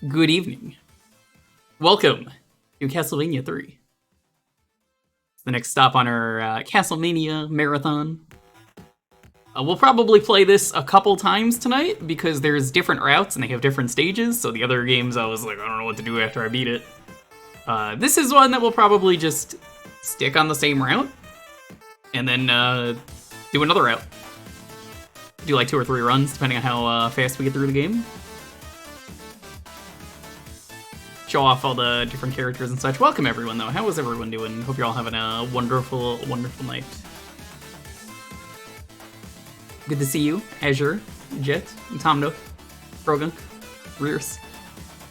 Good evening. Welcome to Castlevania III. It's the next stop on our Castlemania marathon. We'll probably play this a couple times tonight because there's different routes and they have different stages, so the other games I was like, I don't know what to do after I beat it. This is one that we'll probably just stick on the same route and then do another route. Do like 2 or 3 runs depending on how fast we get through the game. Show off all the different characters and such. Welcome everyone though. How is everyone doing? Hope you're all having a wonderful, wonderful night. Good to see you, Azure, Jet, Tomdo, Brogan, Rears.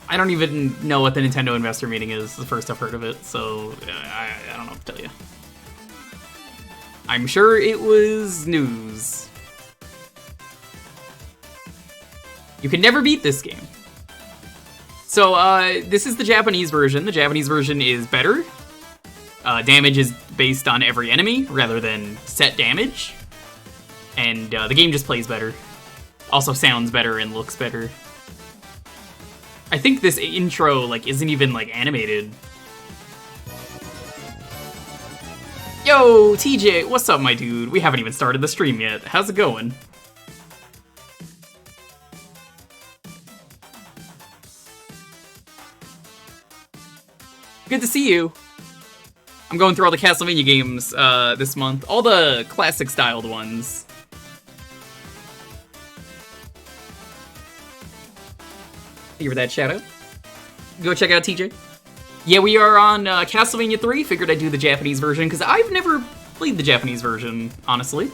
I don't even know what the Nintendo investor meeting is. It's the first I've heard of it, so I don't know what to tell you. I'm sure it was news. You can never beat this game. So, this is the Japanese version. The Japanese version is better. Damage is based on every enemy, rather than set damage. And the game just plays better. Also sounds better and looks better. I think this intro, isn't even, animated. Yo, TJ, what's up, my dude? We haven't even started the stream yet. How's it going? Good to see you. I'm going through all the Castlevania games this month. All the classic-styled ones. Thank you for that shout-out. Go check out TJ. Yeah, we are on Castlevania III. Figured I'd do the Japanese version, because I've never played the Japanese version, honestly.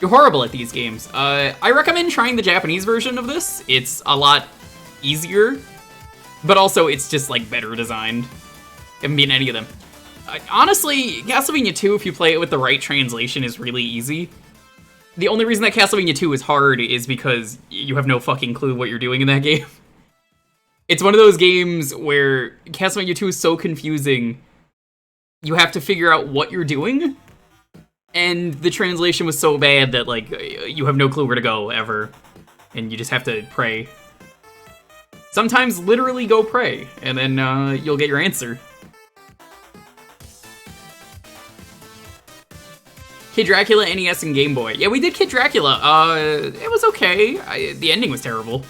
You're horrible at these games. I recommend trying the Japanese version of this. It's a lot easier. But also, it's just, better designed. Haven't beaten any of them. Honestly, Castlevania 2, if you play it with the right translation, is really easy. The only reason that Castlevania 2 is hard is because you have no fucking clue what you're doing in that game. It's one of those games where Castlevania 2 is so confusing, you have to figure out what you're doing, and the translation was so bad that, you have no clue where to go, ever. And you just have to pray. Sometimes literally go pray, and then you'll get your answer. Kid Dracula, NES, and Game Boy. Yeah, we did Kid Dracula. It was okay. The ending was terrible.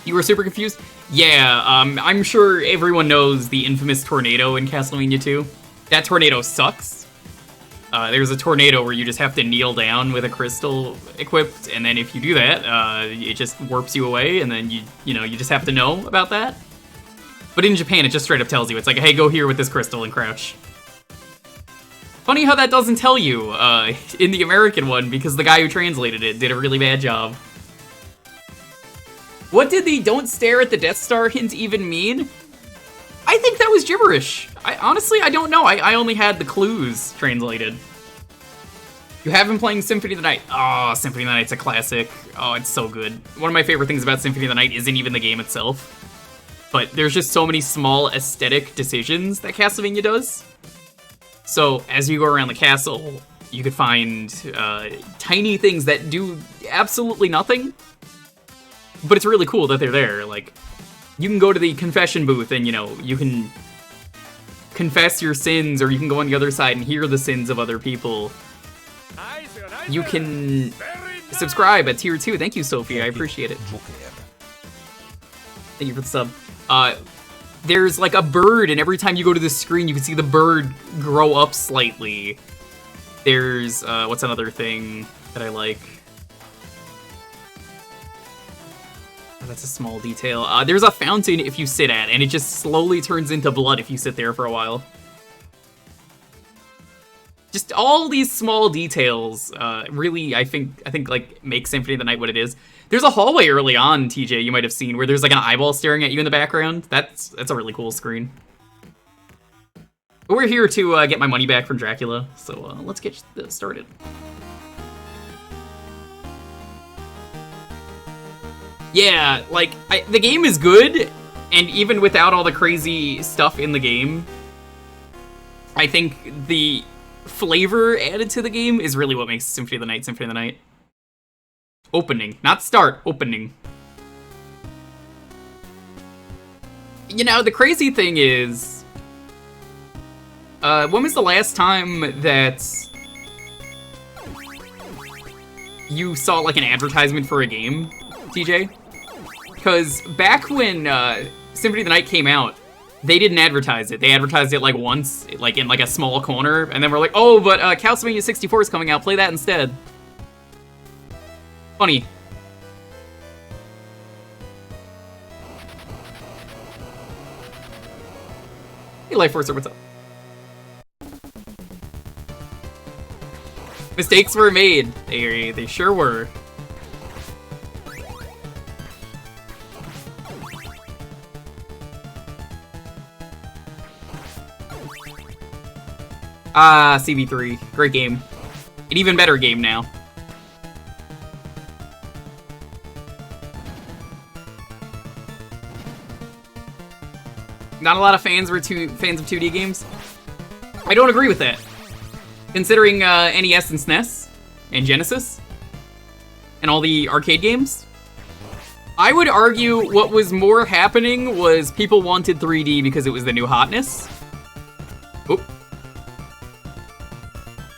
You were super confused? Yeah, I'm sure everyone knows the infamous tornado in Castlevania 2. That tornado sucks. There's a tornado where you just have to kneel down with a crystal equipped, and then if you do that, it just warps you away, and then you just have to know about that. But in Japan, it just straight up tells you. It's like, hey, go here with this crystal and crouch. Funny how that doesn't tell you in the American one, because the guy who translated it did a really bad job. What did the "don't stare at the Death Star" hint even mean? I think that was gibberish. Honestly, I don't know. I only had the clues translated. You have been playing Symphony of the Night. Oh, Symphony of the Night's a classic. Oh, it's so good. One of my favorite things about Symphony of the Night isn't even the game itself. But there's just so many small aesthetic decisions that Castlevania does. So, as you go around the castle, you could find tiny things that do absolutely nothing. But it's really cool that they're there. You can go to the confession booth and, you can confess your sins, or you can go on the other side and hear the sins of other people. You can subscribe at tier 2. Thank you, Sophie. I appreciate it. Thank you for the sub. There's, a bird, and every time you go to this screen, you can see the bird grow up slightly. There's, what's another thing that I like? That's a small detail. There's a fountain if you sit at, and it just slowly turns into blood if you sit there for a while. Just all these small details, really, I think, make Symphony of the Night what it is. There's a hallway early on, TJ, you might have seen, where there's, an eyeball staring at you in the background. That's a really cool screen. But we're here to get my money back from Dracula, so let's get started. Yeah, the game is good, and even without all the crazy stuff in the game, I think the flavor added to the game is really what makes Symphony of the Night Symphony of the Night. Opening, not start, opening. You know, the crazy thing is, when was the last time that you saw, like, an advertisement for a game, TJ? Because back when Symphony of the Night came out, they didn't advertise it. They advertised it, like, once, like, in, like, a small corner, and then we're like, oh, but Castlemaynia 64 is coming out, play that instead. Funny. Hey, Life Forcer, what's up? Mistakes were made. They sure were. Ah, CV3. Great game. An even better game now. Not a lot of fans were fans of 2D games. I don't agree with that. Considering NES and SNES and Genesis and all the arcade games, I would argue what was more happening was people wanted 3D because it was the new hotness. Oop.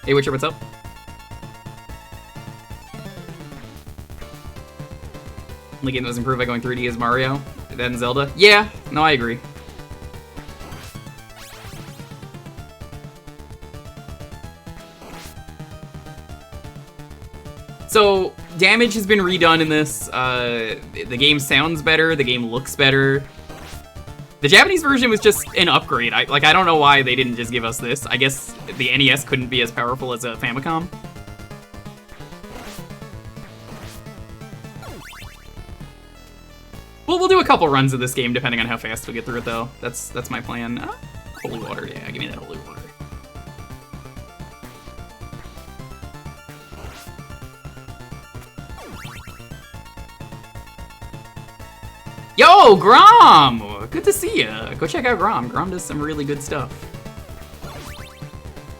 Hey, Witcher, what's up? Only game that was improved by going 3D is Mario, then Zelda. Yeah, no, I agree. So, damage has been redone in this. The game sounds better, the game looks better. The Japanese version was just an upgrade. I don't know why they didn't just give us this. I guess the NES couldn't be as powerful as a Famicom. Well, we'll do a couple runs of this game depending on how fast we get through it, though. That's my plan. Holy water, yeah, give me that holy water. Yo, Grom! Good to see ya. Go check out Grom. Grom does some really good stuff.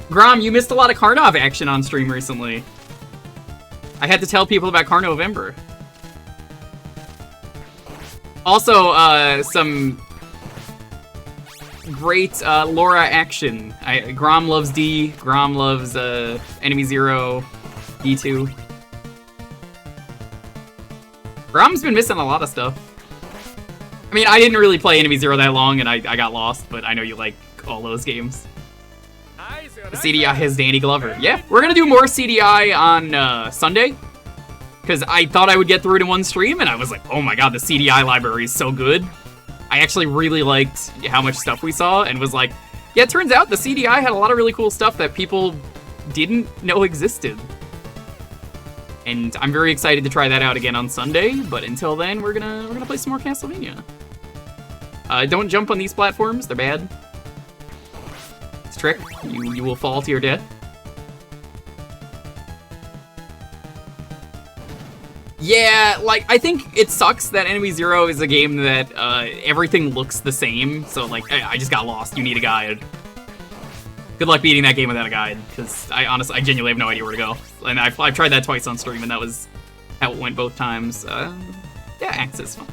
Grom, you missed a lot of Karnov action on stream recently. I had to tell people about Karnovember. Also, some great Laura action. Grom loves D. Grom loves Enemy Zero, D2. Grom's been missing a lot of stuff. I mean, I didn't really play Enemy Zero that long, and I got lost, but I know you like all those games. The CDI has Danny Glover. Yeah, we're gonna do more CDI on Sunday, because I thought I would get through it in one stream, and I was like, oh my god, the CDI library is so good. I actually really liked how much stuff we saw, and was like, yeah, it turns out the CDI had a lot of really cool stuff that people didn't know existed. And I'm very excited to try that out again on Sunday, but until then, we're gonna play some more Castlevania. Don't jump on these platforms, they're bad. It's a trick, you will fall to your death. Yeah, like, I think it sucks that Enemy Zero is a game that everything looks the same, so like, I just got lost, you need a guide. Good luck beating that game without a guide, because I genuinely have no idea where to go. And I've tried that twice on stream, and that was how it went both times. Yeah, access fine.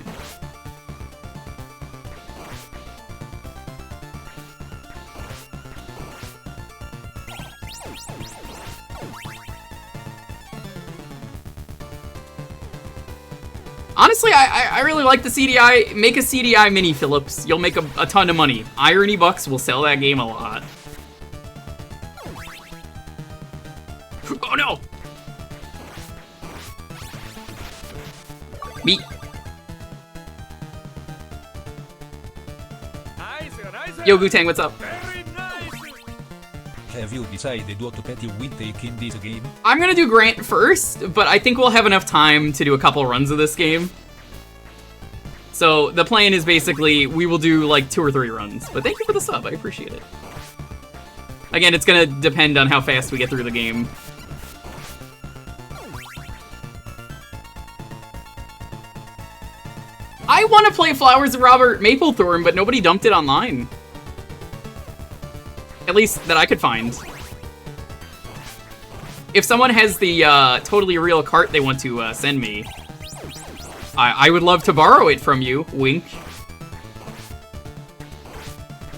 Honestly, I really like the CDI. Make a CDI mini, Phillips. You'll make a ton of money. Irony Bucks will sell that game a lot. Oh no! Me. Yo, Wu-Tang, what's up? Have you decided what pet you will take in this game? I'm gonna do Grant first, but I think we'll have enough time to do a couple runs of this game. So the plan is basically, we will do like 2 or 3 runs. But thank you for the sub, I appreciate it. Again, it's gonna depend on how fast we get through the game. I want to play Flowers of Robert Mapplethorne, but nobody dumped it online. At least that I could find. if someone has the totally real cart they want to send me, I would love to borrow it from you. Wink.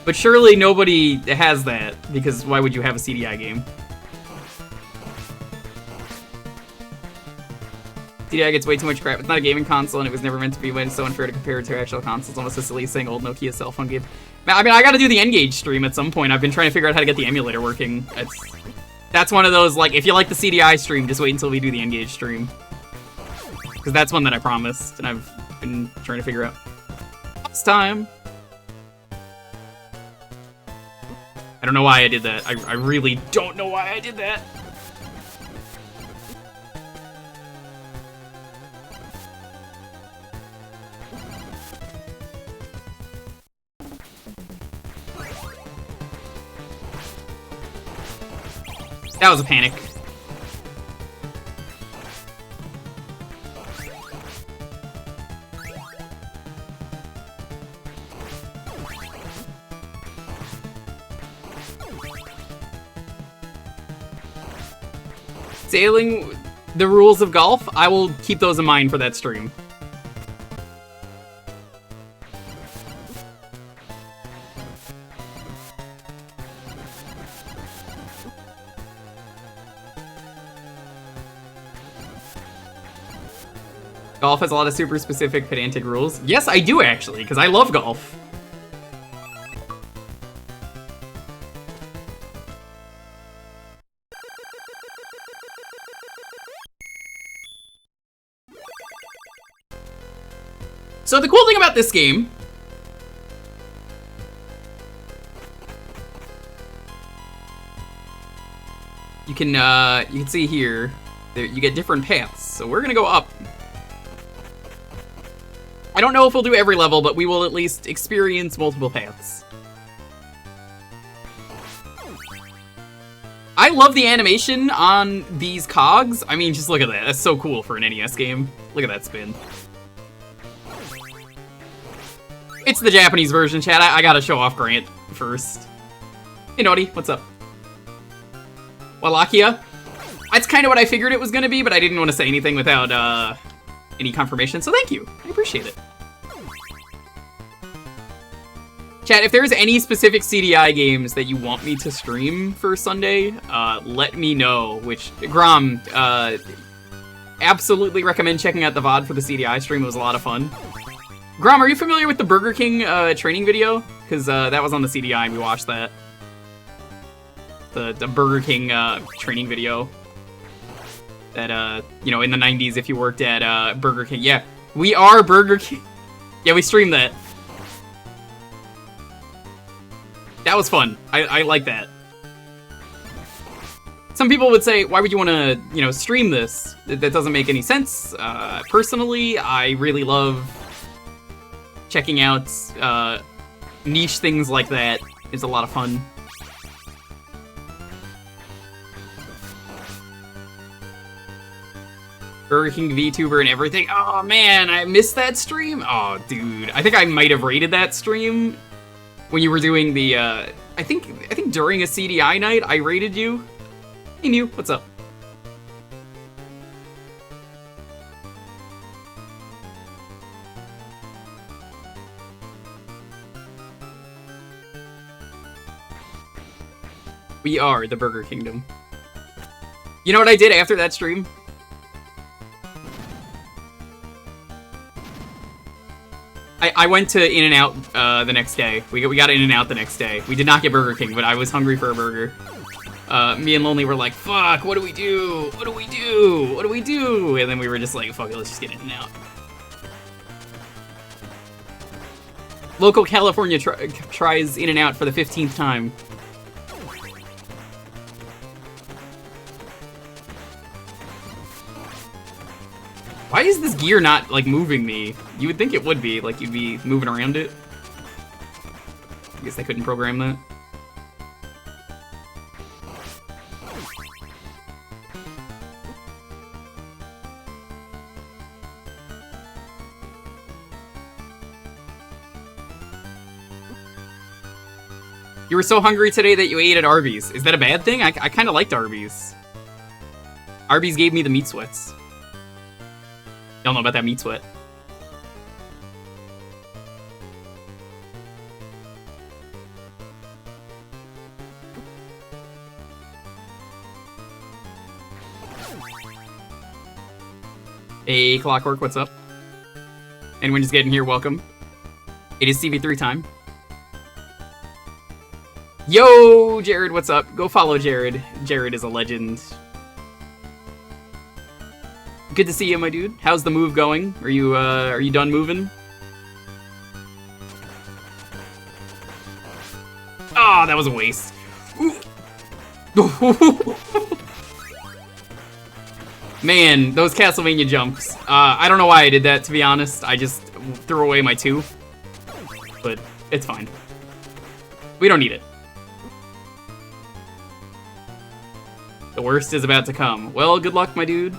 But surely nobody has that, because why would you have a CDI game? CDI gets way too much crap. It's not a gaming console, and it was never meant to be, when it's so unfair to compare it to actual consoles. Almost as silly as saying old Nokia cell phone game. I mean, I gotta do the N-Gage stream at some point. I've been trying to figure out how to get the emulator working. That's one of those, like, if you like the CDI stream, just wait until we do the N-Gage stream. Because that's one that I promised, and I've been trying to figure out. It's time. I don't know why I did that. I really don't know why I did that. That was a panic. Sailing the rules of golf, I will keep those in mind for that stream. Golf has a lot of super specific pedantic rules. Yes, I do actually, because I love golf. So the cool thing about this game you can see here you get different paths. So we're gonna go up. I don't know if we'll do every level, but we will at least experience multiple paths. I love the animation on these cogs. I mean, just look at that. That's so cool for an NES game. Look at that spin. It's the Japanese version, chat. I gotta show off Grant first. Hey, Naughty, what's up? Wallachia? That's kind of what I figured it was gonna be, but I didn't want to say anything without any confirmation, so thank you. I appreciate it. Chat, if there's any specific CDI games that you want me to stream for Sunday, let me know. Which, Grom, absolutely recommend checking out the VOD for the CDI stream. It was a lot of fun. Grom, are you familiar with the Burger King training video? Because that was on the CDI and we watched that. The Burger King training video. That, you know, in the 90s if you worked at Burger King. Yeah, we are Burger King. Yeah, we streamed that. That was fun. I like that. Some people would say, why would you want to, you know, stream this? That doesn't make any sense. Personally, I really love checking out niche things like that. It's a lot of fun. Burger King VTuber and everything. Oh man, I missed that stream. Oh dude, I think I might have rated that stream when you were doing the. I think during a CDI night I rated you. Hey Mew, what's up? We are the Burger Kingdom. You know what I did after that stream? I went to In-N-Out the next day. We got In-N-Out the next day. We did not get Burger King, but I was hungry for a burger. Me and Lonely were like, fuck, what do we do? What do we do? What do we do? And then we were just like, fuck it, let's just get In-N-Out. Local California tries In-N-Out for the 15th time. Why is this gear not, like, moving me? You would think it would be, like, you'd be moving around it. I guess they couldn't program that. You were so hungry today that you ate at Arby's. Is that a bad thing? I kind of liked Arby's. Arby's gave me the meat sweats. Y'all know about that meat sweat. Hey, Clockwork, what's up? Anyone just getting here, welcome. It is CV3 time. Yo, Jared, what's up? Go follow Jared. Jared is a legend. Good to see you, my dude. How's the move going? Are you done moving? Ah, oh, that was a waste. Man, those Castlemania jumps. I don't know why I did that, to be honest. I just threw away my 2. But it's fine. We don't need it. The worst is about to come. Well, good luck, my dude.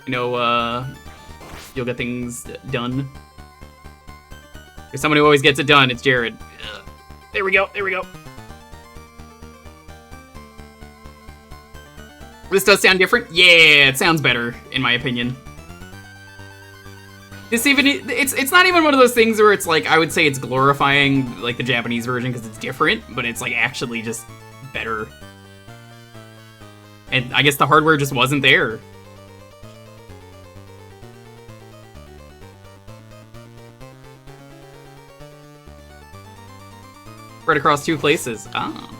You know, you'll get things done. There's someone who always gets it done. It's Jared. There we go. There we go. This does sound different. Yeah, it sounds better, in my opinion. It's not even one of those things where it's like, I would say it's glorifying like the Japanese version because it's different, but it's like actually just better. And I guess the hardware just wasn't there. Spread across 2 places. Ah.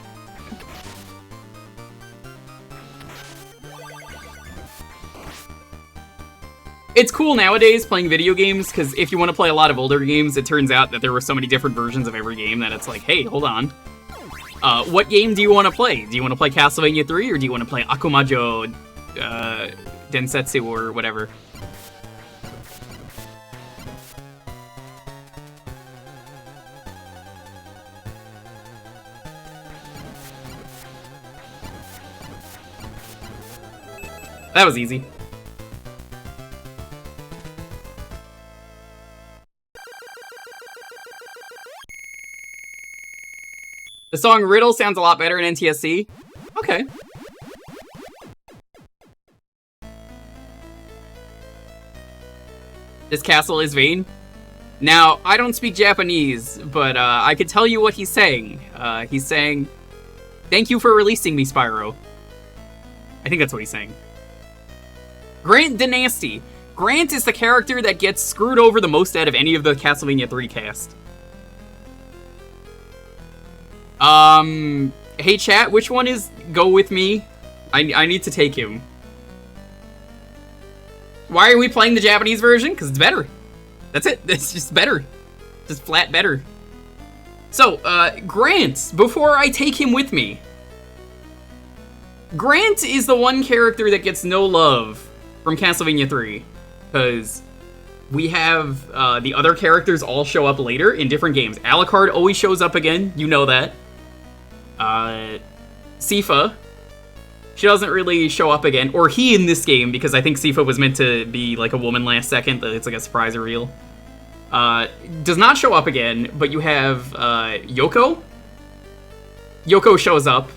It's cool nowadays playing video games, because if you want to play a lot of older games, it turns out that there were so many different versions of every game that it's like, hey, hold on. What game do you want to play? Do you want to play Castlevania 3, or do you want to play Akumajo Densetsu, or whatever? That was easy. The song Riddle sounds a lot better in NTSC. Okay. This castle is vain. Now, I don't speak Japanese, but I could tell you what he's saying. He's saying, "Thank you for releasing me, Spyro." I think that's what he's saying. Grant Dynasty. Grant is the character that gets screwed over the most out of any of the Castlevania 3 cast. Hey chat, which one is Go With Me? I need to take him. Why are we playing the Japanese version? Because it's better. That's it. It's just better. Just flat better. So, Grant, before I take him with me. Grant is the one character that gets no love from Castlevania 3. Because we have the other characters all show up later in different games. Alucard always shows up again. You know that. Sifa, she doesn't really show up again, or he in this game, because I think Sifa was meant to be like a woman last second, it's like a surprise reveal. Does not show up again, but you have Yoko. Yoko shows up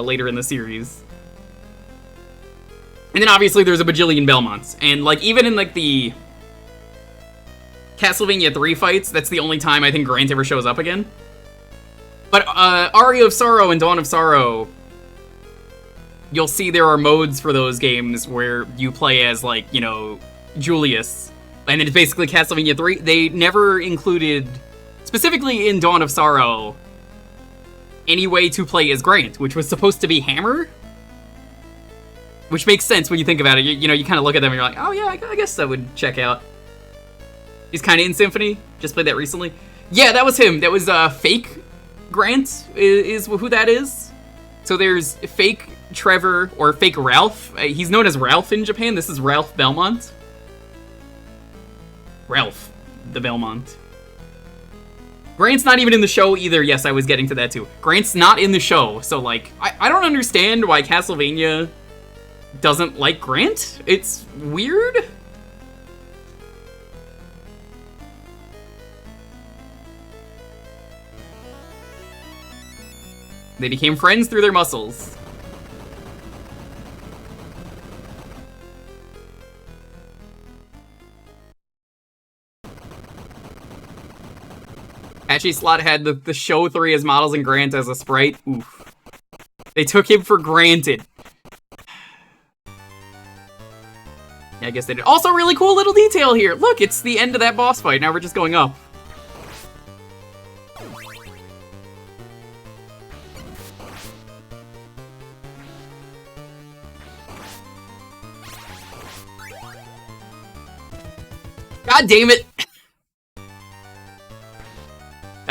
later in the series. And then obviously there's a bajillion Belmonts, and like even in like the Castlevania 3 fights, that's the only time I think Grant ever shows up again. But Aria of Sorrow and Dawn of Sorrow, you'll see there are modes for those games where you play as, like, you know, Julius. And it's basically Castlevania 3. They never included, specifically in Dawn of Sorrow, any way to play as Grant, which was supposed to be Hammer. Which makes sense when you think about it. You know, you kind of look at them and you're like, oh yeah, I guess that would check out. He's kind of in Symphony. Just played that recently. Yeah, that was him. That was fake Grant is who that is. So there's fake Trevor, or fake Ralph. He's known as Ralph in Japan. This is Ralph Belmont. Ralph the Belmont. Grant's not even in the show either. Yes, I was getting to that too. Grant's not in the show. So, like, I don't understand why Castlevania doesn't like Grant. It's weird. They became friends through their muscles. Patchy Slot had the Show 3 as models and Grant as a sprite. Oof. They took him for granted. Yeah, I guess they did. Also, really cool little detail here. Look, it's the end of that boss fight. Now we're just going up. God damn it!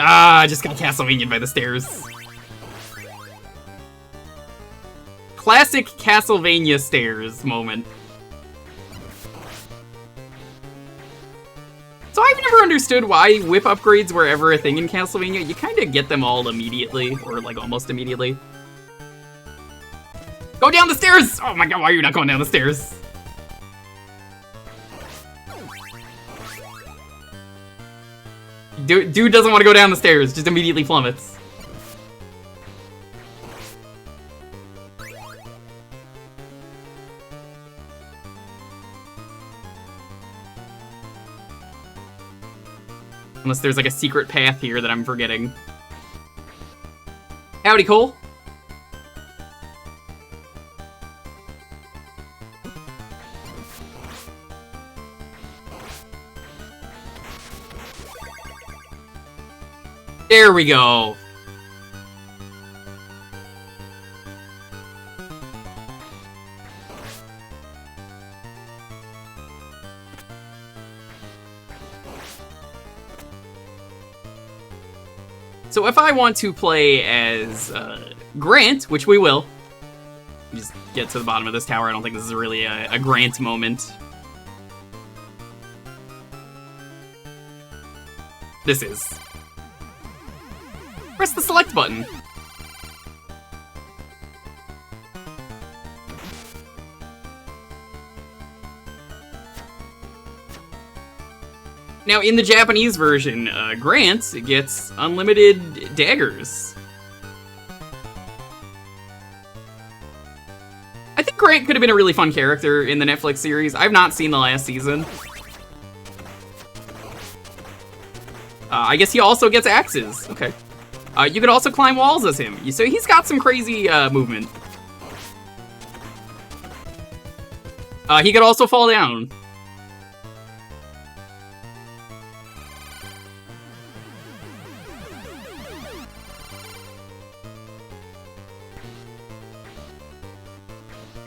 I just got Castlemaynia by the stairs. Classic Castlevania stairs moment. So I've never understood why whip upgrades were ever a thing in Castlevania. You kind of get them all immediately, or like almost immediately. Go down the stairs! Oh my god, why are you not going down the stairs? Dude doesn't want to go down the stairs, just immediately plummets. Unless there's like a secret path here that I'm forgetting. Howdy, Cole. There we go. So if I want to play as Grant, which we will, just get to the bottom of this tower. I don't think this is really a Grant moment. This is. Press the select button. Now, in the Japanese version, Grant gets unlimited daggers. I think Grant could have been a really fun character in the Netflix series. I've not seen the last season. I guess he also gets axes. Okay. You could also climb walls as him. So he's got some crazy movement. He could also fall down.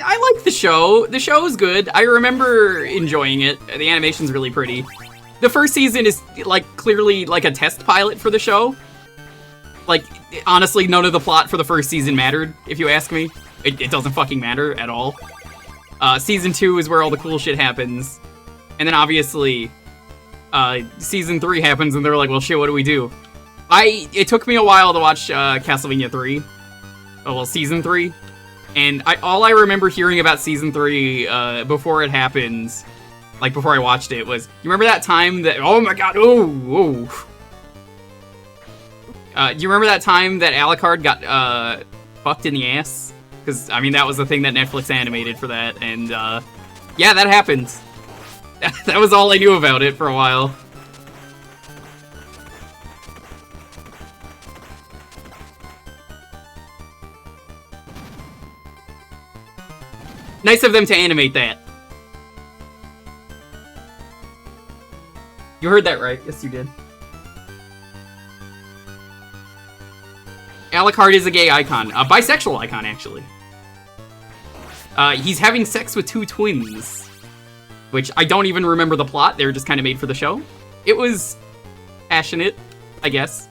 I like the show. The show is good. I remember enjoying it. The animation's really pretty. The first season is, like, clearly, like, a test pilot for the show. Like, honestly, none of the plot for the first season mattered, if you ask me. It doesn't fucking matter at all. Season 2 is where all the cool shit happens. And then, obviously, Season 3 happens, and they're like, well, shit, what do we do? It took me a while to watch Castlevania 3. Oh, well, Season 3. And all I remember hearing about Season 3 before it happened, like before I watched it, was, you remember that time that, oh my god, oh. Do you remember that time that Alucard got fucked in the ass? Because, I mean, that was the thing that Netflix animated for that, and yeah, that happened. That was all I knew about it for a while. Nice of them to animate that. You heard that right. Yes, you did. Alucard is a gay icon. A bisexual icon, actually. He's having sex with 2 twins. Which, I don't even remember the plot. They were just kind of made for the show. It was passionate, I guess.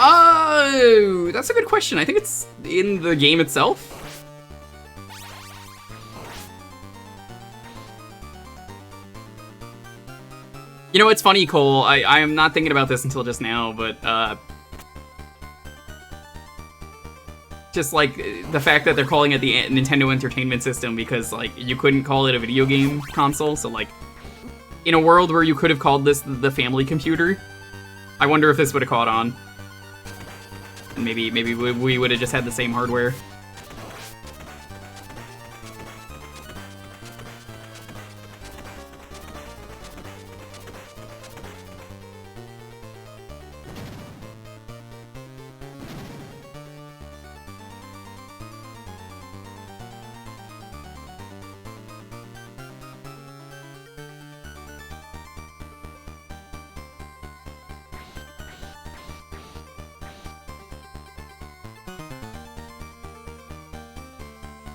Oh, that's a good question. I think it's in the game itself. You know, it's funny, Cole. I am not thinking about this until just now, but just like the fact that they're calling it the Nintendo Entertainment System because like you couldn't call it a video game console. So like in a world where you could have called this the family computer, I wonder if this would have caught on. Maybe we would have just had the same hardware.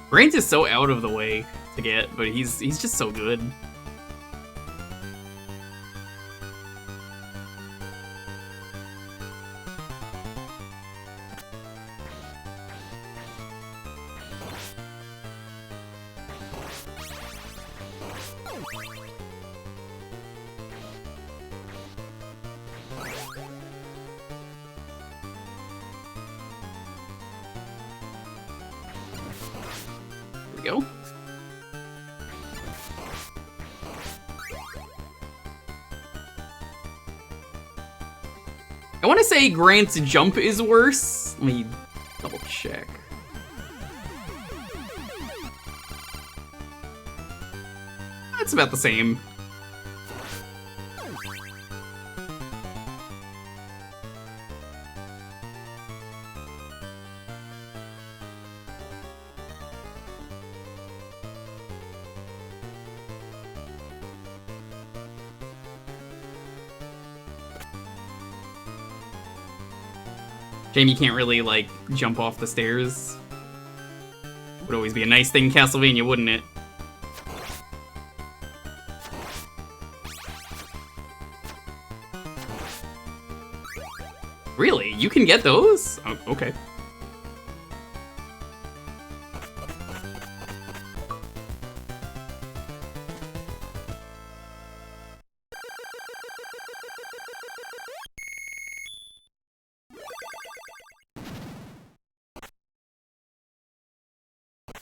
Grant is so out of the way to get, but he's just so good. Go. I want to say Grant's jump is worse. Let me double check. It's about the same. Jamie can't really, like, jump off the stairs. Would always be a nice thing in Castlevania, wouldn't it? Really? You can get those? Oh, okay.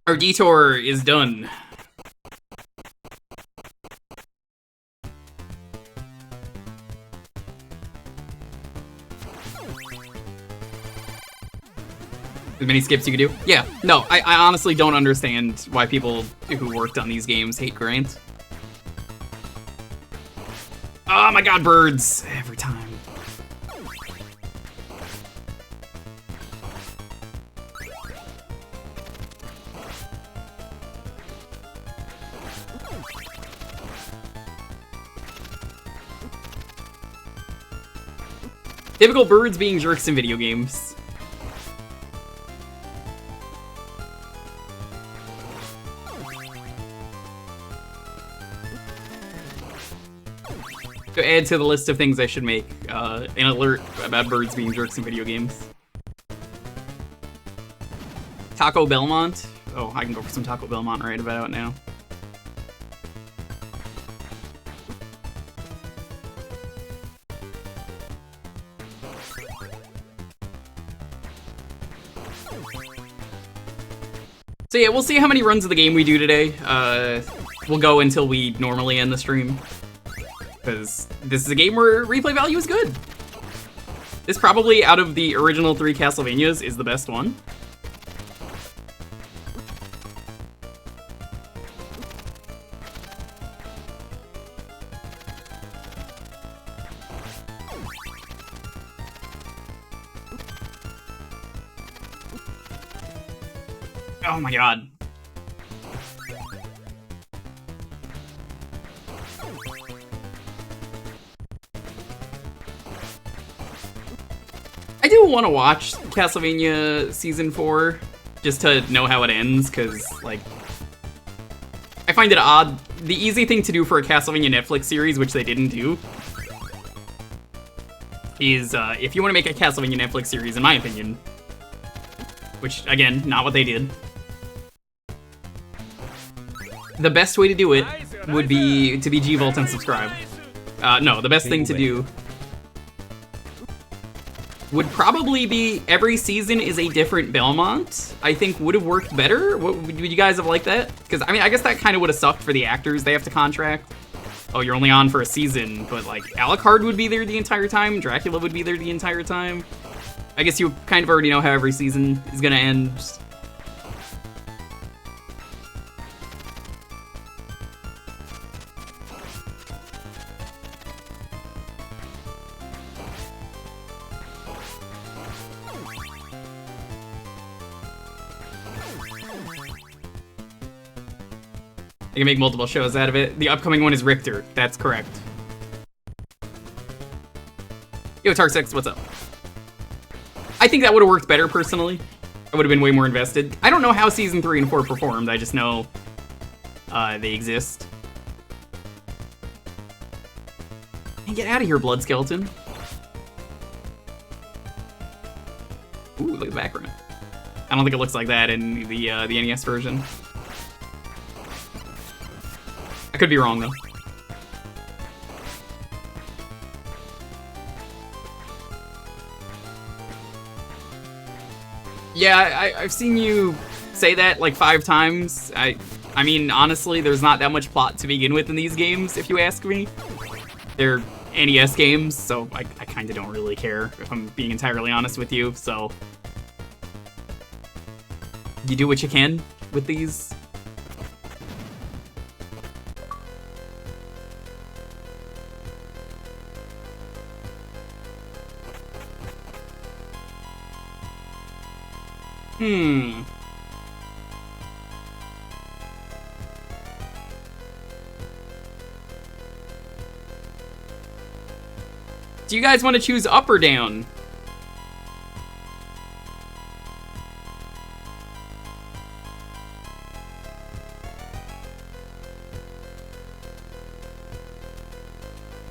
Our detour is done. As many skips you can do? Yeah, no, I honestly don't understand why people who worked on these games hate Grant. Oh my god, birds! Every time. Typical birds being jerks in video games. To add to the list of things I should make, an alert about birds being jerks in video games. Taco Belmont? Oh, I can go for some Taco Belmont right about now. So yeah, we'll see how many runs of the game we do today. We'll go until we normally end the stream. Because this is a game where replay value is good. This probably, out of the original 3 Castlevanias, is the best one. Oh my god. I do want to watch Castlevania Season 4, just to know how it ends, because, like, I find it odd. The easy thing to do for a Castlevania Netflix series, which they didn't do, is, if you want to make a Castlevania Netflix series, in my opinion, which, again, not what they did, the best way to do it would be to be G-Volt and subscribe. No, the best thing to do would probably be every season is a different Belmont. I think would have worked better. Would you guys have liked that? Because, I mean, I guess that kind of would have sucked for the actors they have to contract. Oh, you're only on for a season, but, like, Alucard would be there the entire time, Dracula would be there the entire time. I guess you kind of already know how every season is gonna end. You can make multiple shows out of it. The upcoming one is Richter. That's correct. Yo, Tark6, what's up? I think that would have worked better, personally. I would have been way more invested. I don't know how Season 3 and 4 performed. I just know they exist. And get out of here, Blood Skeleton. Ooh, look at the background. I don't think it looks like that in the NES version. I could be wrong, though. Yeah, I've seen you say that like 5 times. I mean, honestly, there's not that much plot to begin with in these games, if you ask me. They're NES games, so I kind of don't really care, if I'm being entirely honest with you, so... You do what you can with these. Do you guys want to choose up or down?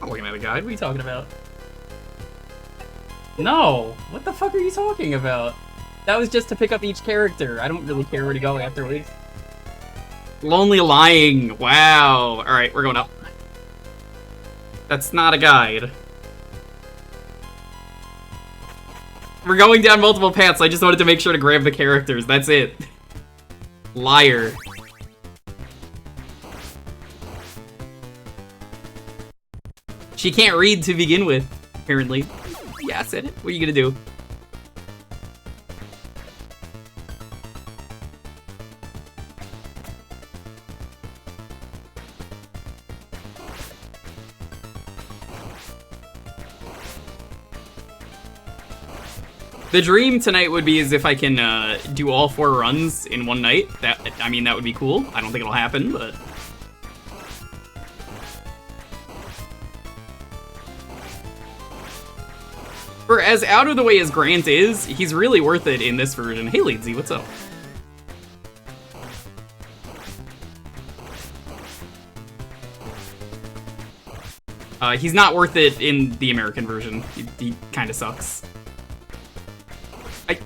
I'm looking at a guide. What are you talking about? No! What the fuck are you talking about? That was just to pick up each character. I don't really care where to go afterwards. Lonely Lying. Wow. Alright, we're going up. That's not a guide. We're going down multiple paths. I just wanted to make sure to grab the characters. That's it. Liar. She can't read to begin with, apparently. Yeah, I said it. What are you gonna do? The dream tonight would be as if I can do all 4 runs in one night. I mean, that would be cool. I don't think it'll happen, but... For as out of the way as Grant is, he's really worth it in this version. Hey, Leedsy, what's up? He's not worth it in the American version. He kind of sucks.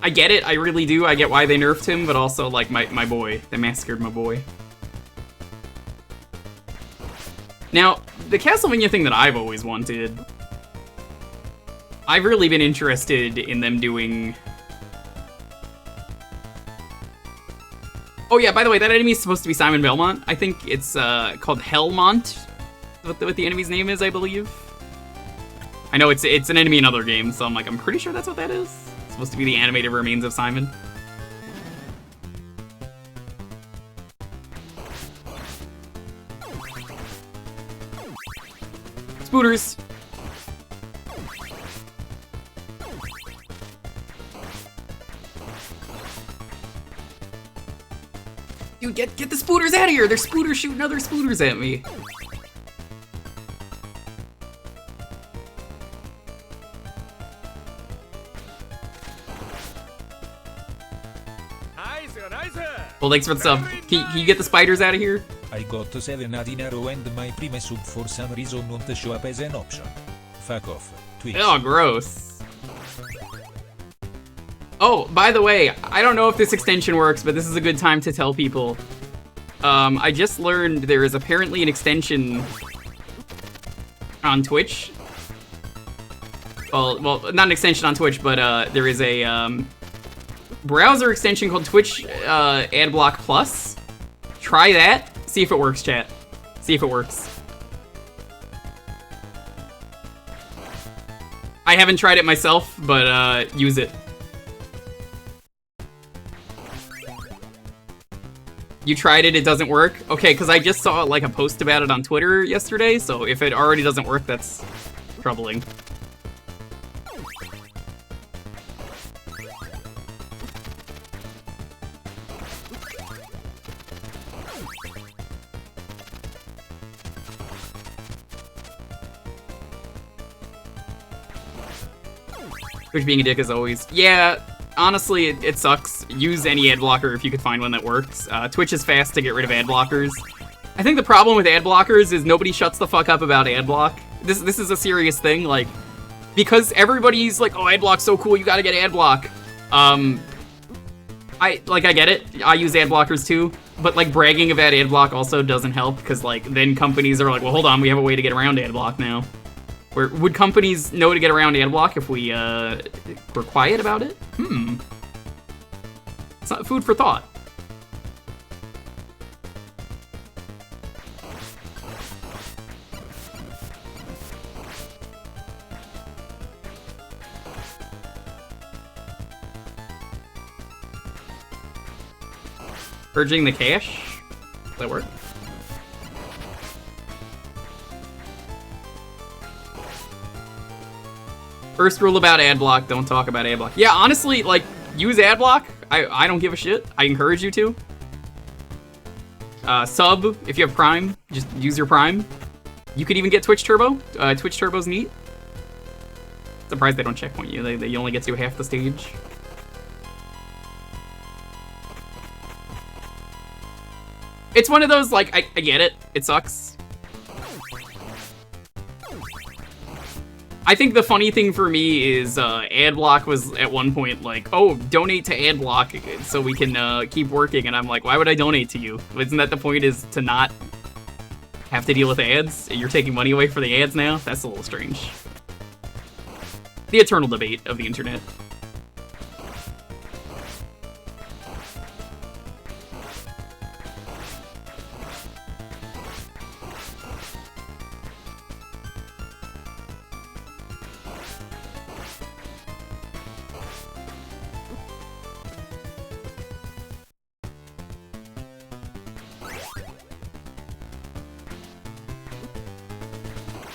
I get it, I really do. I get why they nerfed him, but also, like, my boy. They massacred my boy. Now, the Castlevania thing that I've always wanted... I've really been interested in them doing... Oh yeah, by the way, that enemy is supposed to be Simon Belmont. I think it's called Hellmont, what the enemy's name is, I believe. I know it's an enemy in other games, so I'm pretty sure that's what that is. Supposed to be the animated remains of Simon. Spooters. Dude, get the spooters out of here! There's spooters shooting other spooters at me. Well, thanks for the sub. Can you get the spiders out of here? I got 7 in a row and my prime sub for some reason won't show up as an option. Fuck off. Twitch. Oh, gross. Oh, by the way, I don't know if this extension works, but this is a good time to tell people. I just learned there is apparently an extension on Twitch. Well, not an extension on Twitch, but there is a browser extension called Twitch Adblock Plus. Try that. See if it works, chat. See if it works. I haven't tried it myself, but use it. You tried it, it doesn't work? Okay, because I just saw like a post about it on Twitter yesterday, so if it already doesn't work, that's troubling. Twitch being a dick as always. Yeah, honestly, it sucks. Use any ad blocker if you could find one that works. Twitch is fast to get rid of ad blockers. I think the problem with ad blockers is nobody shuts the fuck up about ad block. This is a serious thing, like, because everybody's like, oh, ad block's so cool, you gotta get ad block. I get it. I use ad blockers too, but like bragging about ad block also doesn't help, because like then companies are like, well, hold on, we have a way to get around ad block now. Would companies know to get around ad block if we were quiet about it? It's not food for thought. Purging the cache? Does that work? First rule about ad block, don't talk about ad block. Yeah, honestly, like, use ad block. I don't give a shit. I encourage you to. Sub, if you have Prime, just use your Prime. You could even get Twitch Turbo. Twitch Turbo's neat. Surprised they don't checkpoint you. They only get you half the stage. It's one of those, like, I get it. It sucks. I think the funny thing for me is Adblock was at one point like, oh, donate to Adblock so we can keep working. And I'm like, why would I donate to you? Isn't that the point, is to not have to deal with ads? You're taking money away for the ads now? That's a little strange. The eternal debate of the internet.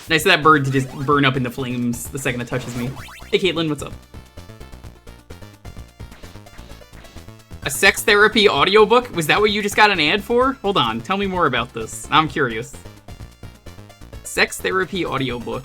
Nice of that bird to just burn up into flames the second it touches me. Hey Caitlin, what's up? A sex therapy audiobook? Was that what you just got an ad for? Hold on, tell me more about this. I'm curious. Sex therapy audiobook.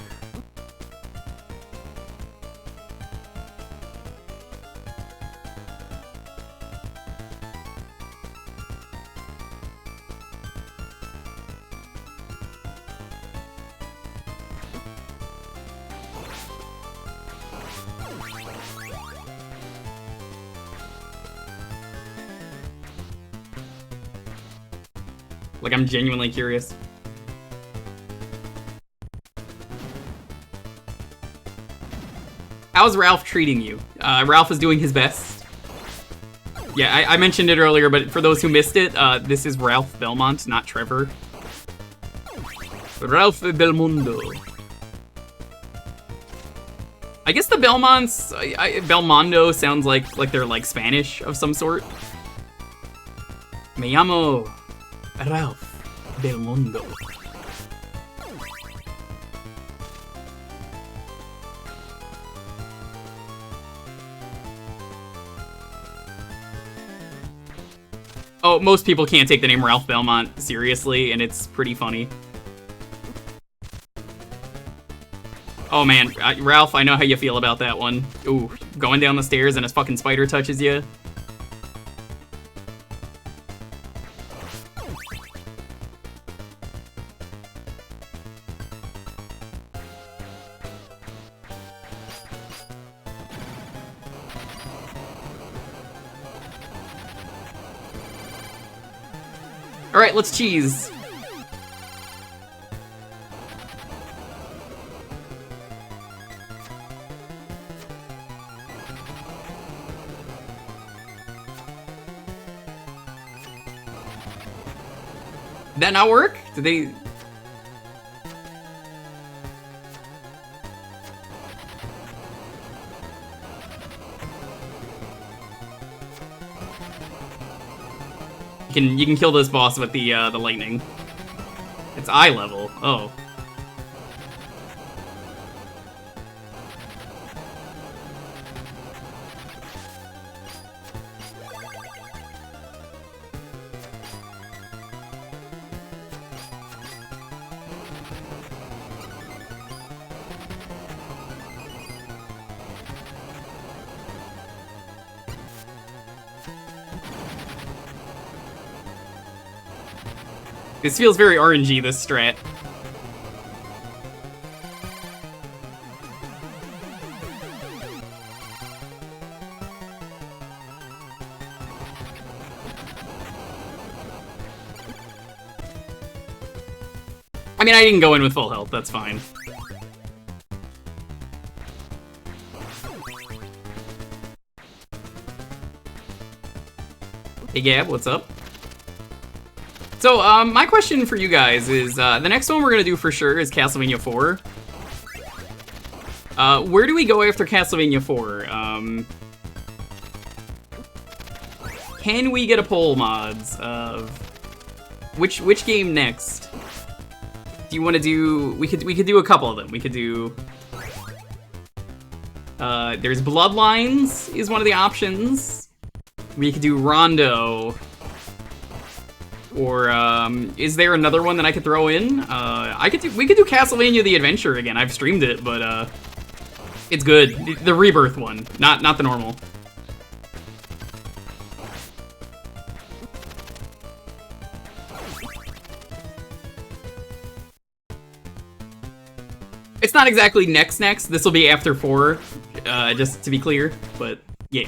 Like, I'm genuinely curious. How's Ralph treating you? Ralph is doing his best. Yeah, I mentioned it earlier, but for those who missed it, this is Ralph Belmont, not Trevor. Ralph Belmondo. I guess the Belmonts, Belmondo sounds like they're like Spanish of some sort. Me llamo Ralph Belmondo. Oh, most people can't take the name Ralph Belmont seriously, and it's pretty funny. Oh man, Ralph, I know how you feel about that one. Ooh, going down the stairs and a fucking spider touches you. Alright, let's cheese. Did that not work? Did they... You can kill this boss with the lightning. It's eye level. Oh. This feels very RNG, this strat. I mean, I didn't go in with full health, that's fine. Hey Gab, what's up? So, my question for you guys is, the next one we're gonna do for sure is Castlevania 4. Where do we go after Castlevania 4? Can we get a poll mods of which game next? Do you want to do? We could do a couple of them. We could do. There's Bloodlines is one of the options. We could do Rondo. Or is there another one that I could throw in? We could do Castlevania the Adventure again. I've streamed it, but it's good. The Rebirth one, not the normal. It's not exactly next. This will be after 4, just to be clear. But yeah.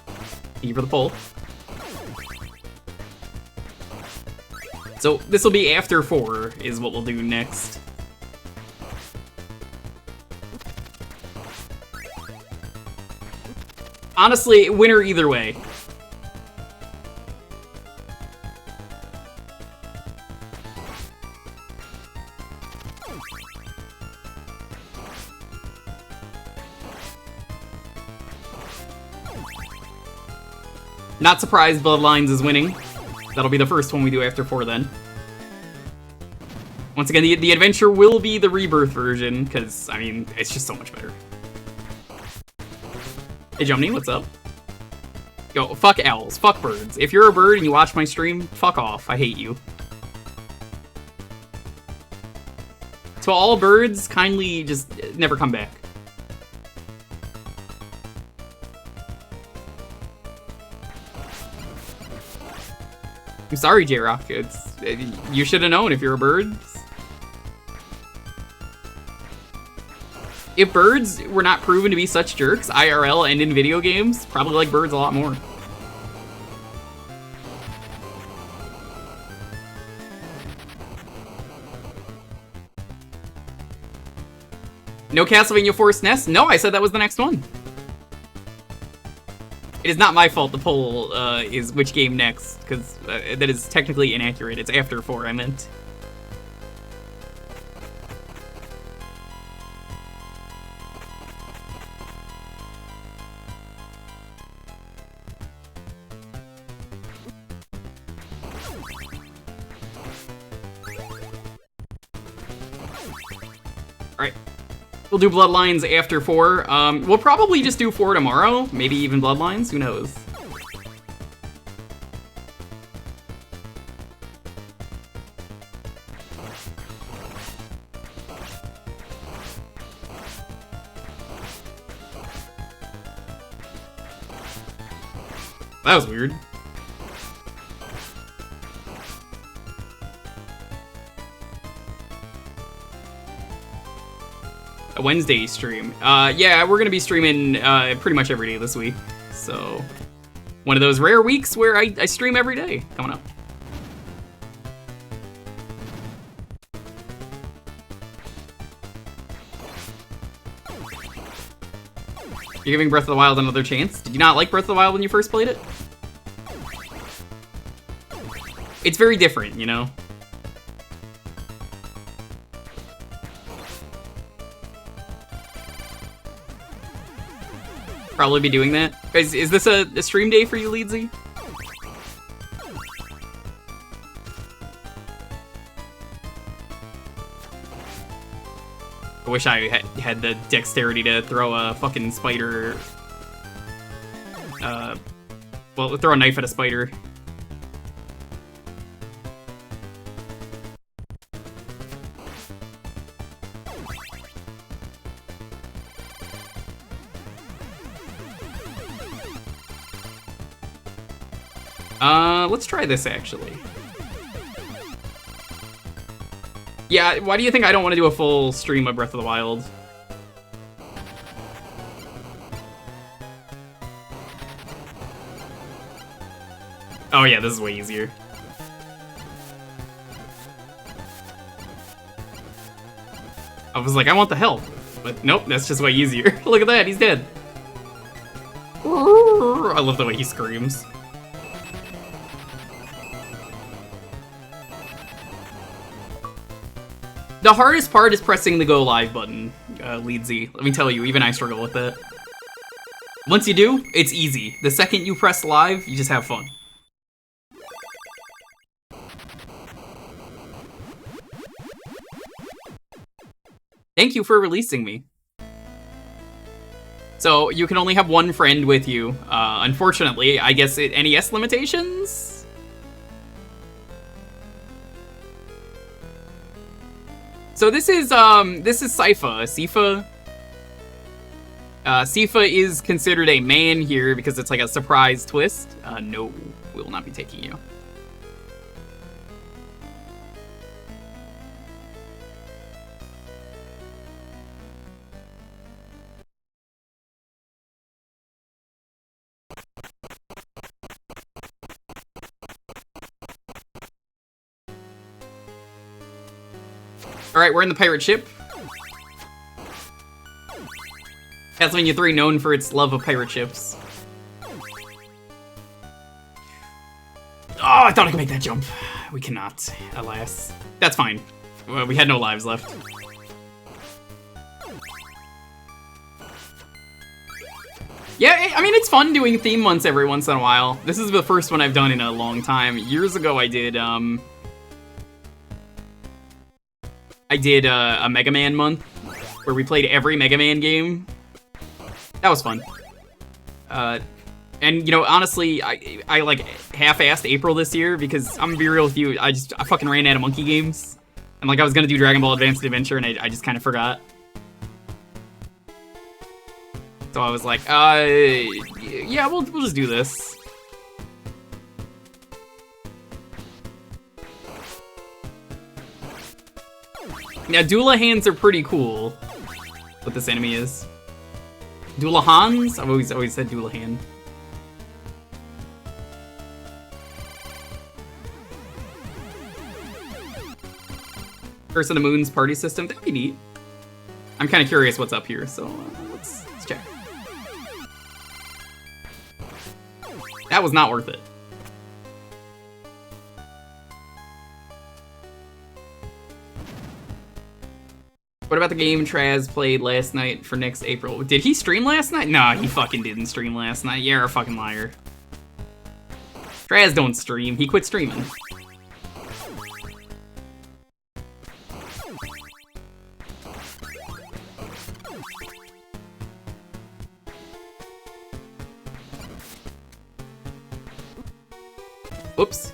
Thank you for the poll. So this will be after 4 is what we'll do next. Honestly, winner either way. Not surprised Bloodlines is winning. That'll be the first one we do after 4 then. Once again, the Adventure will be the Rebirth version, because, I mean, it's just so much better. Hey Jumney, what's up? Yo, fuck owls, fuck birds. If you're a bird and you watch my stream, fuck off, I hate you. To all birds, kindly just never come back. I'm sorry, J-Rock. You should have known if you're a bird. If birds were not proven to be such jerks, IRL and in video games, probably like birds a lot more. No Castlevania 4 SNES? No, I said that was the next one. It is not my fault the poll is which game next, because that is technically inaccurate. It's after 4, I meant. Alright. We'll do Bloodlines after 4. We'll probably just do 4 tomorrow. Maybe even Bloodlines. Who knows? That was weird. A Wednesday stream. Yeah, we're gonna be streaming pretty much every day this week. So, one of those rare weeks where I stream every day coming up. You're giving Breath of the Wild another chance? Did you not like Breath of the Wild when you first played it? It's very different, you know? Probably be doing that. Is this a stream day for you, Leedsy? I wish I had the dexterity to throw a fucking spider. Well, throw a knife at a spider. Let's try this, actually. Yeah, why do you think I don't want to do a full stream of Breath of the Wild? Oh yeah, this is way easier. I was like, I want the help. But nope, that's just way easier. Look at that, he's dead. I love the way he screams. The hardest part is pressing the go live button, Leedsy. Let me tell you, even I struggle with that. Once you do, it's easy. The second you press live, you just have fun. Thank you for releasing me. So, you can only have one friend with you. Unfortunately, I guess NES limitations? So this is Sypha. Sypha is considered a man here because it's like a surprise twist. No, we will not be taking you. Alright, we're in the pirate ship. Castlevania III known for its love of pirate ships. Oh, I thought I could make that jump. We cannot, alas. That's fine. We had no lives left. Yeah, I mean, it's fun doing theme months every once in a while. This is the first one I've done in a long time. Years ago, I did a Mega Man month where we played every Mega Man game. That was fun. And, you know, honestly, I like half-assed April this year because I'm gonna be real with you, I fucking ran out of monkey games. And like I was gonna do Dragon Ball Advanced Adventure and I just kind of forgot. So I was like, yeah, we'll just do this. Now, Doulahans are pretty cool. What this enemy is. Doulahans? I've always said Doulahan. Curse of the Moon's party system. That'd be neat. I'm kind of curious what's up here, so let's check. That was not worth it. What about the game Traz played last night for next April? Did he stream last night? No, he fucking didn't stream last night. You're a fucking liar. Traz don't stream. He quit streaming. Whoops.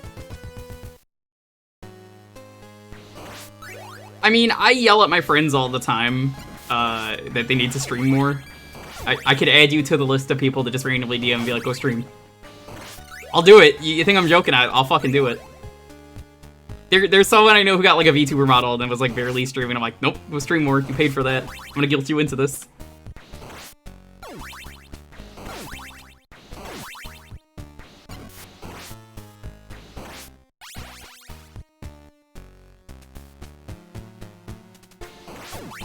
I mean, I yell at my friends all the time that they need to stream more. I could add you to the list of people that just randomly DM and be like, go stream. I'll do it. You think I'm joking? I'll fucking do it. There's someone I know who got like a VTuber model and was like barely streaming. I'm like, nope, go stream more. You paid for that. I'm gonna guilt you into this.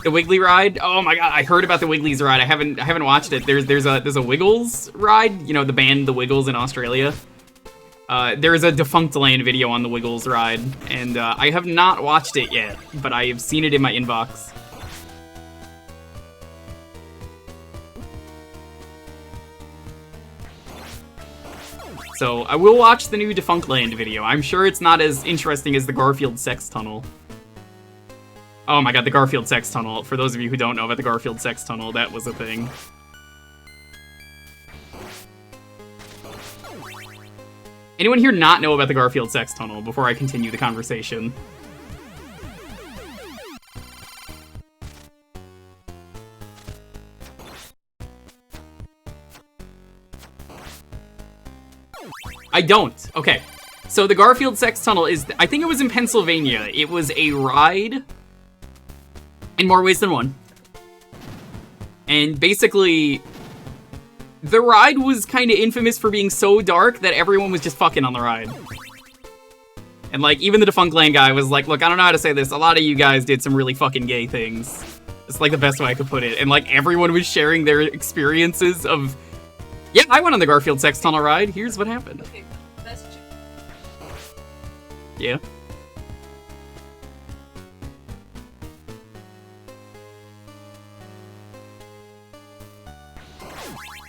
The Wiggly ride? Oh my god, I heard about the Wiggly's ride. I haven't watched it. There's a Wiggles ride, you know, the band The Wiggles in Australia. There's a Defunct Land video on the Wiggles ride, and I have not watched it yet, but I have seen it in my inbox. So I will watch the new Defunct Land video. I'm sure it's not as interesting as the Garfield sex tunnel. Oh my god, the Garfield sex tunnel. For those of you who don't know about the Garfield sex tunnel, that was a thing. Anyone here not know about the Garfield sex tunnel before I continue the conversation? I don't. Okay. So the Garfield sex tunnel is, I think it was in Pennsylvania. It was a ride in more ways than one. And basically, the ride was kind of infamous for being so dark that everyone was just fucking on the ride. And like, even the Defunctland guy was like, look, I don't know how to say this. A lot of you guys did some really fucking gay things. It's like the best way I could put it. And like, everyone was sharing their experiences of, yeah, I went on the Garfield sex tunnel ride. Here's what happened. Okay, that's Yeah.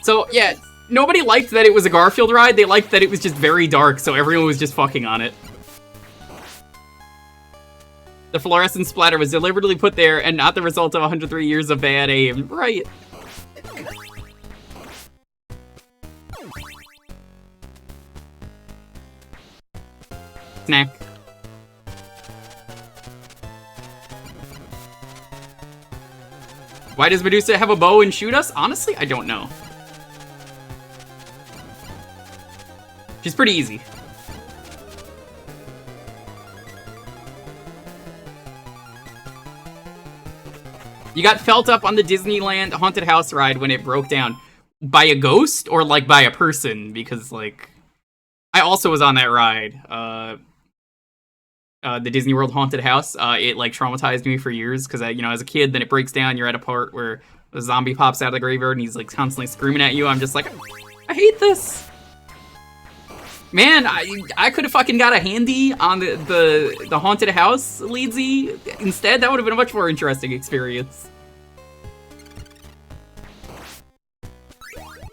So, yeah, nobody liked that it was a Garfield ride. They liked that it was just very dark, so everyone was just fucking on it. The fluorescent splatter was deliberately put there and not the result of 103 years of bad aim. Right. Snack. Why does Medusa have a bow and shoot us? Honestly, I don't know. She's pretty easy. You got felt up on the Disneyland haunted house ride when it broke down. By a ghost or like by a person? Because like, I also was on that ride. The Disney World haunted house. It like traumatized me for years because you know, as a kid, then it breaks down. You're at a part where a zombie pops out of the graveyard and he's like constantly screaming at you. I'm just like, I hate this. Man, I could have fucking got a handy on the haunted house leadsy instead. That would have been a much more interesting experience.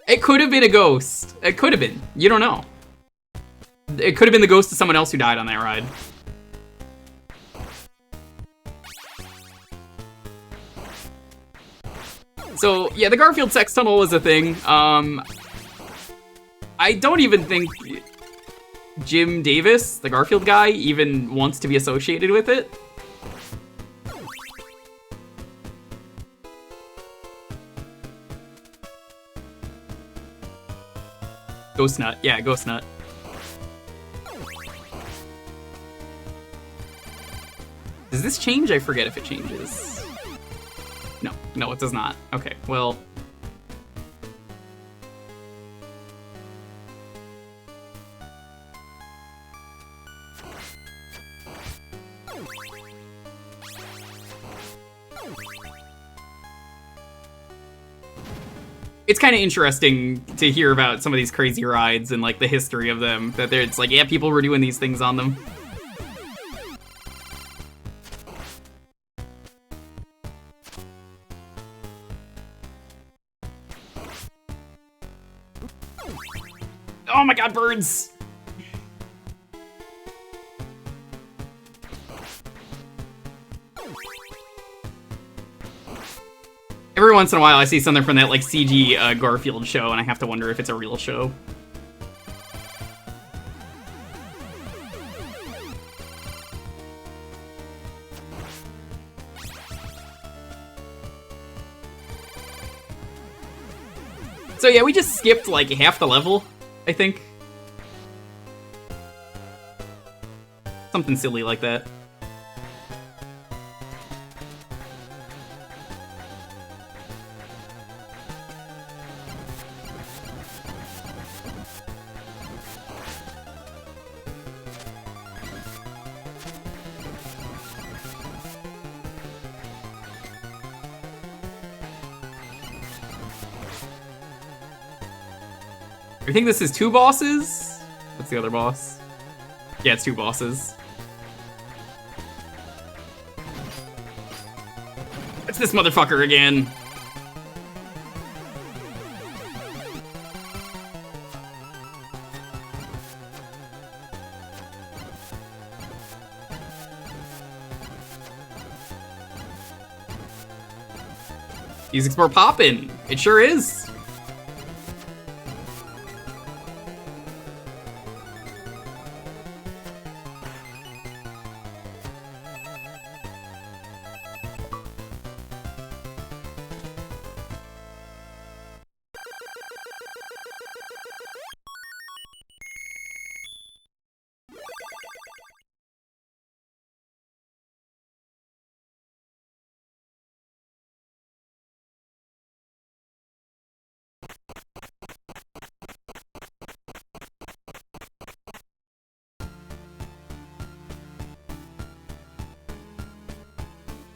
It could have been a ghost. It could have been. You don't know. It could have been the ghost of someone else who died on that ride. So, yeah, the Garfield sex tunnel was a thing. I don't even think Jim Davis, the Garfield guy, even wants to be associated with it. Ghost Nut. Yeah, Ghost Nut. Does this change? I forget if it changes. No, no, it does not. Okay, well. It's kind of interesting to hear about some of these crazy rides and like the history of them. That it's like, yeah, people were doing these things on them. Oh my god, birds! Every once in a while I see something from that like CG Garfield show and I have to wonder if it's a real show. So yeah, we just skipped like half the level, I think. Something silly like that. I think this is 2 bosses? What's the other boss? Yeah, it's 2 bosses. It's this motherfucker again. Music's more poppin'. It sure is.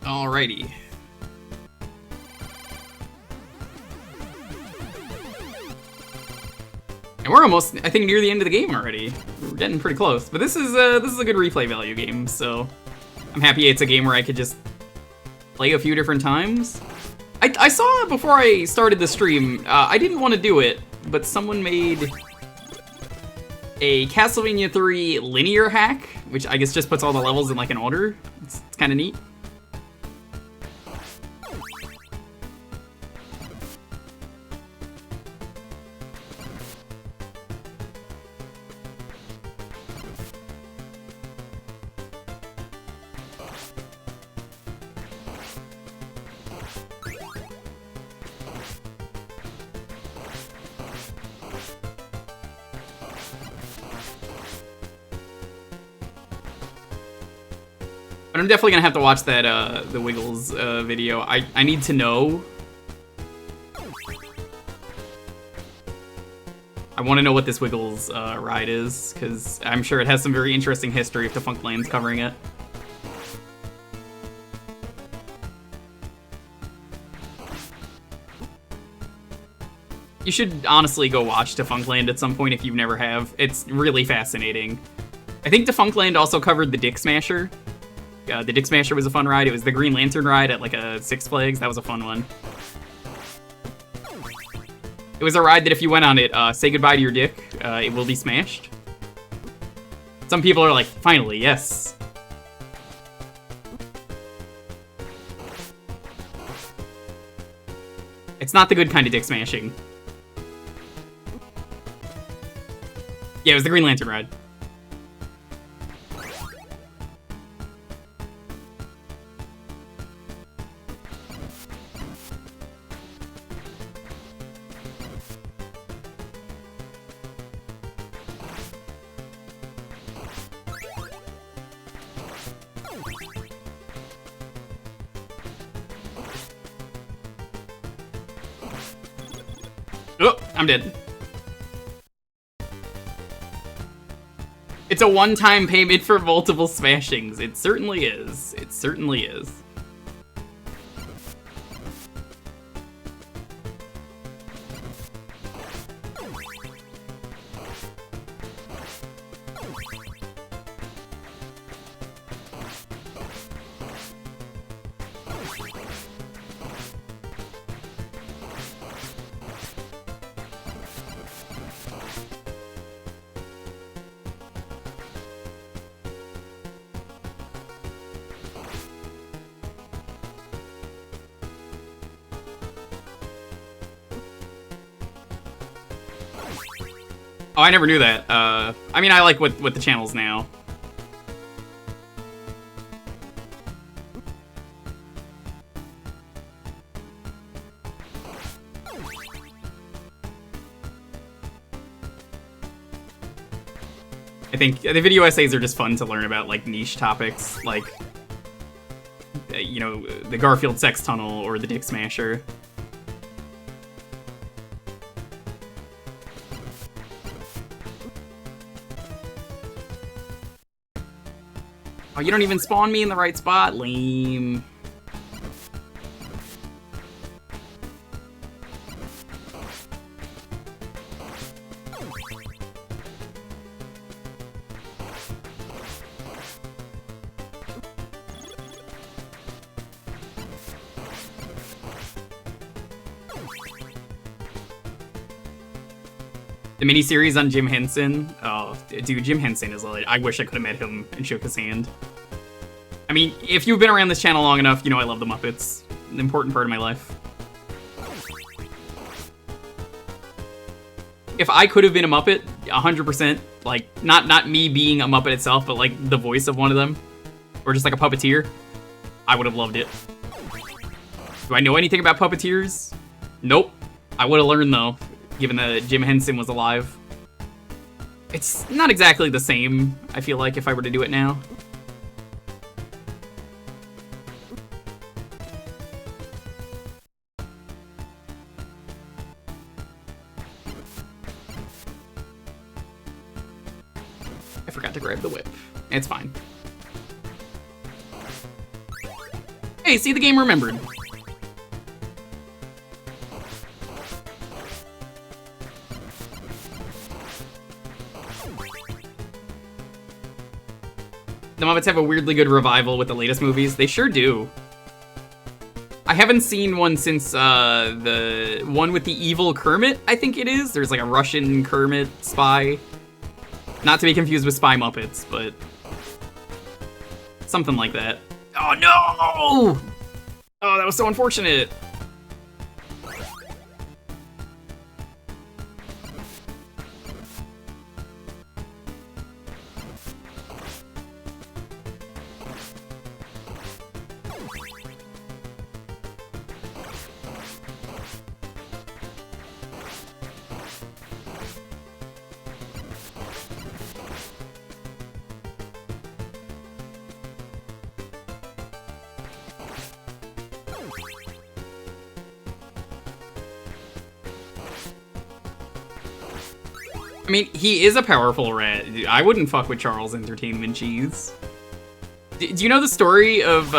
Alrighty. And we're almost, I think, near the end of the game already. We're getting pretty close. But this is a good replay value game, so I'm happy it's a game where I could just play a few different times. I saw before I started the stream, I didn't want to do it, but someone made a Castlevania III linear hack, which I guess just puts all the levels in like an order. It's kind of neat. But I'm definitely gonna have to watch that the Wiggles video. I need to know. I want to know what this Wiggles ride is, because I'm sure it has some very interesting history if Defunctland's covering it. You should honestly go watch Defunctland at some point if you never have. It's really fascinating. I think Defunctland also covered the Dick Smasher. The Dick Smasher was a fun ride. It was the Green Lantern ride at like a Six Flags. That was a fun one. It was a ride that if you went on it, say goodbye to your dick, it will be smashed. Some people are like, finally, yes. It's not the good kind of dick smashing. Yeah, it was the Green Lantern ride. Oh, I'm dead. It's a one-time payment for multiple smashings. It certainly is. It certainly is. Oh, I never knew that. I mean, I like what the channel's now. I think the video essays are just fun to learn about, like, niche topics, like, you know, the Garfield sex tunnel or the Dick Smasher. Oh, you don't even spawn me in the right spot? Lame. The miniseries on Jim Henson. Oh, dude, Jim Henson is like, I wish I could have met him and shook his hand. I mean, if you've been around this channel long enough, you know I love the Muppets. An important part of my life. if I could have been a Muppet, 100%, like, not me being a Muppet itself, but like the voice of one of them, or just like a puppeteer, I would have loved it. Do I know anything about puppeteers? Nope. I would have learned though, given that Jim Henson was alive. It's not exactly the same, I feel like, if I were to do it now. I forgot to grab the whip. It's fine. Hey, see, the game remembered. The Muppets have a weirdly good revival with the latest movies. They sure do. I haven't seen one since the one with the evil Kermit, I think it is. There's like a Russian Kermit spy. Not to be confused with Spy Muppets, but something like that. Oh no! Oh, that was so unfortunate. I mean, he is a powerful rat. I wouldn't fuck with Charles Entertainment Cheese. Do you know the story of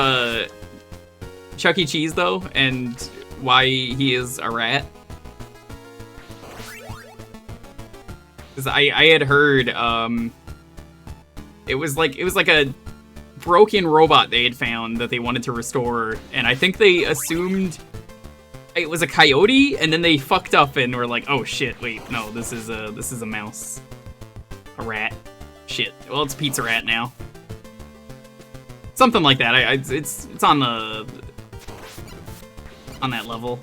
Chuck E. Cheese, though? And why he is a rat? Because I had heard, it was like a broken robot they had found that they wanted to restore, and I think they assumed it was a coyote, and then they fucked up and were like, oh shit, wait, no, this is a mouse. A rat. Shit. Well, it's Pizza Rat now. Something like that. It's on the... on that level.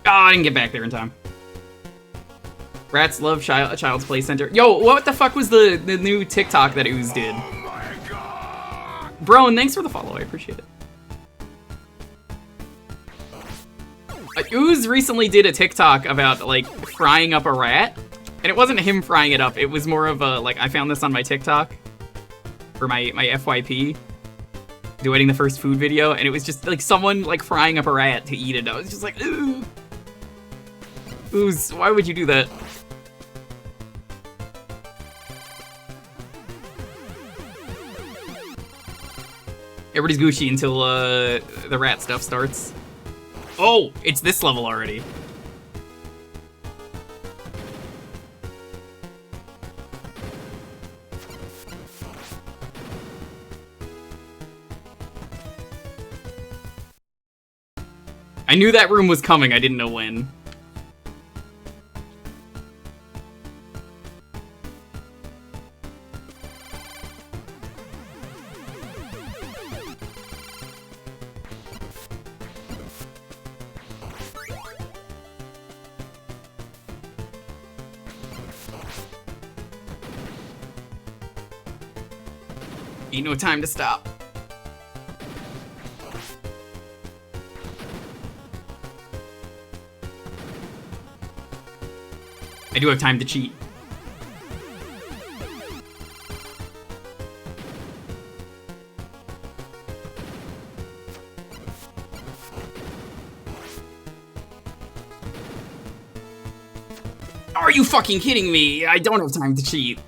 Oh, I didn't get back there in time. Rats love Child's Play Center. Yo, what the fuck was the new TikTok that Ooze did? Oh my god! Bro, and thanks for the follow. I appreciate it. Ooze recently did a TikTok about, like, frying up a rat. And it wasn't him frying it up. It was more of a, like, I found this on my TikTok. For my FYP. Doing the first food video. And it was just, like, someone, like, frying up a rat to eat it. I was just like, ooh. Ooze, why would you do that? Everybody's Gucci until the rat stuff starts. Oh, it's this level already. I knew that room was coming, I didn't know when. Ain't no time to stop. I do have time to cheat. Are you fucking kidding me? I don't have time to cheat.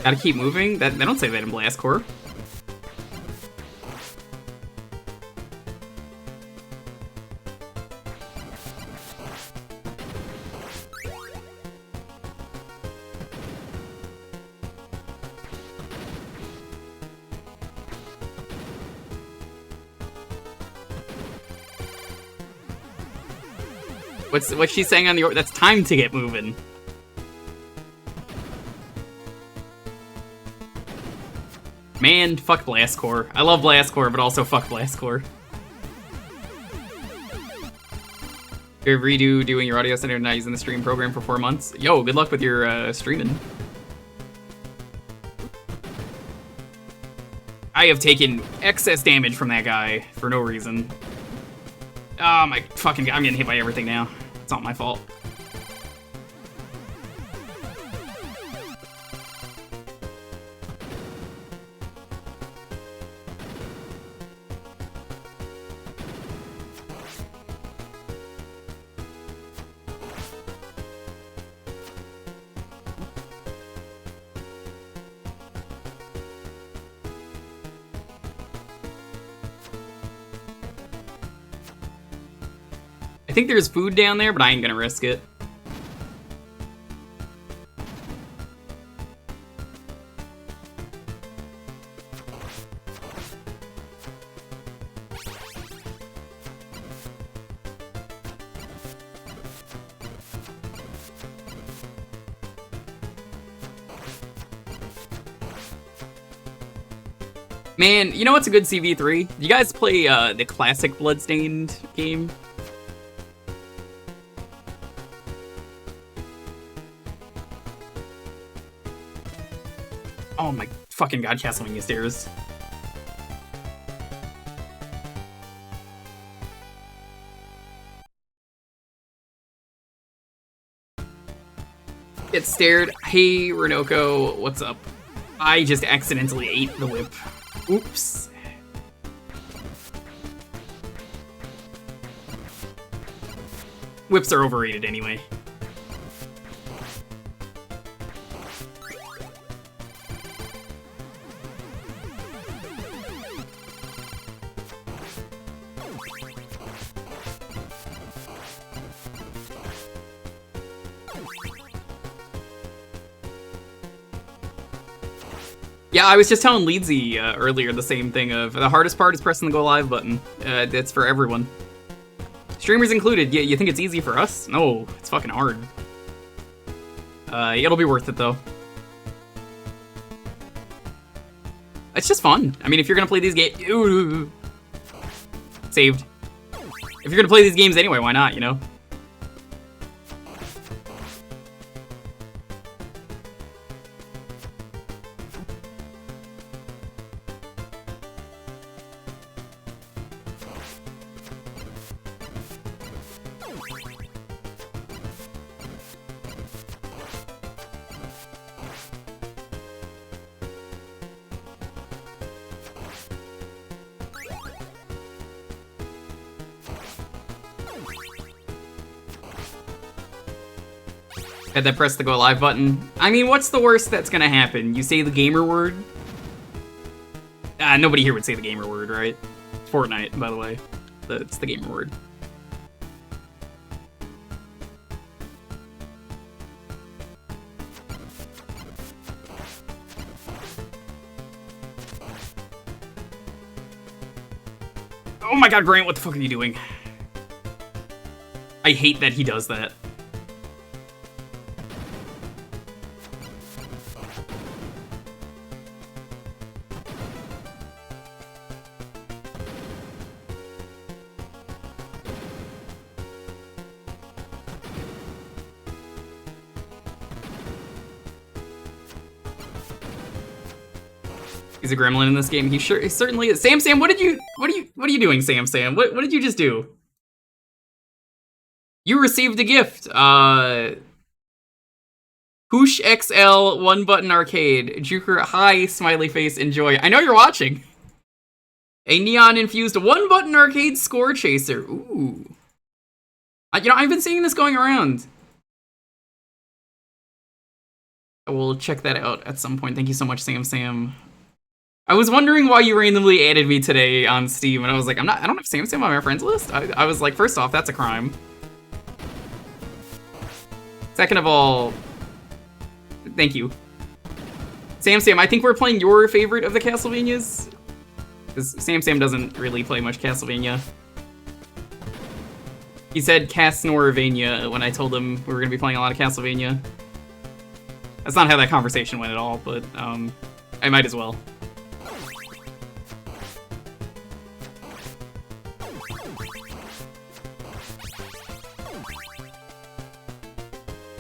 Gotta keep moving? They don't say that in Blast Corps. What's she saying on the... That's time to get moving. Man, fuck Blast Core. I love Blast Core, but also fuck Blast Core. You're redo doing your audio center, not using the stream program for 4 months. Yo, good luck with your streaming. I have taken excess damage from that guy for no reason. Oh my fucking god, I'm getting hit by everything now. It's not my fault. I think there's food down there, but I ain't gonna risk it. Man, you know what's a good CV3? You guys play the classic Bloodstained game? Oh my fucking god, Castlemaynia stairs. Get stared. Hey, Renoko, what's up? I just accidentally ate the whip. Oops. Whips are overrated anyway. Yeah, I was just telling Leedsy earlier the same thing of the hardest part is pressing the go live button. That's for everyone. Streamers included. Yeah, you think it's easy for us? No, it's fucking hard. It'll be worth it though. It's just fun. I mean, if you're gonna play these games... Saved. If you're gonna play these games anyway, why not, you know? Had that press the go live button. I mean, what's the worst that's gonna happen? You say the gamer word? Nobody here would say the gamer word, right? Fortnite, by the way. It's the gamer word. Oh my god, Grant, what the fuck are you doing? I hate that he does that. He's a gremlin in this game. He certainly is. Sam, what are you doing, Sam? What did you just do? You received a gift. Poosh XL 1-button arcade. Jewker, hi, smiley face, enjoy. I know you're watching. A neon-infused 1-button arcade score chaser. Ooh. You know, I've been seeing this going around. I will check that out at some point. Thank you so much, Sam. I was wondering why you randomly added me today on Steam, and I was like, I don't have Sam on my friends list. I was like, first off, that's a crime. Second of all, thank you. Sam, I think we're playing your favorite of the Castlevanias. Because Sam doesn't really play much Castlevania. He said Castlevania when I told him we were going to be playing a lot of Castlevania. That's not how that conversation went at all, but I might as well.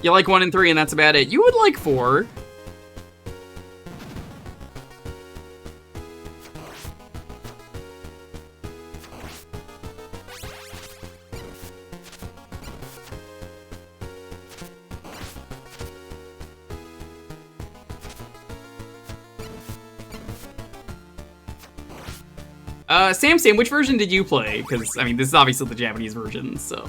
You like 1 and 3 and that's about it. You would like 4. Sam, which version did you play? Because, I mean, this is obviously the Japanese version, so...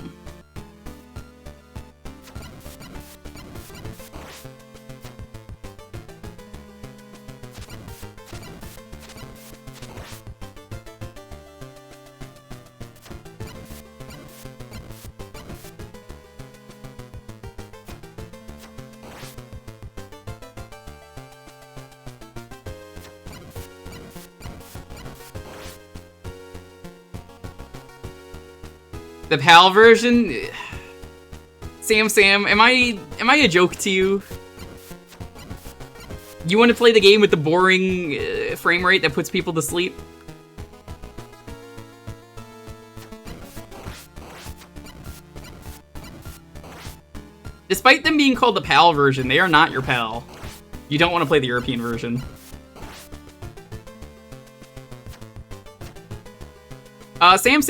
The PAL version? Sam, am I a joke to you? You want to play the game with the boring frame rate that puts people to sleep? Despite them being called the PAL version, they are not your PAL. You don't want to play the European version. Sam,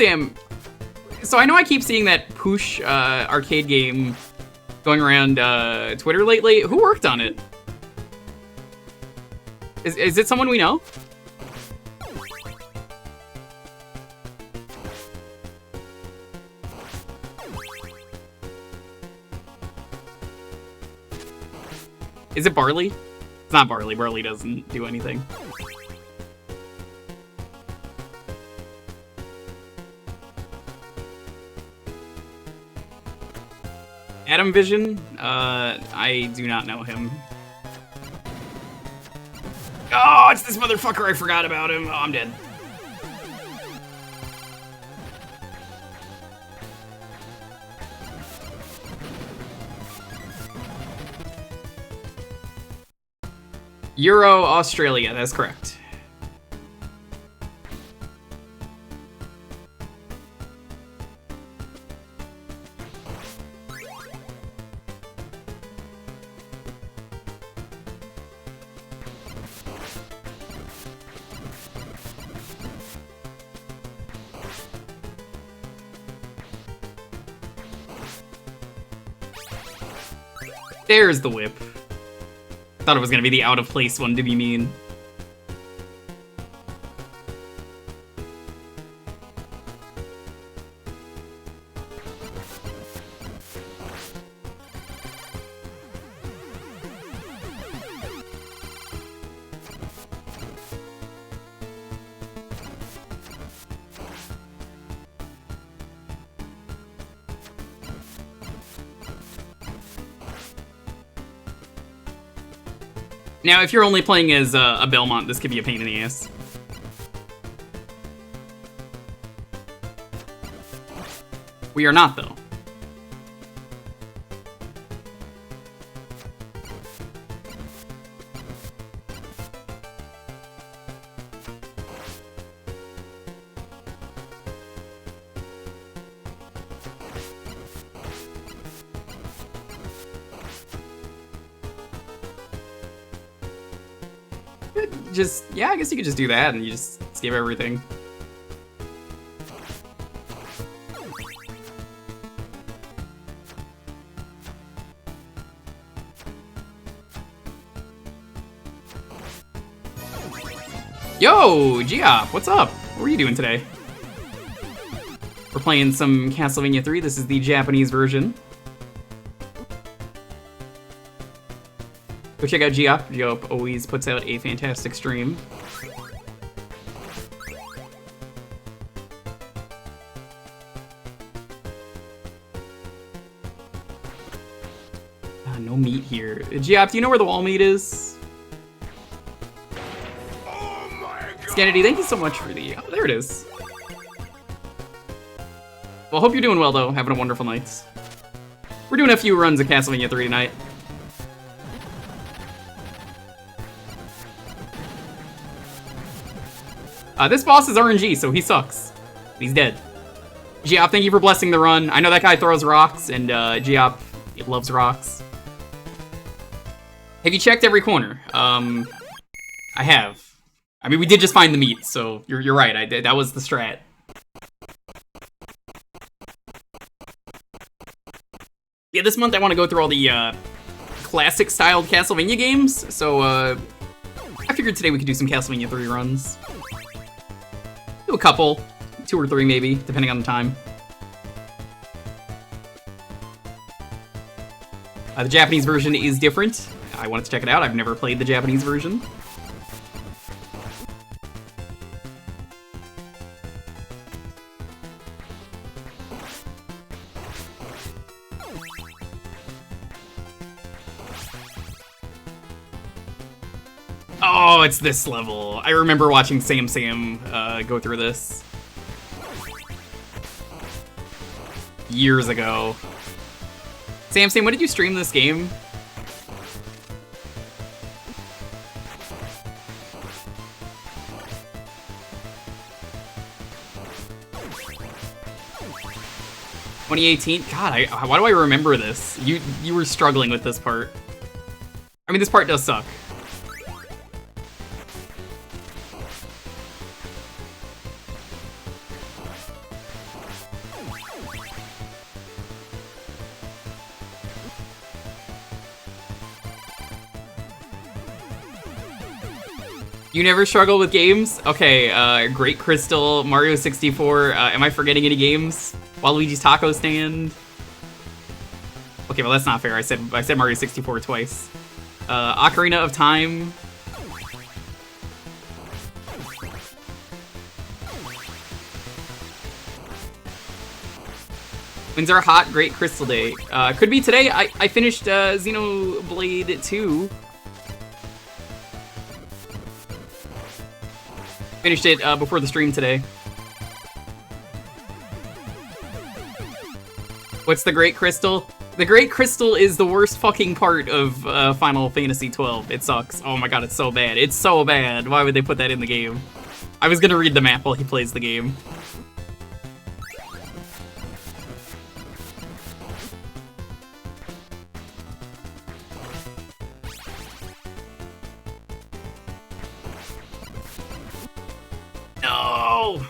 so I know I keep seeing that Poosh arcade game going around Twitter lately. Who worked on it? Is it someone we know? Is it Barley? It's not Barley. Barley doesn't do anything. Adam Vision? I do not know him. Oh, it's this motherfucker, I forgot about him. Oh, I'm dead. Euro, Australia, that's correct. There's the whip. Thought it was gonna be the out of place one to be mean. Now, if you're only playing as a Belmont, this could be a pain in the ass. We are not, though. Yeah, I guess you could just do that and you just skip everything. Yo, Geop, what's up? What are you doing today? We're playing some Castlevania 3. This is the Japanese version. Go check out Geop. Geop always puts out a fantastic stream. No meat here. Geop, do you know where the wall meat is? Oh my God. Scannity, thank you so much for the... Oh, there it is. Well, hope you're doing well, though. Having a wonderful night. We're doing a few runs of Castlevania 3 tonight. This boss is RNG, so he sucks. He's dead. Geop, thank you for blessing the run. I know that guy throws rocks, and Geop loves rocks. Have you checked every corner? I have. I mean, we did just find the meat, so you're right. I did. That was the strat. Yeah, this month I want to go through all the classic-styled Castlevania games, so I figured today we could do some Castlevania 3 runs. Do a couple, 2 or 3 maybe, depending on the time. The Japanese version is different. I wanted to check it out. I've never played the Japanese version. Oh, it's this level. I remember watching Sam go through this years ago. Sam, when did you stream this game? $2018? God, why do I remember this? You were struggling with this part. I mean, this part does suck. You never struggle with games? Okay, Great Crystal, Mario 64, am I forgetting any games? Waluigi's Taco Stand? Okay, well that's not fair, I said Mario 64 twice. Ocarina of Time. When's our hot Great Crystal Day? Could be today. I finished Xenoblade 2. Finished it before the stream today. What's the Great Crystal? The Great Crystal is the worst fucking part of Final Fantasy XII. It sucks. Oh my god, it's so bad. It's so bad. Why would they put that in the game? I was gonna read the map while he plays the game. No!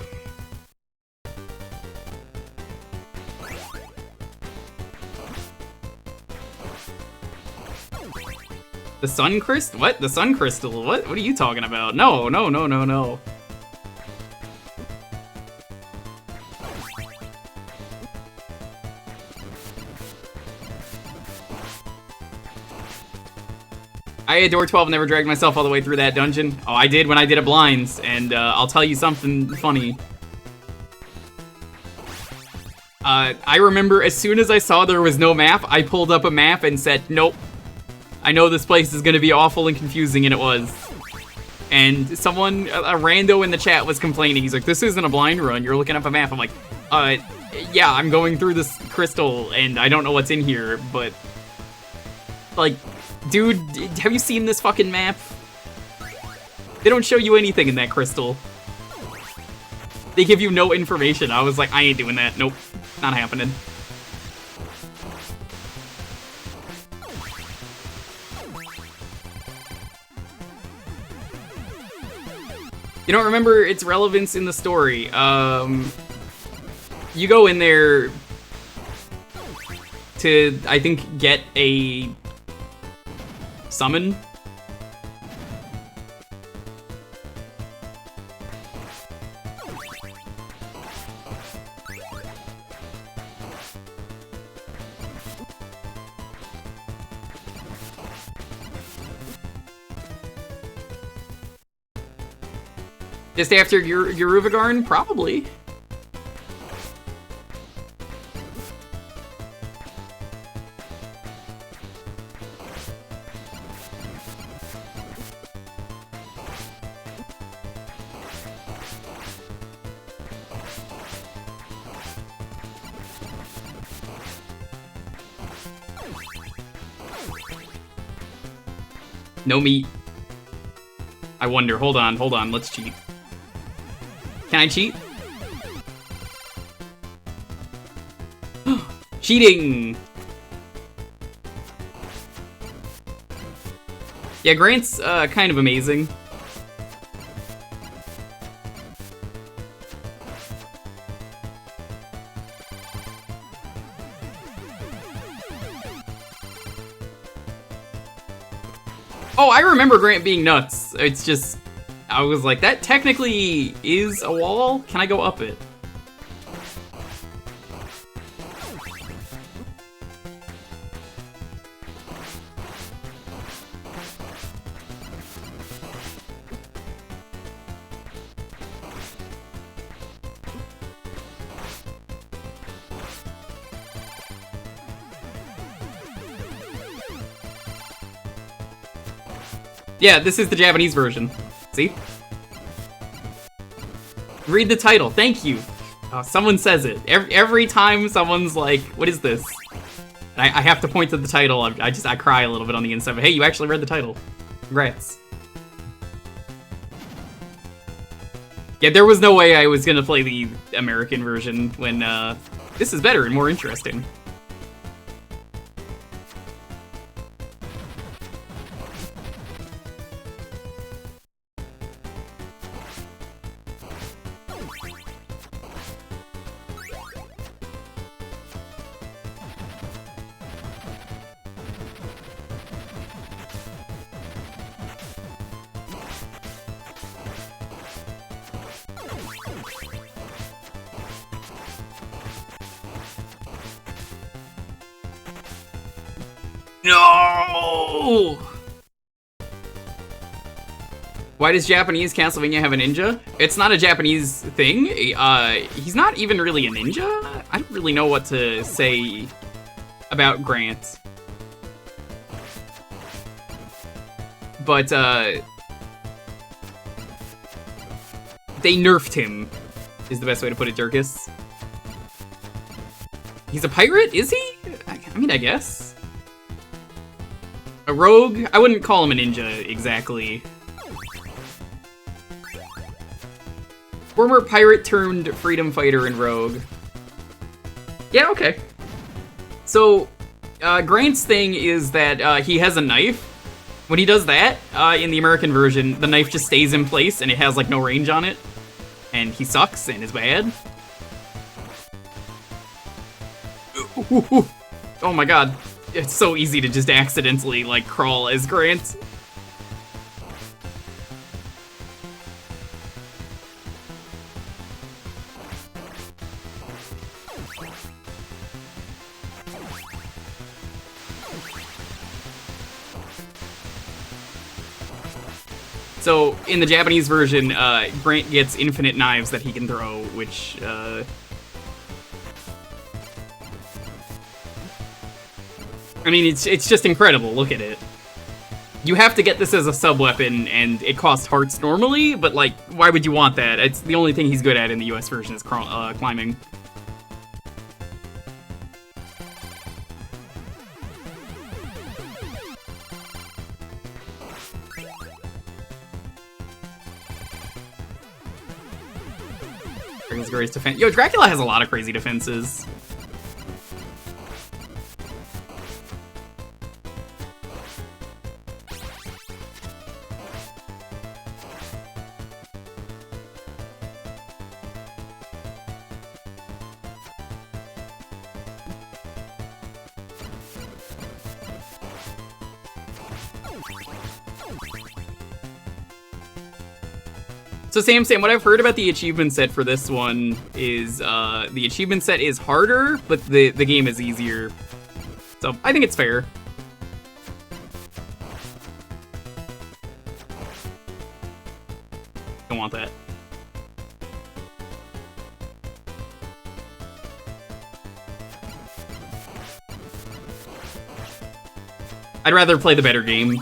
The Sun Crystal? What? The Sun Crystal? What are you talking about? No. I adore 12, never dragged myself all the way through that dungeon. Oh, I did when I did it blinds, and I'll tell you something funny. I remember as soon as I saw there was no map, I pulled up a map and said, nope. I know this place is gonna be awful and confusing, and it was. And someone, a rando in the chat was complaining. He's like, this isn't a blind run, you're looking up a map. I'm like, yeah, I'm going through this crystal, and I don't know what's in here, but... Like, dude, have you seen this fucking map? They don't show you anything in that crystal. They give you no information. I was like, I ain't doing that. Nope, not happening. You don't remember its relevance in the story. You go in there to, I think, get a summon. Just after Uruvagarn? Probably. No meat. I wonder. Hold on, let's cheat. Can I cheat? Cheating! Yeah, Grant's kind of amazing. Oh, I remember Grant being nuts. It's just, I was like, that technically is a wall? Can I go up it? Yeah, this is the Japanese version. See? Read the title. Thank you. Oh, someone says it. Every time someone's like, what is this? I have to point to the title. I cry a little bit on the inside. But hey, you actually read the title. Congrats. Yeah, there was no way I was gonna play the American version when this is better and more interesting. No! Why does Japanese Castlevania have a ninja? It's not a Japanese thing. He's not even really a ninja. I don't really know what to say about Grant. But, they nerfed him, is the best way to put it, Durkus. He's a pirate, is he? I mean, I guess. A rogue? I wouldn't call him a ninja, exactly. Former pirate turned freedom fighter and rogue. Yeah, okay. So, Grant's thing is that he has a knife. When he does that, in the American version, the knife just stays in place and it has, like, no range on it. And he sucks and is bad. Oh my god. It's so easy to just accidentally, like, crawl as Grant. So, in the Japanese version, Grant gets infinite knives that he can throw, which, I mean, it's just incredible. Look at it. You have to get this as a sub-weapon, and it costs hearts normally, but, like, why would you want that? It's the only thing he's good at in the US version is climbing. Brings Grace defense. Yo, Dracula has a lot of crazy defenses. So Sam, what I've heard about the achievement set for this one is the achievement set is harder, but the game is easier. So I think it's fair. Don't want that. I'd rather play the better game.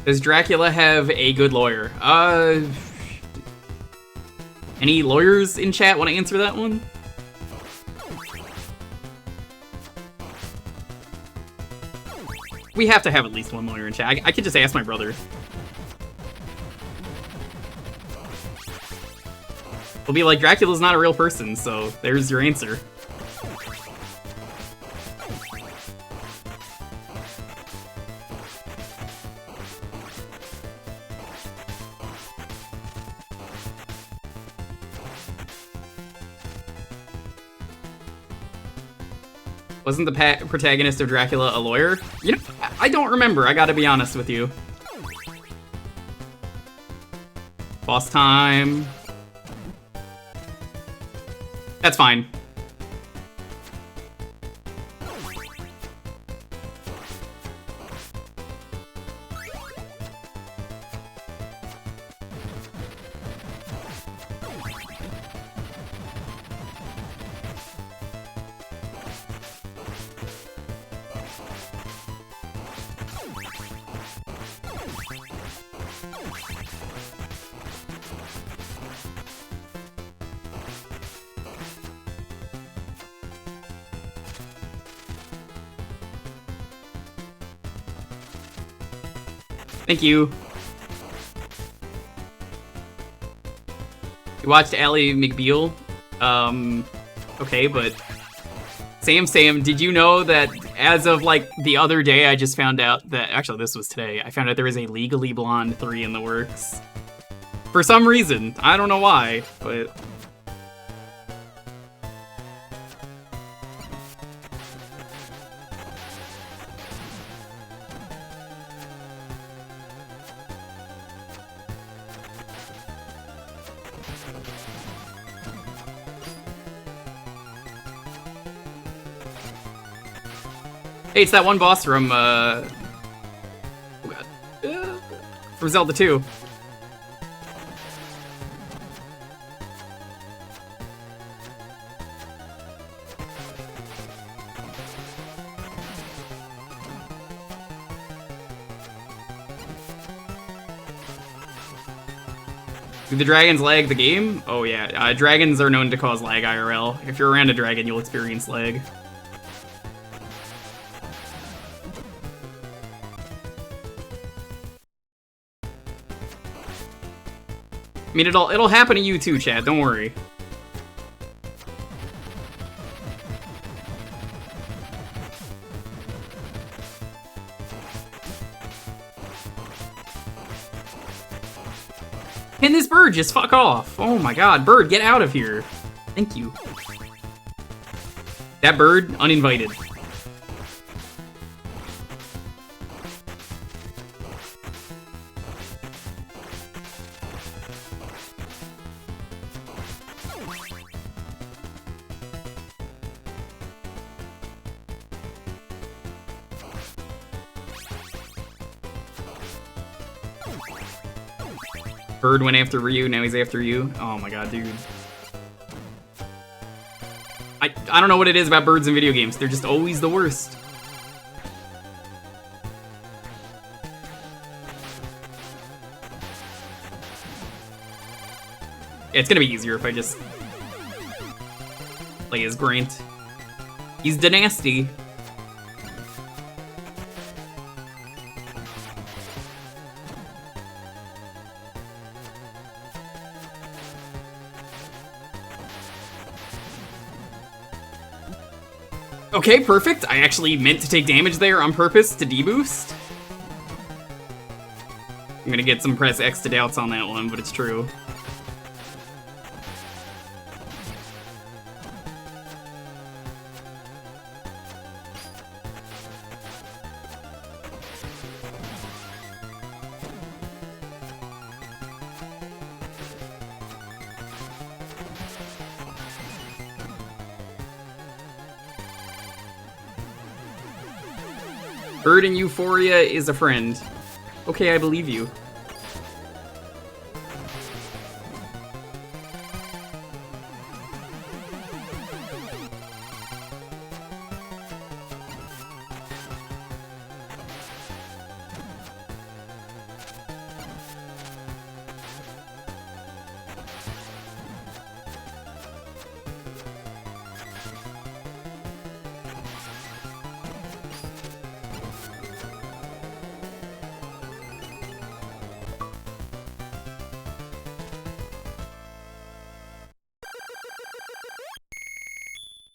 Does Dracula have a good lawyer? Any lawyers in chat want to answer that one? We have to have at least one lawyer in chat. I could just ask my brother. We'll be like, Dracula's not a real person, so there's your answer. Wasn't the protagonist of Dracula a lawyer? You know, I don't remember, I gotta be honest with you. Boss time. That's fine. Thank you. You watched Ally McBeal? Okay, but... Sam, did you know that as of, like, the other day, I just found out that... Actually, this was today. I found out there was a Legally Blonde 3 in the works. For some reason. I don't know why, but... Hey, it's that one boss from, oh god. From Zelda 2. Do the dragons lag the game? Oh yeah, dragons are known to cause lag IRL. If you're around a dragon, you'll experience lag. I mean, it'll happen to you too, chat. Don't worry. Can this bird just fuck off? Oh my god, bird, get out of here. Thank you. That bird, uninvited. Bird went after Ryu, now he's after you. Oh my god, dude. I don't know what it is about birds in video games. They're just always the worst. It's gonna be easier if I just play as Grant. He's Dynasty. Okay, perfect. I actually meant to take damage there on purpose to deboost. I'm gonna get some press X to doubts on that one, but it's true. Bird in Euphoria is a friend. Okay, I believe you.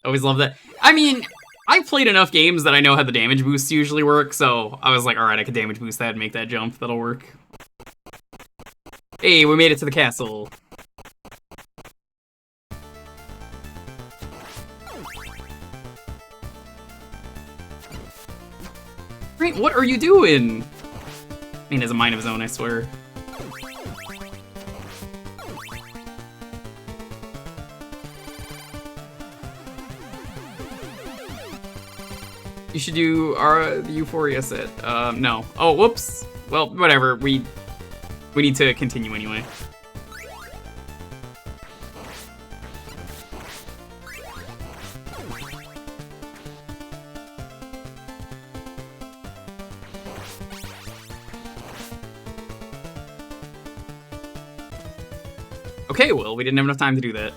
Always love that. I mean, I've played enough games that I know how the damage boosts usually work, so I was like, alright, I could damage boost that and make that jump. That'll work. Hey, we made it to the castle. Right, what are you doing? I mean, he has a mind of his own, I swear. You should do the Euphoria set. No. Oh, whoops. Well, whatever. We need to continue anyway. Okay, well, we didn't have enough time to do that.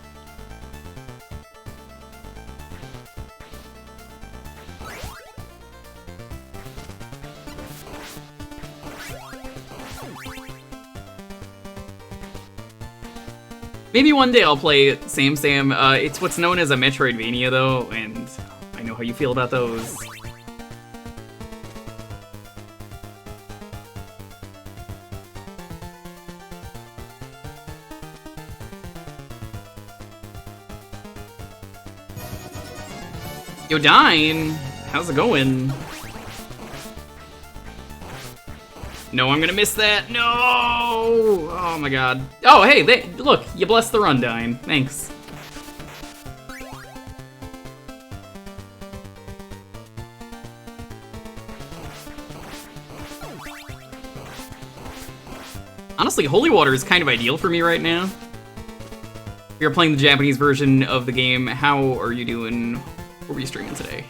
Maybe one day I'll play Sam Sam. It's what's known as a Metroidvania, though, and I know how you feel about those. Yo, Dine! How's it going? No, I'm gonna miss that. No! Oh my god. Oh, hey, look, you blessed the run, Dine. Thanks. Honestly, holy water is kind of ideal for me right now. We are playing the Japanese version of the game. How are you doing? What were you streaming today?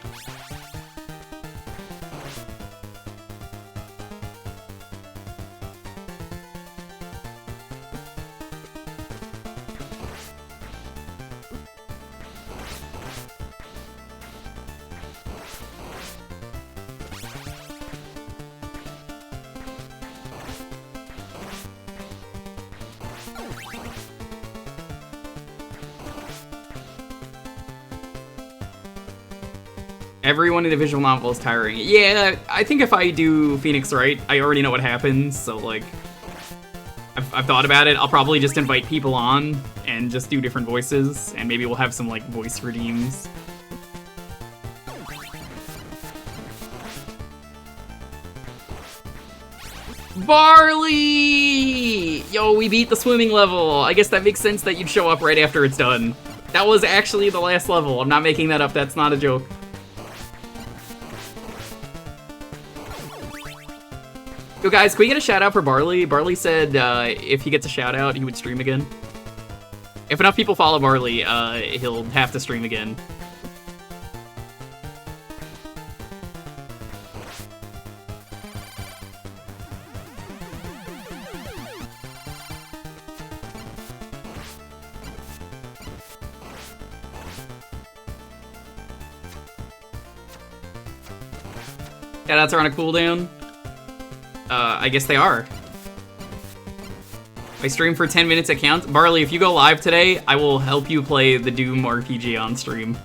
Everyone in the visual novel is tiring. Yeah, I think if I do Phoenix right, I already know what happens, so like, I've thought about it. I'll probably just invite people on and just do different voices, and maybe we'll have some like voice redeems. Barley! Yo, we beat the swimming level. I guess that makes sense that you'd show up right after it's done. That was actually the last level. I'm not making that up. That's not a joke. Yo guys, can we get a shout out for Barley? Barley said if he gets a shout out, he would stream again. If enough people follow Barley, he'll have to stream again. Shoutouts are on a cooldown. I guess they are. I stream for 10 minutes, it counts. Barley, if you go live today, I will help you play the Doom RPG on stream.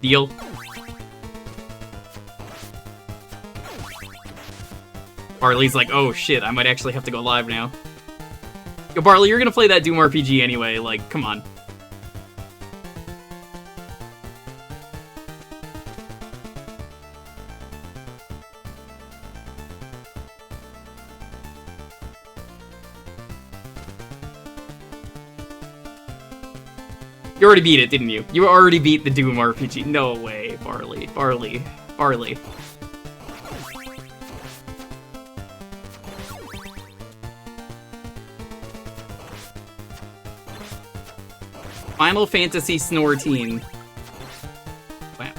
Deal? Barley's like, oh shit, I might actually have to go live now. Yo, Barley, you're gonna play that Doom RPG anyway, like, come on. You already beat it, didn't you? You already beat the Doom RPG. No way, Barley. Barley. Barley. Final Fantasy Snorteen. Wow.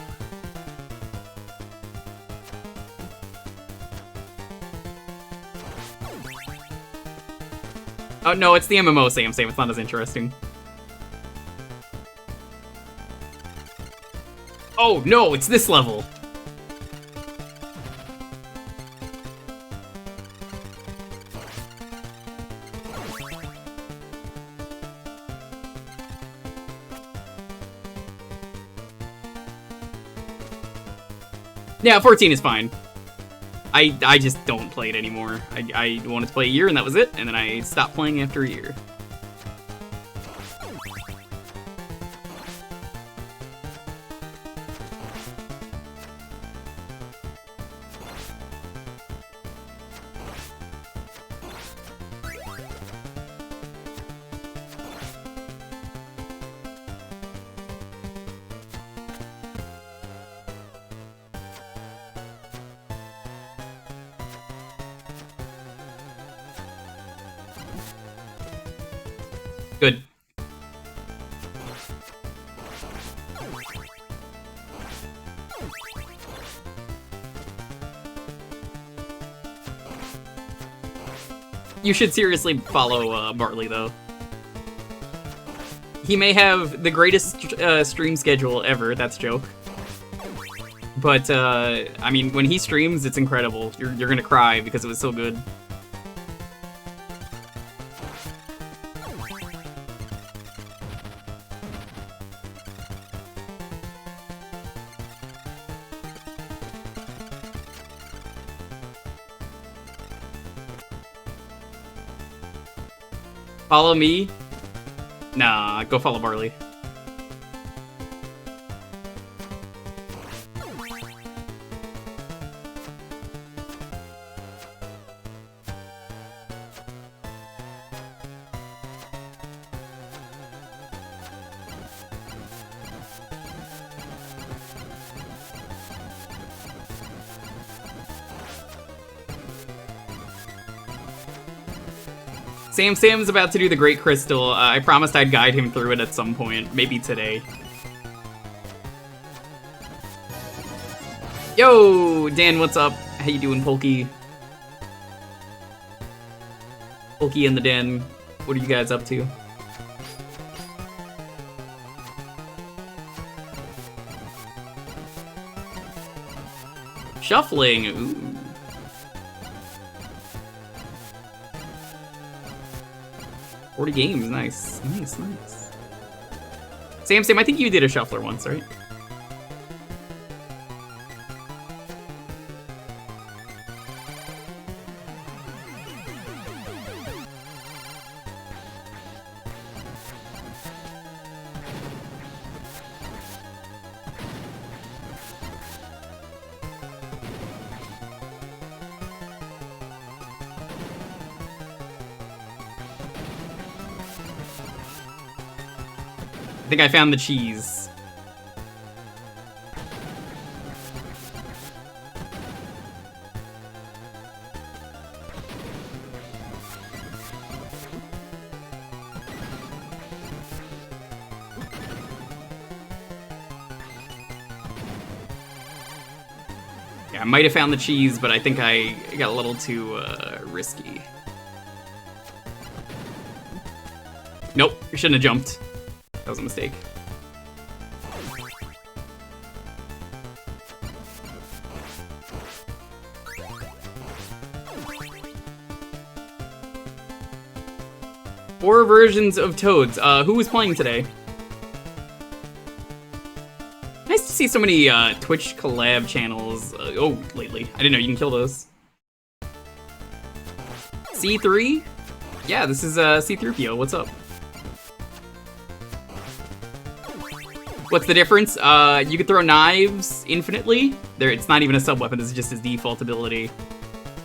Oh no, it's the MMO, Sam. It's not as interesting. Oh no, it's this level! Yeah, 14 is fine. I just don't play it anymore. I wanted to play a year and that was it, and then I stopped playing after a year. Good. You should seriously follow Bartley, though. He may have the greatest stream schedule ever, that's a joke. But, I mean, when he streams, it's incredible. You're gonna cry because it was so good. Follow me? Nah, go follow Barley. Sam's about to do the Great Crystal. I promised I'd guide him through it at some point, maybe today. Yo, Dan, what's up? How you doing, Polky? Polky in the den. What are you guys up to? Shuffling. Ooh. $40 games, nice. Nice. Sam, I think you did a shuffler once, right? I think I found the cheese. Yeah, I might have found the cheese, but I think I got a little too risky. Nope, you shouldn't have jumped. That was a mistake. Four versions of Toads. Who was playing today? Nice to see so many Twitch collab channels. Lately. I didn't know you can kill those. C3? Yeah, this is C3PO. What's up? What's the difference? You can throw knives infinitely. It's not even a sub-weapon, this is just his default ability.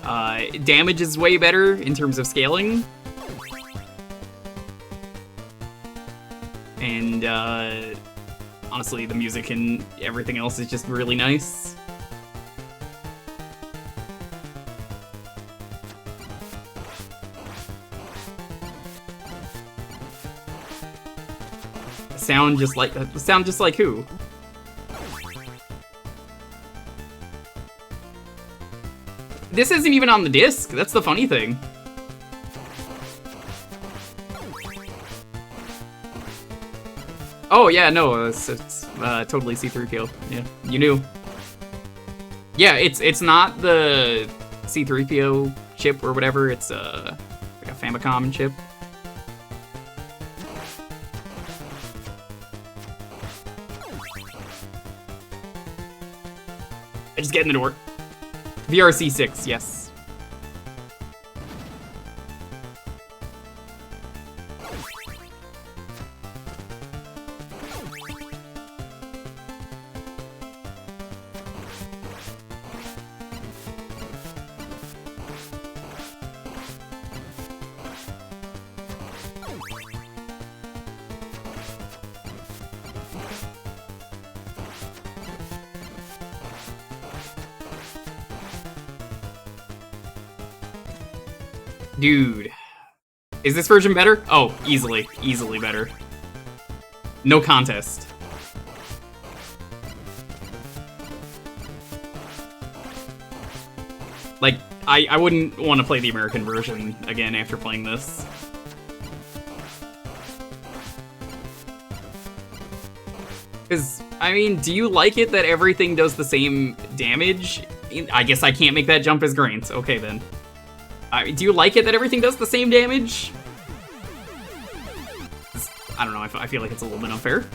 Damage is way better in terms of scaling. And, honestly, the music and everything else is just really nice. Sound just like who? This isn't even on the disc. That's the funny thing. Oh yeah, no, it's totally C3PO. Yeah, you knew. Yeah, it's not the C3PO chip or whatever. It's like a Famicom chip. get in the door. VRC6, yes. Dude. Is this version better? Oh, easily. Easily better. No contest. Like, I wouldn't want to play the American version again after playing this. Because, I mean, do you like it that everything does the same damage? I guess I can't make that jump as Grant. Okay, then. Do you like it that everything does the same damage? I don't know, I feel like it's a little bit unfair.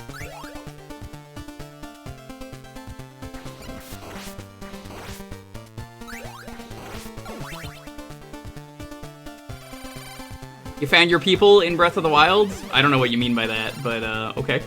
You found your people in Breath of the Wild? I don't know what you mean by that, but okay.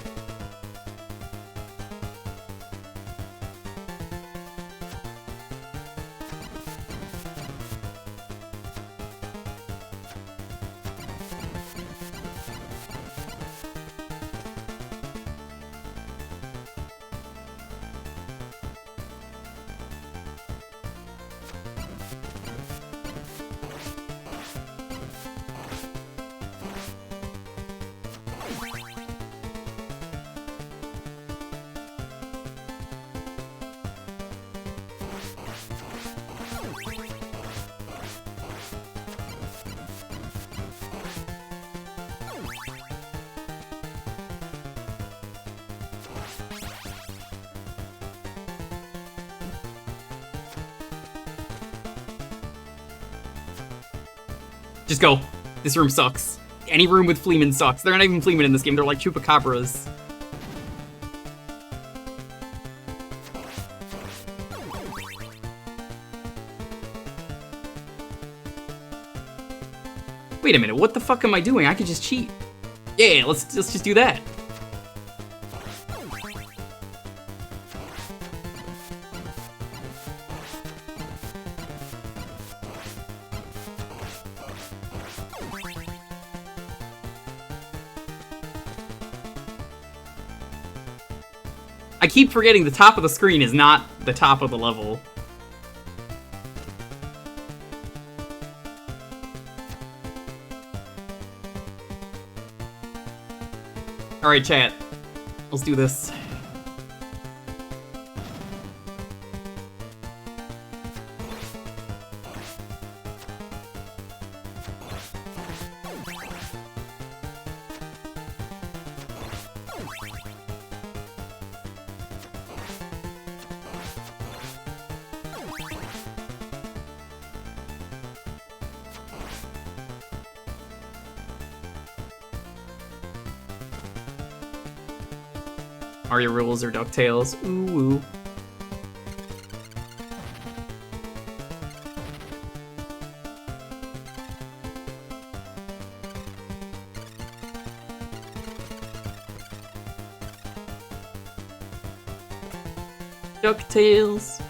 Just go. This room sucks. Any room with Fleeman sucks. They're not even Fleeman in this game, they're like Chupacabras. Wait a minute, what the fuck am I doing? I could just cheat. Yeah, let's just do that. I keep forgetting the top of the screen is not the top of the level. Alright, chat. Let's do this. Mario rules or DuckTales. Ooh, ooh. DuckTales.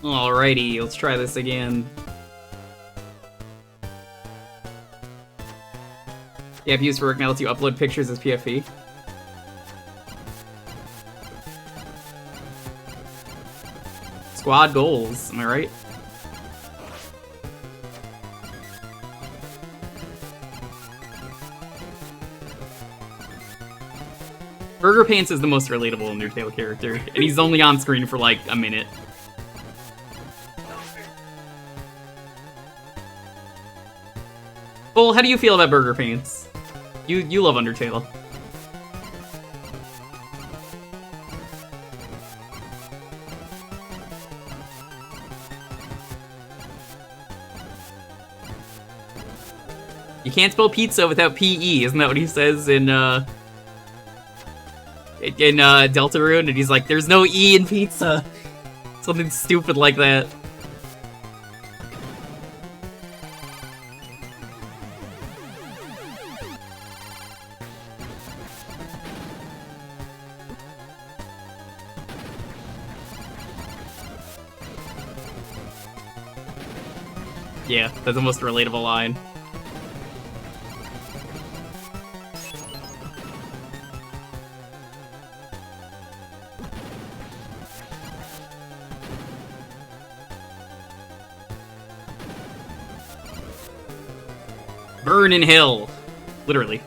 Alrighty, let's try this again. The app used for work now lets you upload pictures as PFP. Squad goals, am I right? Burger Pants is the most relatable Undertale character, and he's only on screen for like a minute. Well, how do you feel about Burger Pants? You love Undertale. You can't spell pizza without P-E, isn't that what he says in Deltarune? And he's like, there's no E in pizza. Something stupid like that. Yeah, that's the most relatable line. Burn in hell. Literally.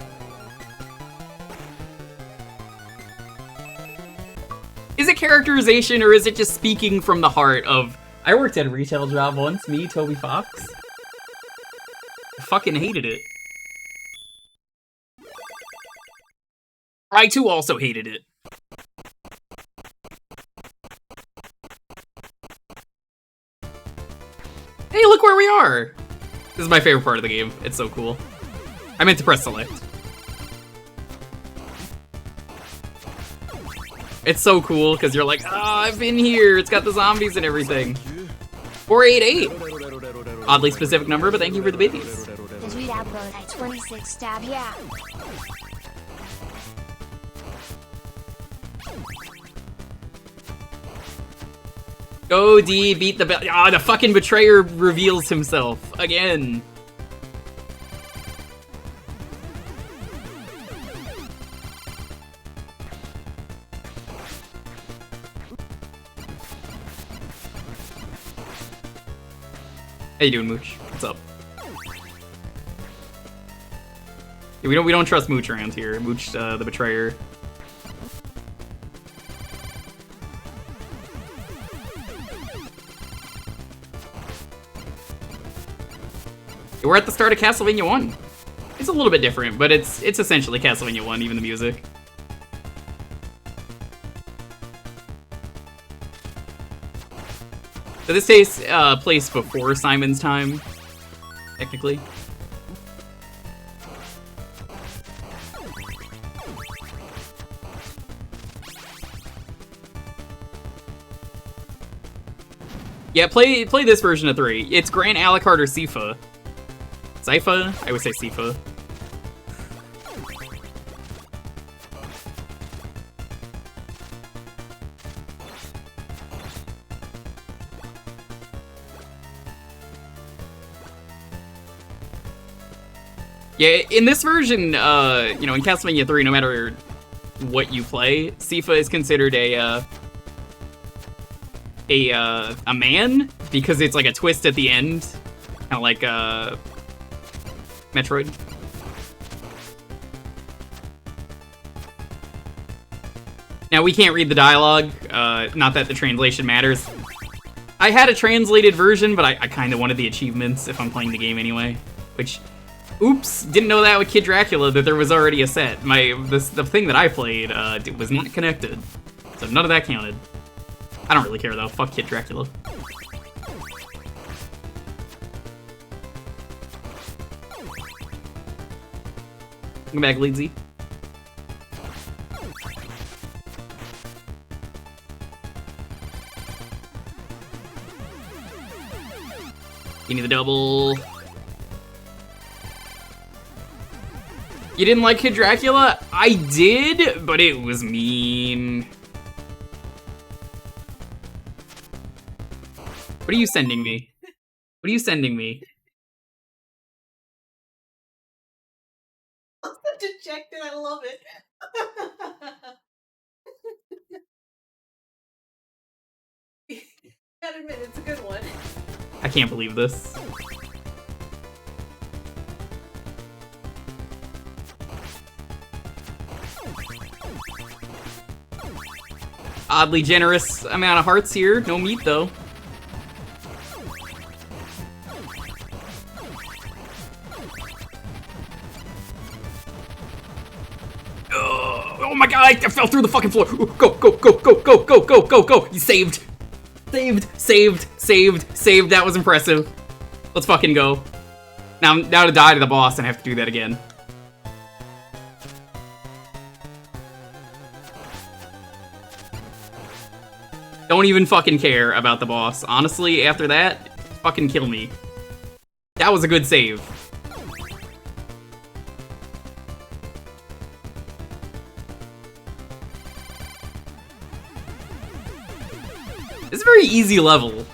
Is it characterization or is it just speaking from the heart of, I worked at a retail job once, me, Toby Fox. I fucking hated it. I too also hated it. Hey, look where we are! This is my favorite part of the game. It's so cool. I meant to press select. It's so cool, because you're like, ah, I've been here. It's got the zombies and everything. 488. Oddly specific number, but thank you for the biddies. 26 stab, yeah. Go D, beat the bell. Ah, the fucking betrayer reveals himself again. How you doing, Mooch? What's up? Yeah, we don't trust Mooch around here. Mooch, the betrayer. We're at the start of Castlevania 1. It's a little bit different, but it's essentially Castlevania 1, even the music. So this takes place before Simon's time, technically. Yeah, play this version of 3. It's Grant, Alucard, or Sypha. Sypha? I would say Sypha. Yeah, in this version, you know, in Castlevania 3, no matter what you play, Sypha is considered a man, because it's like a twist at the end. Kind of like, Metroid. Now, we can't read the dialogue, not that the translation matters. I had a translated version, but I kind of wanted the achievements if I'm playing the game anyway. Which, oops, didn't know that with Kid Dracula, that there was already a set. The thing that I played was not connected, so none of that counted. I don't really care though, fuck Kid Dracula. Come back, Lindsay. Give me the double. You didn't like Kid Dracula? I did, but it was mean. What are you sending me? What are you sending me? Dejected, I love it. Gotta admit, it's a good one. I can't believe this. Oddly generous amount of hearts here. No meat, though. Oh my god, I fell through the fucking floor. Ooh, go, go, go, go, go, go, go, go, go. You saved. Saved, saved, saved, saved. That was impressive. Let's fucking go. Now to die to the boss and have to do that again. Don't even fucking care about the boss. Honestly, after that, fucking kill me. That was a good save. It's a very easy level.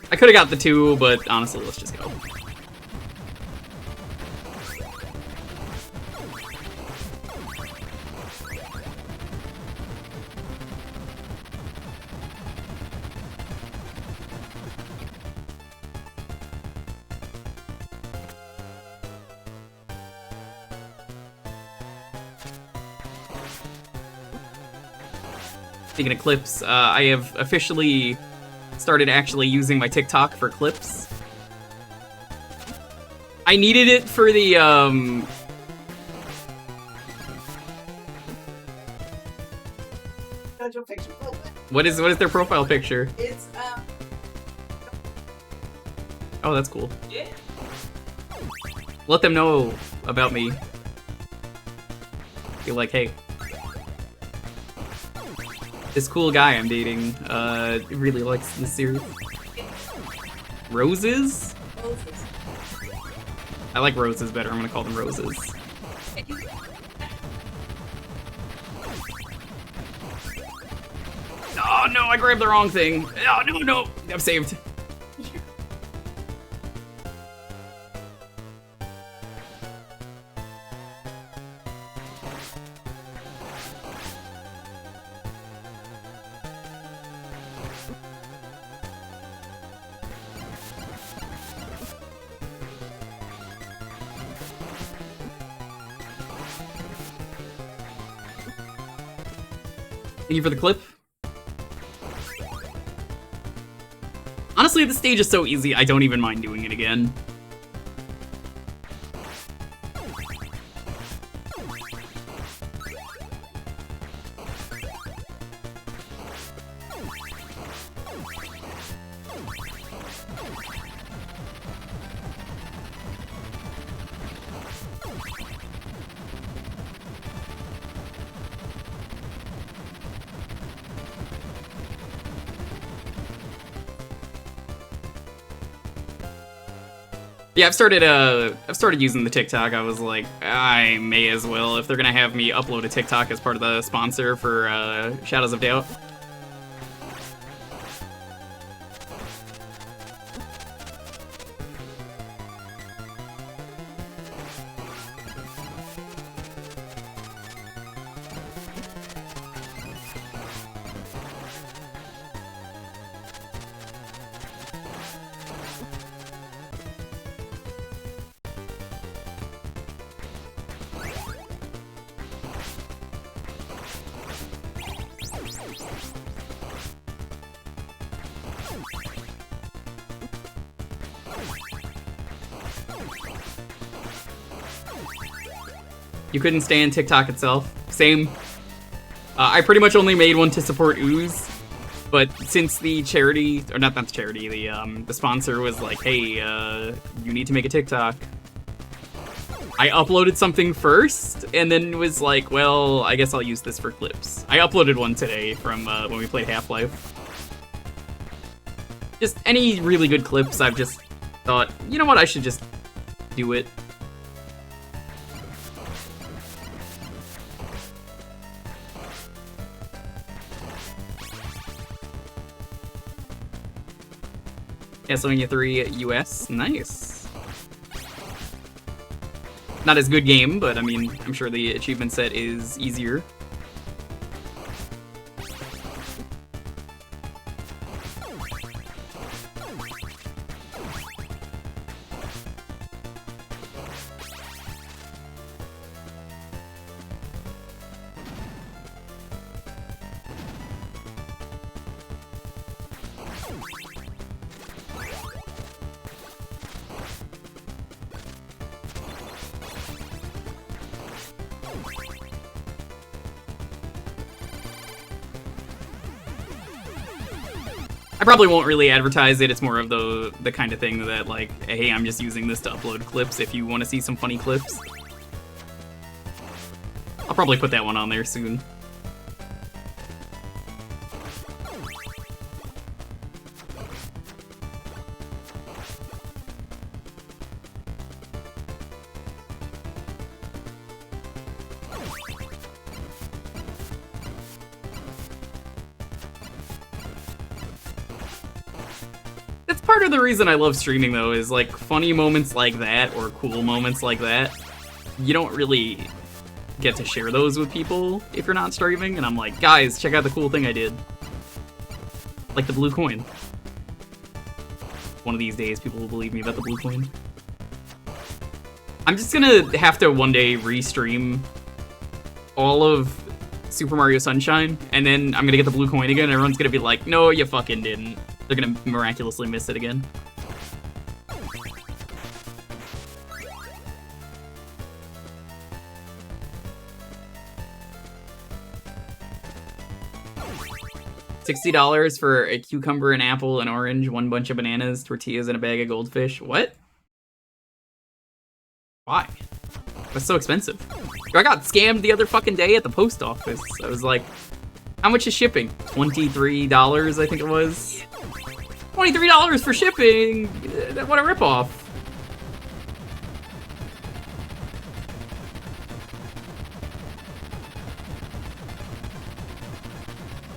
I could have got the 2, but honestly, let's just go. Speaking of clips, I have officially started actually using my TikTok for clips. I needed it for the, What is their profile picture? It's, Oh, that's cool. yeah. Let them know about me. Be like, hey. This cool guy I'm dating, really likes this series. Roses? Moses. I like roses better, I'm gonna call them roses. Oh no, I grabbed the wrong thing. Oh no, I'm saved. Thank you for the clip. Honestly, this stage is so easy, I don't even mind doing it again. Yeah, I've started using the TikTok. I was like, I may as well if they're gonna have me upload a TikTok as part of the sponsor for Shadows of Doubt. You couldn't stand TikTok itself. Same. I pretty much only made one to support Ooze, but since the charity, or not the charity, the sponsor was like, hey, you need to make a TikTok. I uploaded something first, and then was like, well, I guess I'll use this for clips. I uploaded one today from when we played Half-Life. Just any really good clips, I've just thought, you know what, I should just do it. Castlevania III US, nice. Not as good game, but I mean, I'm sure the achievement set is easier. I probably won't really advertise it. It's more of the kind of thing that, like, hey, I'm just using this to upload clips if you want to see some funny clips. I'll probably put that one on there soon. That's part of the reason I love streaming, though, is, like, funny moments like that, or cool moments like that, you don't really get to share those with people if you're not streaming, and I'm like, guys, check out the cool thing I did. Like the blue coin. One of these days, people will believe me about the blue coin. I'm just gonna have to one day restream all of Super Mario Sunshine, and then I'm gonna get the blue coin again, and everyone's gonna be like, no, you fucking didn't. They're gonna miraculously miss it again. $60 for a cucumber, an apple, an orange, one bunch of bananas, tortillas, and a bag of goldfish. What? Why? That's so expensive. I got scammed the other fucking day at the post office. I was like, how much is shipping? $23, I think it was. $23 for shipping! What a ripoff.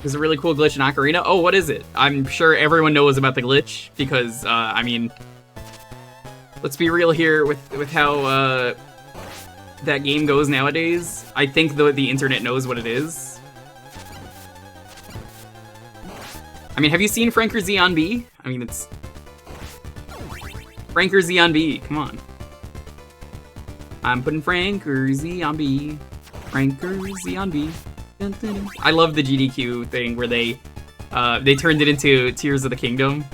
There's a really cool glitch in Ocarina. Oh, what is it? I'm sure everyone knows about the glitch, because, I mean, let's be real here with how, that game goes nowadays. I think the internet knows what it is. I mean, have you seen Franker Z on B? I mean, it's... Franker Z on B, come on. I'm putting Franker Z on B. Franker Z on B. Dun, dun, dun. I love the GDQ thing where they turned it into Tears of the Kingdom.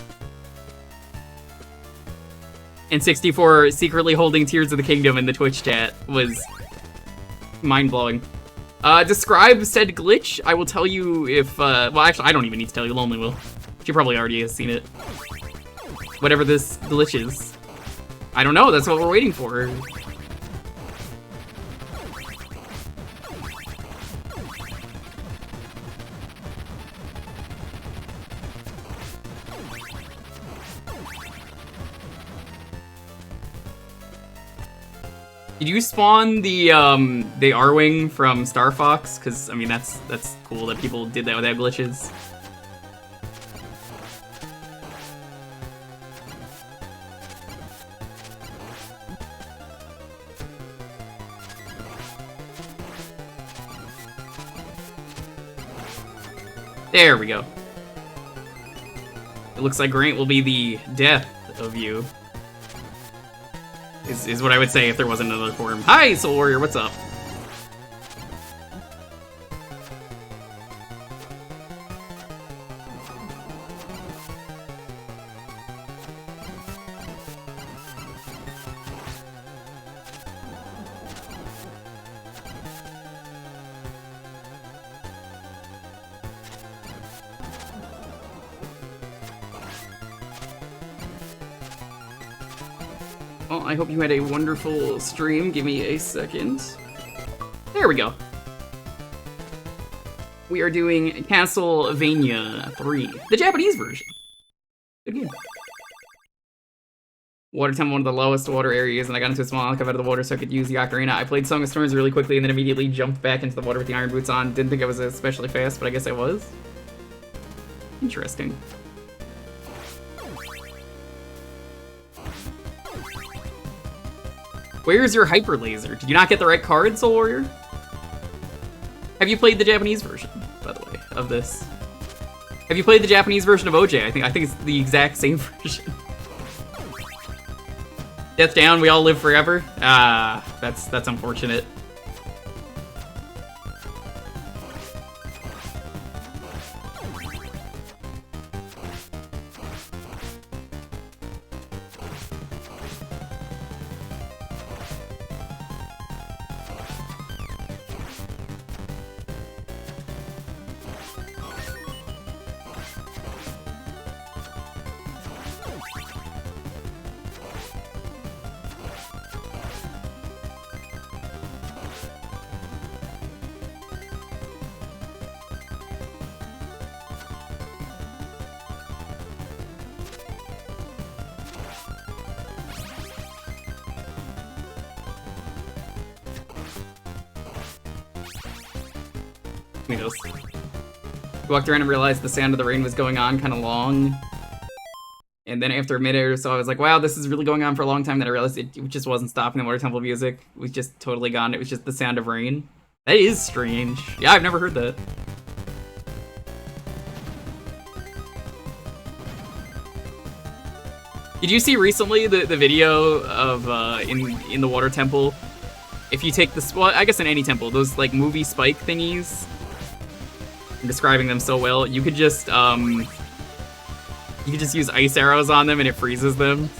And 64 secretly holding Tears of the Kingdom in the Twitch chat was mind-blowing. Describe said glitch. I will tell you if, well, actually, I don't even need to tell you. Lonely will. She probably already has seen it. Whatever this glitch is. I don't know. That's what we're waiting for. Did you spawn the R-Wing from Star Fox? Because, I mean, that's cool that people did that without glitches. There we go. It looks like Grant will be the death of you. Is what I would say if there wasn't another form. Hi, Soul Warrior, what's up? Well, I hope you had a wonderful stream. Give me a second. There we go. We are doing Castlevania III, the Japanese version. Good game. Water temple, one of the lowest water areas, and I got into a small alcove out of the water so I could use the ocarina. I played Song of Storms really quickly and then immediately jumped back into the water with the iron boots on. Didn't think I was especially fast, but I guess I was. Interesting. Where's your hyper laser? Did you not get the right card, Soul Warrior? Have you played the Japanese version, by the way, of this? Have you played the Japanese version of OJ? I think it's the exact same version. Death down, we all live forever. Ah, that's unfortunate. me those. Walked around and realized the sound of the rain was going on kind of long. And then after a minute or so, I was like, wow, this is really going on for a long time. Then I realized it just wasn't stopping. The Water Temple music was just totally gone. It was just the sound of rain. That is strange. Yeah, I've never heard that. Did you see recently the video of in the Water Temple? If you take this, well, I guess in any temple, those like movie spike thingies. I'm describing them so well. You could just use ice arrows on them and it freezes them.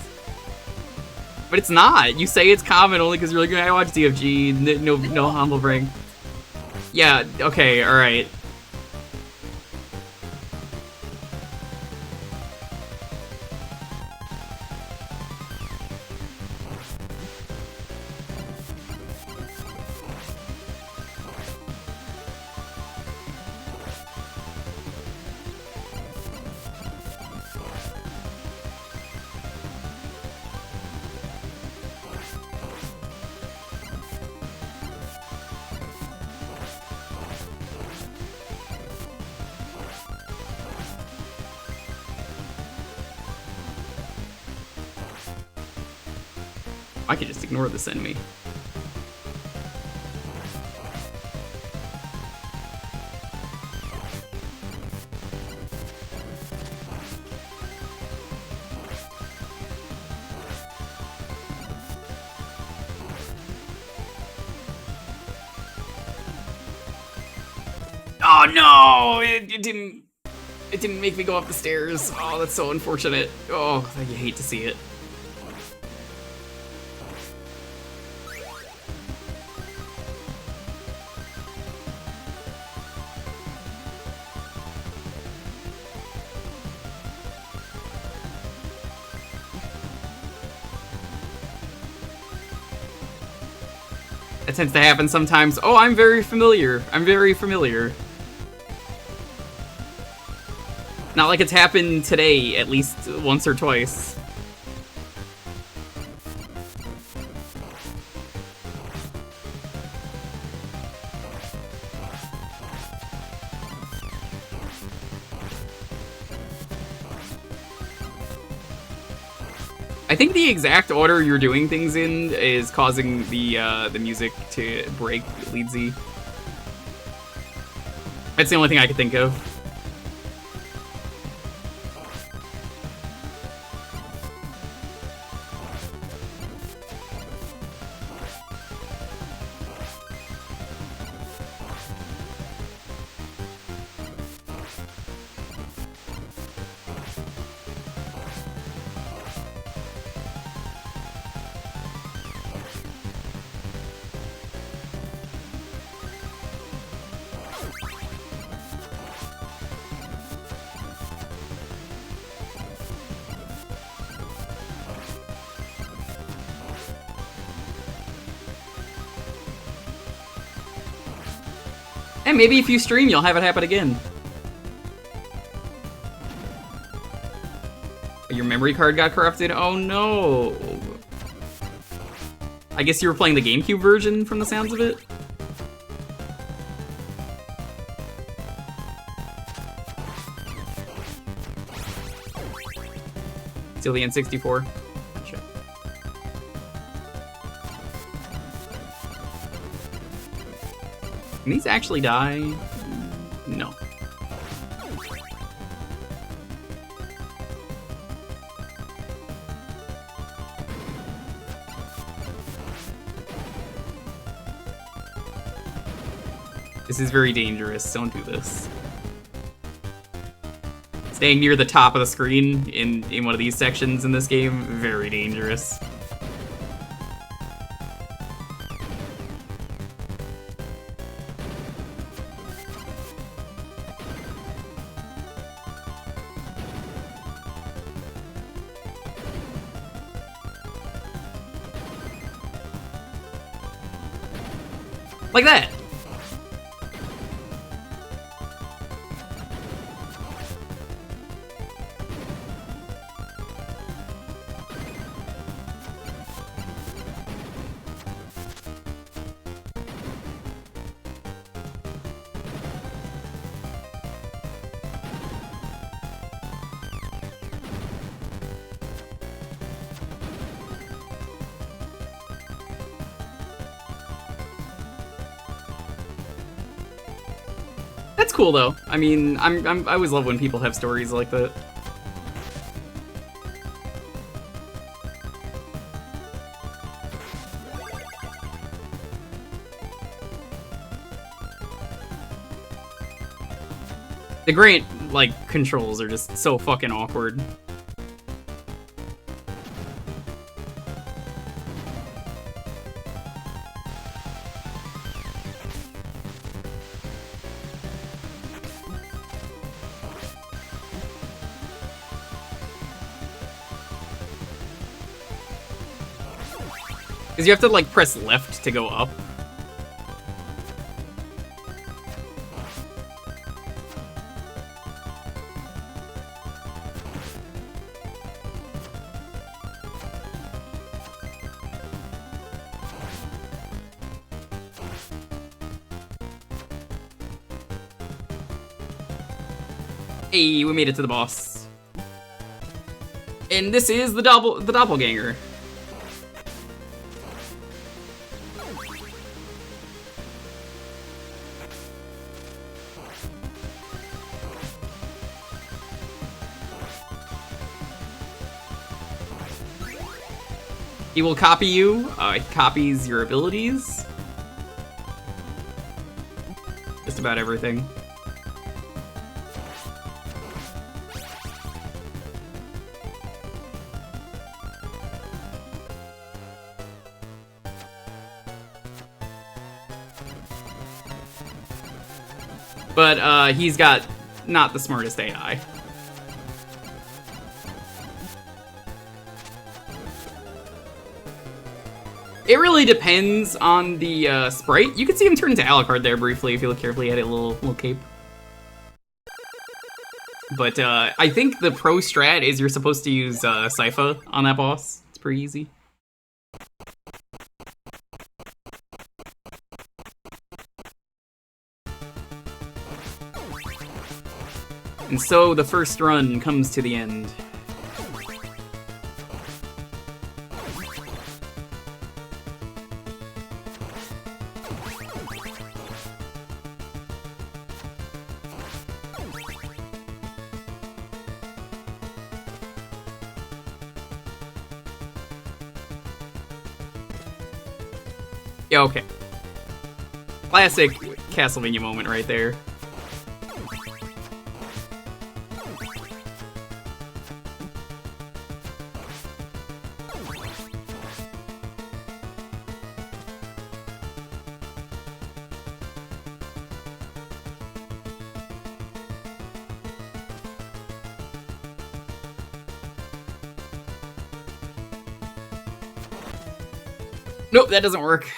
But it's not. You say it's common only because you're like, I watch DFG. No humble brag. Yeah. Okay. All right. I could just ignore this enemy. Oh no! It didn't make me go up the stairs. Oh, that's so unfortunate. Oh, I hate to see it. That tends to happen sometimes. Oh, I'm very familiar. I'm very familiar. Not like it's happened today, at least once or twice. I think the exact order you're doing things in is causing the music to break lead Z. That's the only thing I could think of. And maybe if you stream, you'll have it happen again. Your memory card got corrupted? Oh no! I guess you were playing the GameCube version from the sounds of it? Still the N64? Gotcha. Can these actually die? No. This is very dangerous. Don't do this. Staying near the top of the screen in one of these sections in this game, very dangerous. Like that. cool though. I mean, I always love when people have stories like that. The great, like, controls are just so fucking awkward. Because you have to, like, press left to go up. Hey, we made it to the boss. And this is the doppelganger. He will copy you. He copies your abilities. Just about everything. But he's got not the smartest AI. It really depends on the sprite. You can see him turn into Alucard there briefly if you look carefully at it, little cape. But I think the pro strat is you're supposed to use Sypha on that boss. It's pretty easy. And so the first run comes to the end. Yeah, okay. Classic Castlevania moment right there. Nope, that doesn't work.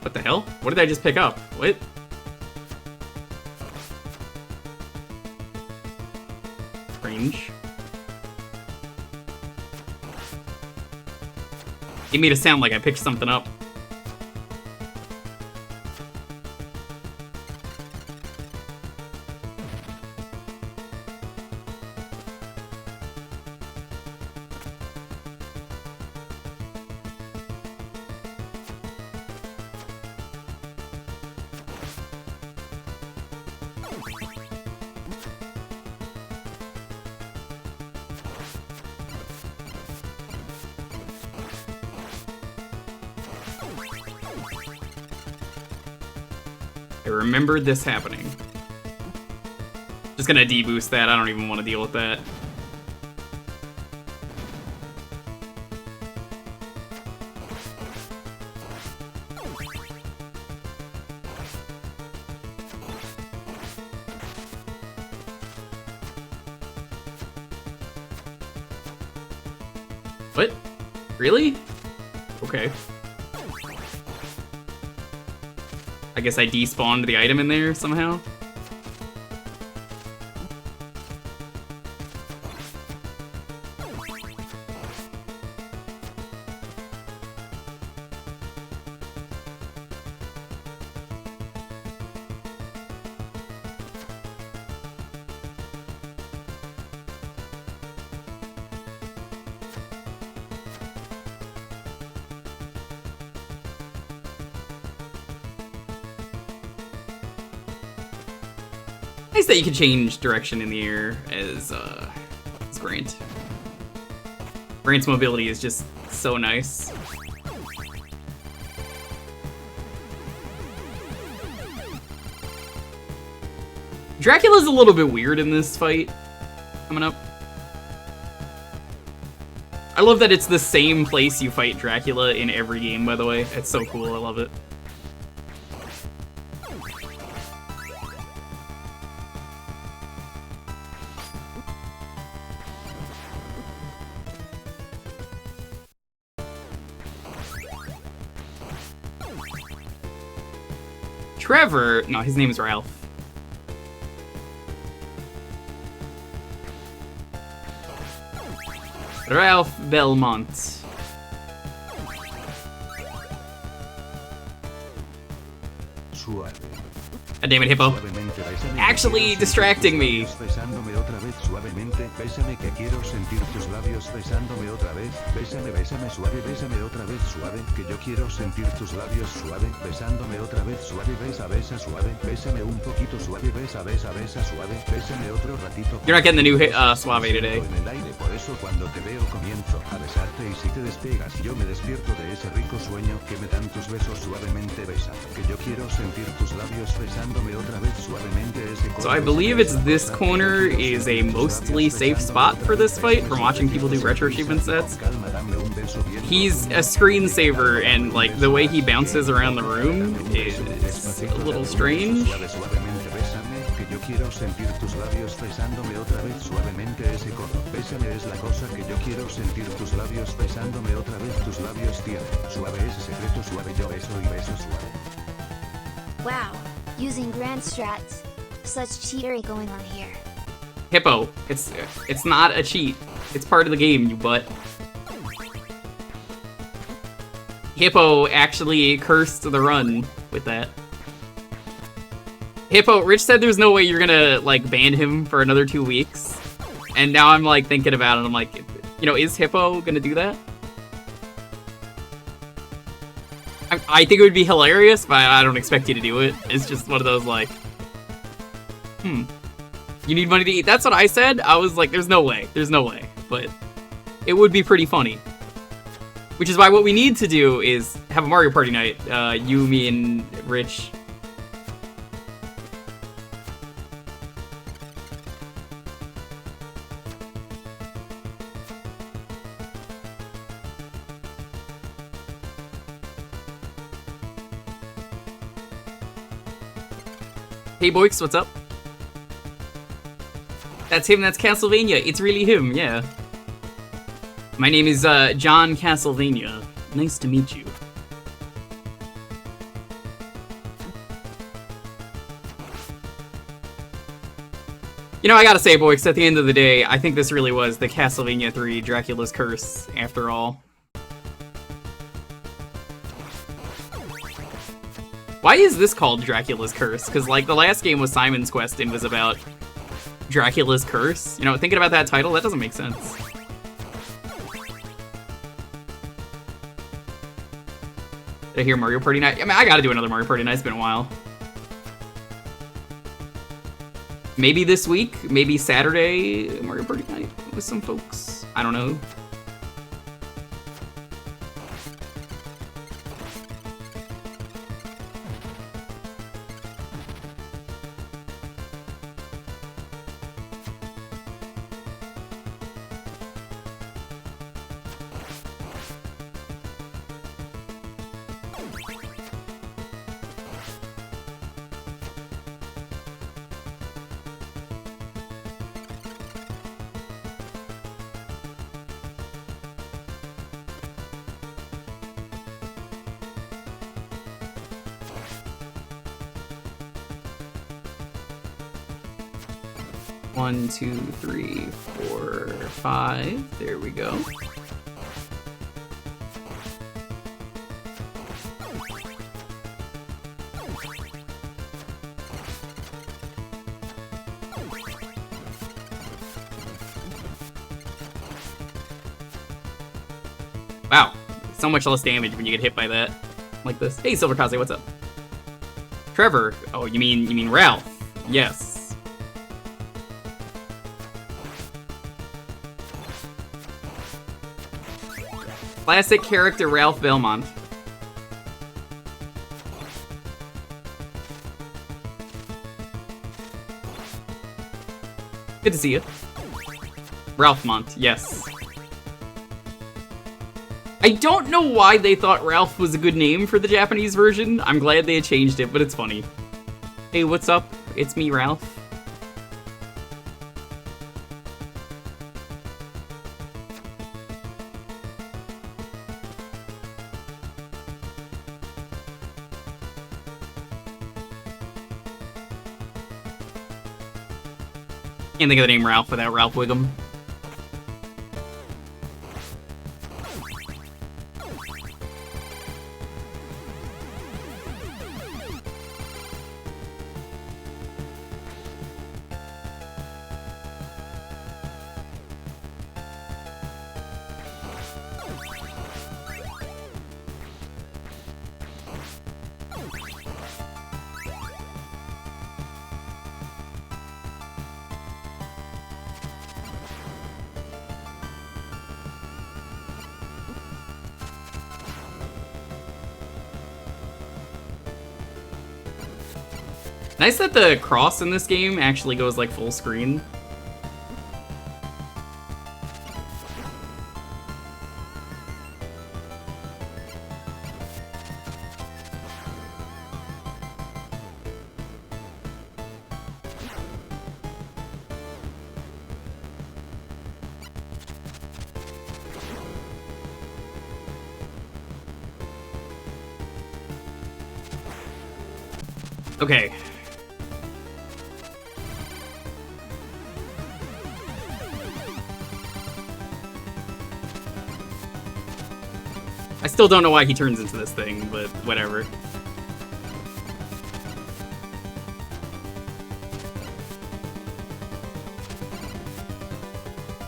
What the hell? What did I just pick up? What? Strange. It made it sound like I picked something up. I remembered this happening. Just gonna deboost that, I don't even want to deal with that. What? Really? Okay. I guess I despawned the item in there somehow. Nice that you can change direction in the air as Grant. Grant's mobility is just so nice. Dracula's a little bit weird in this fight coming up. I love that it's the same place you fight Dracula in every game, by the way. It's so cool, I love it. Trevor, no, his name is Ralph. Ralph Belmont. God damn it, Hippo. Actually distracting me. Besándome otra vez suavemente, bésame que quiero sentir tus labios besándome otra vez, bésame, bésame suave, bésame otra vez suave, que yo quiero sentir tus labios suave, besándome otra vez suave, besa, besa suave, bésame un poquito suave, besa, besa, besa suave, bésame otro ratito. You're not getting the new Suave today. En el aire, por eso cuando te veo comienzo a besarte y si te despegas yo me despierto de ese rico sueño que me dan tus besos suavemente besa, que yo quiero sentir tus labios besándome otra vez suavemente ese. So I believe it's this corner is a mostly safe spot for this fight from watching people do retro achievement sets. He's a screensaver and like the way he bounces around the room is a little strange. Yo quiero sentir tus labios besándome otra vez suavemente ese codo. Bésame es la cosa que yo quiero sentir tus labios besándome otra vez tus labios tienen. Suave ese secreto suave yo beso y beso suave. Wow, using grand strats. Such cheatery going on here. Hippo, it's not a cheat. It's part of the game, you butt. Hippo actually cursed the run with that. Hippo, Rich said there's no way you're gonna, like, ban him for another 2 weeks. And now I'm, like, thinking about it, I'm like, you know, is Hippo gonna do that? I think it would be hilarious, but I don't expect you to do it. It's just one of those, like, you need money to eat. That's what I said. I was like, there's no way. There's no way. But it would be pretty funny. Which is why what we need to do is have a Mario Party night. You, me, and Rich. Hey Boix, what's up? That's him, that's Castlevania. It's really him, yeah. My name is John Castlevania. Nice to meet you. You know, I gotta say, Boix, at the end of the day, I think this really was the Castlevania III Dracula's Curse, after all. Why is this called Dracula's Curse? Because, like, the last game was Simon's Quest and was about Dracula's Curse. You know, thinking about that title, that doesn't make sense. Did I hear Mario Party Night? I mean, I gotta do another Mario Party Night. It's been a while. Maybe this week, maybe Saturday, Mario Party Night with some folks. I don't know. 1, 2, 3, 4, 5. There we go. Wow, so much less damage when you get hit by that, like this. Hey, Silver Kaze, what's up? Trevor. Oh, you mean Ralph? Yes. Classic character Ralph Belmont. Good to see you. Ralph Mont, yes. I don't know why they thought Ralph was a good name for the Japanese version. I'm glad they had changed it, but it's funny. Hey, what's up? It's me, Ralph. Can't think of the name Ralph without Ralph Wiggum. Nice that the cross in this game actually goes like full screen. Okay. I still don't know why he turns into this thing, but whatever.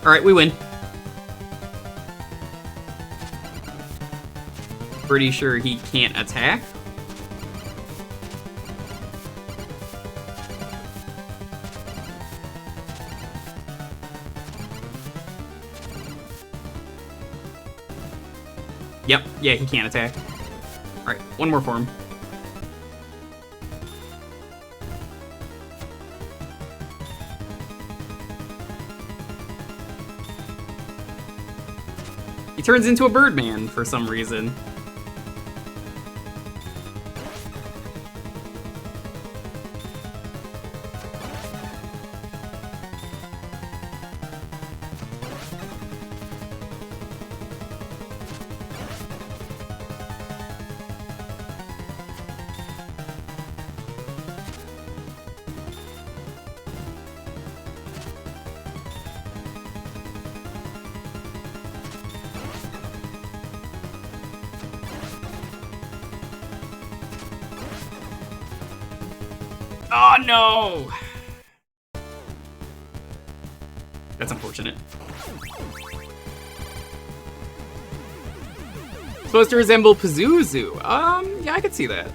Alright, we win. Pretty sure he can't attack. Yep, yeah, he can't attack. Alright, one more for him. He turns into a Birdman for some reason. Oh no! That's unfortunate. Supposed to resemble Pazuzu. Yeah, I could see that.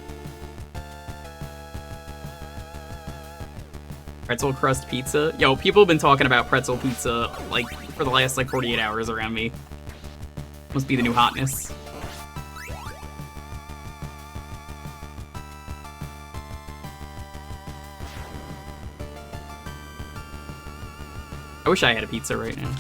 Pretzel crust pizza. Yo, people have been talking about pretzel pizza like for the last like 48 hours around me. Must be the new hotness. I wish I had a pizza right now.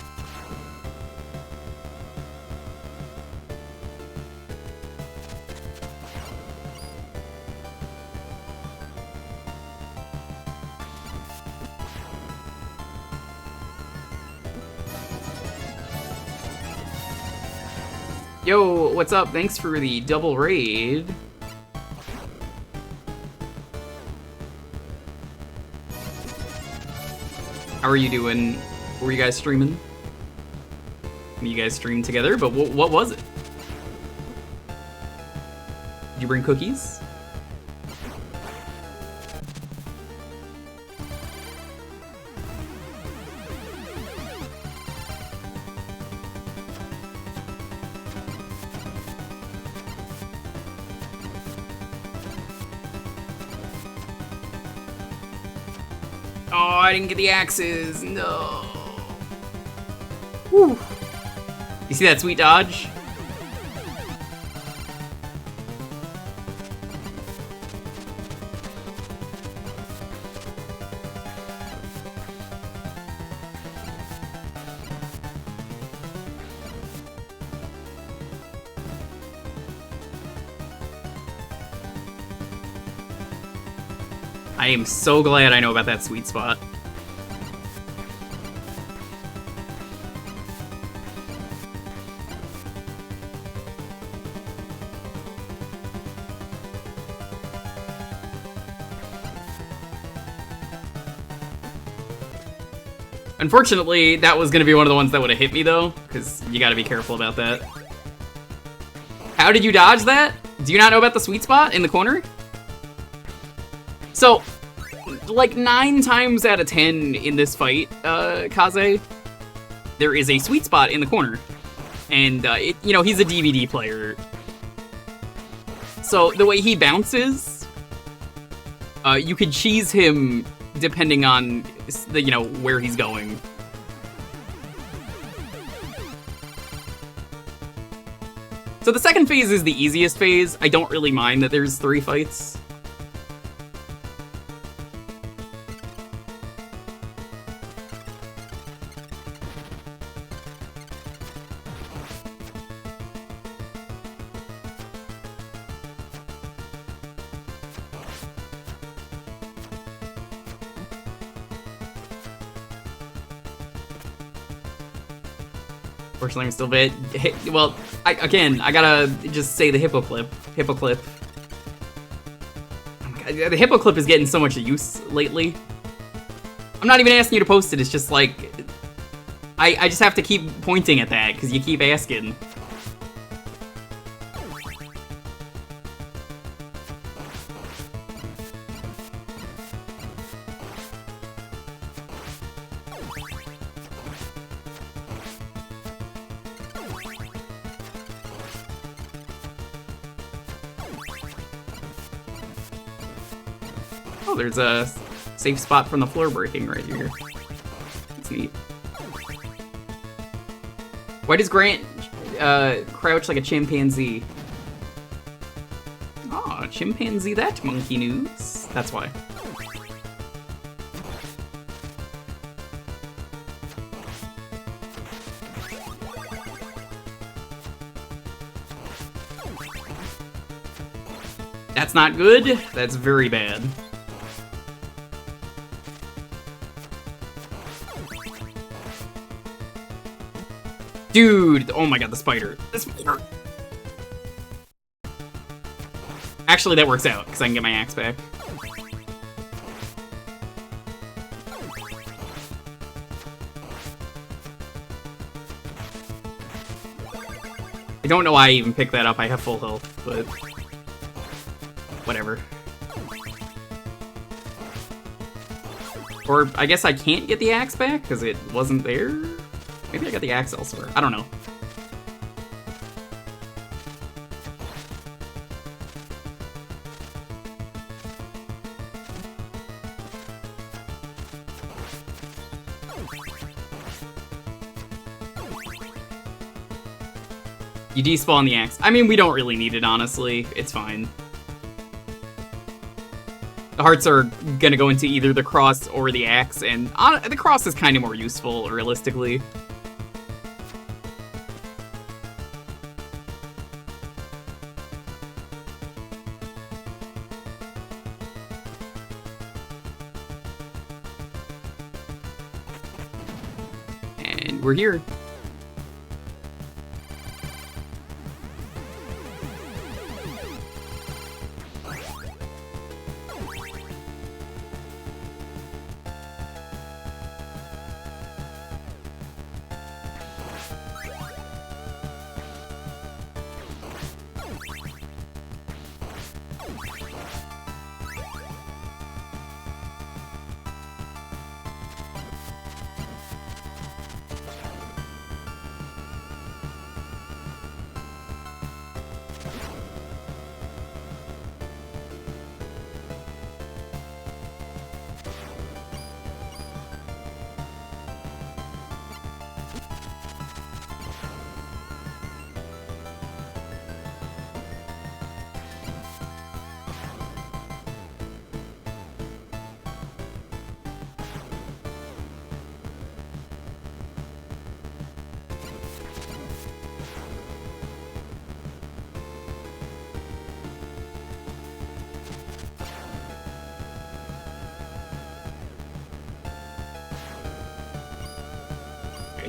Yo, what's up? Thanks for the double raid. How are you doing? Were you guys streaming? You guys streamed together, but what was it? Did you bring cookies? Oh, I didn't get the axes. No. Whew. You see that sweet dodge? I am so glad I know about that sweet spot. Unfortunately, that was gonna be one of the ones that would have hit me though, because you gotta be careful about that. How did you dodge that? Do you not know about the sweet spot in the corner? So, like 9 times out of 10 in this fight, Kaze, there is a sweet spot in the corner. And, you know, he's a DVD player. So, the way he bounces, you could cheese him depending on, you know, where he's going. So the second phase is the easiest phase. I don't really mind that there's 3 fights. Unfortunately, I'm still bit. Well, I gotta just say the hippo clip. Oh my God, the hippo clip is getting so much use lately. I'm not even asking you to post it. It's just like I just have to keep pointing at that because you keep asking. Oh, there's a safe spot from the floor breaking right here. That's neat. Why does Grant crouch like a chimpanzee? Oh, chimpanzee that monkey news. That's why. That's not good. That's very bad. Dude, oh my God, the spider. The spider. Actually, that works out, because I can get my axe back. I don't know why I even picked that up. I have full health, but whatever. Or I guess I can't get the axe back, because it wasn't there? Maybe I got the axe elsewhere. I don't know. You despawn the axe. I mean, we don't really need it, honestly. It's fine. The hearts are gonna go into either the cross or the axe, and the cross is kind of more useful, realistically. And we're here.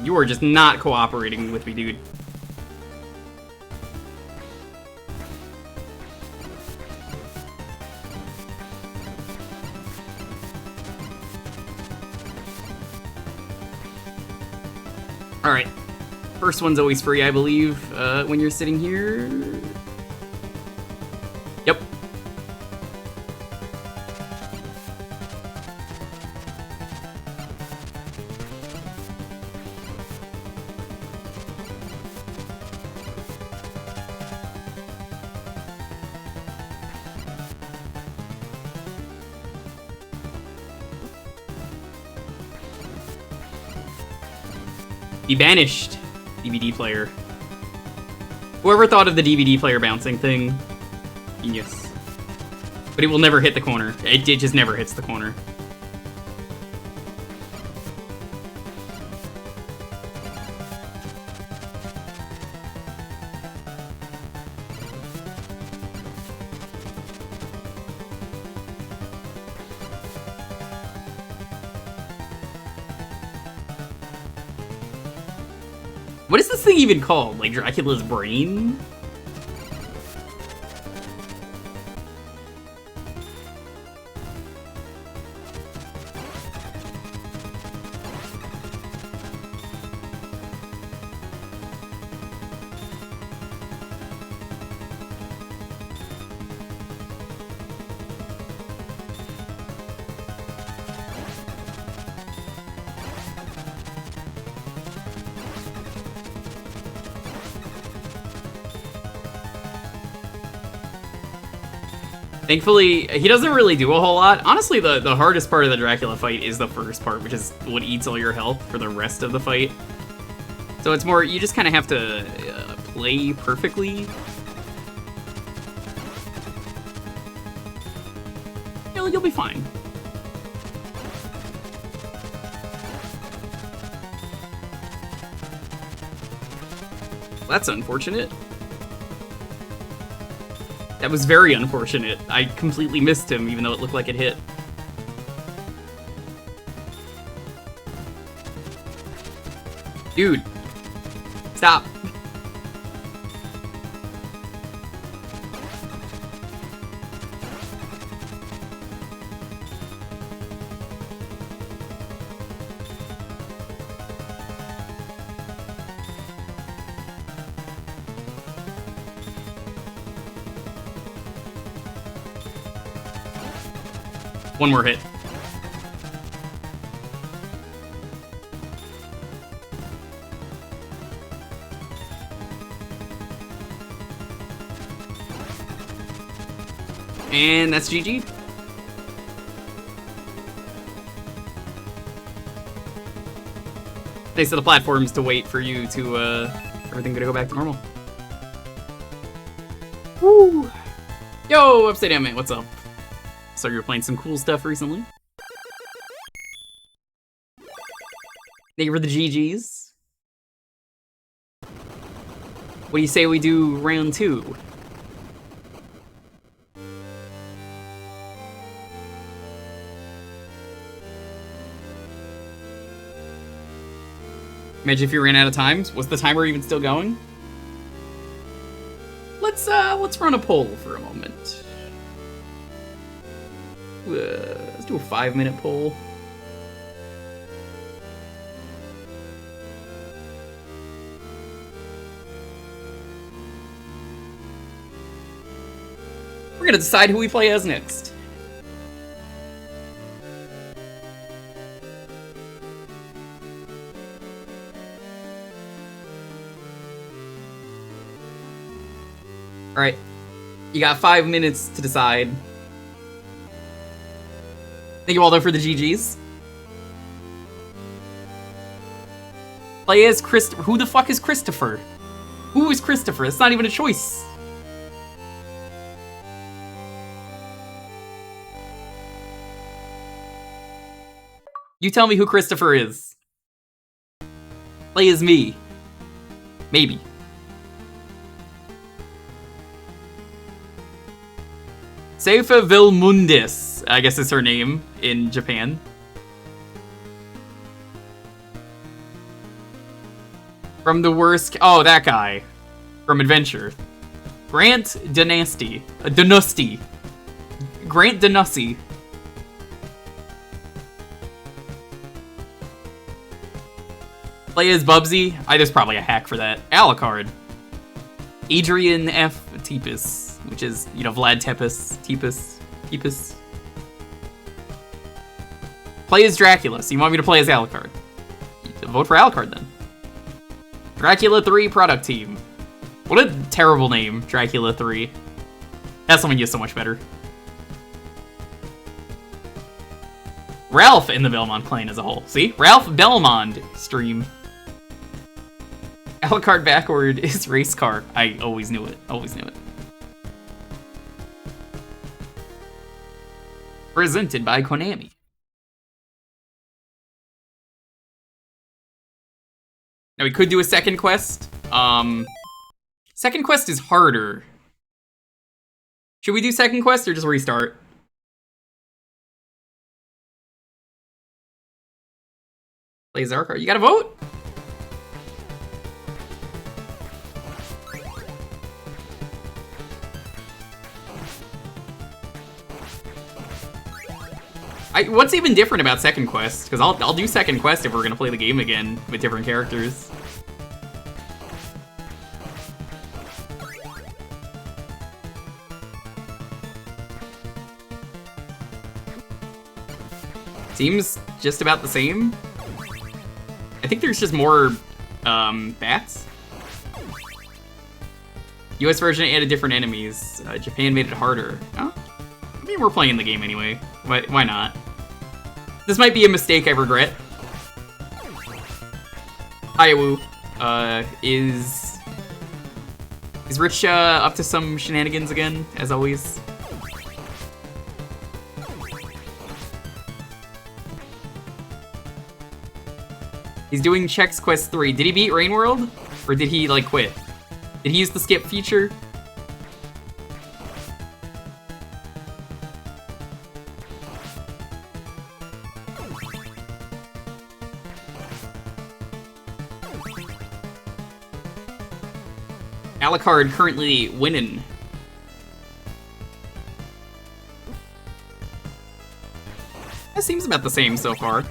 You are just not cooperating with me, dude. Alright. First one's always free, I believe, when you're sitting here. Yep. Be banished. DVD player. Whoever thought of the DVD player bouncing thing, genius. But it will never hit the corner. It just never hits the corner. What is this thing even called? Like Dracula's brain? Thankfully, he doesn't really do a whole lot. Honestly, the hardest part of the Dracula fight is the first part, which is what eats all your health for the rest of the fight. So it's more, you just kind of have to play perfectly. You'll be fine. That's unfortunate. That was very unfortunate. I completely missed him, even though it looked like it hit. Dude. Stop. One more hit. And that's GG. They set the platforms to wait for you to, everything to go back to normal. Woo! Yo, Upside Down Man, what's up? So you're playing some cool stuff recently. Thank you for the GGs. What do you say we do round 2? Imagine if you ran out of time. Was the timer even still going? Let's run a poll for a moment. Let's do a 5-minute poll. We're gonna decide who we play as next. Alright. You got 5 minutes to decide. Thank you all though for the GGs. Play as Christopher. Who the fuck is Christopher? Who is Christopher? It's not even a choice. You tell me who Christopher is. Play as me. Maybe. Seifa Vilmundis, I guess is her name in Japan. From the worst... Oh, that guy. From Adventure. Grant Dynasty. Dynasty. Grant Dynasty. Play as Bubsy. There's probably a hack for that. Alucard. Adrian F. Tepes, which is, you know, Vlad Tepes. Tepes. Play as Dracula, so you want me to play as Alucard. Vote for Alucard, then. Dracula 3 product team. What a terrible name, Dracula 3. That's something you so much better. Ralph in the Belmont clan as a whole. See? Ralph Belmont stream. Alucard backward is race car. I always knew it. Always knew it. Presented by Konami. Now we could do a second quest. Second quest is harder. Should we do second quest or just restart? Play Zarkar. You gotta vote? What's even different about second quest? Because I'll do second quest if we're gonna play the game again with different characters. Seems just about the same. I think there's just more bats. US version added different enemies. Japan made it harder. Oh, I mean, we're playing the game anyway. Why not? This might be a mistake I regret. Ayawu is Rich up to some shenanigans again, as always? He's doing Chex Quest 3. Did he beat Rain World? Or did he, like, quit? Did he use the skip feature? Alucard currently winning. That seems about the same so far.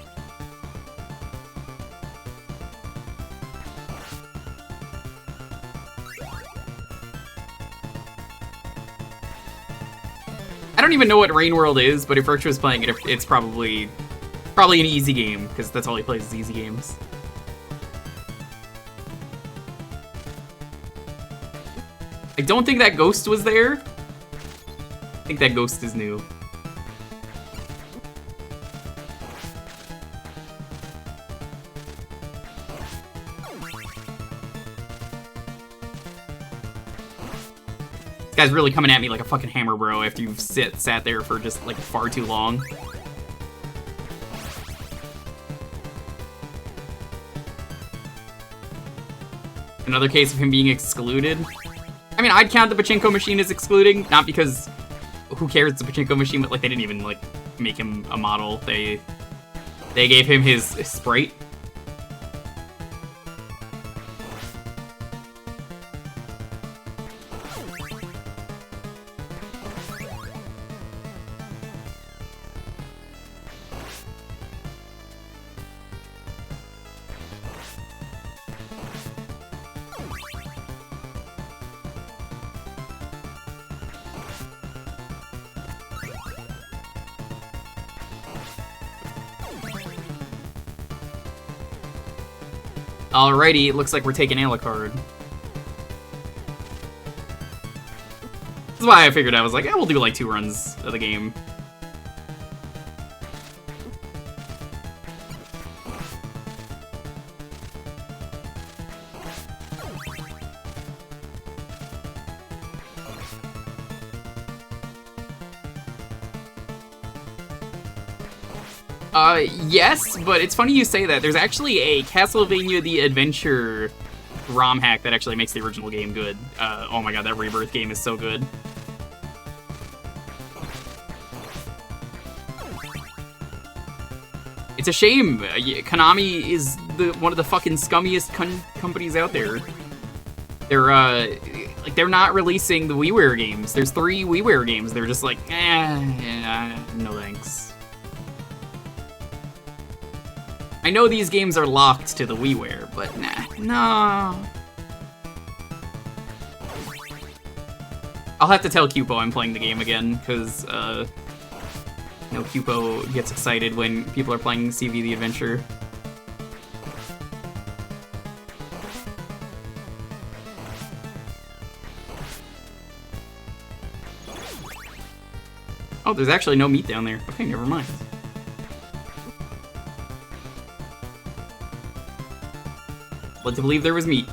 I don't even know what Rain World is, but if Virtue is playing it, it's probably an easy game, because that's all he plays is easy games. I don't think that ghost was there. I think that ghost is new. This guy's really coming at me like a fucking hammer, bro, after you've sat there for just, like, far too long. Another case of him being excluded. I mean, I'd count the pachinko machine as excluding, not because who cares it's a pachinko machine, but, like, they didn't even, like, make him a model. They gave him his sprite. Alrighty, it looks like we're taking Alucard. That's why I figured I was like, we'll do like 2 runs of the game. Yes, but it's funny you say that. There's actually a Castlevania the Adventure ROM hack that actually makes the original game good. Oh my god, that Rebirth game is so good. It's a shame. Konami is one of the fucking scummiest companies out there. They're not releasing the WiiWare games. There's 3 WiiWare games. They're just like, no thanks. I know these games are locked to the WiiWare, but no. I'll have to tell Cupo I'm playing the game again, because, Cupo gets excited when people are playing CV the Adventure. Oh, there's actually no meat down there. Okay, never mind. Led to believe there was meat.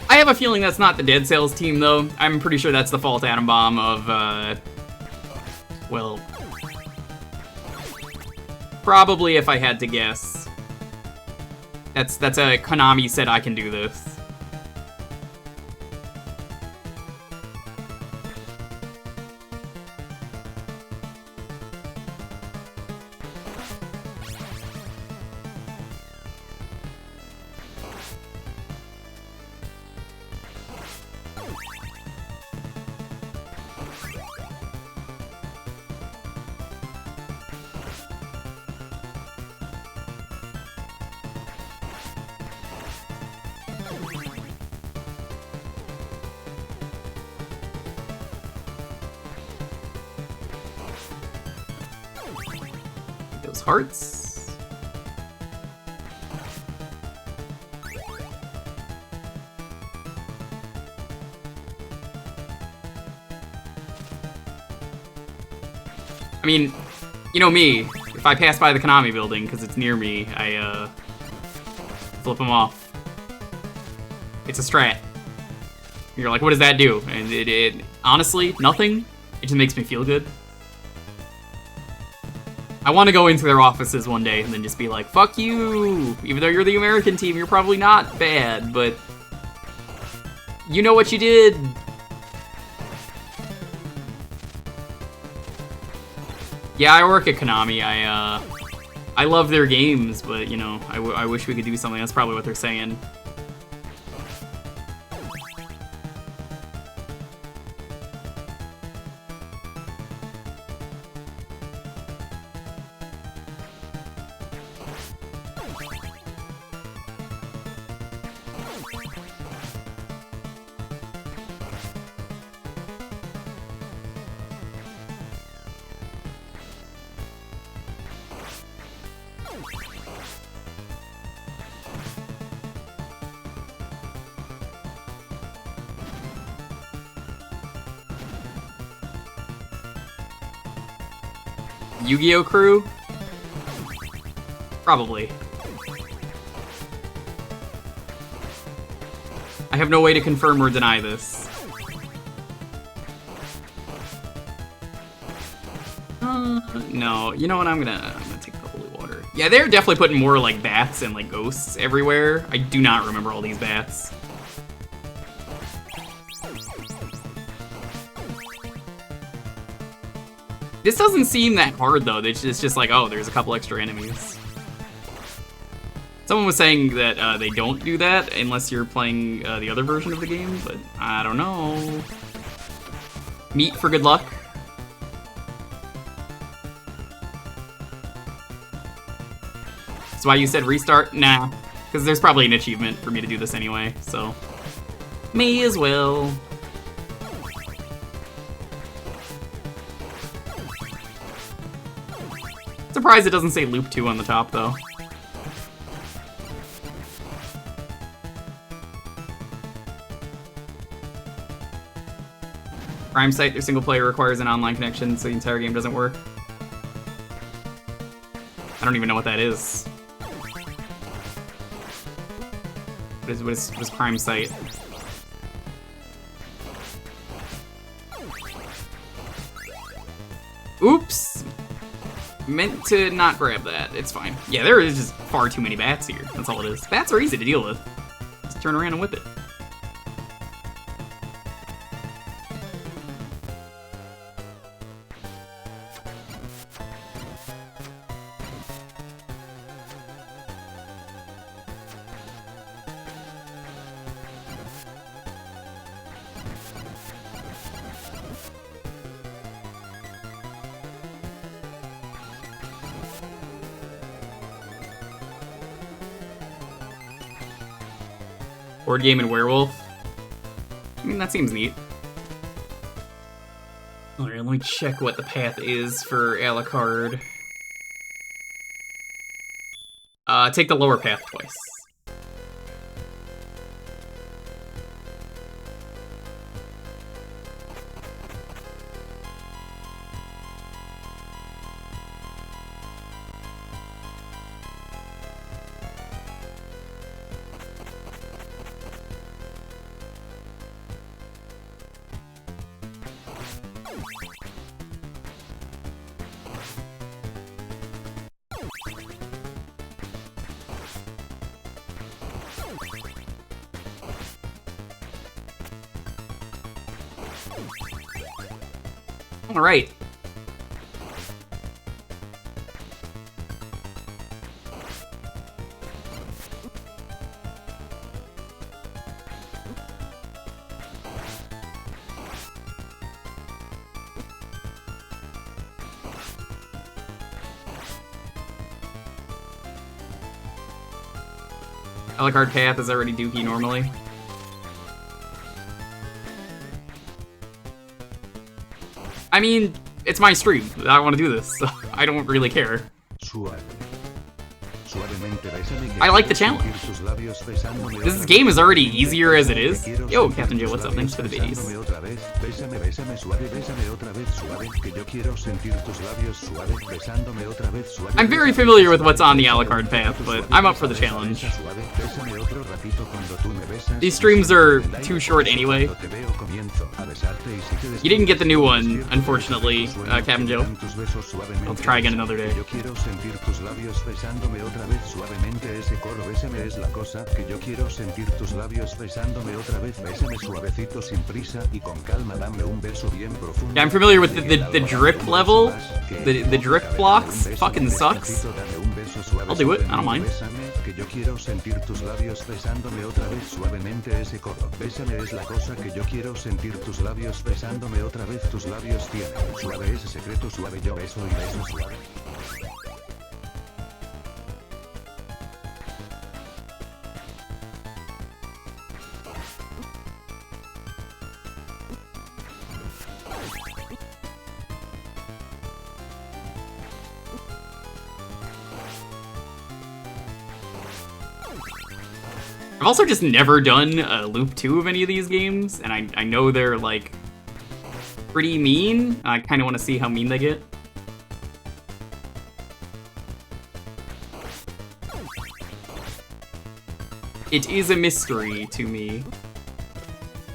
I have a feeling that's not the Dead Cells team, though. I'm pretty sure that's the Fault Atom Bomb of, well... probably, if I had to guess. That's a Konami said I can do this. Those hearts. I mean, you know me, if I pass by the Konami building, because it's near me, I, flip them off. It's a strat. You're like, what does that do? And it honestly, nothing. It just makes me feel good. I want to go into their offices one day and then just be like, fuck you! Even though you're the American team, you're probably not bad, but... you know what you did! Yeah, I work at Konami. I love their games, but, you know, I wish we could do something. That's probably what they're saying. Yu-Gi-Oh! Crew? Probably. I have no way to confirm or deny this. No, you know what, I'm gonna take the holy water. Yeah, they're definitely putting more, like, bats and, like, ghosts everywhere. I do not remember all these bats. This doesn't seem that hard, though. It's just like, oh, there's a couple extra enemies. Someone was saying that they don't do that unless you're playing the other version of the game, but I don't know. Meat for good luck. That's why you said restart? Nah, because there's probably an achievement for me to do this anyway, so may as well. Surprised it doesn't say loop 2 on the top, though. Prime Site, their single player requires an online connection, so the entire game doesn't work. I don't even know what that is. What is Prime Site? Oops! Meant to not grab that. It's fine. Yeah, there is just far too many bats here. That's all it is. Bats are easy to deal with. Just turn around and whip it. Board game and werewolf. I mean, that seems neat. Alright, let me check what the path is for Alucard. Take the lower path twice. All right. Alucard path is already dookie normally. I mean, it's my stream. I want to do this, so I don't really care. I like the challenge. This game is already easier as it is. Yo, Captain Joe, what's up? Thanks for the biddies. I'm very familiar with what's on the Alucard path, but I'm up for the challenge. These streams are too short anyway. You didn't get the new one, unfortunately, Captain Joe. I'll try again another day. Suavemente ese coro, bésame es la cosa que yo quiero sentir tus labios besándome otra vez, bésame suavecito sin prisa y con calma, dame un beso bien profundo. Yeah, I'm familiar with the drip level. The drip blocks fucking sucks. I'll do it, I don't mind. Que yo quiero sentir tus labios besándome otra vez suavemente ese coro. Bésame es la cosa que yo quiero sentir tus labios besándome otra vez, tus labios tienen. Suave ese secreto, suave yo beso y beso suave. I've also just never done Loop 2 of any of these games, and I know they're, like, pretty mean. I kind of want to see how mean they get. It is a mystery to me.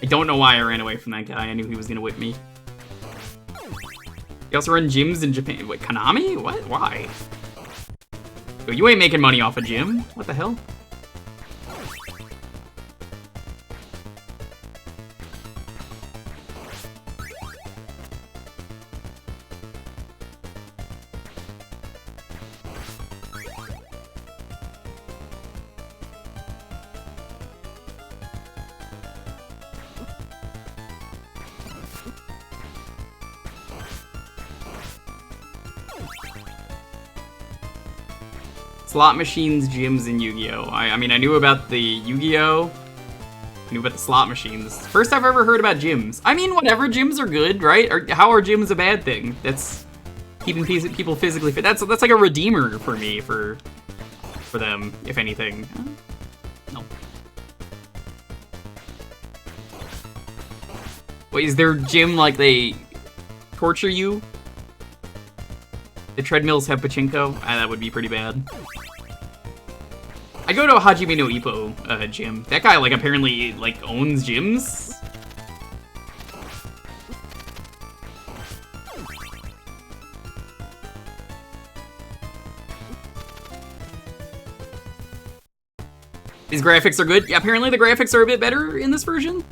I don't know why I ran away from that guy. I knew he was gonna whip me. You also run gyms in Japan. Wait, Konami? What? Why? Yo, you ain't making money off a gym. What the hell? Slot machines, gyms, and Yu-Gi-Oh! I mean, I knew about the Yu-Gi-Oh! I knew about the slot machines. First I've ever heard about gyms. I mean, whatever, gyms are good, right? Or how are gyms a bad thing? That's keeping people physically fit. That's like a redeemer for me, for them, if anything. No. Wait, is their gym like they torture you? The treadmills have pachinko? That would be pretty bad. I go to a Hajime no Ippo gym. That guy, like, apparently, like, owns gyms? These graphics are good. Yeah, apparently the graphics are a bit better in this version.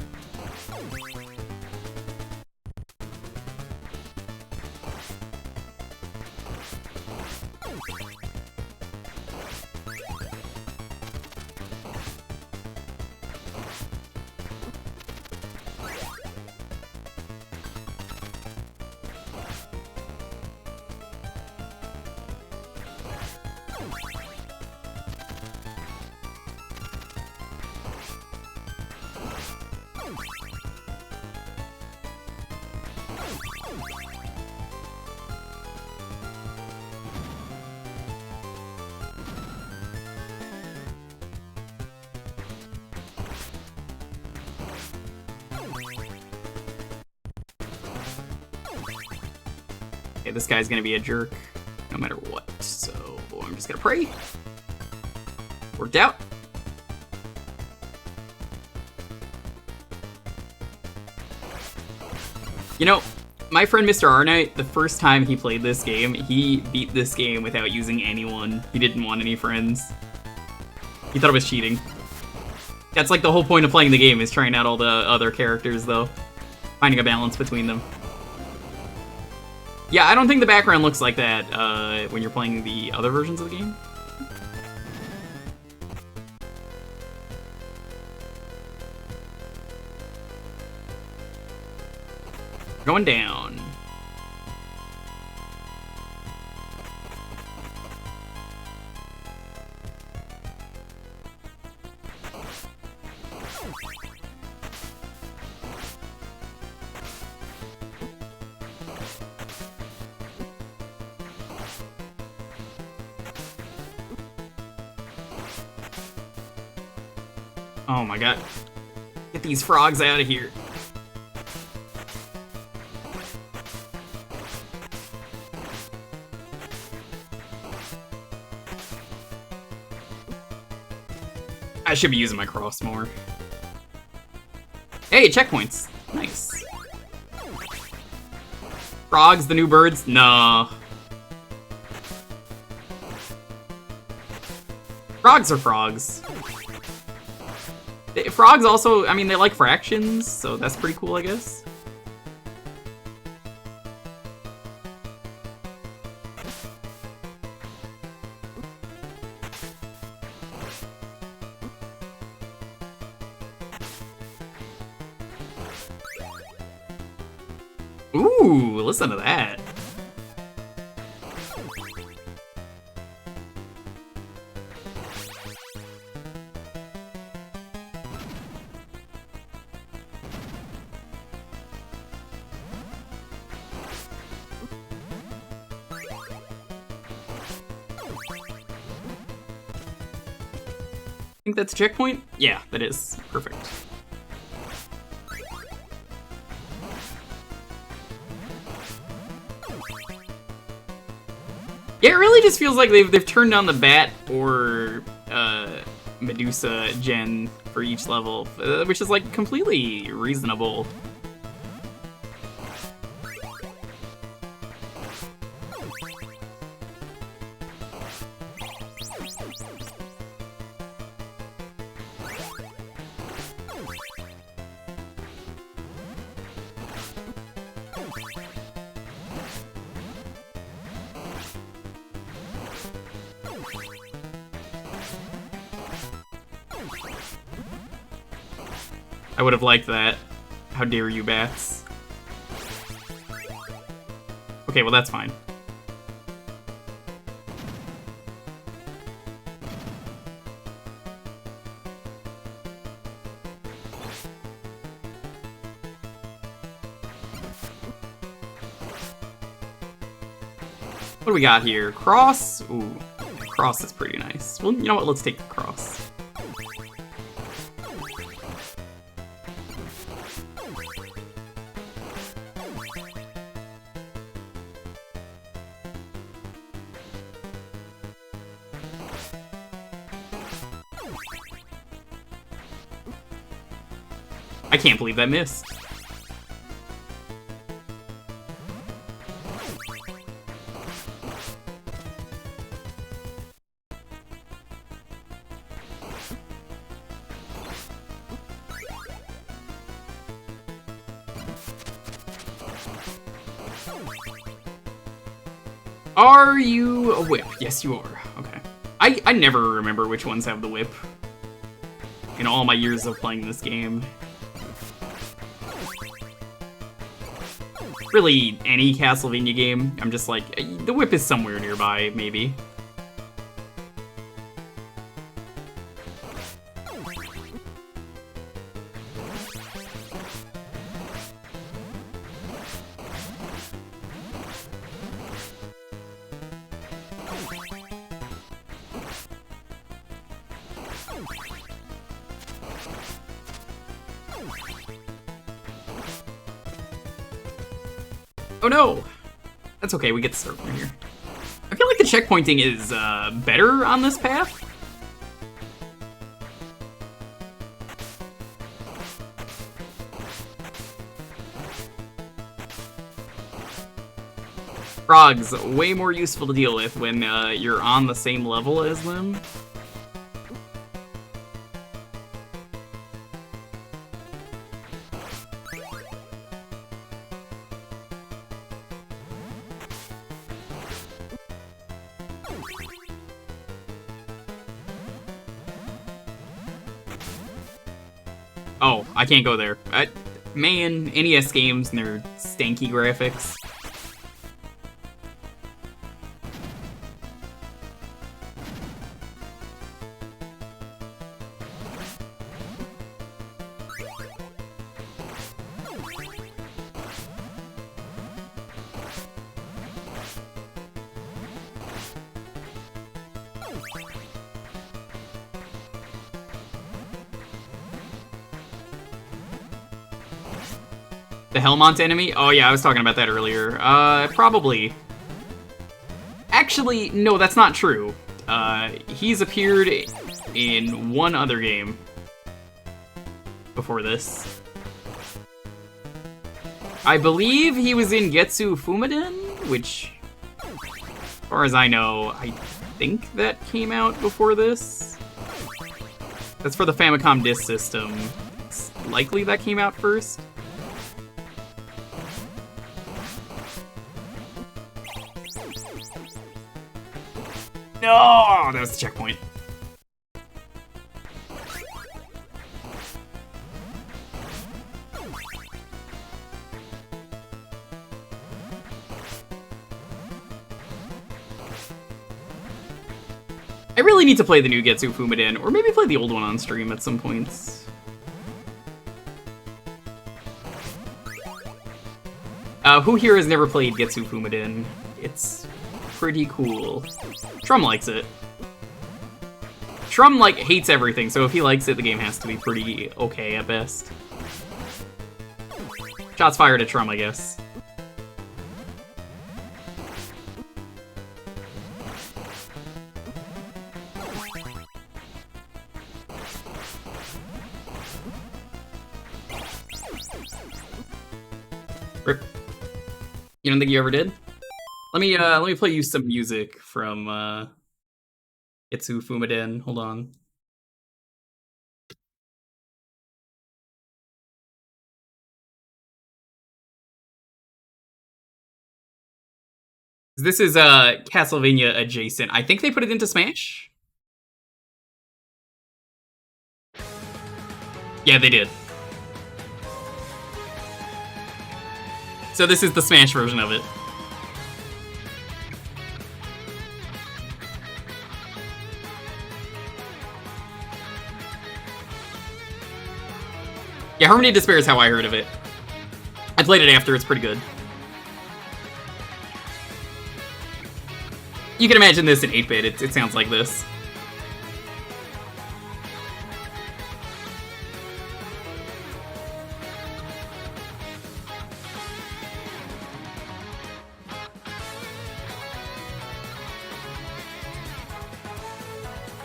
Okay, this guy's gonna be a jerk no matter what, so I'm just gonna pray. Worked out. You know, my friend Mr. Arnite, the first time he played this game, he beat this game without using anyone. He didn't want any friends. He thought it was cheating. That's like the whole point of playing the game, is trying out all the other characters, though. Finding a balance between them. Yeah, I don't think the background looks like that when you're playing the other versions of the game. Going down. Oh my god. Get these frogs out of here. I should be using my cross more. Hey, checkpoints. Nice. Frogs, the new birds? Nah. Frogs are frogs. Frogs also, I mean, they like fractions, so that's pretty cool, I guess. Ooh, listen to that. Think that's a checkpoint? Yeah, that is. Perfect. Yeah, it really just feels like they've turned down the Bat or Medusa gen for each level, which is like completely reasonable. I would have liked that. How dare you, bats. Okay, well that's fine. What do we got here? Cross? Ooh, cross is pretty nice. Well, you know what? Let's take the cross. I can't believe that missed. Are you a whip? Yes, you are. Okay. I never remember which ones have the whip in all my years of playing this game. Really, any Castlevania game, I'm just like, the whip is somewhere nearby, maybe. Oh no! That's okay, we get to start from here. I feel like the checkpointing is better on this path. Frogs, way more useful to deal with when you're on the same level as them. Oh, I can't go there. Man, NES games and their stanky graphics. The Helmont enemy? Oh yeah, I was talking about that earlier. Probably. Actually, no, that's not true. He's appeared in one other game before this. I believe he was in Getsu Fumaden, which, as far as I know, I think that came out before this. That's for the Famicom Disk System. It's likely that came out first. No, that was the checkpoint. I really need to play the new Getsu Fumaden, or maybe play the old one on stream at some points. Who here has never played Getsu Fumaden? It's pretty cool. Trum likes it. Trum, like, hates everything, so if he likes it, the game has to be pretty okay at best. Shots fired at Trum, I guess. Rip. You don't think you ever did? Let me play you some music from Getsu Fumaden. Hold on. This is Castlevania adjacent. I think they put it into Smash? Yeah, they did. So this is the Smash version of it. Yeah, Harmony of Despair is how I heard of it. I played it after, it's pretty good. You can imagine this in 8-bit, it sounds like this.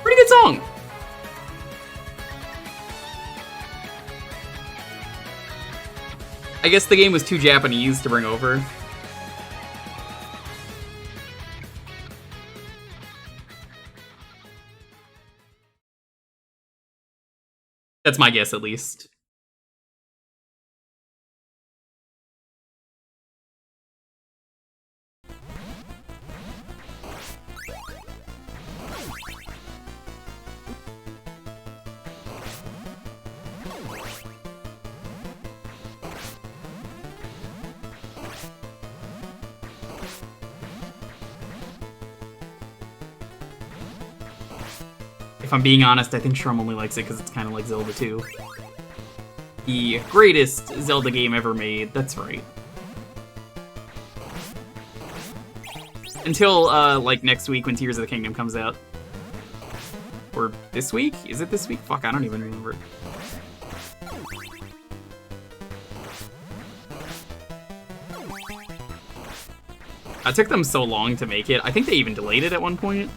Pretty good song! I guess the game was too Japanese to bring over. That's my guess, at least. If I'm being honest, I think Shrum only likes it because it's kind of like Zelda 2. The greatest Zelda game ever made, that's right. Until, like, next week when Tears of the Kingdom comes out. Or this week? Is it this week? Fuck, I don't even remember. It took them so long to make it. I think they even delayed it at one point.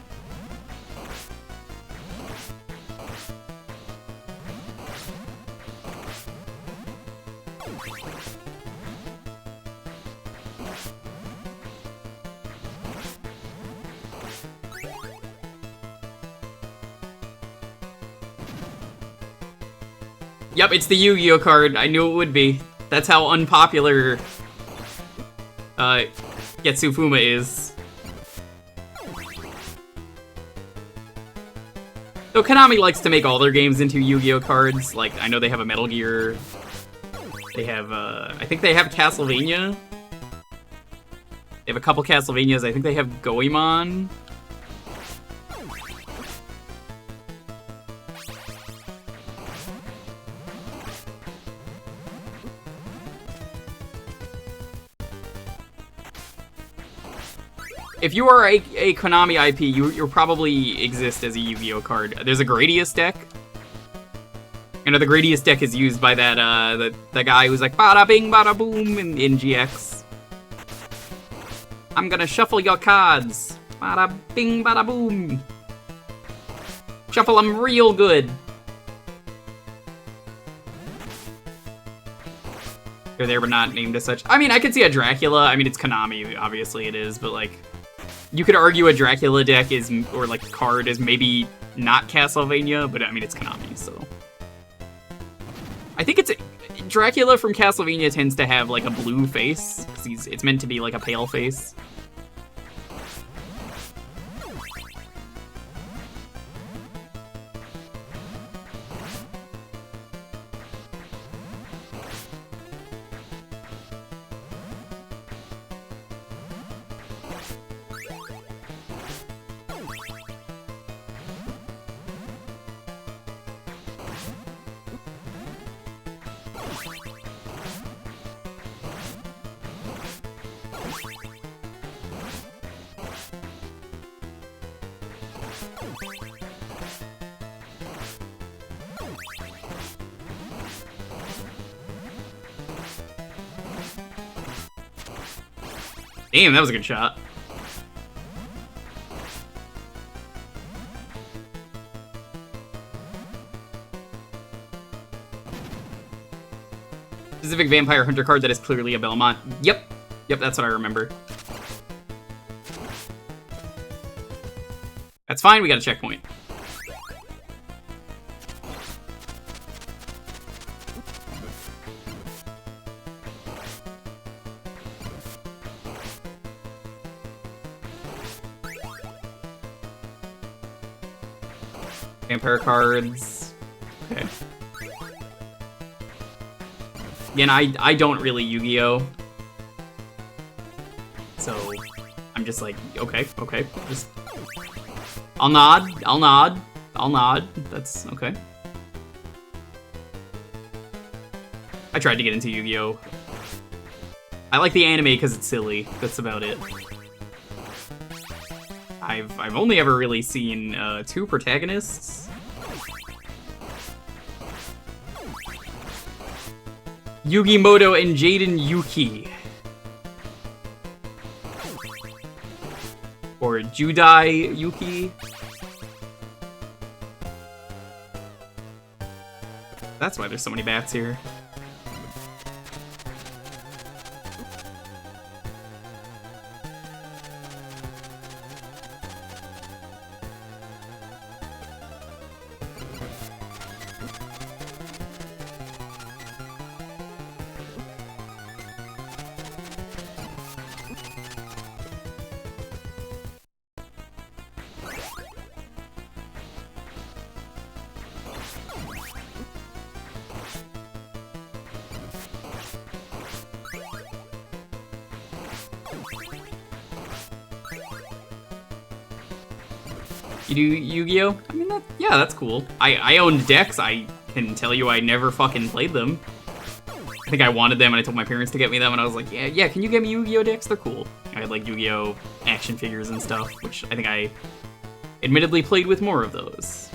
Yep, it's the Yu-Gi-Oh card. I knew it would be. That's how unpopular Getsufuma is. Though Konami likes to make all their games into Yu-Gi-Oh cards. Like, I know they have a Metal Gear. They have, I think they have Castlevania. They have a couple Castlevanias. I think they have Goemon. If you are a Konami IP, you probably exist as a Yu-Gi-Oh card. There's a Gradius deck. You know, the Gradius deck is used by that the guy who's like bada bing bada boom in GX. I'm gonna shuffle your cards. Bada bing bada boom. Shuffle them real good. They're there but not named as such. I mean, I could see a Dracula. I mean, it's Konami, obviously it is, but like, you could argue a Dracula deck is, or like card is maybe not Castlevania, but I mean, it's Konami, so. I think it's, Dracula from Castlevania tends to have like a blue face, because it's meant to be like a pale face. Damn, that was a good shot. Specific Vampire Hunter card that is clearly a Belmont. Yep. Yep, that's what I remember. That's fine, we got a checkpoint. Vampire cards. Okay. Again, I don't really Yu-Gi-Oh! So, I'm just like, okay. Just... I'll nod. That's okay. I tried to get into Yu-Gi-Oh! I like the anime because it's silly. That's about it. I've only ever really seen two protagonists. Yugi Moto and Jaden Yuki. Or Judai Yuki. That's why there's so many bats here. You do Yu-Gi-Oh? I mean, yeah, that's cool. I owned decks. I can tell you I never fucking played them. I think I wanted them and I told my parents to get me them and I was like, yeah, can you get me Yu-Gi-Oh decks? They're cool. I had like Yu-Gi-Oh action figures and stuff, which I think I admittedly played with more of those.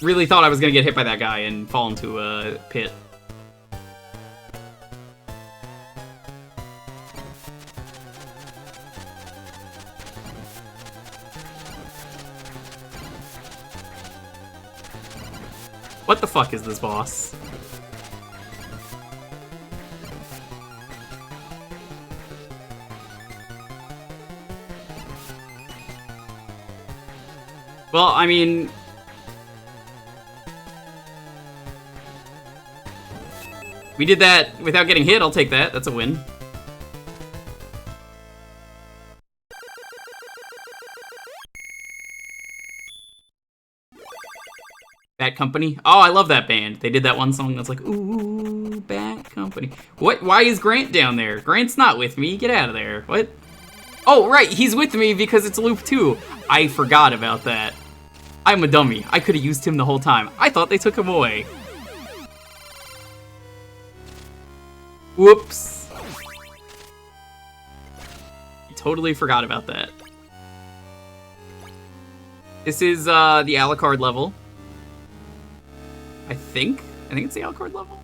Really thought I was gonna get hit by that guy and fall into a pit. What the fuck is this boss? Well, I mean... we did that without getting hit, I'll take that. That's a win. Bad Company? Oh, I love that band. They did that one song that's like, ooh, Bad Company. What? Why is Grant down there? Grant's not with me. Get out of there. What? Oh, right. He's with me because it's Loop 2. I forgot about that. I'm a dummy. I could have used him the whole time. I thought they took him away. Whoops. I totally forgot about that. This is the Alucard level. I think it's the Alucard level.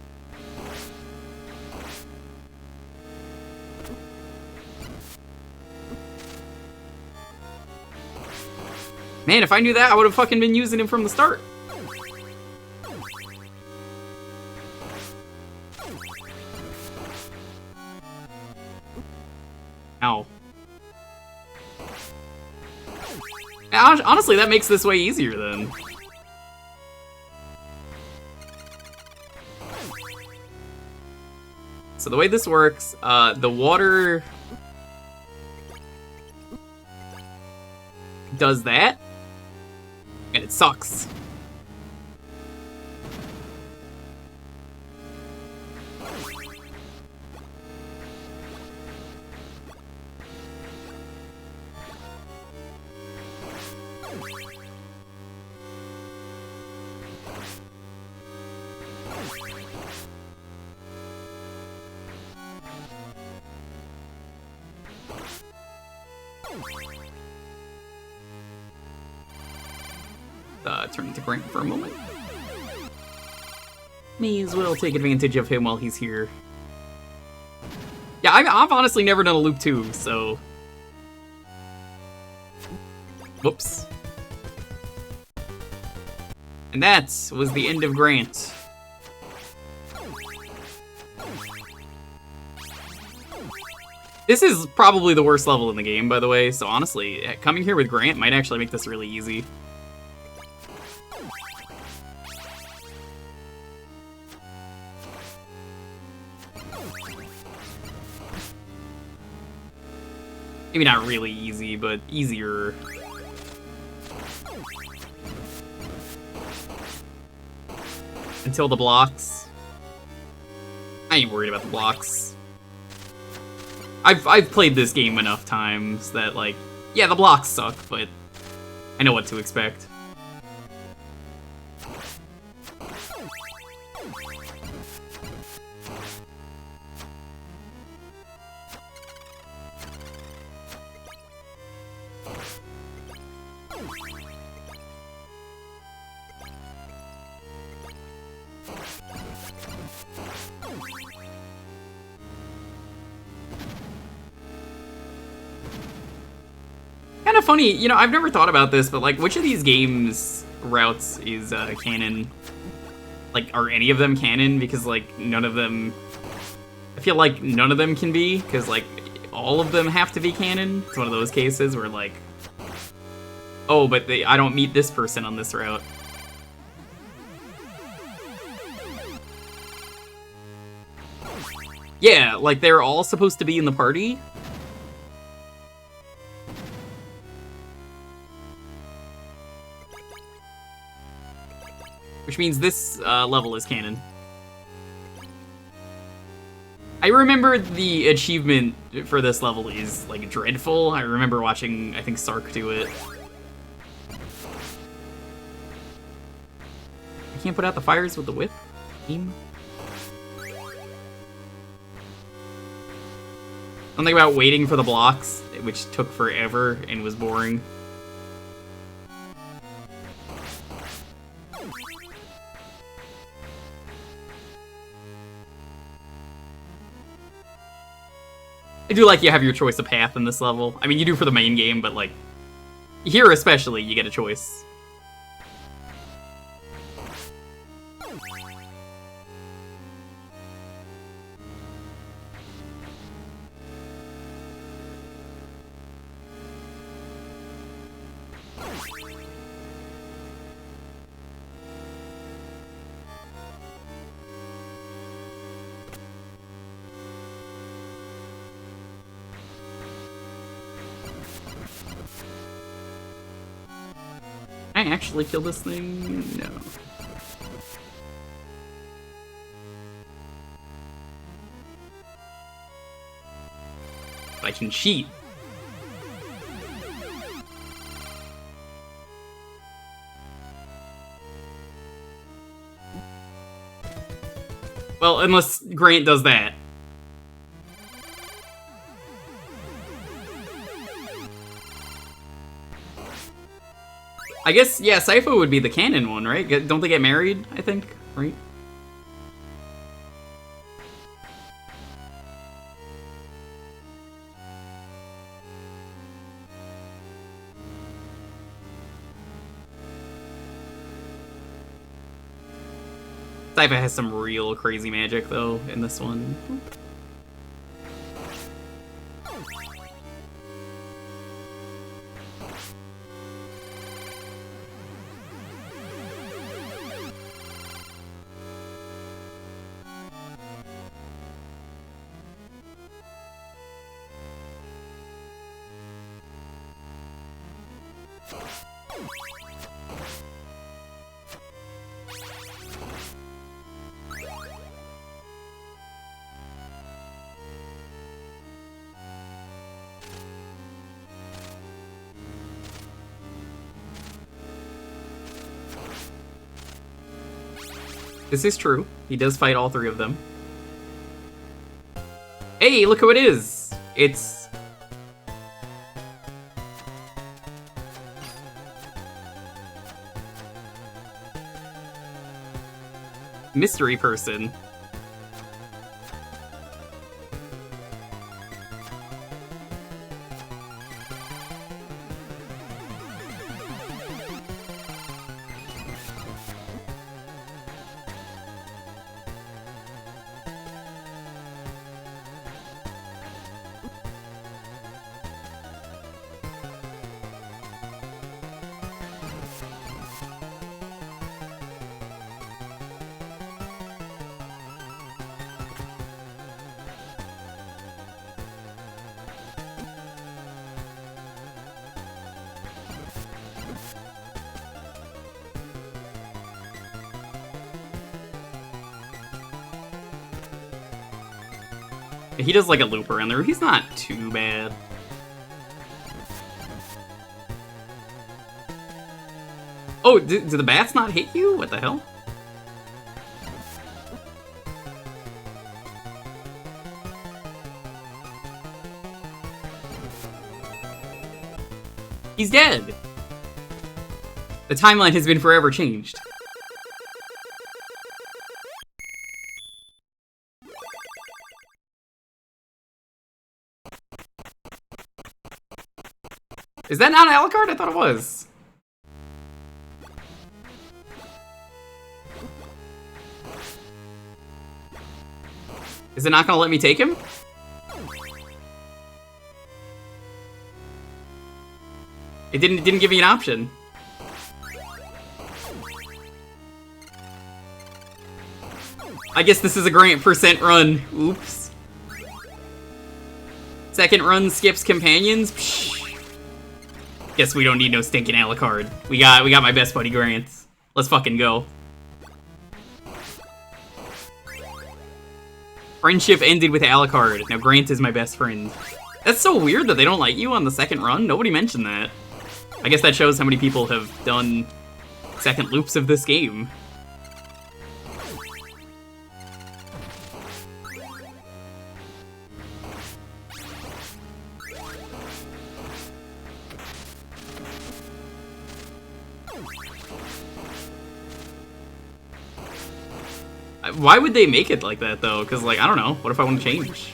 Man, if I knew that, I would have fucking been using him from the start. Ow. Honestly, that makes this way easier then. So the way this works, the water does that, and it sucks. Turn into Grant for a moment. May as well take advantage of him while he's here. Yeah, I've honestly never done a Loop 2, so... Whoops. And that was the end of Grant. This is probably the worst level in the game, by the way, so honestly, coming here with Grant might actually make this really easy. Maybe not really easy, but easier. Until the blocks. I ain't worried about the blocks. I've played this game enough times that, like, yeah, the blocks suck, but I know what to expect. Kind of funny, you know, I've never thought about this, but like, which of these games routes is canon? Like, are any of them canon? Because like, none of them... I feel like none of them can be, because like, all of them have to be canon. It's one of those cases where like, oh, but I don't meet this person on this route. Yeah, like they're all supposed to be in the party. Which means this level is canon. I remember the achievement for this level is, like, dreadful. I remember watching, I think, Sark do it. I can't put out the fires with the whip? Team? Something about waiting for the blocks, which took forever and was boring. I do like you have your choice of path in this level. I mean, you do for the main game, but like, here especially, you get a choice. Can I actually kill this thing? No. I can cheat. Well, unless Grant does that. I guess, yeah, Sypho would be the canon one, right? Don't they get married, I think, right? Sypho has some real crazy magic, though, in this one. This is true. He does fight all three of them. Hey, look who it is! It's... Mystery person. He does like a loop around there. He's not too bad. Oh, do the bats not hit you? What the hell? He's dead! The timeline has been forever changed. Is that not Alucard? I thought it was. Is it not gonna let me take him? It didn't give me an option. I guess this is a Grant % run. Oops. Second run skips companions. Psh. Guess we don't need no stinking Alucard. We got my best buddy Grant. Let's fucking go. Friendship ended with Alucard. Now Grant is my best friend. That's so weird that they don't like you on the second run. Nobody mentioned that. I guess that shows how many people have done second loops of this game. Why would they make it like that, though? Because, like, I don't know. What if I want to change?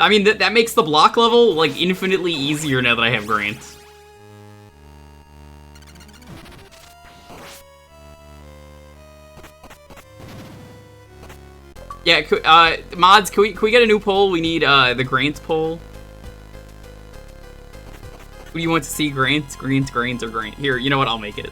I mean, that makes the block level, like, infinitely easier now that I have Grant. Yeah, mods, can we get a new poll? We need, the Grant poll. Who do you want to see? Grant, or Grant? Here, you know what? I'll make it.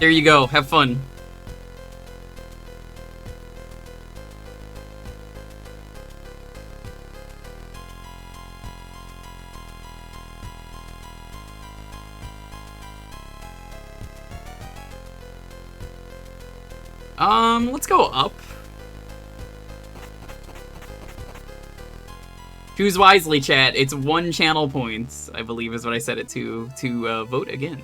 There you go. Have fun. Let's go up. Choose wisely, chat. It's 1 channel points, I believe is what I set it to vote again.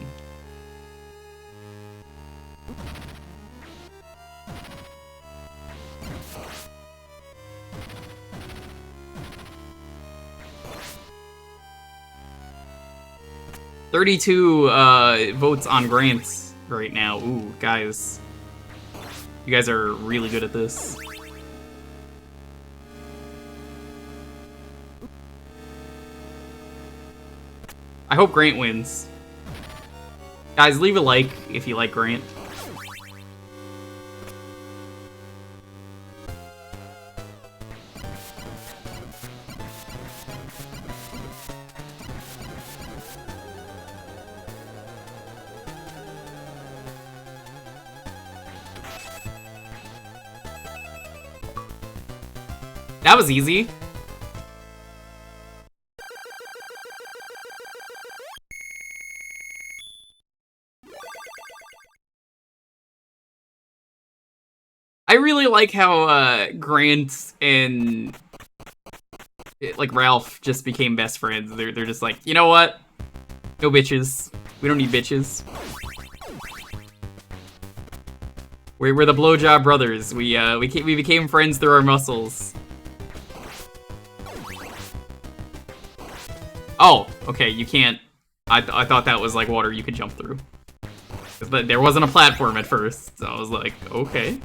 $32 votes on Grants right now. Ooh, guys. You guys are really good at this. I hope Grant wins. Guys, leave a like if you like Grant. That was easy. I really like how Grant and like Ralph just became best friends. They're just like, you know what? No bitches. We don't need bitches. We're the blowjob brothers. We became friends through our muscles. Oh, okay, you can't. I thought that was like water you could jump through. But there wasn't a platform at first, so I was like, okay.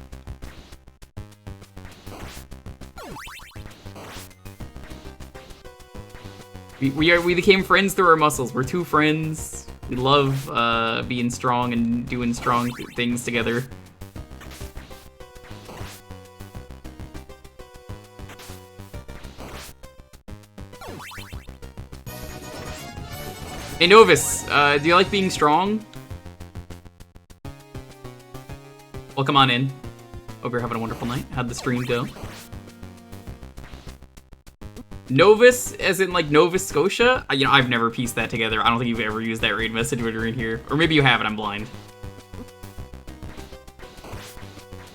We became friends through our muscles. We're two friends. We love being strong and doing strong things together. Hey Novus, do you like being strong? Welcome on in. Hope you're having a wonderful night. How'd the stream go? Novus, as in like Nova Scotia? You know, I've never pieced that together. I don't think you've ever used that raid message when you're in here. Or maybe you haven't, I'm blind.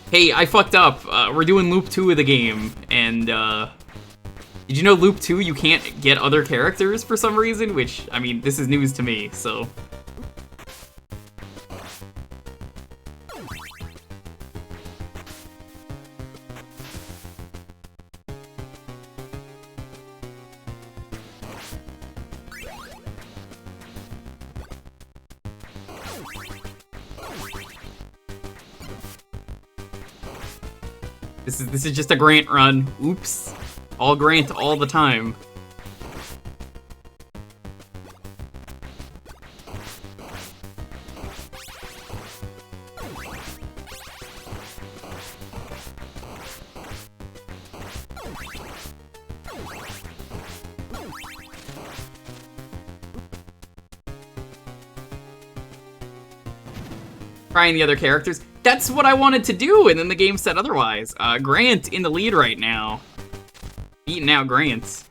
Hey, I fucked up. We're doing loop 2 of the game, and did you know loop 2 you can't get other characters for some reason? Which, I mean, this is news to me, so. This is just a Grant run. Oops. All Grant all the time. Trying the other characters. That's what I wanted to do, and then the game said otherwise. Grant in the lead right now. Beating out Grant.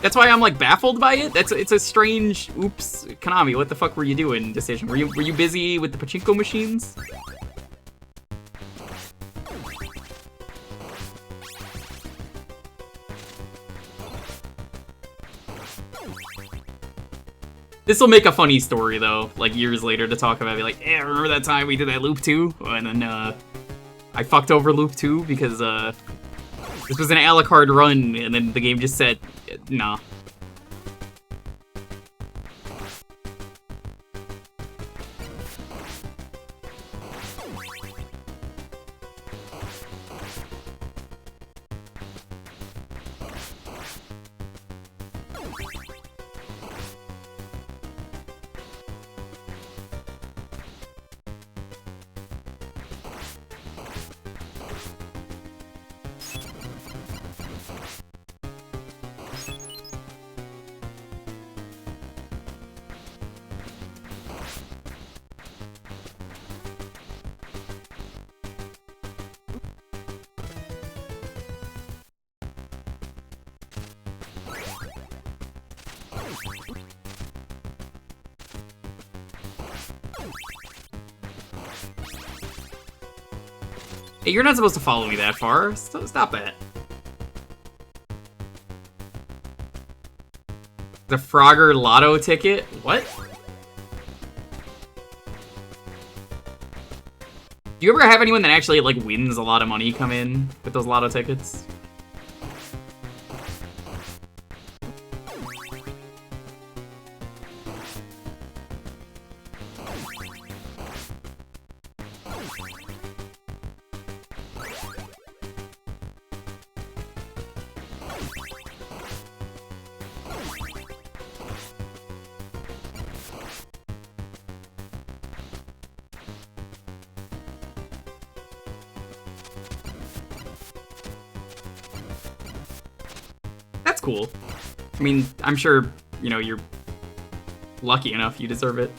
That's why I'm like baffled by it. It's a strange, oops, Konami, what the fuck were you doing decision? Were you busy with the pachinko machines? This will make a funny story, though, like, years later to talk about. Be like, yeah, remember that time we did that loop 2? And then, I fucked over loop 2 because, this was an a la carte run, and then the game just said, nah. Hey, you're not supposed to follow me that far. Stop that. The Frogger Lotto ticket? What? Do you ever have anyone that actually, like, wins a lot of money come in with those lotto tickets? That's cool. I mean, I'm sure, you know, you're lucky enough, you deserve it.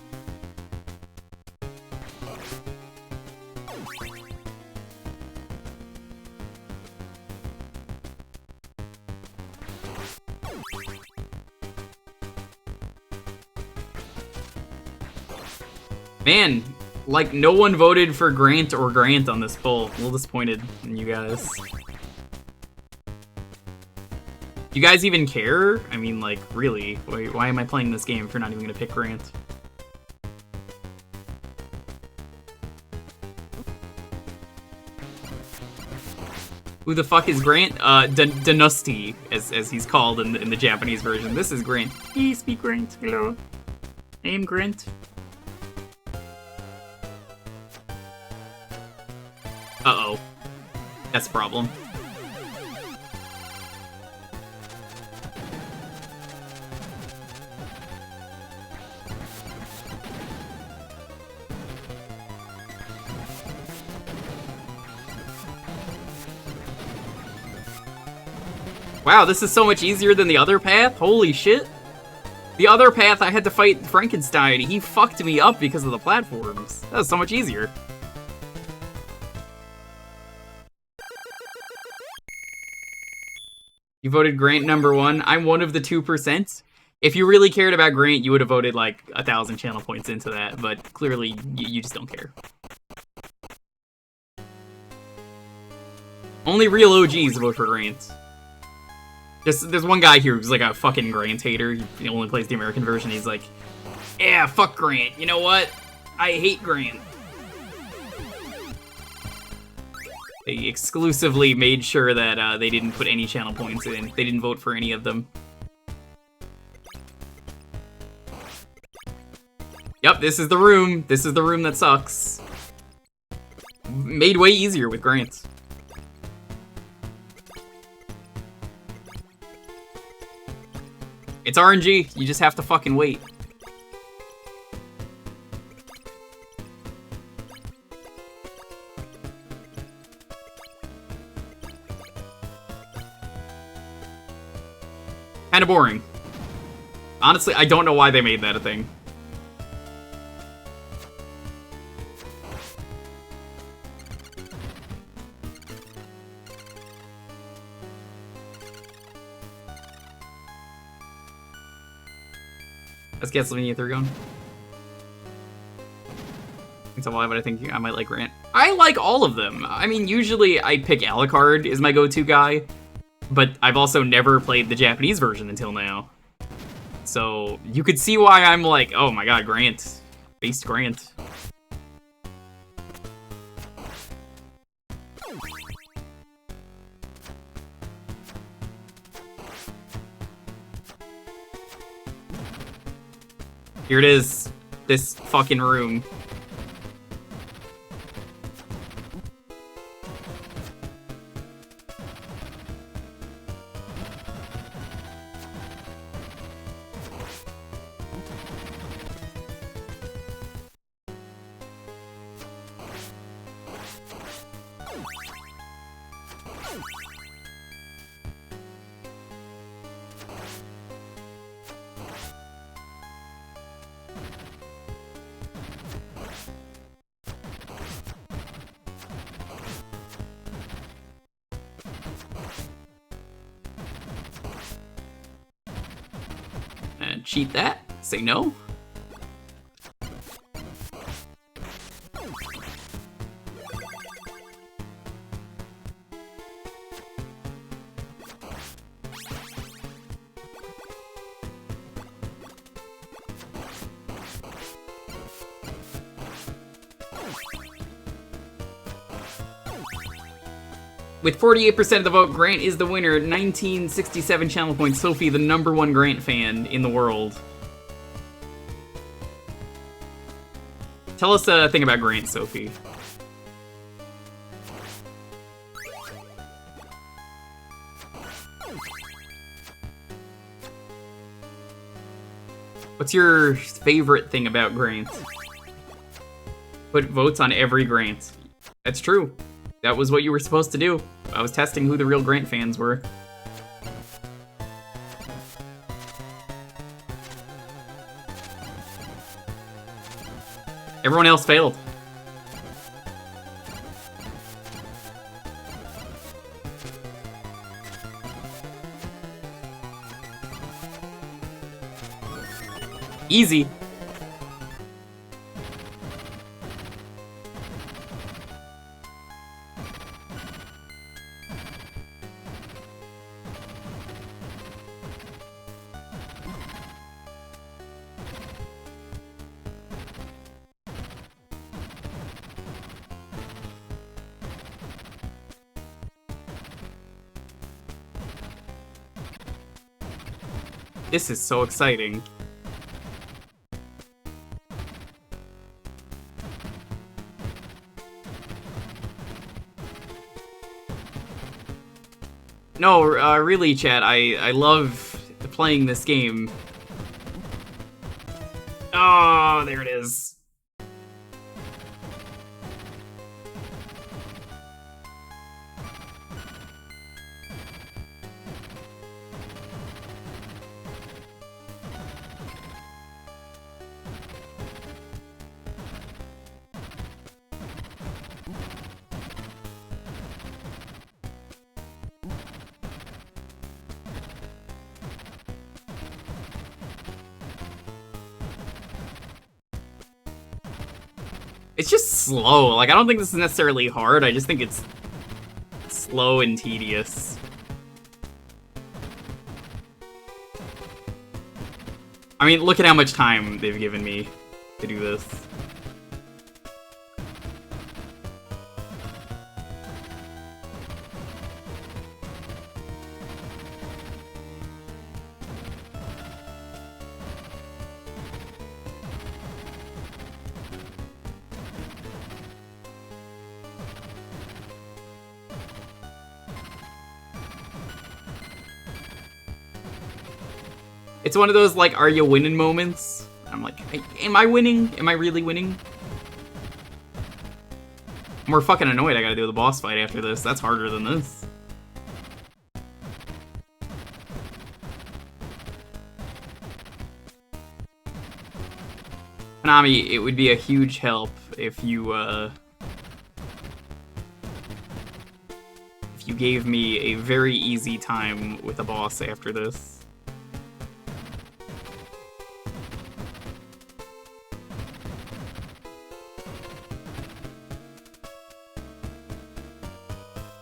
Man, like, no one voted for Grant or Grant on this poll. I'm a little disappointed in you guys. You guys even care? I mean, like, really? Why am I playing this game if you're not even gonna pick Grant? Who the fuck is Grant? Danusti, as he's called in the Japanese version. This is Grant. Hey, speak Grant. Hello. I am Grant. Uh-oh. That's a problem. Wow, this is so much easier than the other path? Holy shit. The other path, I had to fight Frankenstein. He fucked me up because of the platforms. That was so much easier. You voted Grant #1. I'm one of the 2%. If you really cared about Grant, you would have voted like 1,000 channel points into that, but clearly you just don't care. Only real OGs vote for Grant. There's one guy here who's like a fucking Grant hater. He only plays the American version. He's like, yeah, fuck Grant. You know what? I hate Grant. They exclusively made sure that they didn't put any channel points in. They didn't vote for any of them. Yep, this is the room. This is the room that sucks. Made way easier with Grant. It's RNG. You just have to fucking wait. Kinda boring. Honestly, I don't know why they made that a thing. Let's get Castlevania III going. It's a lie, but I think I might like Grant. I like all of them. I mean, usually I pick Alucard as my go-to guy, but I've also never played the Japanese version until now. So you could see why I'm like, oh my god, Grant. Based Grant. Here it is. This fucking room. And cheat that. Say no. With 48% of the vote, Grant is the winner. 1967 channel points. Sophie, the #1 Grant fan in the world. Tell us a thing about Grant, Sophie. What's your favorite thing about Grant? Put votes on every Grant. That's true. That was what you were supposed to do. I was testing who the real Grant fans were. Everyone else failed. Easy. This is so exciting. No, really, chat, I love playing this game. Oh, there it is. It's just slow. Like, I don't think this is necessarily hard. I just think it's slow and tedious. I mean, look at how much time they've given me to do this. It's one of those, like, are you winning moments? I'm like, am I winning? Am I really winning? I'm more fucking annoyed I gotta do the boss fight after this. That's harder than this. Konami, it would be a huge help if you gave me a very easy time with a boss after this.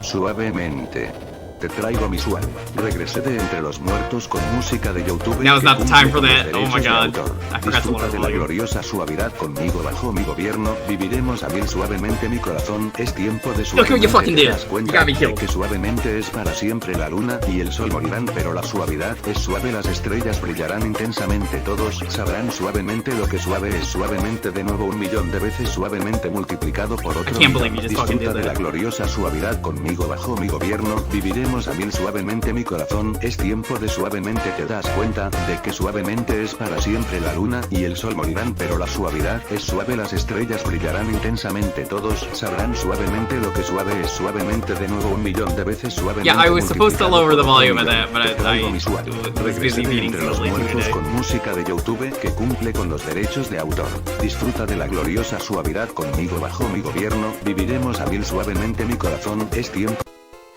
Suavemente. Te traigo mi suave. Regresé de entre los muertos con música de YouTube. Now is que not the cumple time for con los that. Oh my derechos de god. autor. I forgot to Disfruta lower de the la volume. gloriosa suavidad conmigo bajo mi gobierno. Viviremos a mil suavemente mi corazón. Es tiempo de Look what you suavemente. fucking Te did. das You cuenta got me de killed. que suavemente es para siempre la luna y el sol morirán, pero la suavidad es suave. Las estrellas brillarán intensamente. Todos sabrán suavemente lo que suave es. Suavemente de nuevo 1.000.000 de veces suavemente multiplicado por otro. I can't believe you just fucking Disfruta did de la that. gloriosa suavidad conmigo bajo mi gobierno. Viviremos a mil suavemente mi corazón. Es tiempo de suavemente. Te das cuenta de que suavemente es para siempre la luna y el sol morirán, pero la suavidad es suave. Las estrellas brillarán intensamente. Todos sabrán suavemente lo que suave es. Suavemente de nuevo 1.000.000 de veces suavemente. Yeah, I was supposed to lower the volume of that, but Te traigo I mi suave. was Regresé busy de beating entre los slowly through muertos today. con música de YouTube que cumple con los derechos de autor. Disfruta de la gloriosa suavidad conmigo bajo mi gobierno. Viviremos a mil suavemente mi corazón. Es tiempo.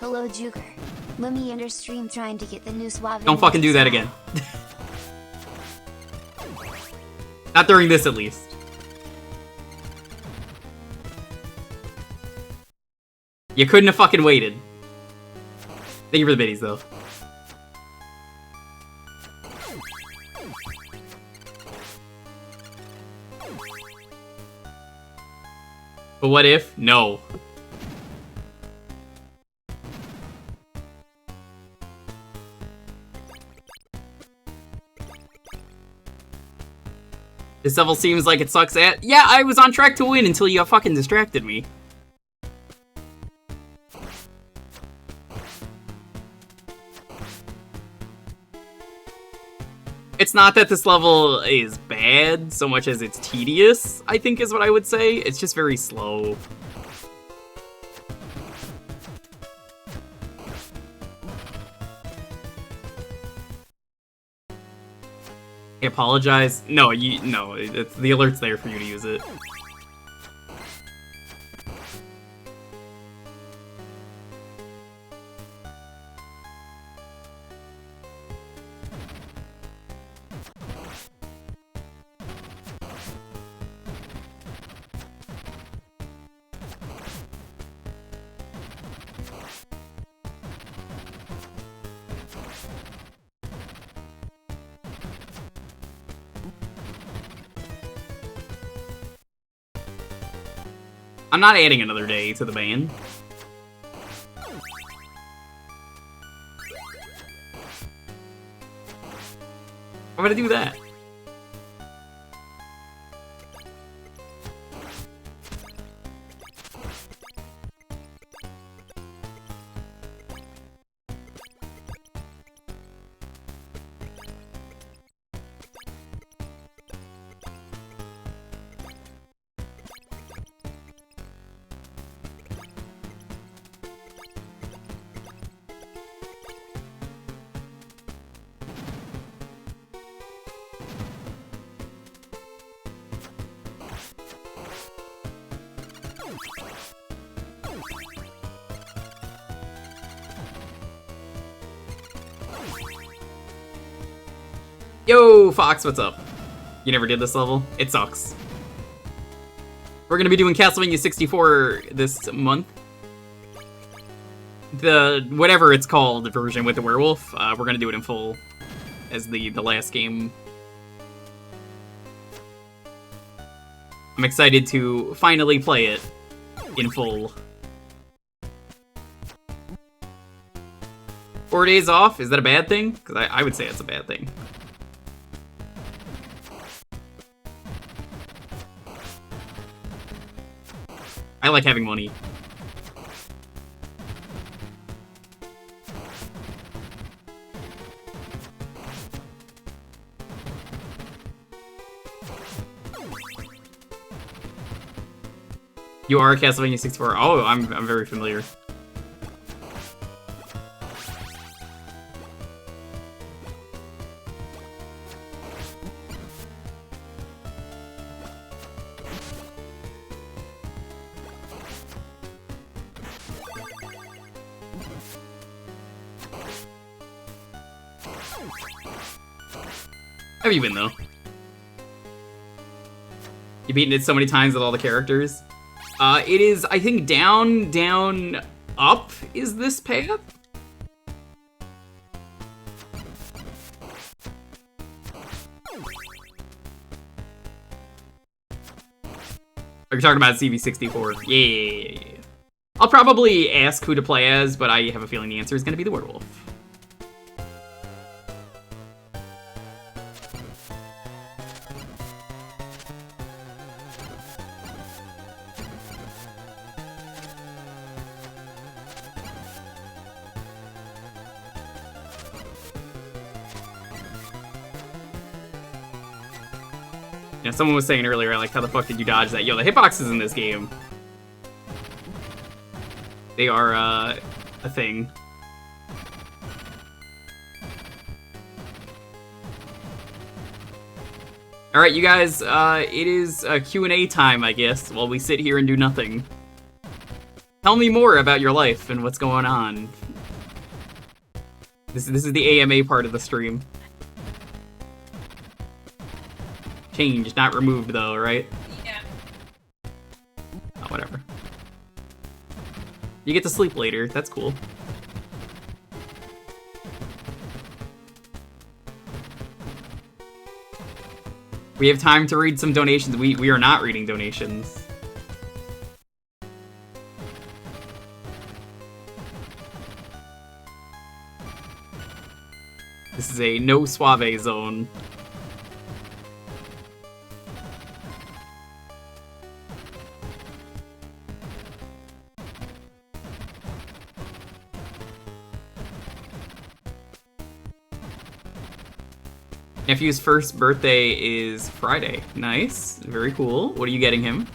Hello, Jewker. Let me enter stream trying to get the new Suave. Don't fucking do that again. Not during this, at least. You couldn't have fucking waited. Thank you for the biddies, though. But what if? No. This level seems like it sucks at. Yeah, I was on track to win until you fucking distracted me. It's not that this level is bad so much as it's tedious, I think is what I would say. It's just very slow. I apologize. No, it's, the alert's there for you to use it. I'm not adding another day to the ban. I'm gonna do that. Yo, Fox, what's up? You never did this level? It sucks. We're gonna be doing Castlevania 64 this month. The whatever it's called, the version with the werewolf, we're gonna do it in full as the last game. I'm excited to finally play it in full. 4 days off, is that a bad thing? Because I would say it's a bad thing. I like having money. You are Castlevania 64. Oh, I'm very familiar. How have you been, though? You beaten it so many times with all the characters. It is, I think, down, down, up is this path? you're talking about CV64. Yeah. I'll probably ask who to play as, but I have a feeling the answer is going to be the werewolf. Yeah, someone was saying earlier, like, how the fuck did you dodge that? Yo, the hitboxes in this game, they are, a thing. Alright, you guys, it is Q&A time, I guess, while we sit here and do nothing. Tell me more about your life and what's going on. This is the AMA part of the stream. Changed, not removed, though, right? Yeah. Oh, whatever. You get to sleep later. That's cool. We have time to read some donations. We are not reading donations. This is a no suave zone. Nephew's first birthday is Friday. Nice. Very cool. What are you getting him?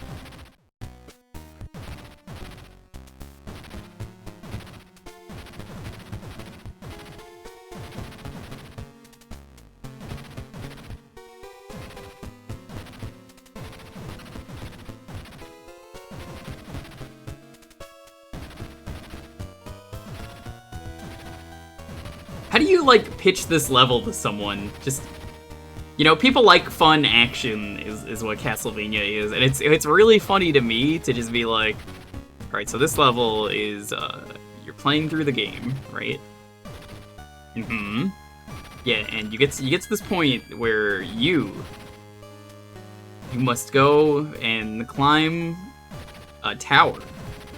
How do you, like, pitch this level to someone? Just... You know, people like fun action is what Castlevania is, and it's really funny to me to just be like, alright, so this level is, you're playing through the game, right? Mm-hmm. Yeah, and you get to this point where you must go and climb a tower.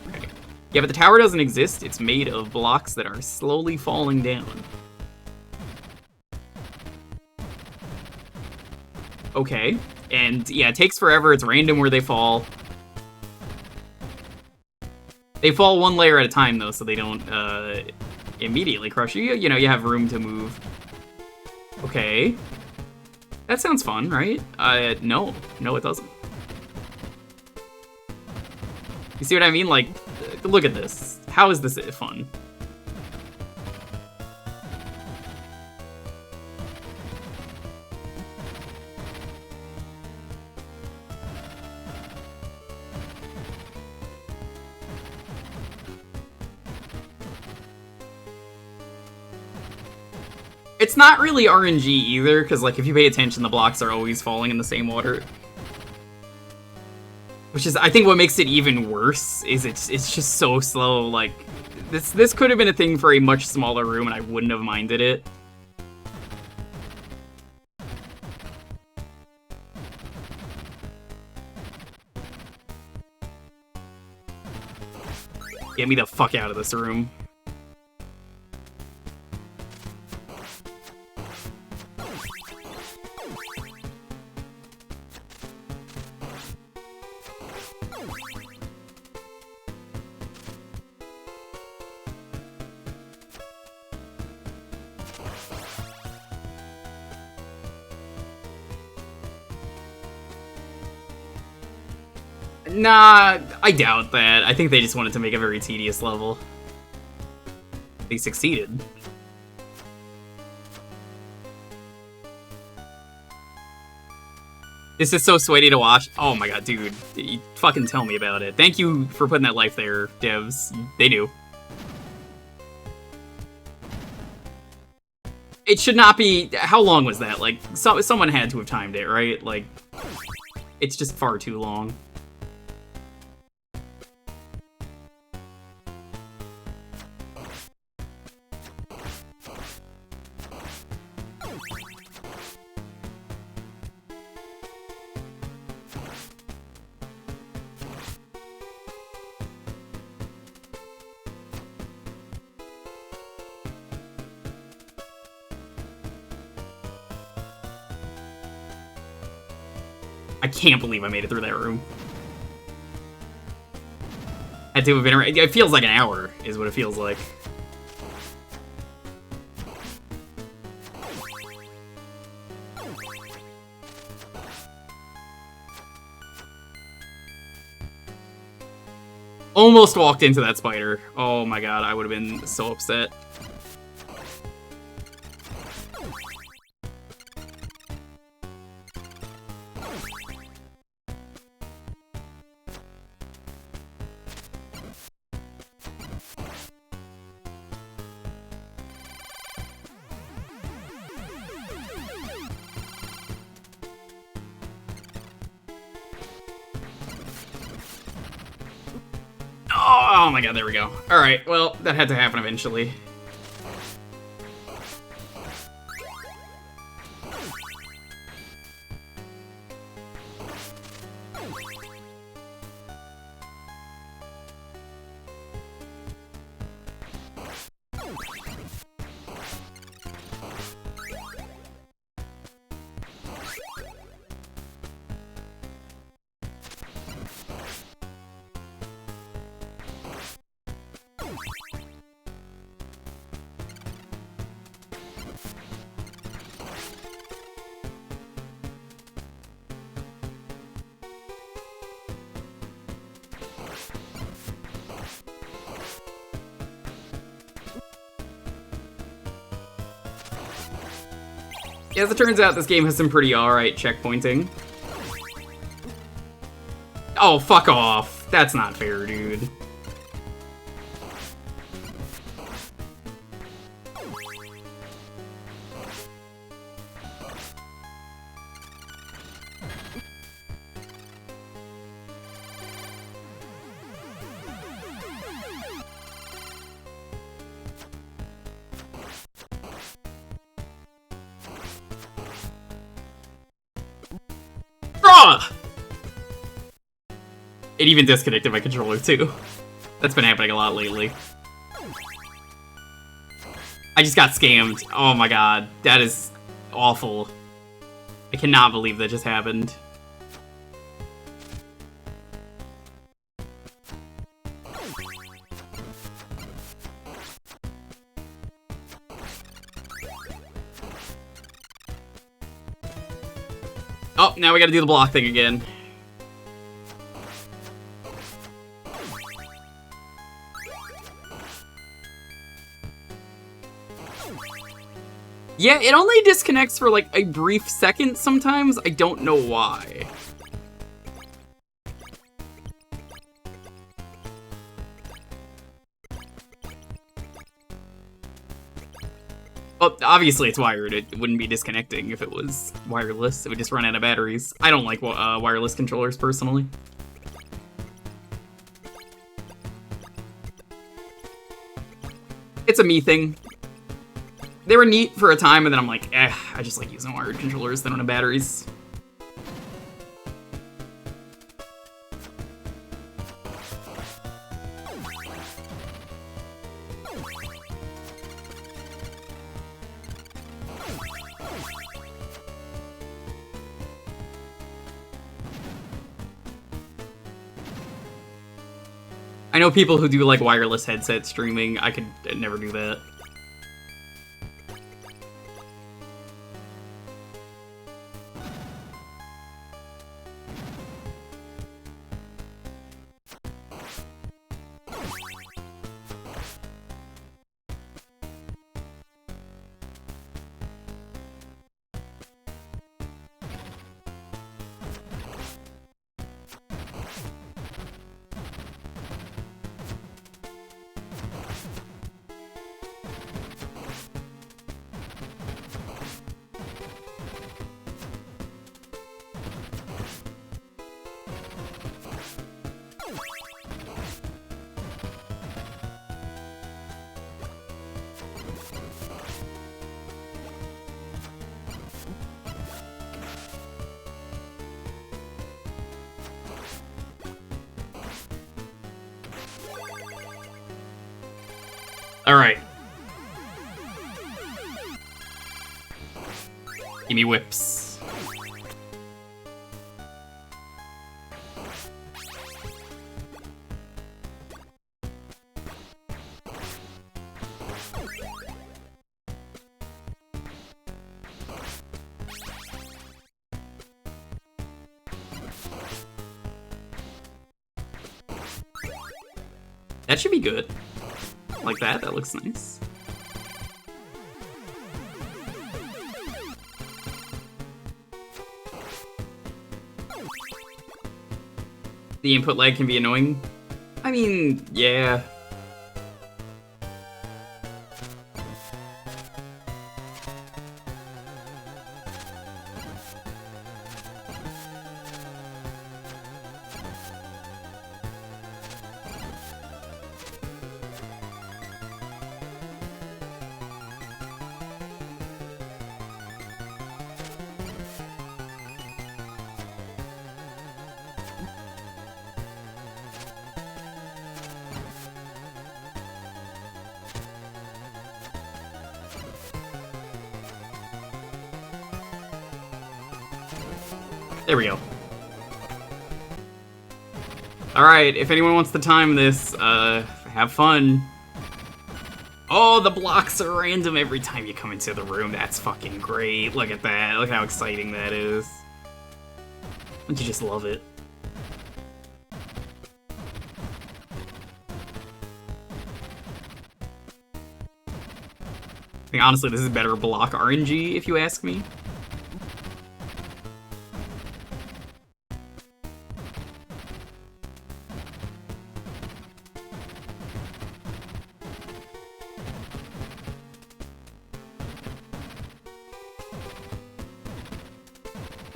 Okay. Yeah, but the tower doesn't exist, it's made of blocks that are slowly falling down. Okay, and yeah, it takes forever, it's random where they fall. They fall one layer at a time, though, so they don't, immediately crush you. You know, you have room to move. Okay. That sounds fun, right? No. No, it doesn't. You see what I mean? Like, look at this. How is this fun? It's not really RNG either, because, like, if you pay attention, the blocks are always falling in the same order. Which is, I think, what makes it even worse, is it's just so slow. Like, this could have been a thing for a much smaller room, and I wouldn't have minded it. Get me the fuck out of this room. Nah, I doubt that. I think they just wanted to make a very tedious level. They succeeded. This is so sweaty to watch. Oh my god, dude. You fucking tell me about it. Thank you for putting that life there, devs. They do. It should not be... How long was that? Like, someone had to have timed it, right? Like, it's just far too long. I can't believe I made it through that room. Had to have been. It feels like an hour, is what it feels like. Almost walked into that spider. Oh my god, I would have been so upset. Oh my god, there we go. Alright, well, that had to happen eventually. As it turns out, this game has some pretty alright checkpointing. Oh, fuck off. That's not fair, dude. It even disconnected my controller, too. That's been happening a lot lately. I just got scammed. Oh my god. That is awful. I cannot believe that just happened. Oh, now we gotta do the block thing again. Yeah, it only disconnects for like a brief second sometimes. I don't know why. Well, obviously it's wired. It wouldn't be disconnecting if it was wireless. It would just run out of batteries. I don't like wireless controllers personally. It's a me thing. They were neat for a time, and then I'm like, I just like using wired controllers that don't have batteries. I know people who do like wireless headset streaming. I could never do that. Alright. Give me whips. That should be good. Like that, that looks nice. The input lag can be annoying. I mean, yeah. There we go. Alright, if anyone wants to time this, have fun. Oh, the blocks are random every time you come into the room. That's fucking great. Look at that. Look how exciting that is. Don't you just love it? I think, honestly, this is better block RNG, if you ask me.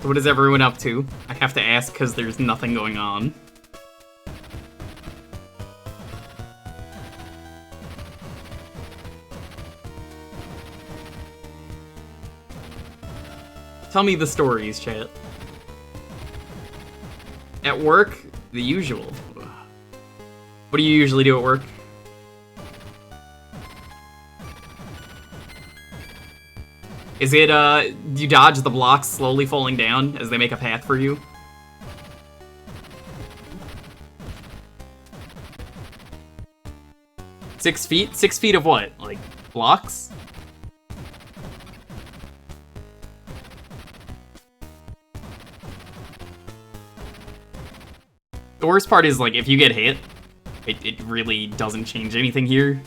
So what is everyone up to? I have to ask because there's nothing going on. Tell me the stories, chat. At work, the usual. What do you usually do at work? Is it, do you dodge the blocks slowly falling down as they make a path for you? Six feet? 6 feet of what? Like, blocks? The worst part is, like, if you get hit, it really doesn't change anything here.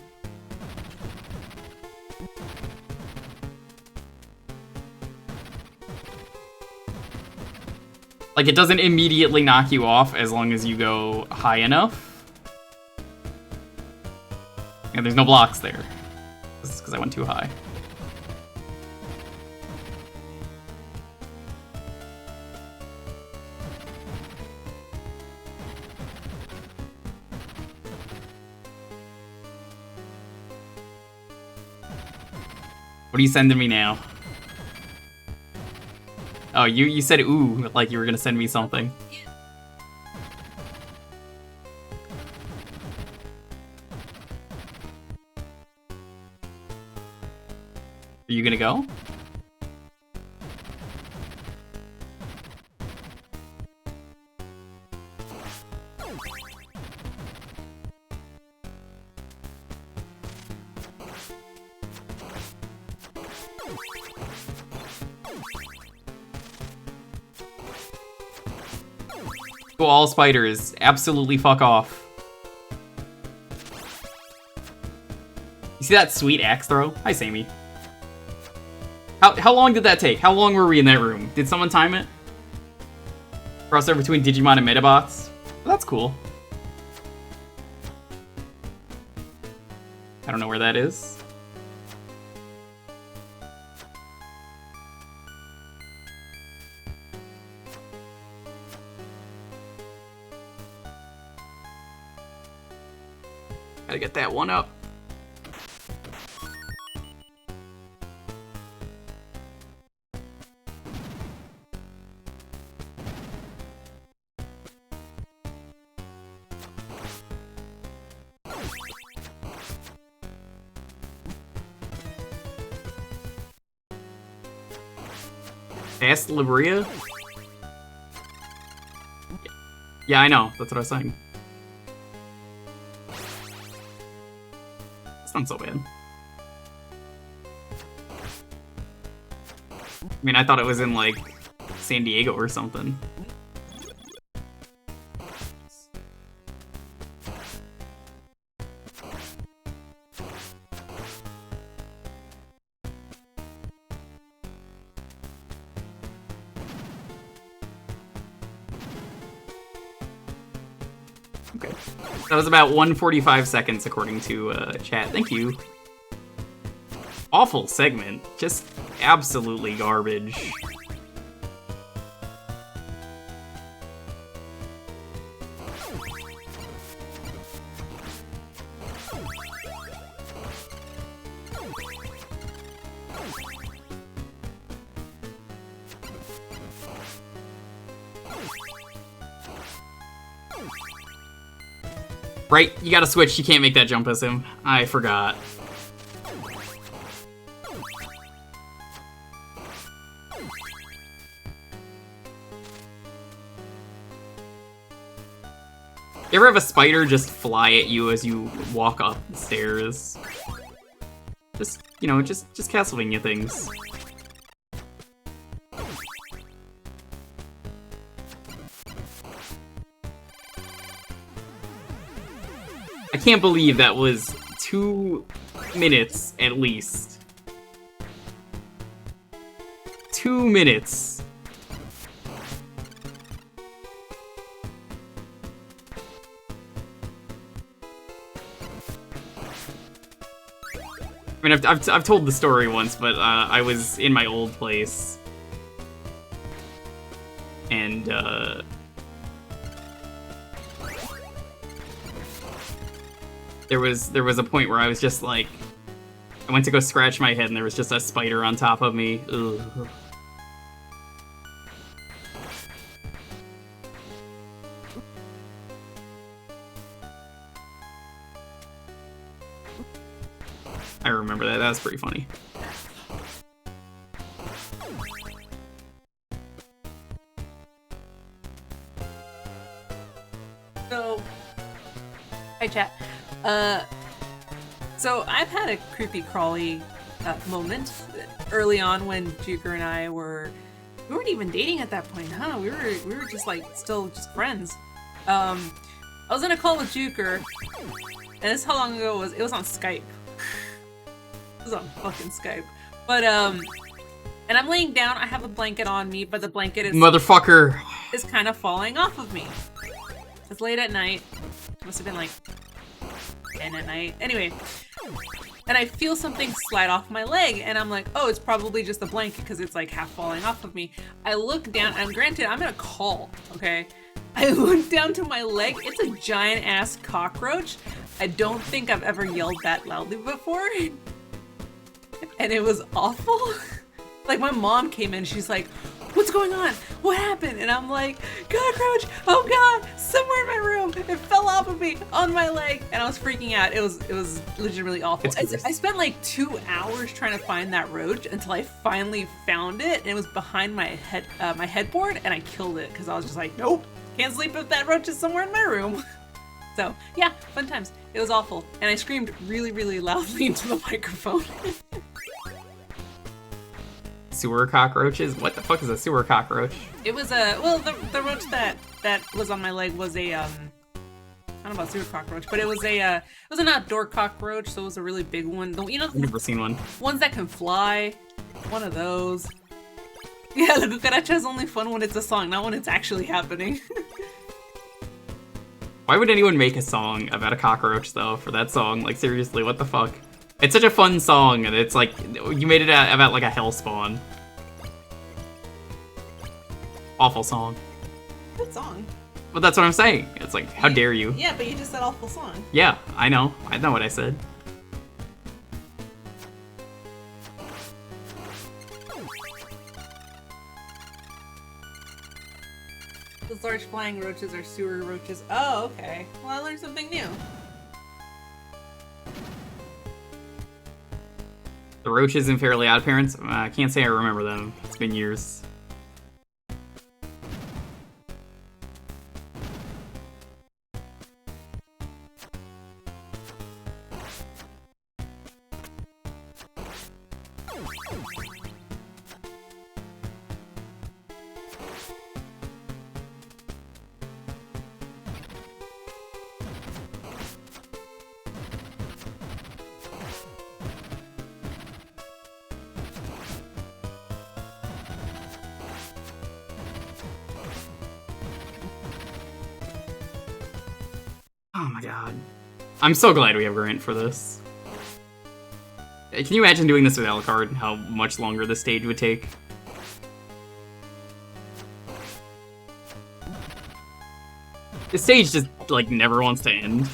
Like, it doesn't immediately knock you off as long as you go high enough. And there's no blocks there. This is because I went too high. What are you sending me now? Oh, you said ooh, like you were gonna send me something. Are you gonna go? Go all spiders. Absolutely fuck off. You see that sweet axe throw? Hi, Sammy. How long did that take? How long were we in that room? Did someone time it? Crossover between Digimon and Metabots? Well, that's cool. I don't know where that is. Gotta get that one up. Castlemaynia? Yeah, I know. That's what I was saying. It's not so bad. I mean, I thought it was in, like, San Diego or something. Okay. That was about 1:45 seconds according to chat. Thank you. Awful segment. Just absolutely garbage. Right, you gotta switch. You can't make that jump as him. I forgot. You ever have a spider just fly at you as you walk up the stairs? Just, you know, just Castlevania things. I can't believe that was 2 minutes at least. 2 minutes. I mean, I've told the story once, but I was in my old place, and there was a point where I was just like, I went to go scratch my head, and there was just a spider on top of me. Ugh. I remember that. That was pretty funny. So, hi chat. So I've had a creepy crawly moment early on when Jewker and I we weren't even dating at that point, huh? We were just like still just friends. I was in a call with Jewker, and this is how long ago it was. It was on Skype. It was on fucking Skype. But and I'm laying down. I have a blanket on me, but the blanket Motherfucker is kind of falling off of me. It's late at night. Must have been like 10 at night. Anyway, and I feel something slide off my leg, and I'm like, oh, it's probably just the blanket because it's like half falling off of me. I look down, and granted, I'm in a call, okay? I look down to my leg. It's a giant ass cockroach. I don't think I've ever yelled that loudly before. And it was awful. Like, my mom came in, she's like, what's going on? What happened? And I'm like, cockroach, oh god, somewhere in my room. It fell off of me on my leg, and I was freaking out. It was legitimately awful. I spent like 2 hours trying to find that roach until I finally found it, and it was behind my headboard, and I killed it because I was just like, nope, can't sleep if that roach is somewhere in my room. So yeah, fun times. It was awful, and I screamed really, really loudly into the microphone. sewer cockroaches? What the fuck is a sewer cockroach? It was the roach that was on my leg was a I don't know about sewer cockroach, but it was an outdoor cockroach, so it was a really big one. You know, I've never seen one. Ones that can fly. One of those. Yeah, the cucaracha is only fun when it's a song, not when it's actually happening. Why would anyone make a song about a cockroach, though, for that song? Like, seriously, what the fuck? It's such a fun song, and it's like, you made it about, like, a hellspawn. Awful song. Good song. Well, that's what I'm saying. It's like, how dare you? Yeah, but you just said awful song. Yeah, I know. I know what I said. Those large flying roaches are sewer roaches. Oh, okay. Well, I learned something new. The roaches in Fairly Odd Parents? I can't say I remember them. It's been years. Oh my god. I'm so glad we have Grant for this. Can you imagine doing this with Alucard? How much longer this stage would take? This stage just, like, never wants to end.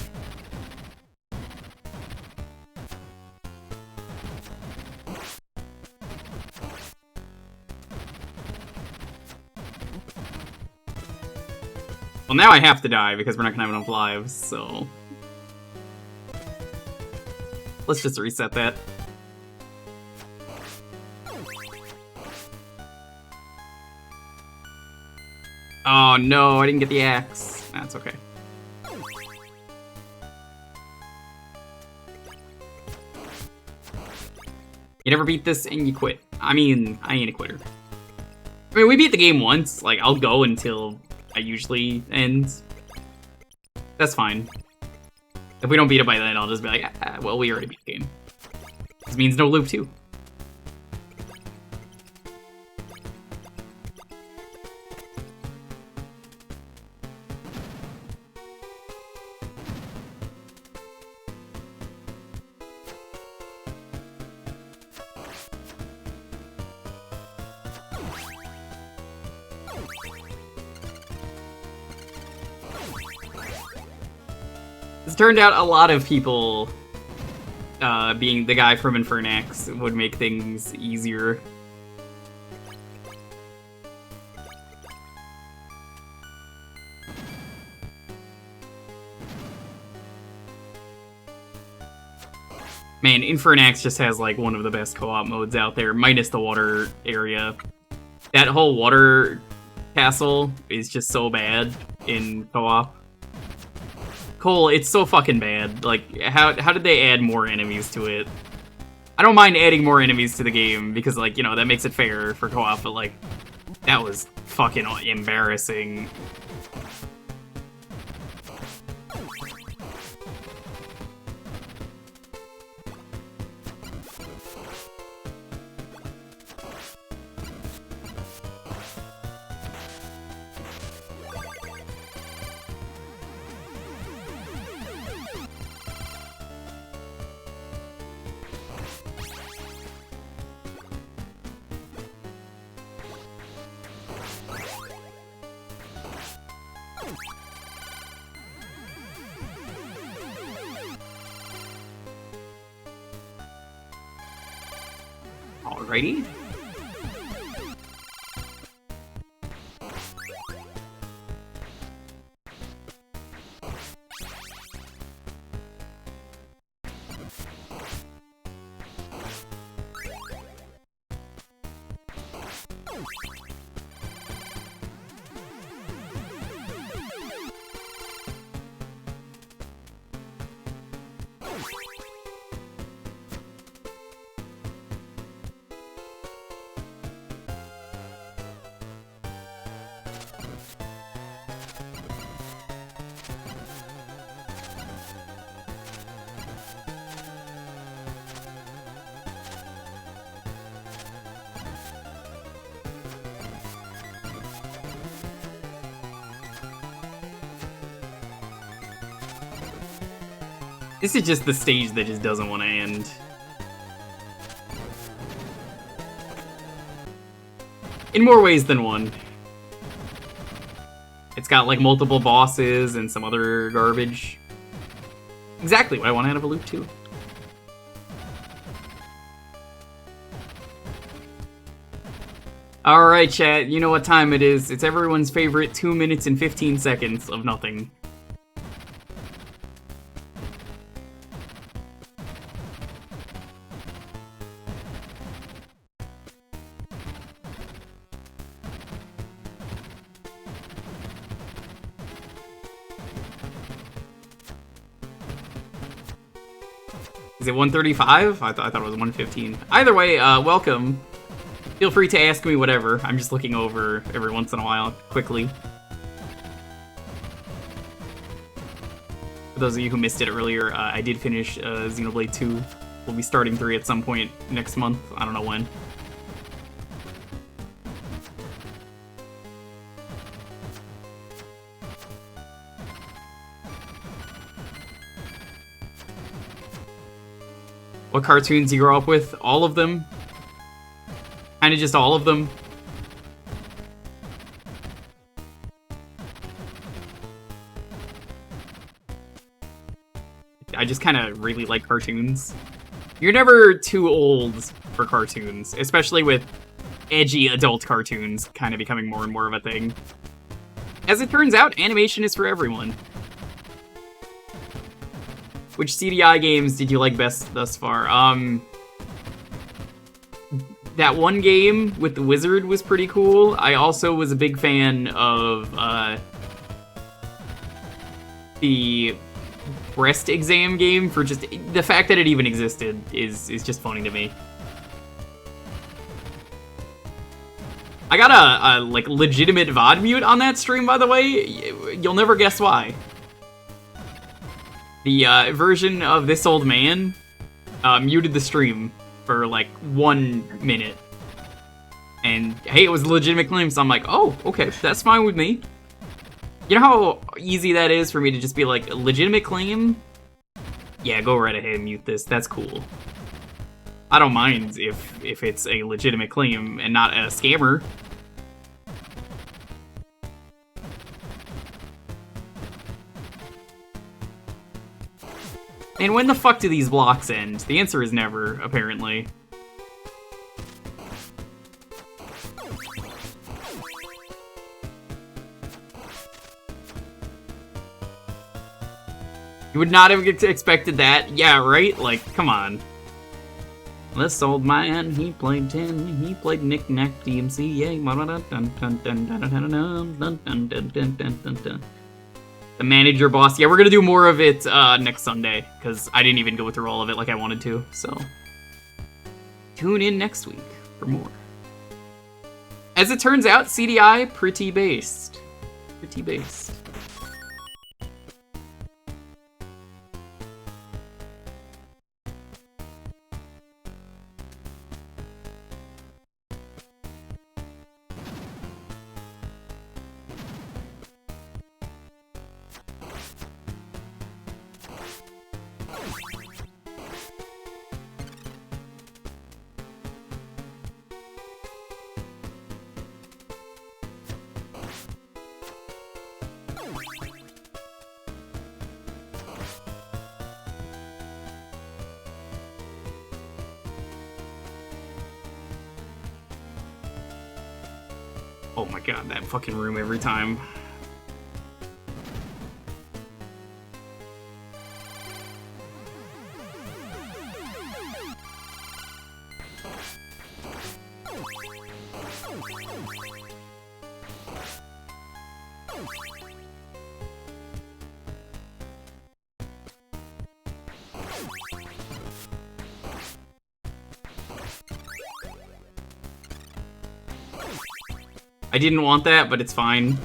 Well, now I have to die because we're not gonna have enough lives, so... Let's just reset that. Oh no, I didn't get the axe. That's okay. You never beat this and you quit. I mean, I ain't a quitter. I mean, we beat the game once. Like, I'll go until I usually end. That's fine. If we don't beat it by then, I'll just be like, ah, well, we already beat the game. This means no loop 2. It turned out a lot of people, being the guy from Infernax, would make things easier. Man, Infernax just has, like, one of the best co-op modes out there, minus the water area. That whole water castle is just so bad in co-op. Cole, it's so fucking bad. Like, how did they add more enemies to it? I don't mind adding more enemies to the game, because, like, you know, that makes it fair for co-op, but, like, that was fucking embarrassing. Alrighty. This is just the stage that just doesn't want to end. In more ways than one. It's got, like, multiple bosses and some other garbage. Exactly what I want out of a loop 2. Alright, chat, you know what time it is. It's everyone's favorite 2 minutes and 15 seconds of nothing. Is it 135? I thought it was 115. Either way, welcome. Feel free to ask me whatever. I'm just looking over every once in a while, quickly. For those of you who missed it earlier, I did finish Xenoblade 2. We'll be starting 3 at some point next month. I don't know when. What cartoons you grew up with? All of them. Kind of just all of them. I just kind of really like cartoons. You're never too old for cartoons, especially with edgy adult cartoons kind of becoming more and more of a thing. As it turns out, animation is for everyone. Which CDI games did you like best thus far? That one game with the wizard was pretty cool. I also was a big fan of the breast exam game. For just the fact that it even existed is just funny to me. I got a like legitimate VOD mute on that stream, by the way. You'll never guess why. The version of This Old Man muted the stream for like 1 minute. And hey, it was a legitimate claim, so I'm like, oh, okay, that's fine with me. You know how easy that is for me to just be like, a legitimate claim? Yeah, go right ahead and mute this, that's cool. I don't mind if it's a legitimate claim and not a scammer. And when the fuck do these blocks end? The answer is never, apparently. You would not have expected that? Yeah, right? Like, come on. This old man, he played 10, he played Knick-Knack, DMCA. The manager boss. Yeah, we're gonna do more of it next Sunday, because I didn't even go through all of it like I wanted to, so. Tune in next week for more. As it turns out, CDI, pretty based. Pretty based. Oh my god, that fucking room every time. I didn't want that, but it's fine.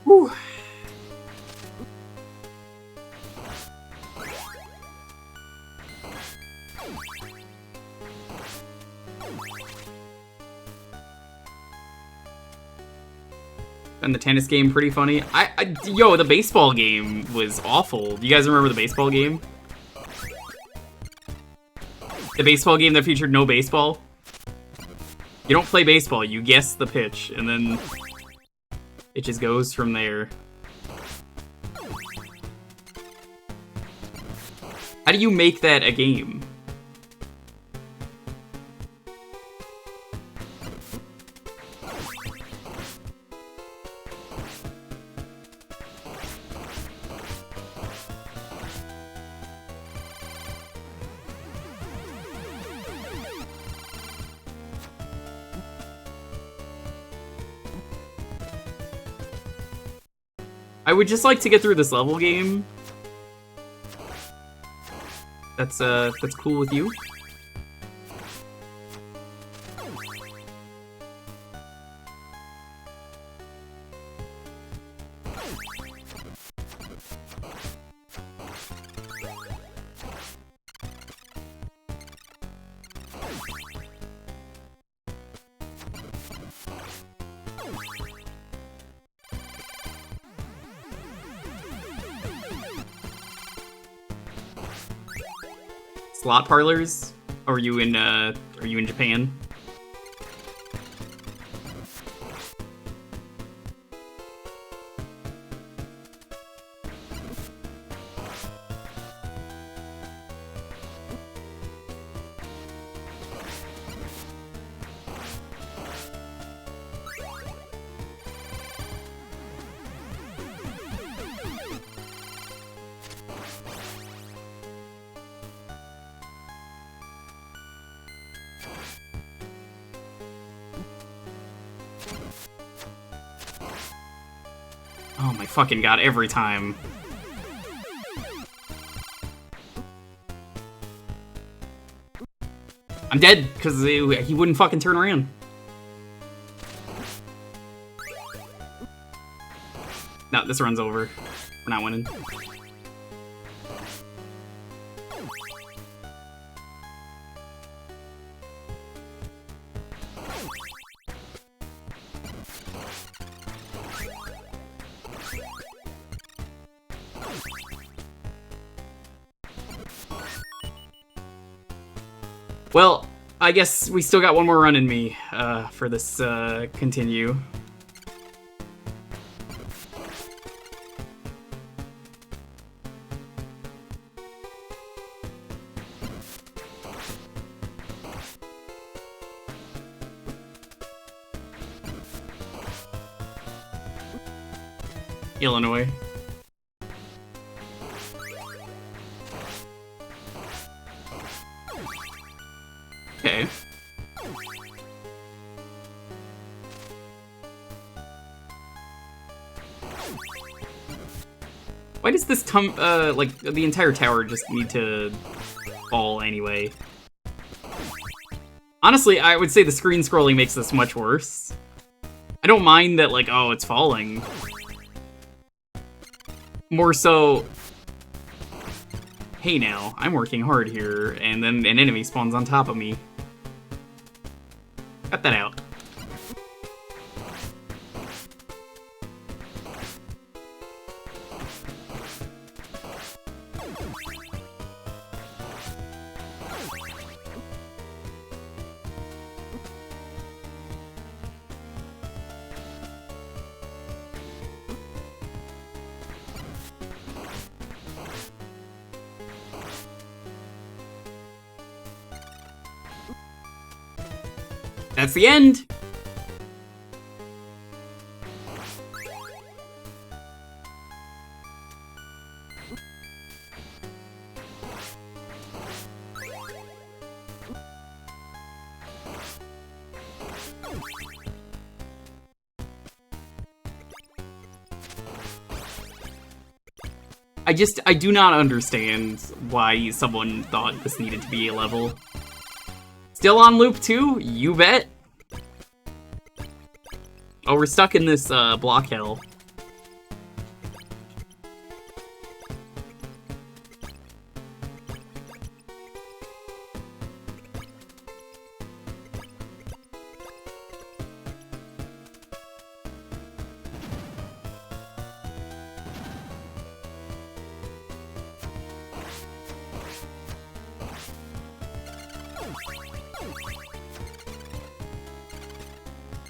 Whew. And the tennis game pretty funny. Yo, the baseball game was awful. Do you guys remember the baseball game? The baseball game that featured no baseball? You don't play baseball, you guess the pitch, and then it just goes from there. How do you make that a game? I would just like to get through this level game. That's cool with you? Slot parlors? Are you in Japan? Oh my fucking god, every time. I'm dead, because he wouldn't fucking turn around. No, this run's over. We're not winning. Well, I guess we still got one more run in me for this continue. Illinois. Okay. Why does this like, the entire tower just need to fall anyway? Honestly, I would say the screen scrolling makes this much worse. I don't mind that, like, oh, it's falling. More so, hey now, I'm working hard here, and then an enemy spawns on top of me. Cut that out. That's the end! I do not understand why someone thought this needed to be a level. Still on loop 2? You bet. Oh, we're stuck in this block hell.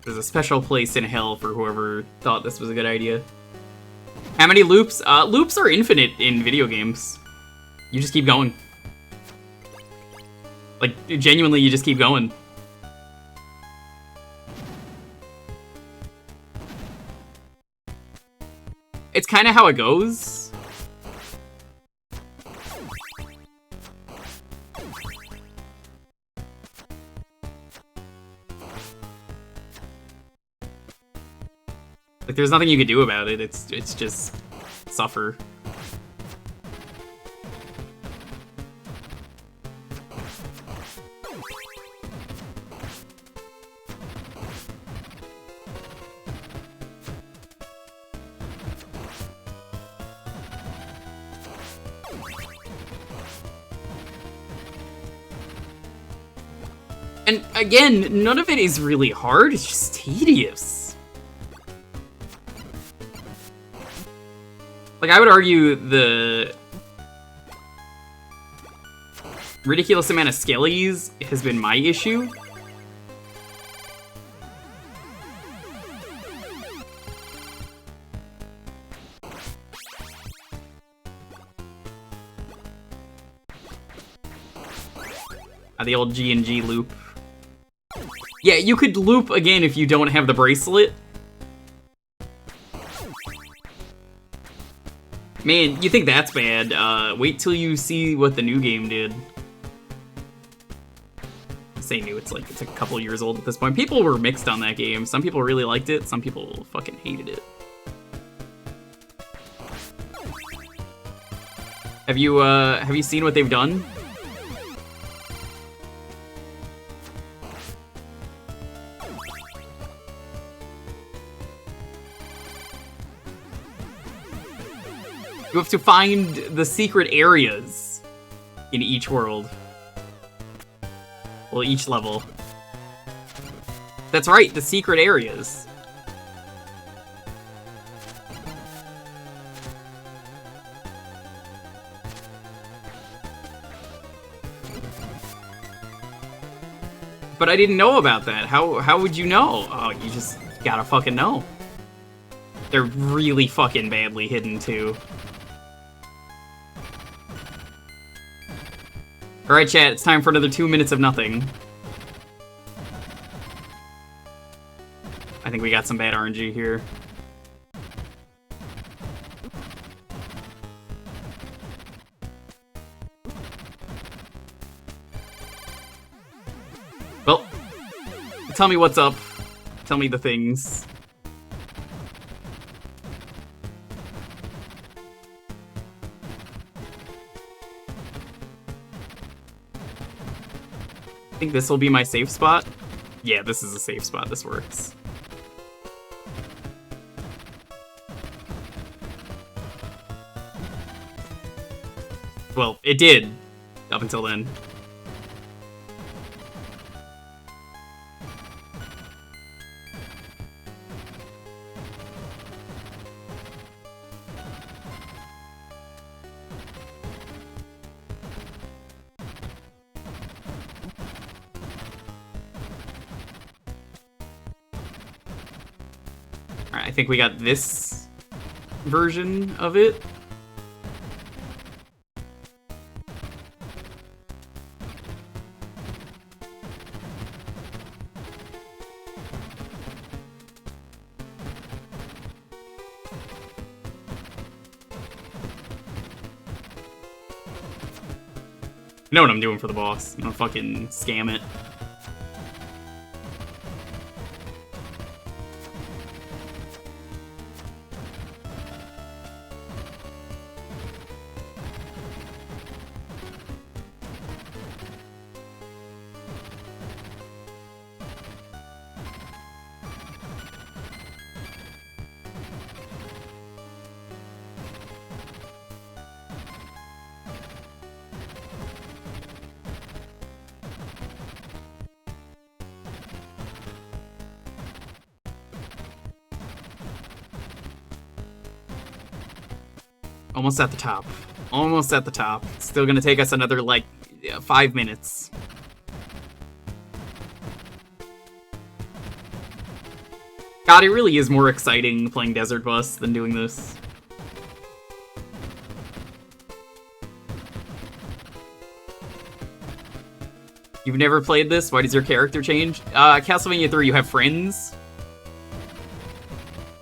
There's a special place in hell for whoever thought this was a good idea. How many loops? Loops are infinite in video games. You just keep going. Like, genuinely, you just keep going. It's kind of how it goes. Like, there's nothing you can do about it. It's just suffer. And again, none of it is really hard, it's just tedious. Like, I would argue the ridiculous amount of skellies has been my issue. The old G&G loop. Yeah, you could loop again if you don't have the bracelet. Man, you think that's bad. Wait till you see what the new game did. I say new, it's a couple years old at this point. People were mixed on that game. Some people really liked it, some people fucking hated it. Have you seen what they've done? You have to find the secret areas in each world. Well, each level. That's right, the secret areas. But I didn't know about that. How would you know? Oh, you just gotta fucking know. They're really fucking badly hidden, too. Alright, chat, it's time for another 2 minutes of nothing. I think we got some bad RNG here. Well, tell me what's up. Tell me the things. I think this will be my safe spot. Yeah, this is a safe spot. This works. Well, it did. Up until then. I think we got this version of it. I know what I'm doing for the boss. I'm gonna fucking scam it. Almost at the top. Almost at the top. It's still gonna take us another, like, 5 minutes. God, it really is more exciting playing Desert Bus than doing this. You've never played this? Why does your character change? Castlevania III, you have friends.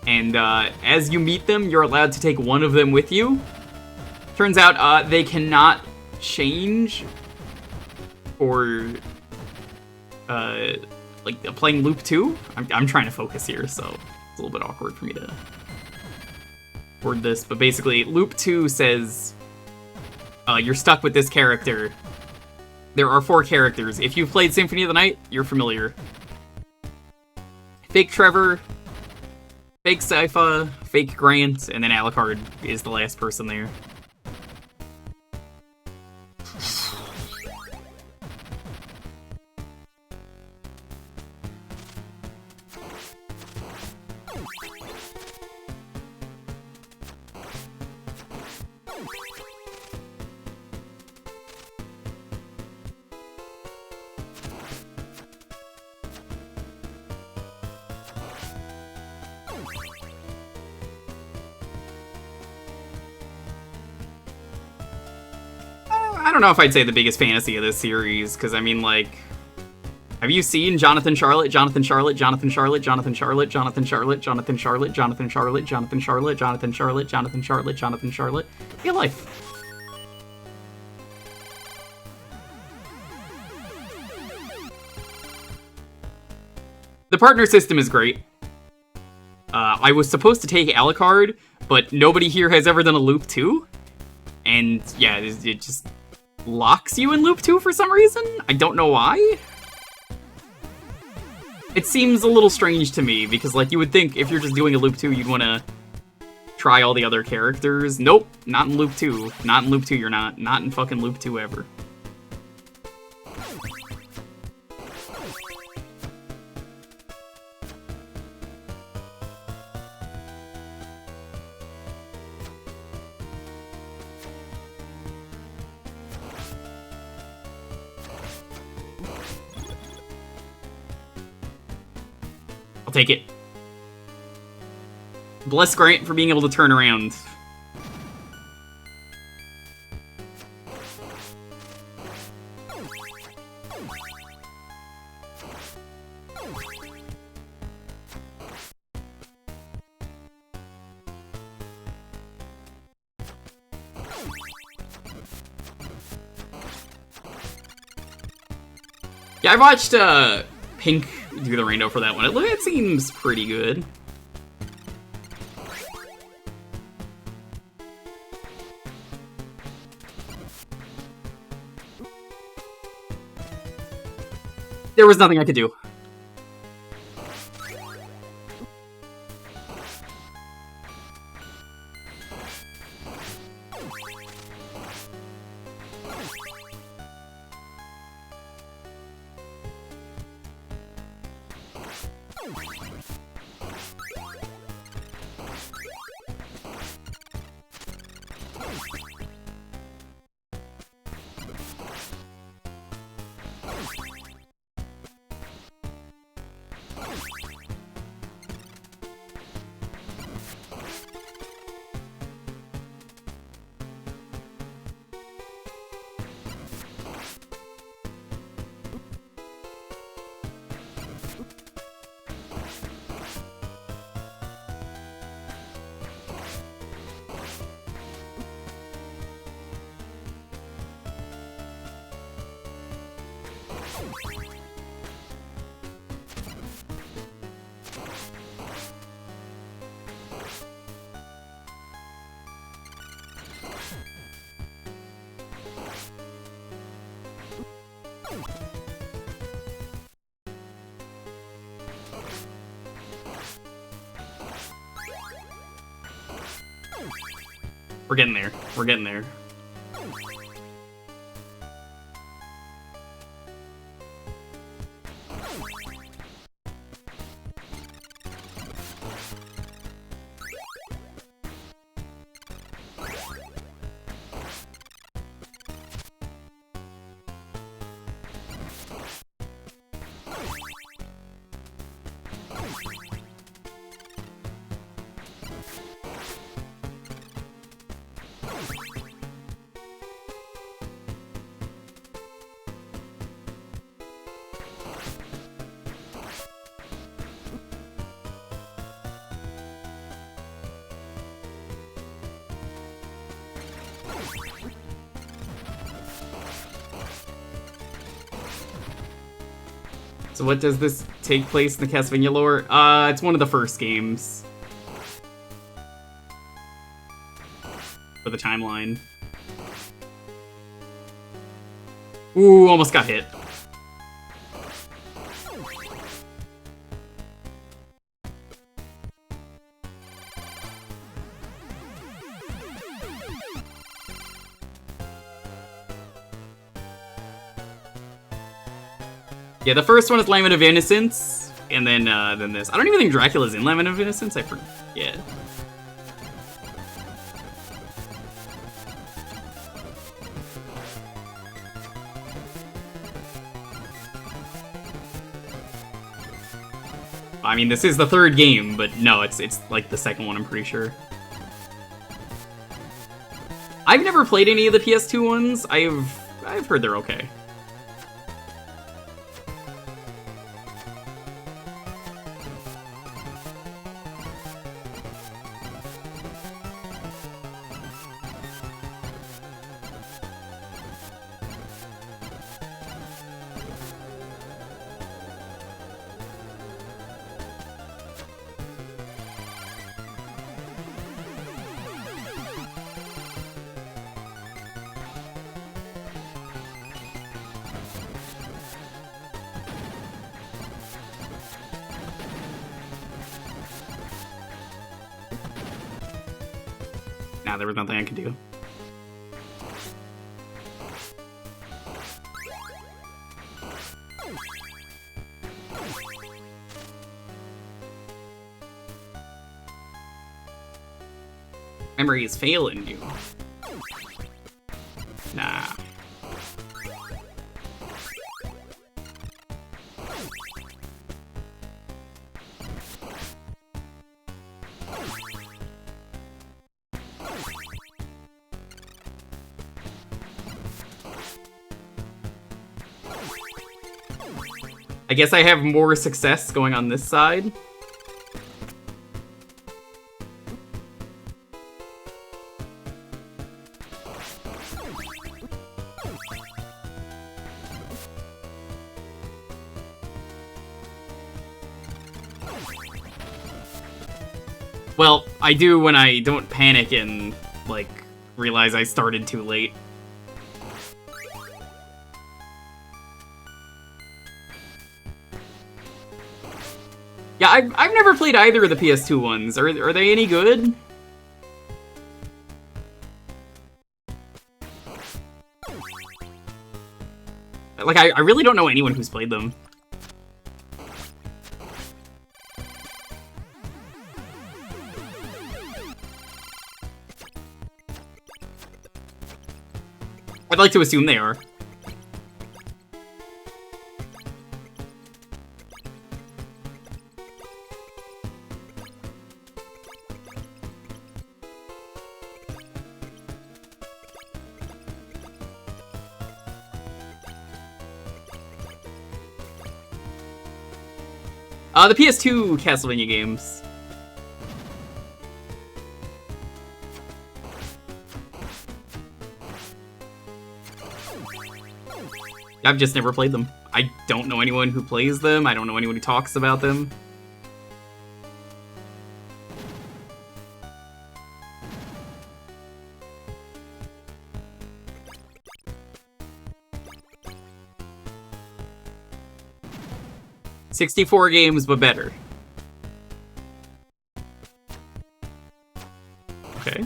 And as you meet them, you're allowed to take one of them with you. Turns out they cannot change for like playing Loop 2. I'm trying to focus here, so it's a little bit awkward for me to word this, but basically, Loop 2 says you're stuck with this character. There are 4 characters. If you've played Symphony of the Night, you're familiar. Fake Trevor, Fake Sypha, Fake Grant, and then Alucard is the last person there. I don't know if I'd say the biggest fantasy of this series, because I mean, like, have you seen Jonathan Charlotte, Jonathan Charlotte, Jonathan Charlotte, Jonathan Charlotte, Jonathan Charlotte, Jonathan Charlotte, Jonathan Charlotte, Jonathan Charlotte, Jonathan Charlotte, Jonathan Charlotte, Jonathan Charlotte? Real life. The partner system is great. I was supposed to take Alucard, but nobody here has ever done a Loop 2. And yeah, it just locks you in Loop 2 for some reason. I don't know why. It seems a little strange to me, because like you would think if you're just doing a Loop 2, you'd want to try all the other characters. Nope, not in Loop 2. Not in Loop 2, you're not. Not in fucking Loop 2 ever. Take it. Bless Grant for being able to turn around. Yeah, I watched Pink do the rainbow for that one. It seems pretty good. There was nothing I could do. We're getting there. We're getting there. So what does this take place in the Castlevania lore? It's one of the first games. for the timeline. Ooh, almost got hit. Yeah, the first one is Lament of Innocence, and then this. I don't even think Dracula's in Lament of Innocence. I forget. I mean, this is the third game, but no, it's like the second one, I'm pretty sure. I've never played any of the PS2 ones. I've heard they're okay. Nah, there was nothing I could do. Memory is failing you. Nah. I guess I have more success going on this side. Well, I do when I don't panic and, like, realize I started too late. Yeah, I've never played either of the PS2 ones. Are they any good? Like, I really don't know anyone who's played them. I'd like to assume they are. The PS2 Castlevania games. I've just never played them. I don't know anyone who plays them. I don't know anyone who talks about them. "64 games, but better." Okay.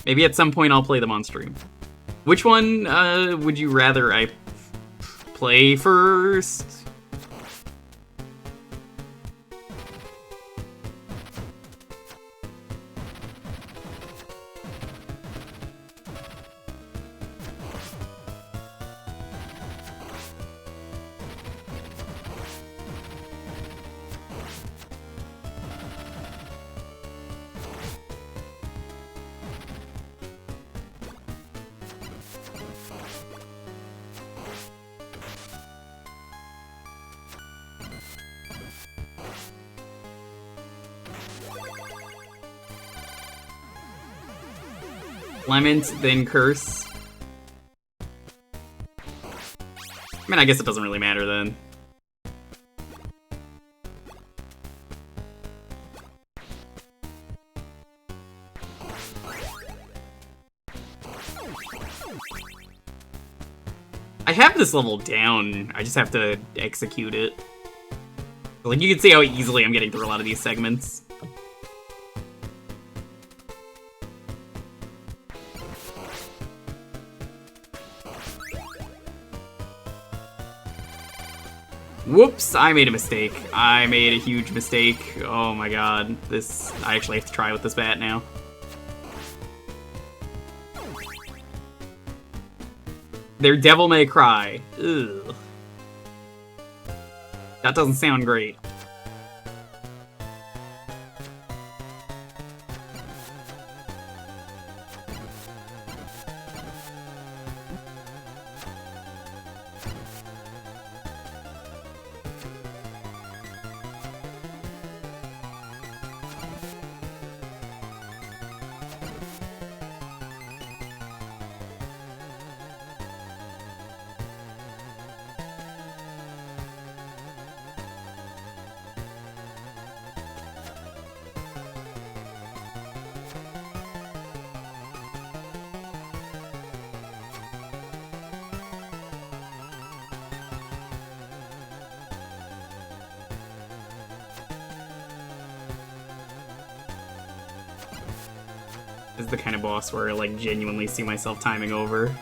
Maybe at some point I'll play them on stream. Which one would you rather I play first? Lament, then Curse. I mean, I guess it doesn't really matter then. I have this level down, I just have to execute it. Like, you can see how easily I'm getting through a lot of these segments. Whoops, I made a mistake. I made a huge mistake. Oh my god. I actually have to try with this bat now. Their devil may cry. Ugh. That doesn't sound great. This is the kind of boss where I, like, genuinely see myself timing over.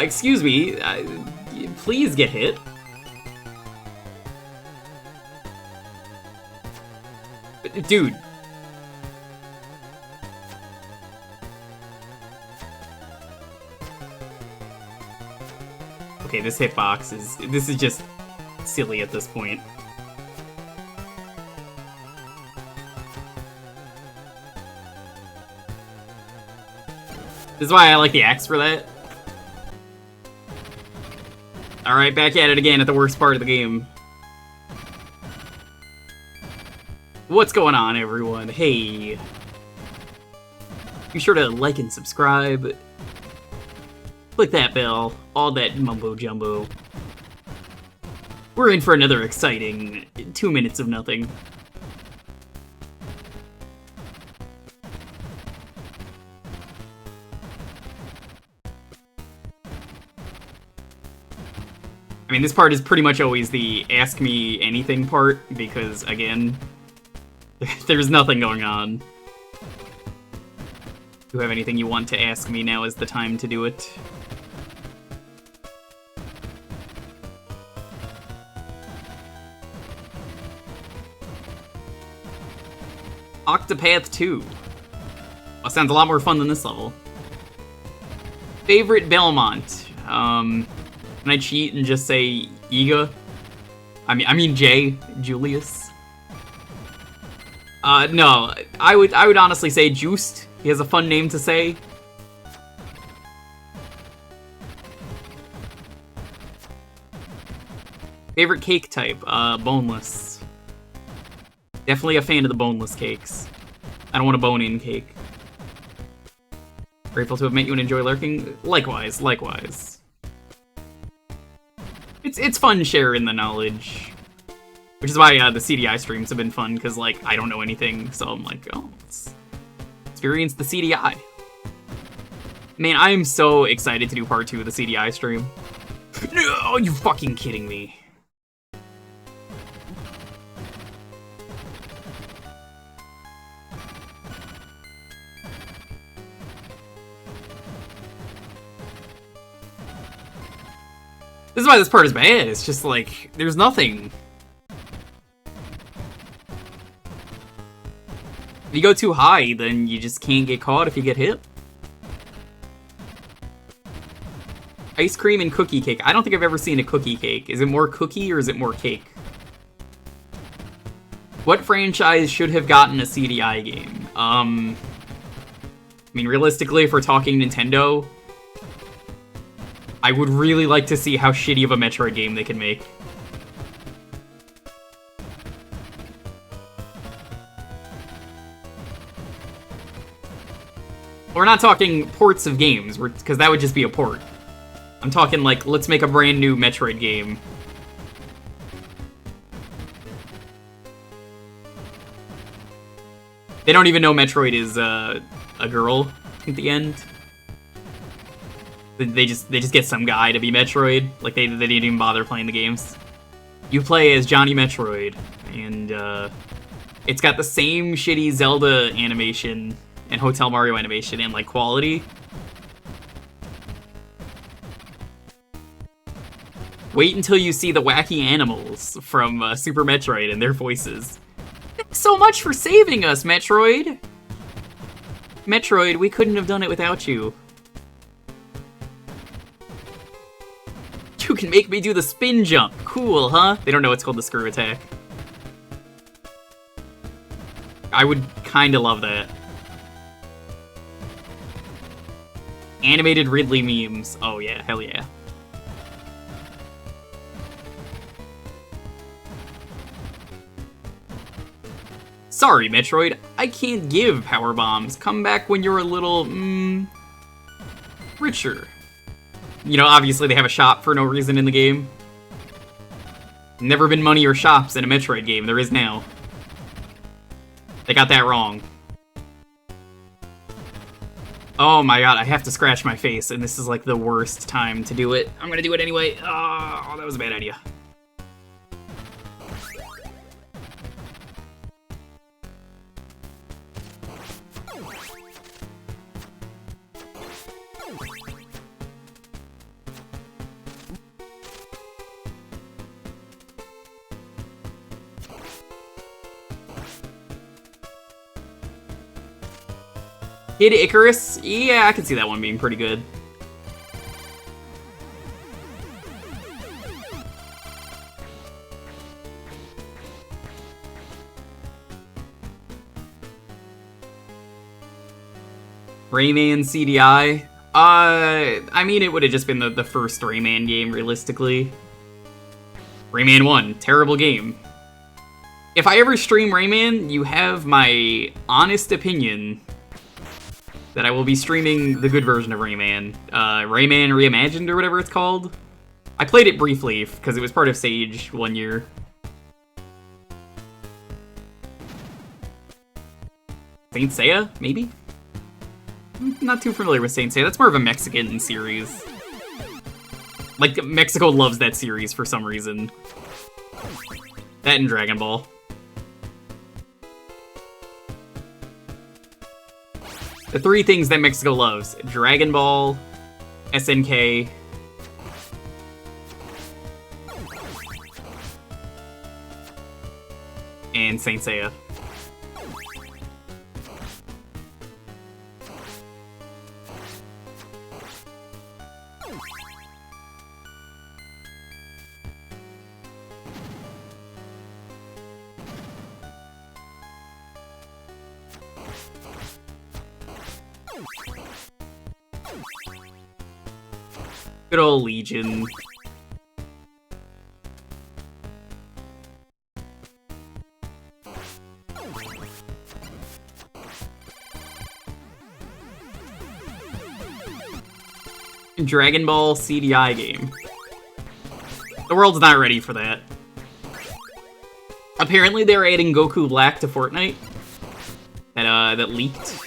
Excuse me, please get hit. Dude. Okay, this hitbox this is just silly at this point. This is why I like the axe for that. Alright, back at it again at the worst part of the game. What's going on, everyone? Hey. Be sure to like and subscribe. Click that bell. All that mumbo-jumbo. We're in for another exciting 2 minutes of nothing. I mean, this part is pretty much always the ask me anything part, because, again, there's nothing going on. If you have anything you want to ask me, now is the time to do it. Octopath 2. That sounds a lot more fun than this level. Favorite Belmont. Can I cheat and just say Iga? I mean Jay, Julius. No, I would honestly say Juiced. He has a fun name to say. Favorite cake type? Boneless. Definitely a fan of the boneless cakes. I don't want a bone-in cake. Grateful to have met you and enjoy lurking. Likewise, likewise. It's fun sharing the knowledge. Which is why the CDI streams have been fun, because, like, I don't know anything, so I'm like, oh, let's experience the CDI. Man, I am so excited to do part 2 of the CDI stream. No, are you fucking kidding me? This is why this part is bad. It's just like, there's nothing. If you go too high, then you just can't get caught if you get hit. Ice cream and cookie cake. I don't think I've ever seen a cookie cake. Is it more cookie or is it more cake? What franchise should have gotten a CDI game? I mean, realistically, if we're talking Nintendo, I would really like to see how shitty of a Metroid game they can make. We're not talking ports of games, because that would just be a port. I'm talking like, let's make a brand new Metroid game. They don't even know Metroid is a girl at the end. They just get some guy to be Metroid. Like they didn't even bother playing the games. You play as Johnny Metroid, and it's got the same shitty Zelda animation and Hotel Mario animation and like quality. Wait until you see the wacky animals from Super Metroid and their voices. Thanks so much for saving us, Metroid! Metroid, we couldn't have done it without you. You can make me do the spin jump. Cool, huh? They don't know it's called the screw attack. I would kinda love that. Animated Ridley memes. Oh yeah, hell yeah. Sorry, Metroid, I can't give power bombs. Come back when you're a little, richer. You know, obviously they have a shop for no reason in the game. Never been money or shops in a Metroid game. There is now. They got that wrong. Oh my god, I have to scratch my face, and this is like the worst time to do it. I'm gonna do it anyway. Oh, that was a bad idea. Kid Icarus? Yeah, I can see that one being pretty good. Rayman CDI? I mean, it would have just been the first Rayman game, realistically. Rayman 1, terrible game. If I ever stream Rayman, you have my honest opinion that I will be streaming the good version of Rayman. Rayman Reimagined, or whatever it's called. I played it briefly, because it was part of Sage one year. Saint Seiya, maybe? Not too familiar with Saint Seiya. That's more of a Mexican series. Like, Mexico loves that series for some reason. That and Dragon Ball. The three things that Mexico loves: Dragon Ball, SNK, and Saint Seiya. Good old Legion. Dragon Ball CDI game. The world's not ready for that. Apparently they're adding Goku Black to Fortnite. That leaked.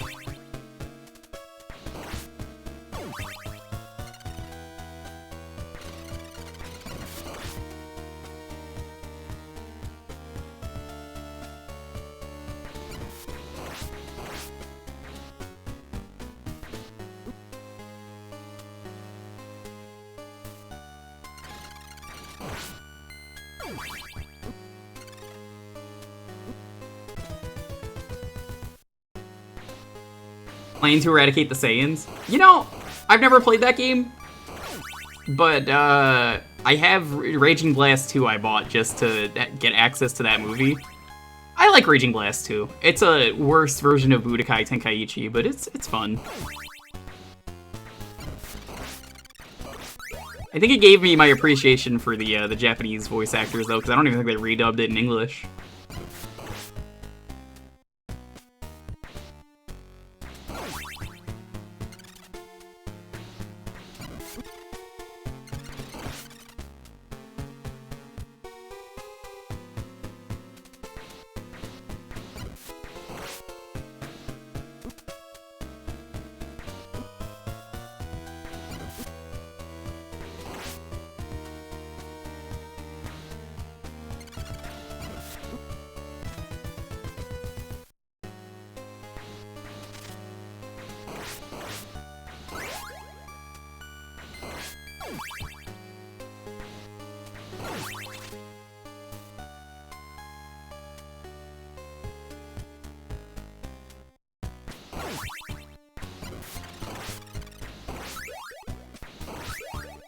Plan to eradicate the Saiyans? You know, I've never played that game. but I have Raging Blast 2 I bought just to get access to that movie. I like Raging Blast 2. It's a worse version of Budokai Tenkaichi, but it's fun. I think it gave me my appreciation for the Japanese voice actors, though, because I don't even think they redubbed it in English.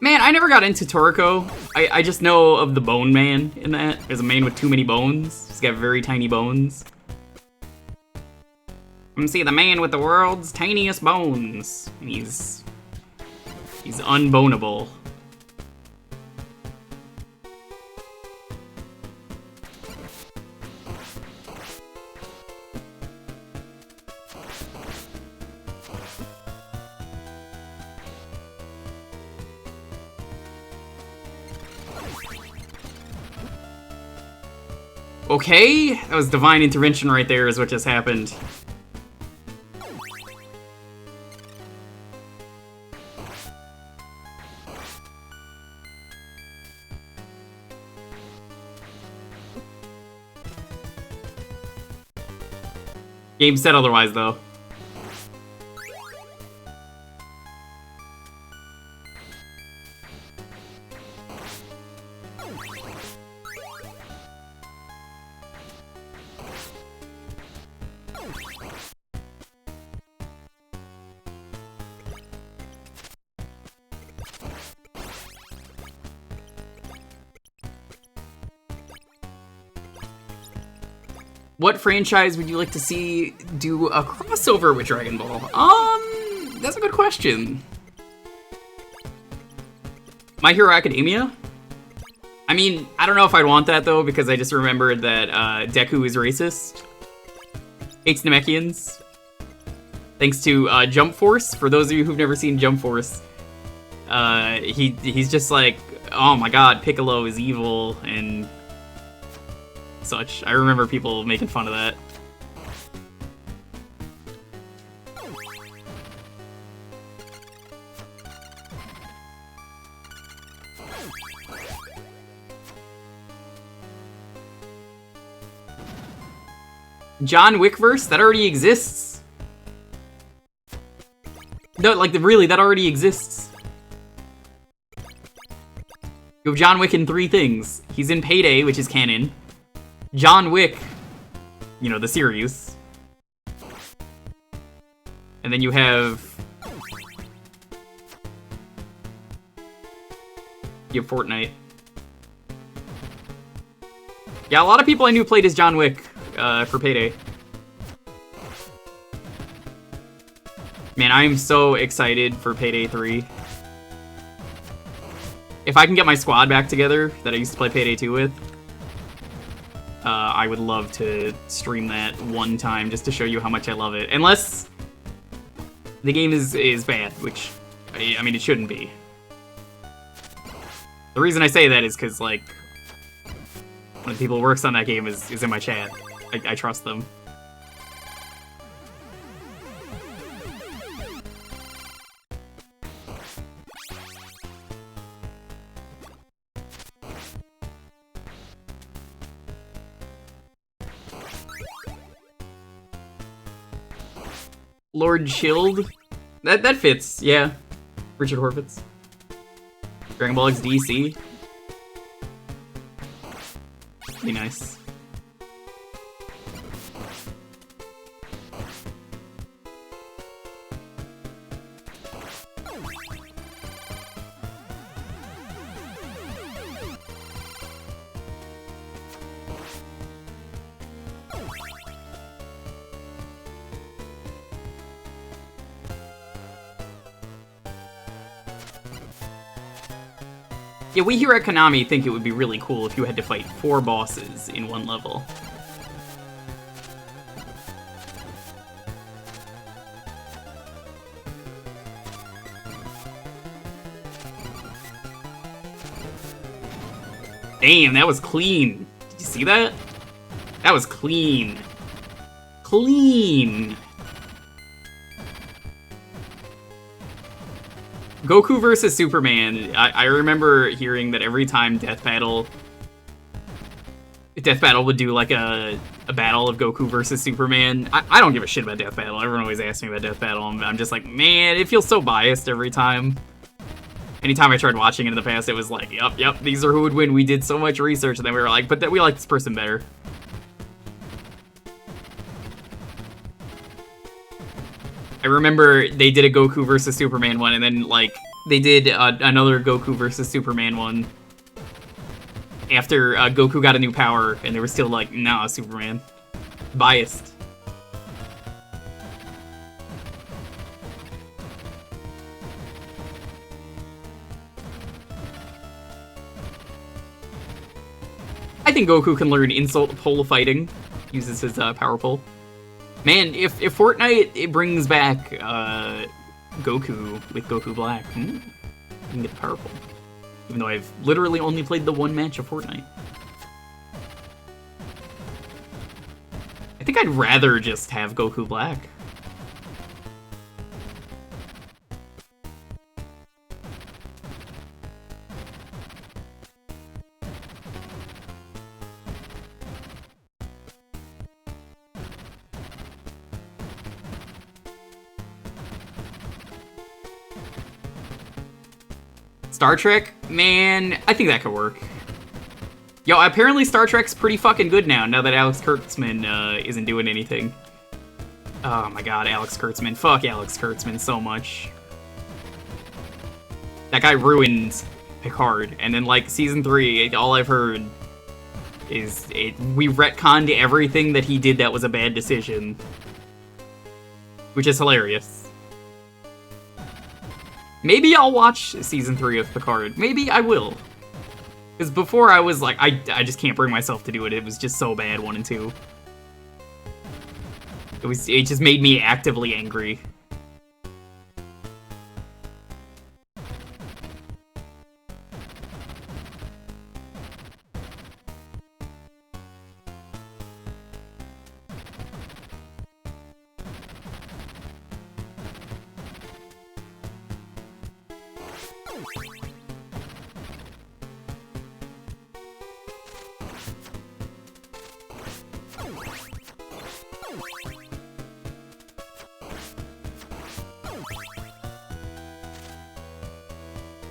Man, I never got into Toriko. I just know of the Bone Man in that. There's a man with too many bones. He's got very tiny bones. Come see the man with the world's tiniest bones. And he's unboneable. Okay, that was divine intervention right there is what just happened. Game said otherwise, though. What franchise would you like to see do a crossover with Dragon Ball? That's a good question. My Hero Academia? I mean, I don't know if I'd want that, though, because I just remembered that Deku is racist. Hates Namekians. Thanks to Jump Force. For those of you who've never seen Jump Force, he's just like, oh my god, Piccolo is evil, and such. I remember people making fun of that. John Wick verse? That already exists. No, like, really, that already exists. You have John Wick in 3 things. He's in Payday, which is canon. John Wick, you know, the series. And then you have Fortnite. Yeah, a lot of people I knew played as John Wick for Payday. Man, I am so excited for Payday 3. If I can get my squad back together that I used to play Payday 2 with, I would love to stream that one time just to show you how much I love it. Unless the game is bad, which, I mean, it shouldn't be. The reason I say that is because, like, one of the people who works on that game is in my chat. I trust them. Lord Shield? That fits, yeah. Richard Horvitz. Dragon Ball X DC. Be nice. Yeah, we here at Konami think it would be really cool if you had to fight 4 bosses in one level. Damn, that was clean. Did you see that? That was clean. Clean. Goku versus Superman. I remember hearing that every time Death Battle would do like a battle of Goku versus Superman. I don't give a shit about Death Battle. Everyone always asks me about Death Battle. I'm just like, man, it feels so biased every time. Anytime I tried watching it in the past, it was like, yep, these are who would win. We did so much research, and then we were like, but we like this person better. I remember they did a Goku versus Superman one, and then, like, they did another Goku versus Superman one after Goku got a new power, and they were still like, nah, Superman. Biased. I think Goku can learn insult pole fighting. Uses his power pole. Man, if Fortnite it brings back Goku with Goku Black, you can get the power pole. Even though I've literally only played the one match of Fortnite. I think I'd rather just have Goku Black. Star Trek? Man, I think that could work. Yo, apparently Star Trek's pretty fucking good now that Alex Kurtzman isn't doing anything. Oh my god, Alex Kurtzman. Fuck Alex Kurtzman so much. That guy ruined Picard. And then, like, Season 3, all I've heard is we retconned everything that he did that was a bad decision. Which is hilarious. Maybe I'll watch Season 3 of Picard. Maybe I will. Because before I was like, I just can't bring myself to do it. It was just so bad, 1 and 2. It just made me actively angry.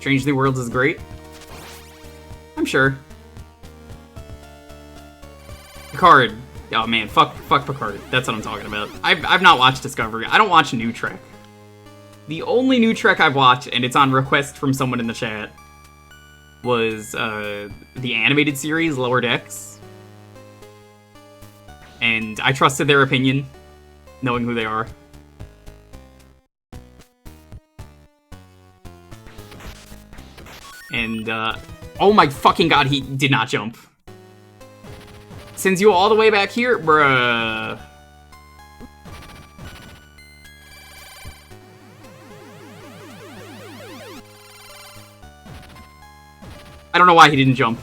Strange New Worlds is great. I'm sure. Picard. Oh man, fuck Picard. That's what I'm talking about. I've not watched Discovery. I don't watch New Trek. The only New Trek I've watched, and it's on request from someone in the chat, was the animated series Lower Decks. And I trusted their opinion, knowing who they are. And, oh my fucking god, he did not jump. Sends you all the way back here? Bruh. I don't know why he didn't jump.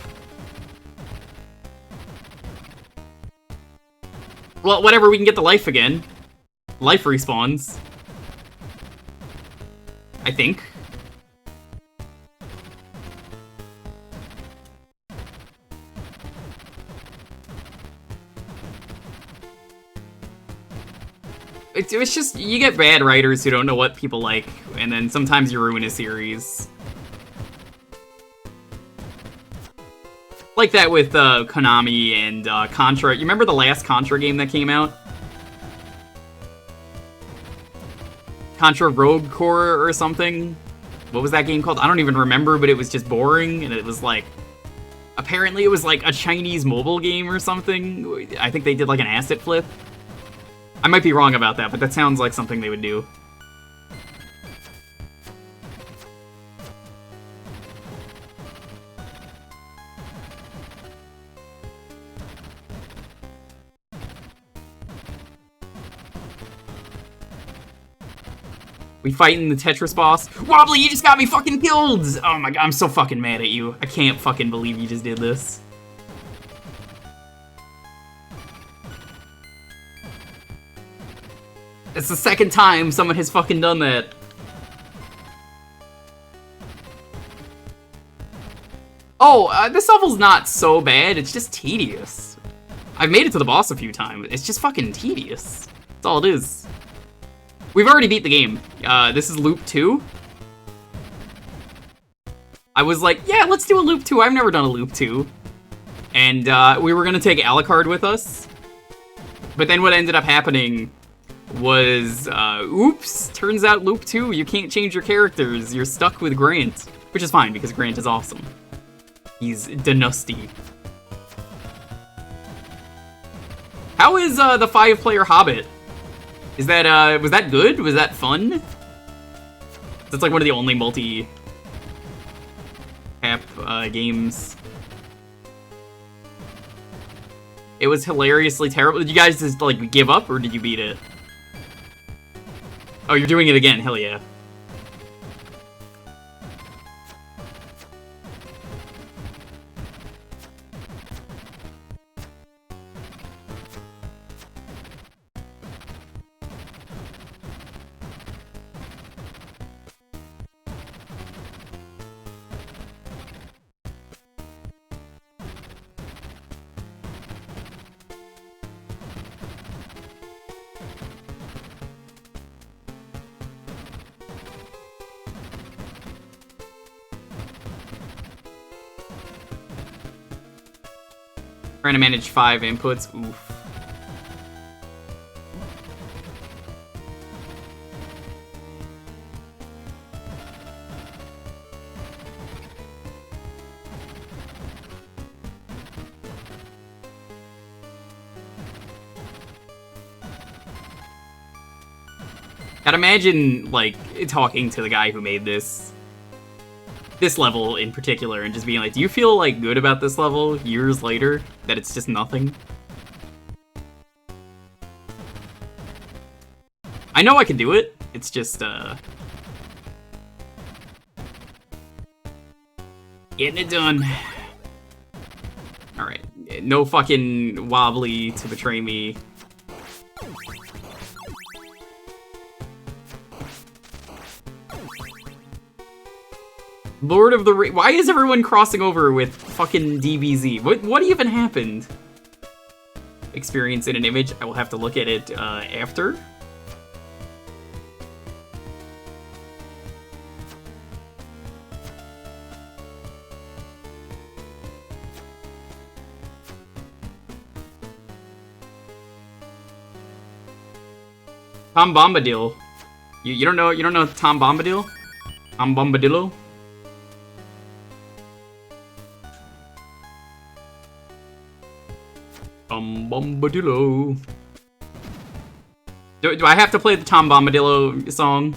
Well, whatever, we can get the life again. Life respawns. I think. It's just, you get bad writers who don't know what people like, and then sometimes you ruin a series. Like that with Konami and Contra. You remember the last Contra game that came out? Contra Rogue Core or something? What was that game called? I don't even remember, but it was just boring, and it was like... Apparently it was like a Chinese mobile game or something. I think they did like an asset flip. I might be wrong about that, but that sounds like something they would do. We fighting the Tetris boss. Wobbly, you just got me fucking killed! Oh my god, I'm so fucking mad at you. I can't fucking believe you just did this. It's the second time someone has fucking done that. Oh, this level's not so bad, it's just tedious. I've made it to the boss a few times. It's just fucking tedious. That's all it is. We've already beat the game. This is loop 2. I was like, yeah, let's do a loop 2. I've never done a loop 2. And we were gonna take Alucard with us. But then what ended up happening was, oops, turns out loop 2, you can't change your characters. You're stuck with Grant. Which is fine, because Grant is awesome. He's dynasty. How is the 5-player Hobbit? Is that was that good? Was that fun? That's like one of the only multi-app games. It was hilariously terrible. Did you guys just like give up or did you beat it? Oh, you're doing it again. Hell yeah. Trying to manage 5 inputs. Oof. I'd imagine, like, talking to the guy who made this level in particular and just being like, do you feel, like, good about this level years later? That it's just nothing? I know I can do it. It's just, getting it done. Alright. No fucking Wobbly to betray me. Lord of the Rings. Why is everyone crossing over with fucking DBZ? What even happened? Experience in an image. I will have to look at it after. Tom Bombadil. You don't know Tom Bombadil? Tom Bombadillo? Bombadillo. Do I have to play the Tom Bombadillo song?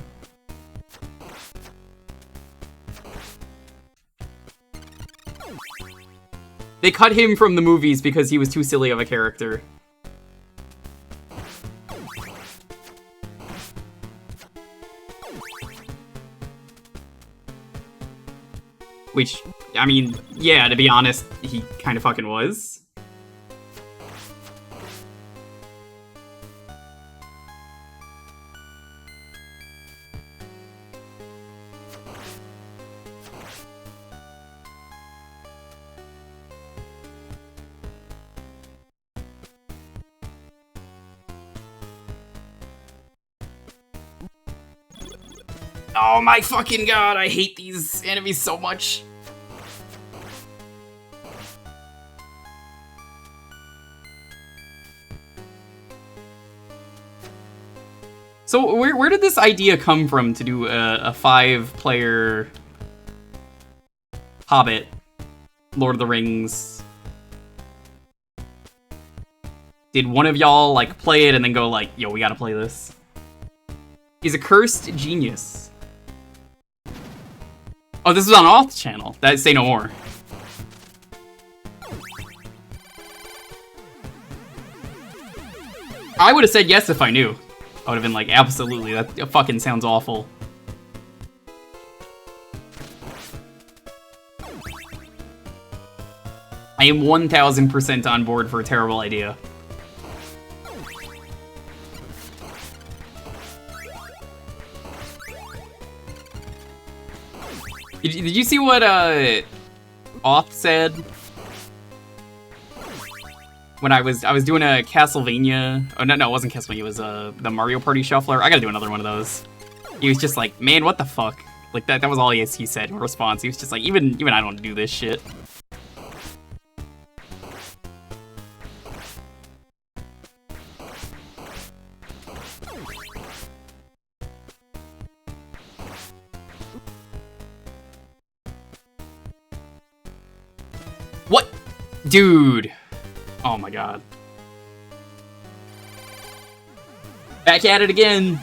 They cut him from the movies because he was too silly of a character. Which, I mean, yeah, to be honest, he kind of fucking was. Oh my fucking god, I hate these enemies so much. So where did this idea come from to do a 5-player Hobbit, Lord of the Rings? Did one of y'all like play it and then go like, yo, we gotta play this? He's a cursed genius. Oh, this was on Off channel. That Say No More. I would have said yes if I knew. I would have been like, absolutely, that fucking sounds awful. I am 1000% on board for a terrible idea. Did you see what Off said when I was doing a Castlevania? Oh no, it wasn't Castlevania. It was the Mario Party Shuffler. I gotta do another one of those. He was just like, man, what the fuck? Like that was all he said in response. He was just like, even I don't do this shit. What? Dude. Oh my god. Back at it again.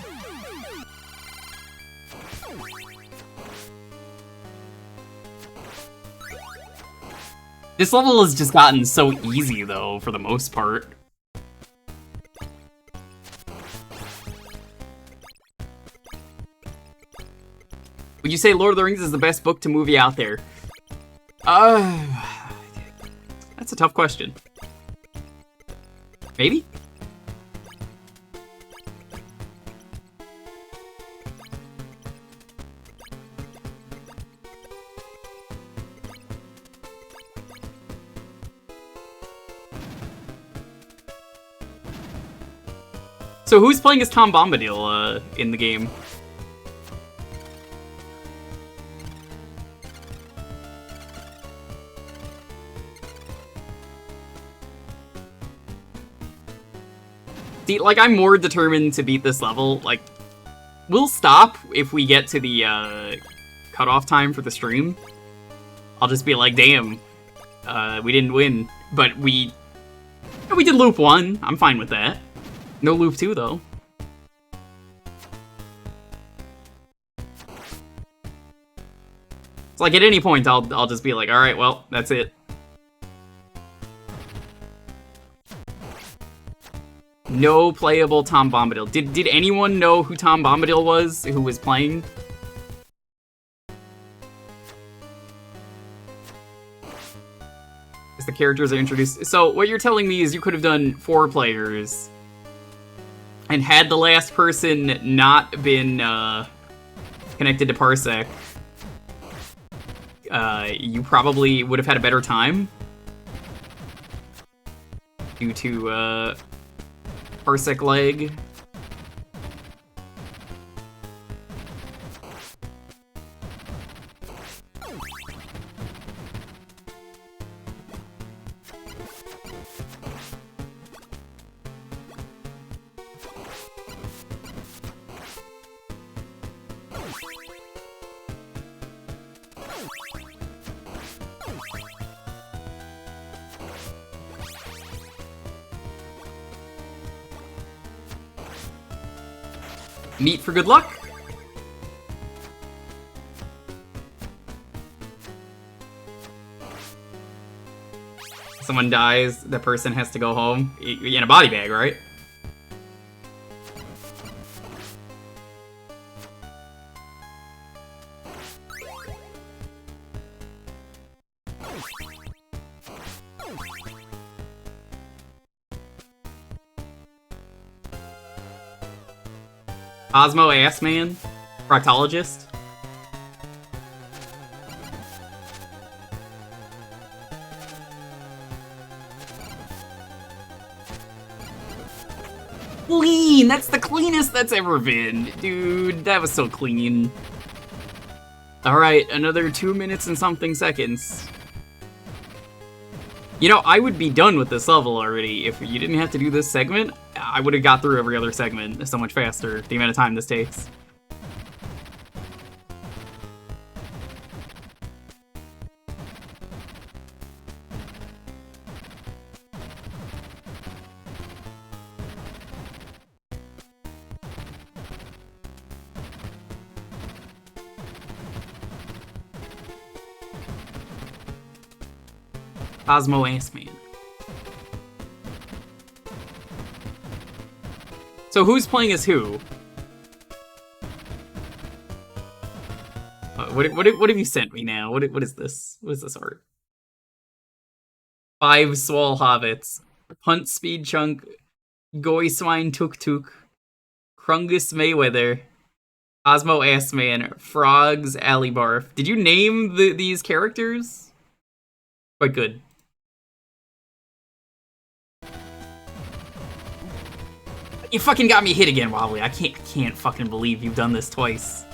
This level has just gotten so easy, though, for the most part. Would you say Lord of the Rings is the best book to movie out there? That's a tough question. Maybe? So who's playing as Tom Bombadil in the game? See, like, I'm more determined to beat this level. Like, we'll stop if we get to the cutoff time for the stream. I'll just be like, damn, we didn't win, but we did loop 1. I'm fine with that. No loop 2, though. It's like, at any point, I'll just be like, alright, well, that's it. No playable Tom Bombadil. Did anyone know who Tom Bombadil was, who was playing? As the characters are introduced. So, what you're telling me is you could have done 4 players, and had the last person not been connected to Parsec, you probably would have had a better time due to Parsec lag. Meet for good luck. Someone dies, the person has to go home. In a body bag, right? Osmo Assman, proctologist. Clean! That's the cleanest that's ever been. Dude, that was so clean. Alright, another 2 minutes and something seconds. You know, I would be done with this level already if you didn't have to do this segment. I would have got through every other segment so much faster, the amount of time this takes. Cosmo, Assman. So So who's playing as who? What have you sent me now? What is this? What is this art? 5 Swall Hobbits. Punt Speed Chunk. Goy Swine Tuk Tuk. Krungus Mayweather. Osmo Assman. Frogs Alley Barf. Did you name these characters? Quite good. You fucking got me hit again, Wobbly. I can't fucking believe you've done this twice.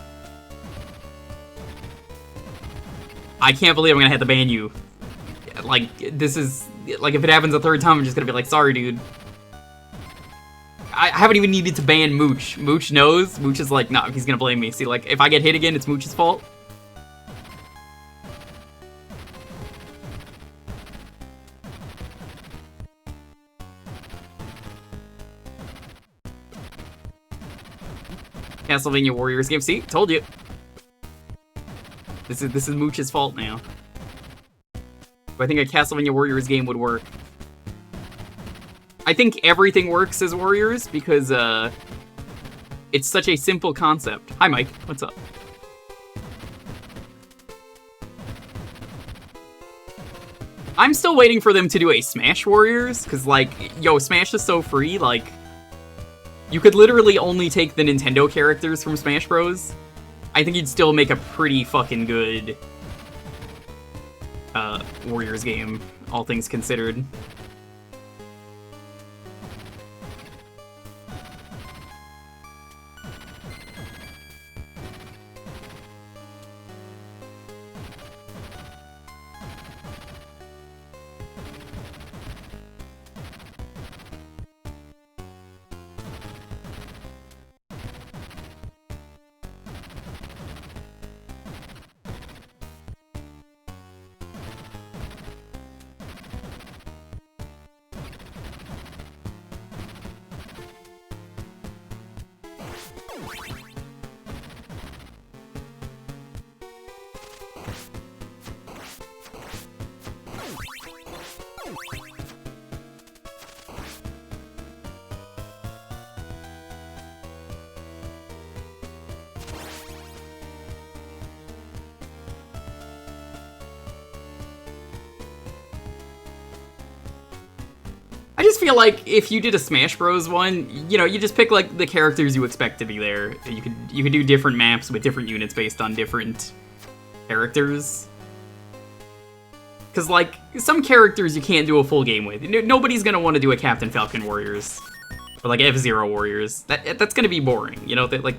I can't believe I'm gonna have to ban you. Like, this is... Like, if it happens a third time, I'm just gonna be like, sorry, dude. I haven't even needed to ban Mooch. Mooch knows. Mooch is like, nah, he's gonna blame me. See, like, if I get hit again, it's Mooch's fault. Castlevania Warriors game. See? Told you. This is Mooch's fault now. But I think a Castlevania Warriors game would work. I think everything works as Warriors because it's such a simple concept. Hi, Mike. What's up? I'm still waiting for them to do a Smash Warriors because, like, yo, Smash is so free. Like, you could literally only take the Nintendo characters from Smash Bros. I think you'd still make a pretty fucking good Warriors game, all things considered. I just feel like if you did a Smash Bros. One, you know, you just pick like the characters you expect to be there. You could do different maps with different units based on different characters. Because like some characters you can't do a full game with. Nobody's gonna want to do a Captain Falcon Warriors or like F-Zero Warriors. That's gonna be boring. You know, like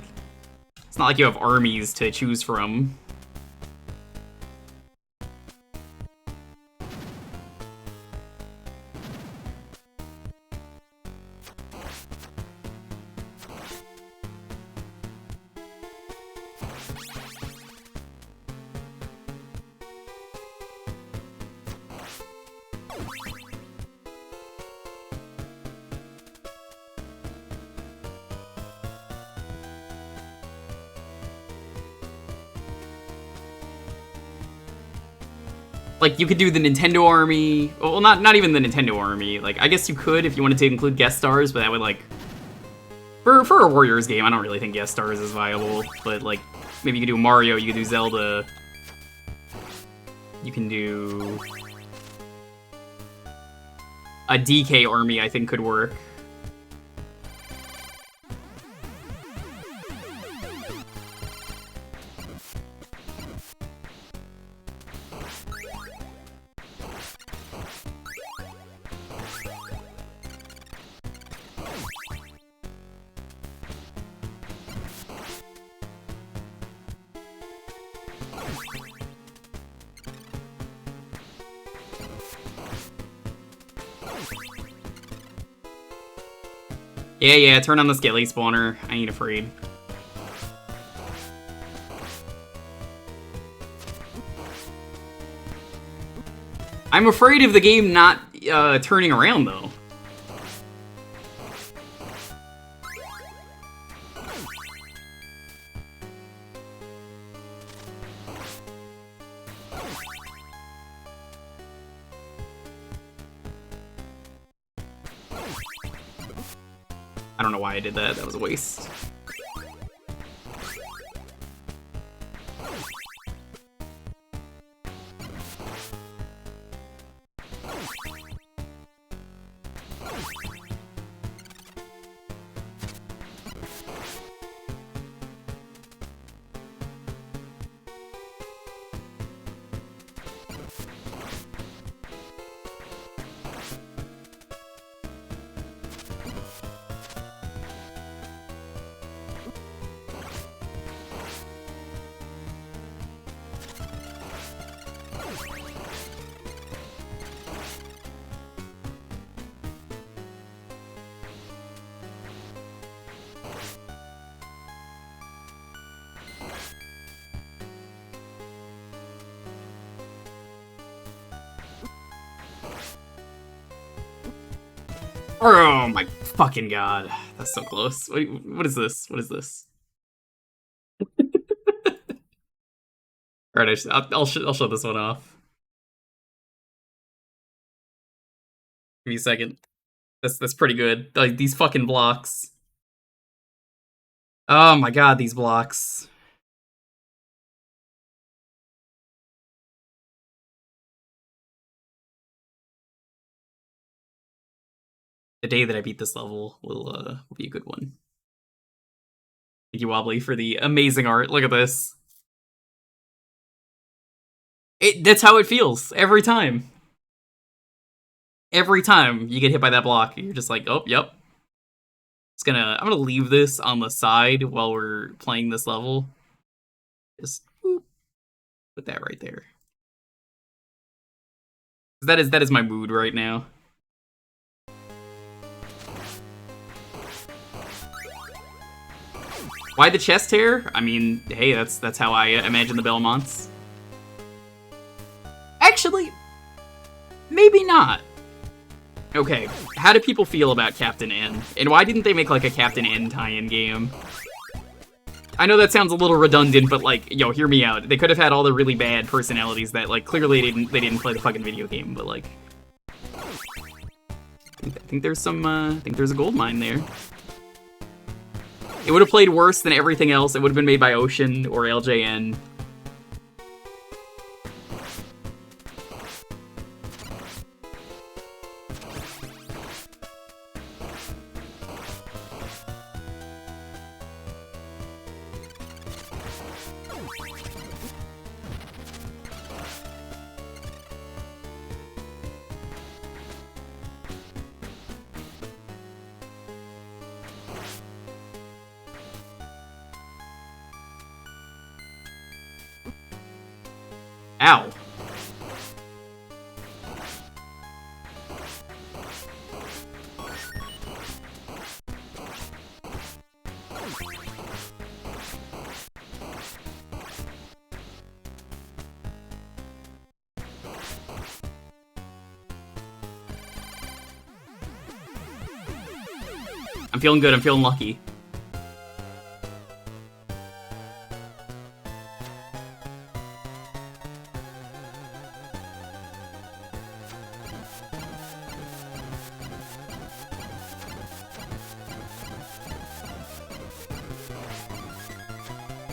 it's not like you have armies to choose from. Like, you could do the Nintendo Army. Well, not even the Nintendo Army. Like, I guess you could if you wanted to include guest stars, but that would, like... For a Warriors game, I don't really think guest stars is viable. But, like, maybe you could do Mario, you could do Zelda. You can do... A DK Army, I think, could work. Yeah, turn on the Skelly spawner. I ain't afraid. I'm afraid of the game not turning around, though. I don't know why I did that. That was a waste. Oh my fucking god. That's so close. What is this? What is this? Alright, I'll show this one off. Give me a second. That's pretty good. Like, these fucking blocks. Oh my god, these blocks. The day that I beat this level will be a good one. Thank you, Wobbly, for the amazing art. Look at this. That's how it feels every time. Every time you get hit by that block, you're just like, oh, yep. I'm gonna leave this on the side while we're playing this level. Just whoop, put that right there. That is my mood right now. Why the chest hair? I mean, hey, that's how I imagine the Belmonts. Actually, maybe not. Okay, how do people feel about Captain N? And why didn't they make, like, a Captain N tie-in game? I know that sounds a little redundant, but, like, yo, hear me out. They could have had all the really bad personalities that, like, clearly they didn't play the fucking video game, but, like... I think there's some, I think there's a gold mine there. It would have played worse than everything else. It would have been made by Ocean or LJN. Ow. I'm feeling good, I'm feeling lucky.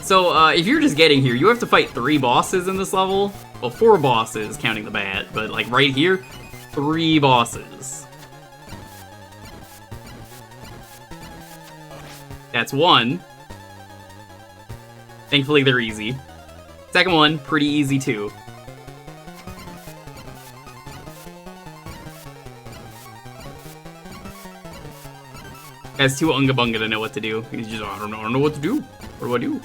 So, if you're just getting here, you have to fight 3 bosses in this level. Well, 4 bosses, counting the bat, but, like, right here, 3 bosses. That's 1. Thankfully, they're easy. Second one, pretty easy, too. Guy's too unga bunga to know what to do. He's just, I don't know what to do. What do I do?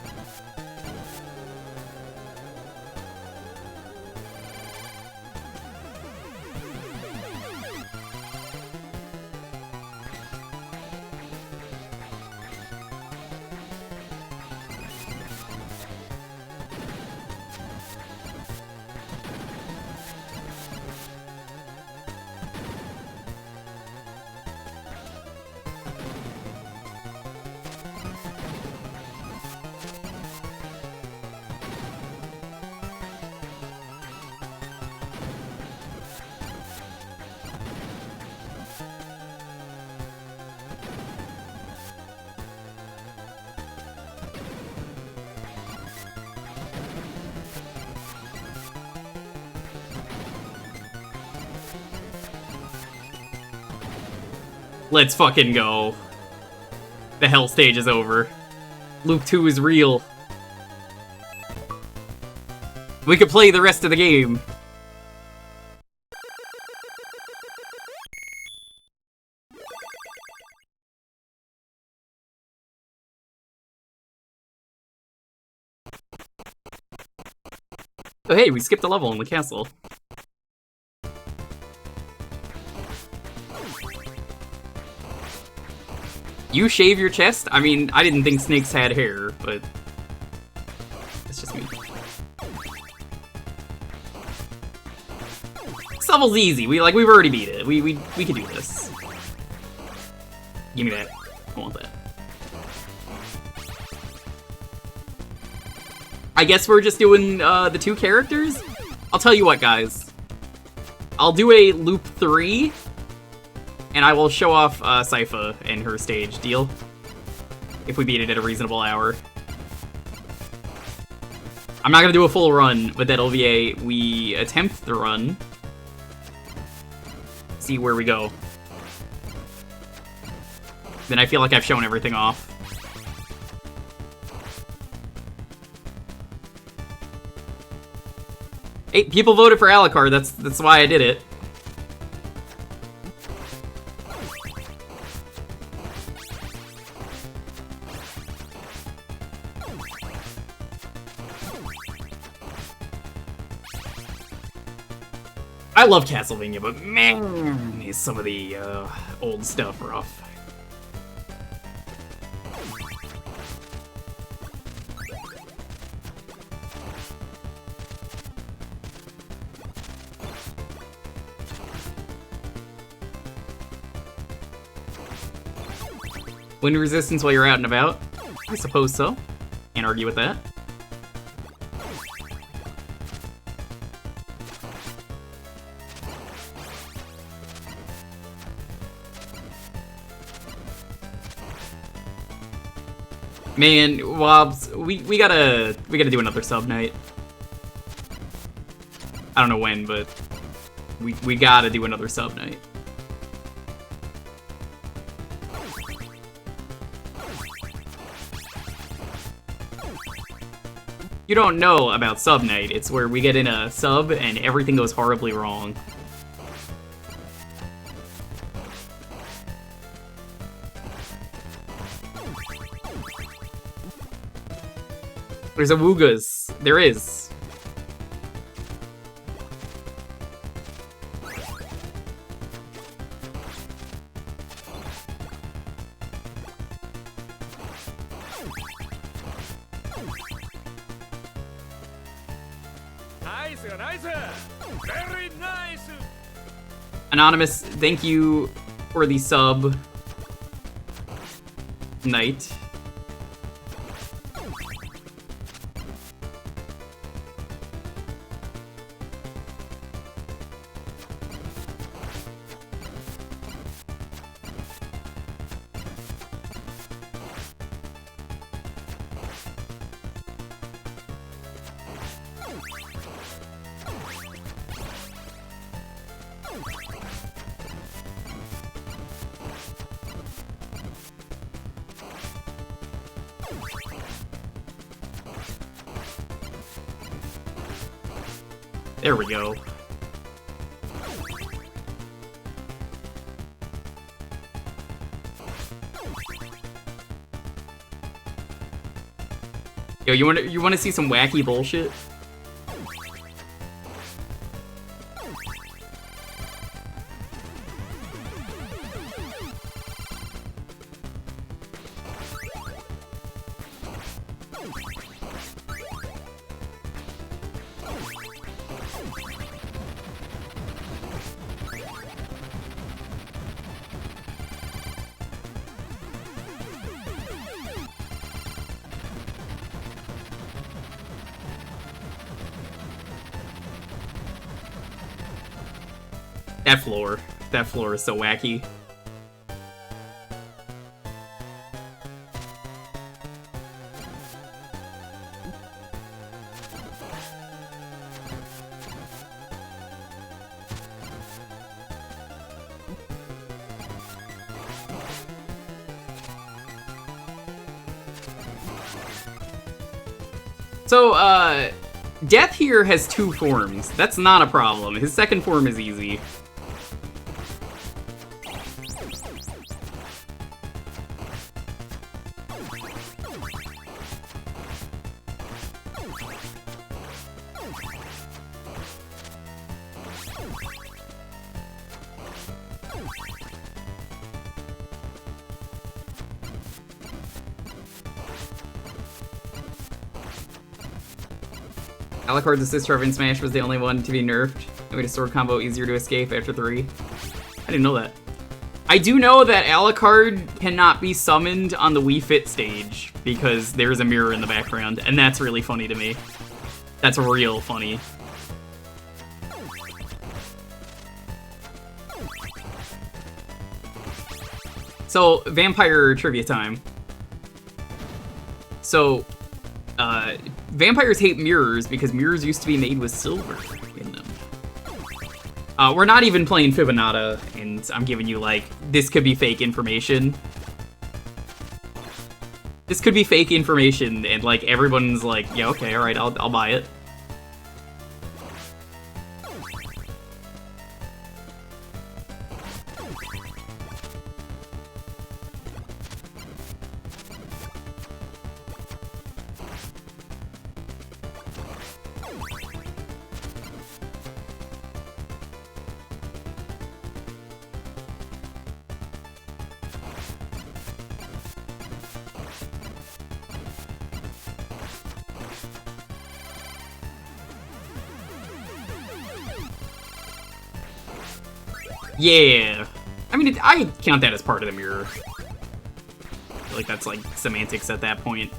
Let's fucking go. The hell stage is over. Loop 2 is real. We could play the rest of the game. Oh hey, we skipped a level in the castle. You shave your chest? I mean, I didn't think snakes had hair, but it's just me. This level's easy. We've already beat it. We can do this. Give me that. I want that. I guess we're just doing the 2 characters? I'll tell you what, guys. I'll do a loop 3, and I will show off Sypha and her stage. Deal? If we beat it at a reasonable hour. I'm not gonna do a full run, but that'll be we attempt the run. See where we go. Then I feel like I've shown everything off. Hey, people voted for Alucard, that's why I did it. I love Castlevania, but man, is some of the old stuff rough. Wind resistance while you're out and about? I suppose so. Can't argue with that. Man, Wobbs, we gotta do another sub night. I don't know when, but we gotta do another sub night. You don't know about sub night. It's where we get in a sub and everything goes horribly wrong. There's a Woogas. There is. Nice! Very nice! Anonymous, thank you for the sub. Night. There we go. Yo, you wanna see some wacky bullshit? That floor is so wacky. So, Death here has 2 forms. That's not a problem. His second form is easy. Alucard's assist trap in Smash was the only one to be nerfed. It made a sword combo easier to escape after 3. I didn't know that. I do know that Alucard cannot be summoned on the Wii Fit stage because there's a mirror in the background, and that's really funny to me. That's real funny. So, vampire trivia time. So, vampires hate mirrors because mirrors used to be made with silver in them. We're not even playing Fibonacci, and I'm giving you, like, this could be fake information. This could be fake information, and, like, everyone's like, yeah, okay, alright, I'll buy it. Yeah. I mean, I count that as part of the mirror. I feel like that's, like, semantics at that point.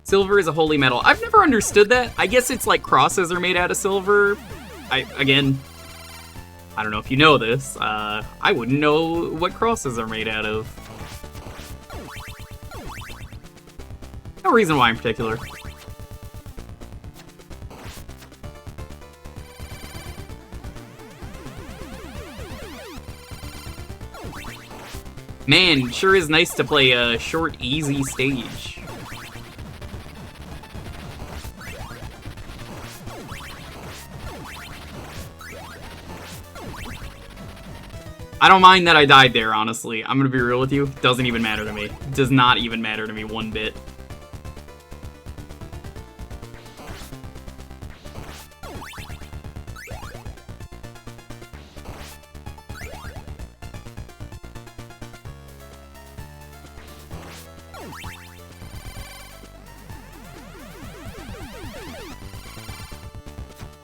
Silver is a holy metal. I've never understood that. I guess it's like crosses are made out of silver. Again, I don't know if you know this. I wouldn't know what crosses are made out of. No reason why in particular. Man, sure is nice to play a short, easy stage. I don't mind that I died there, honestly. I'm gonna be real with you. Doesn't even matter to me. Does not even matter to me one bit.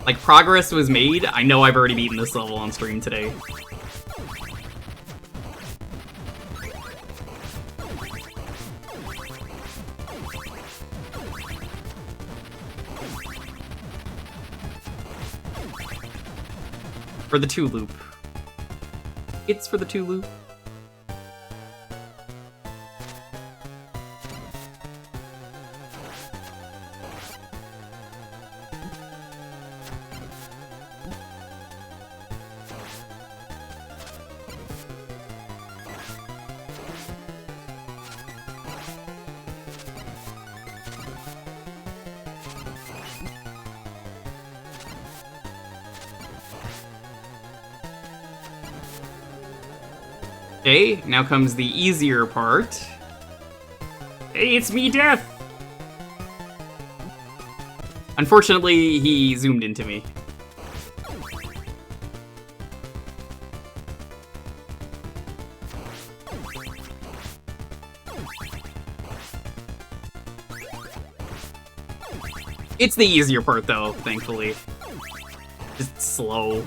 Like, progress was made. I know I've already beaten this level on stream today. For the 2 loop. It's for the 2 loop. Okay, now comes the easier part. Hey, it's me, Death! Unfortunately, he zoomed into me. It's the easier part, though, thankfully. Just slow.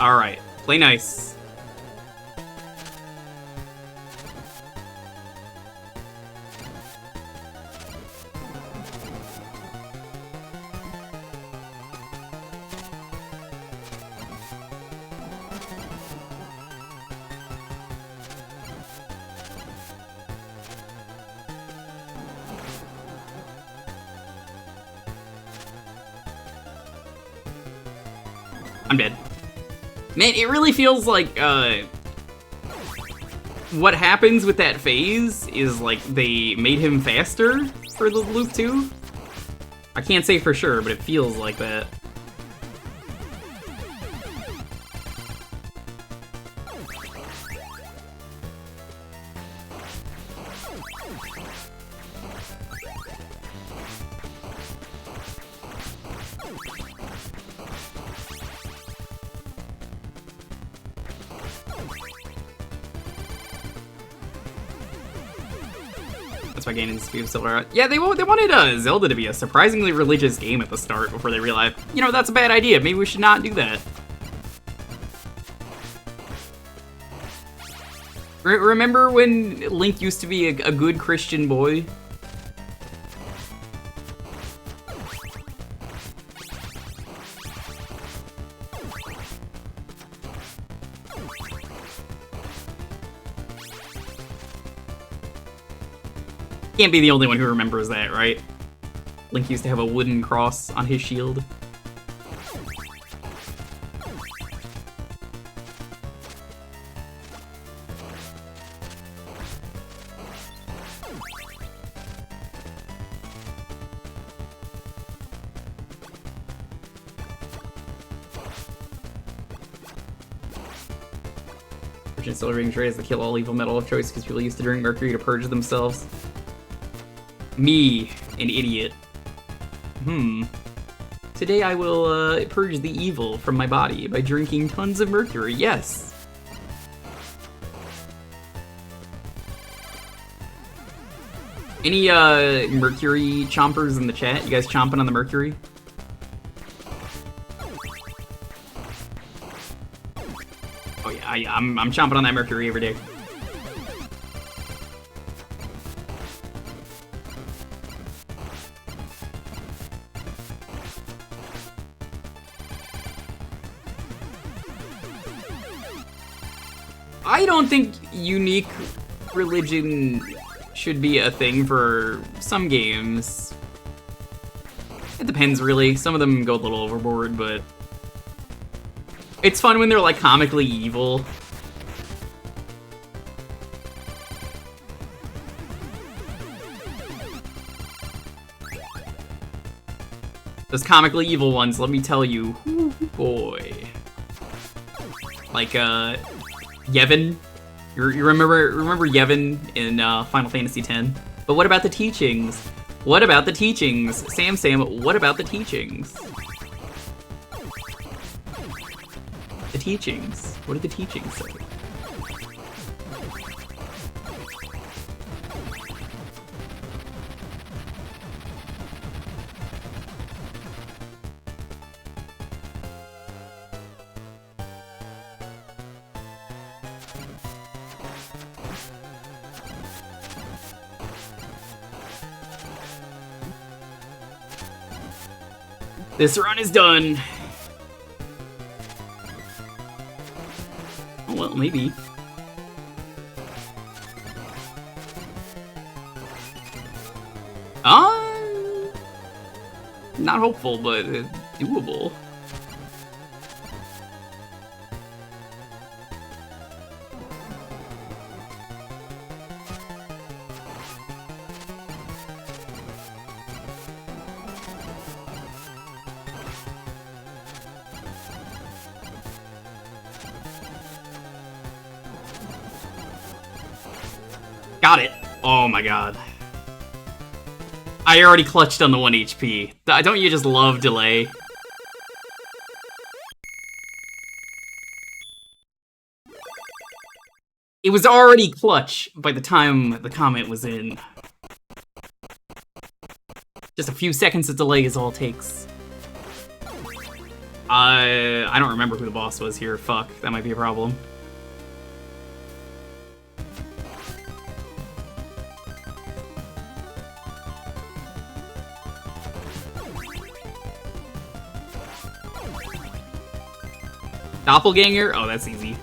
Alright, play nice. I'm dead. Man, it really feels like, what happens with that phase is, like, they made him faster for the loop 2? I can't say for sure, but it feels like that. That's why Ganon's Speed of Silver. Yeah, they wanted Zelda to be a surprisingly religious game at the start before they realized, you know, that's a bad idea. Maybe we should not do that. Remember when Link used to be a good Christian boy? Can't be the only one who remembers that, right? Link used to have a wooden cross on his shield. Virgin still rings raised the kill all evil metal of choice because people used to drink mercury to purge themselves. Me, an idiot. Today I will purge the evil from my body by drinking tons of mercury, yes! Any mercury chompers in the chat? You guys chomping on the mercury? Oh yeah, I'm chomping on that mercury every day. I don't think unique religion should be a thing for some games. It depends, really. Some of them go a little overboard, but it's fun when they're, like, comically evil. Those comically evil ones, let me tell you, ooh, boy. Like, Yevon. You remember Yevon in Final Fantasy X? But what about the teachings? What about the teachings? Sam, what about the teachings? The teachings. What do the teachings say? This run is done. Oh, well, maybe. Not hopeful, but doable. Got it. Oh my god. I already clutched on the 1 HP. Don't you just love delay? It was already clutch by the time the comment was in. Just a few seconds of delay is all it takes. I don't remember who the boss was here. Fuck, that might be a problem. Doppelganger? Oh, that's easy.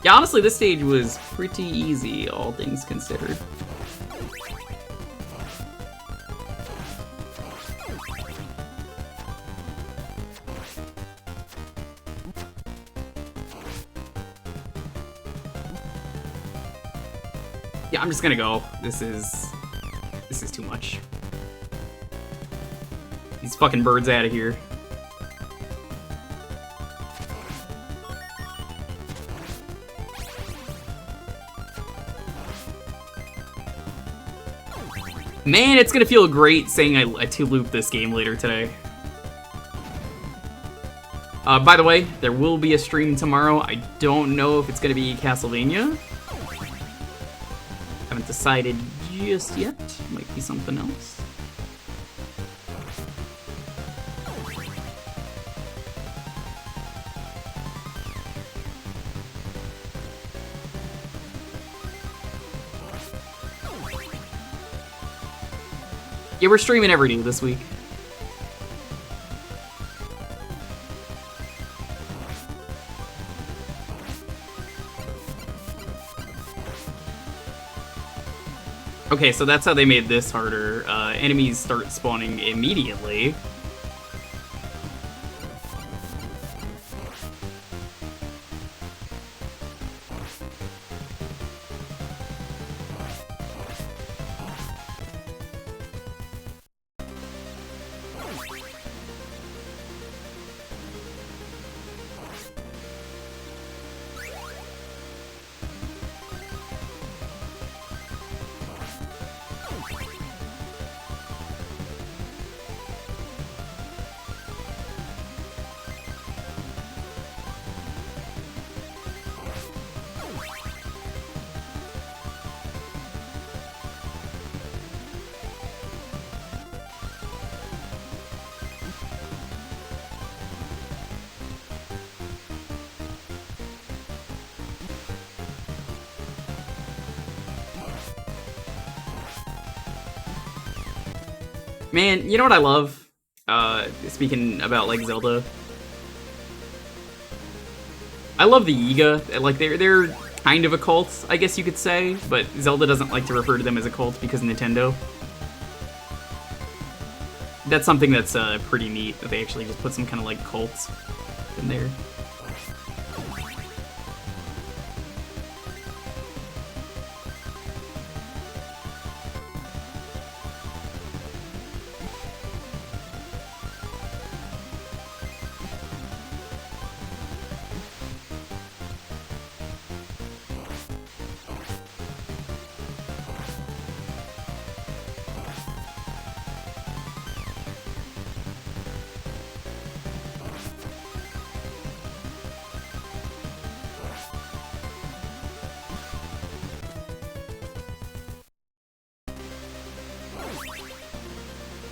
Yeah, honestly, this stage was pretty easy, all things considered. Yeah, I'm just gonna go. This is too much. These fucking birds out of here. Man, it's gonna feel great saying I two-loop this game later today. By the way, there will be a stream tomorrow. I don't know if it's gonna be Castlevania. Haven't decided just yet. Might be something else. Yeah, we're streaming every day this week. Okay, so that's how they made this harder. Enemies start spawning immediately. Man, you know what I love? Speaking about, like, Zelda. I love the Yiga. Like, they're kind of a cult, I guess you could say, but Zelda doesn't like to refer to them as a cult because Nintendo. That's something that's pretty neat, that they actually just put some kind of, like, cult in there.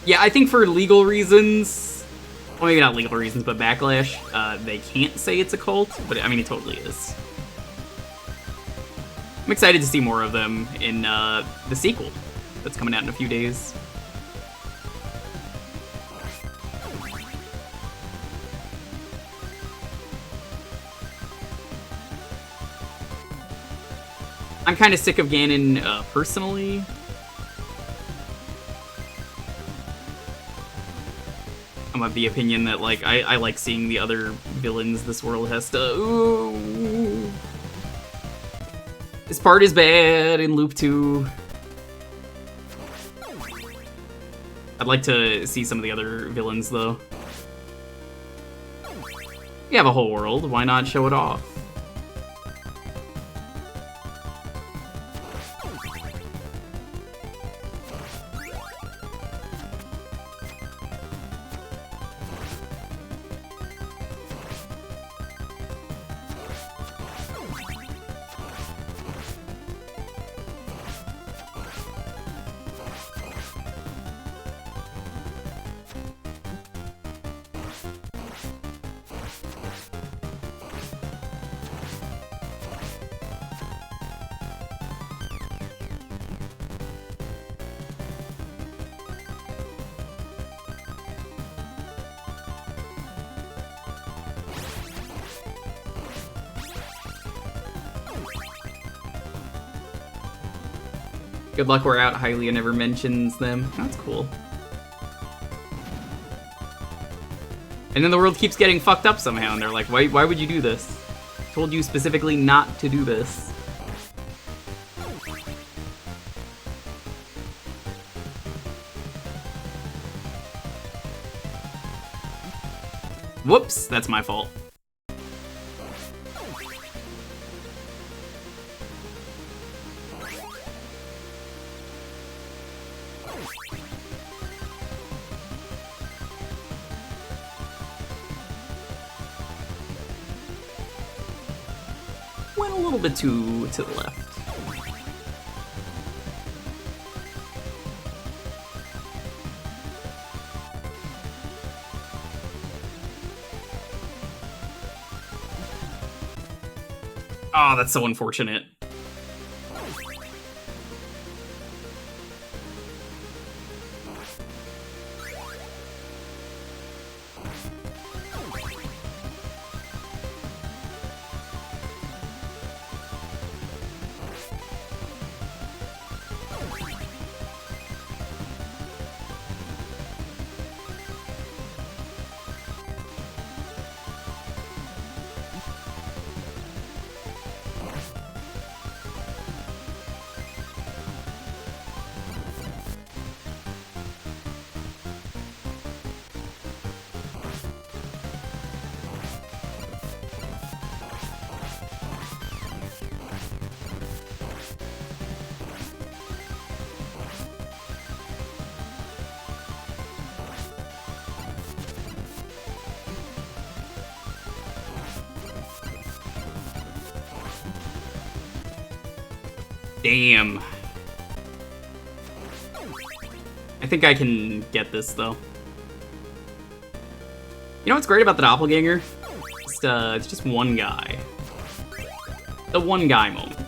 Yeah, I think for legal reasons, well, maybe not legal reasons, but backlash, they can't say it's a cult, but I mean, it totally is. I'm excited to see more of them in the sequel that's coming out in a few days. I'm kind of sick of Ganon personally. I'm of the opinion that, like, I like seeing the other villains this world has to... Ooh. This part is bad in Loop 2. I'd like to see some of the other villains, though. You have a whole world, why not show it off? Good luck, we're out. Hylia never mentions them. That's cool. And then the world keeps getting fucked up somehow, and they're like, why would you do this? I told you specifically not to do this. Whoops, that's my fault. Went a little bit too to the left. Oh, that's so unfortunate. Damn. I think I can get this, though. You know what's great about the doppelganger? It's just one guy. The one guy moment.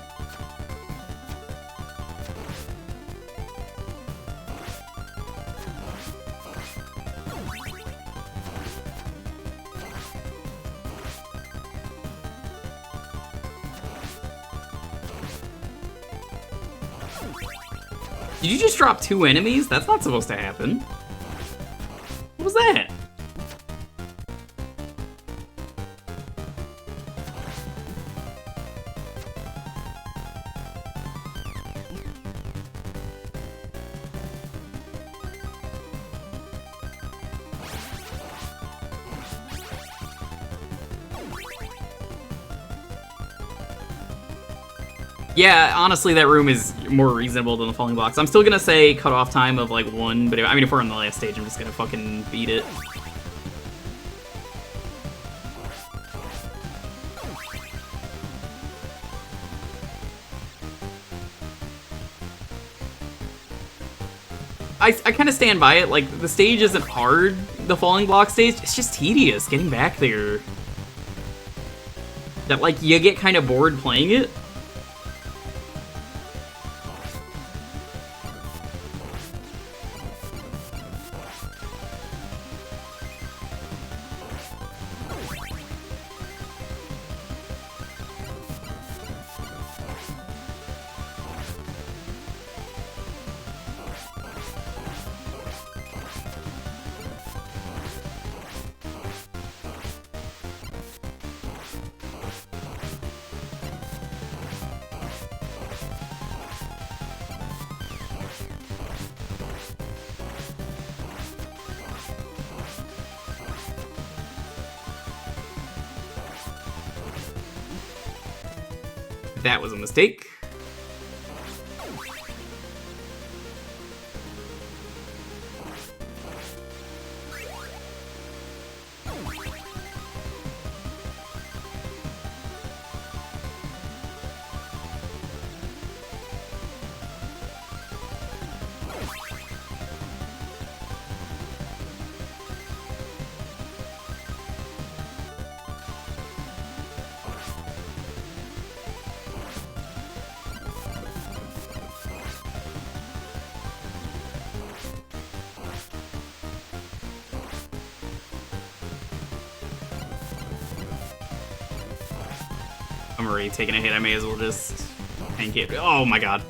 Did you just drop 2 enemies? That's not supposed to happen. What was that? Yeah, honestly, that room is more reasonable than the falling blocks. I'm still gonna say cutoff time of like 1, but I mean, if we're on the last stage, I'm just gonna fucking beat it. I kind of stand by it. Like, the stage isn't hard, the falling block stage. It's just tedious getting back there. That, like, you get kind of bored playing it. That was a mistake. I'm already taking a hit. I may as well just tank it. Oh my god.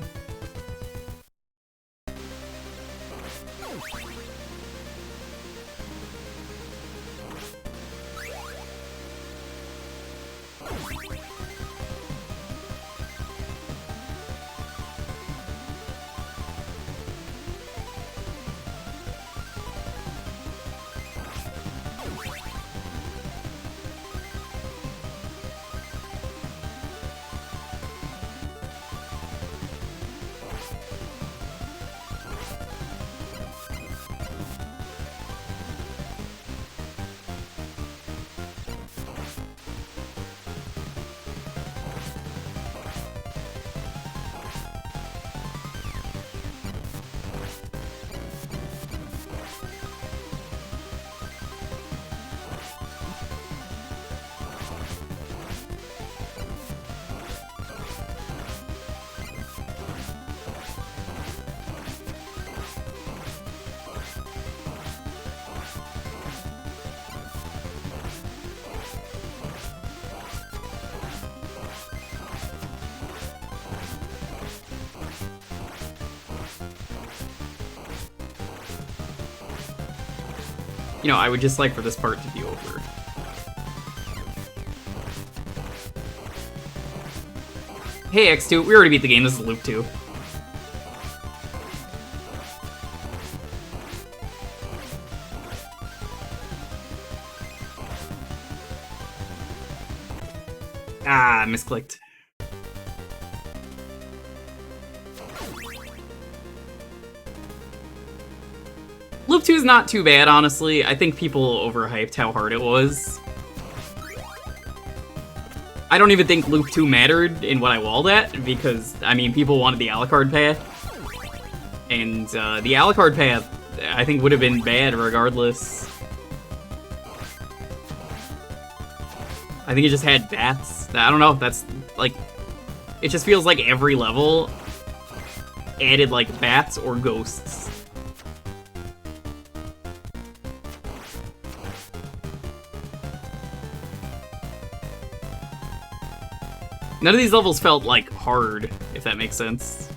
You know, I would just like for this part to be over. Hey, X2, we already beat the game. This is Loop 2. Ah, misclicked. Loop 2 is not too bad, honestly. I think people overhyped how hard it was. I don't even think Loop 2 mattered in what I walled at, because, I mean, people wanted the Alucard path. And the Alucard path, I think, would have been bad regardless. I think it just had bats. I don't know, that's, like... It just feels like every level added, like, bats or ghosts. None of these levels felt, like, hard, if that makes sense.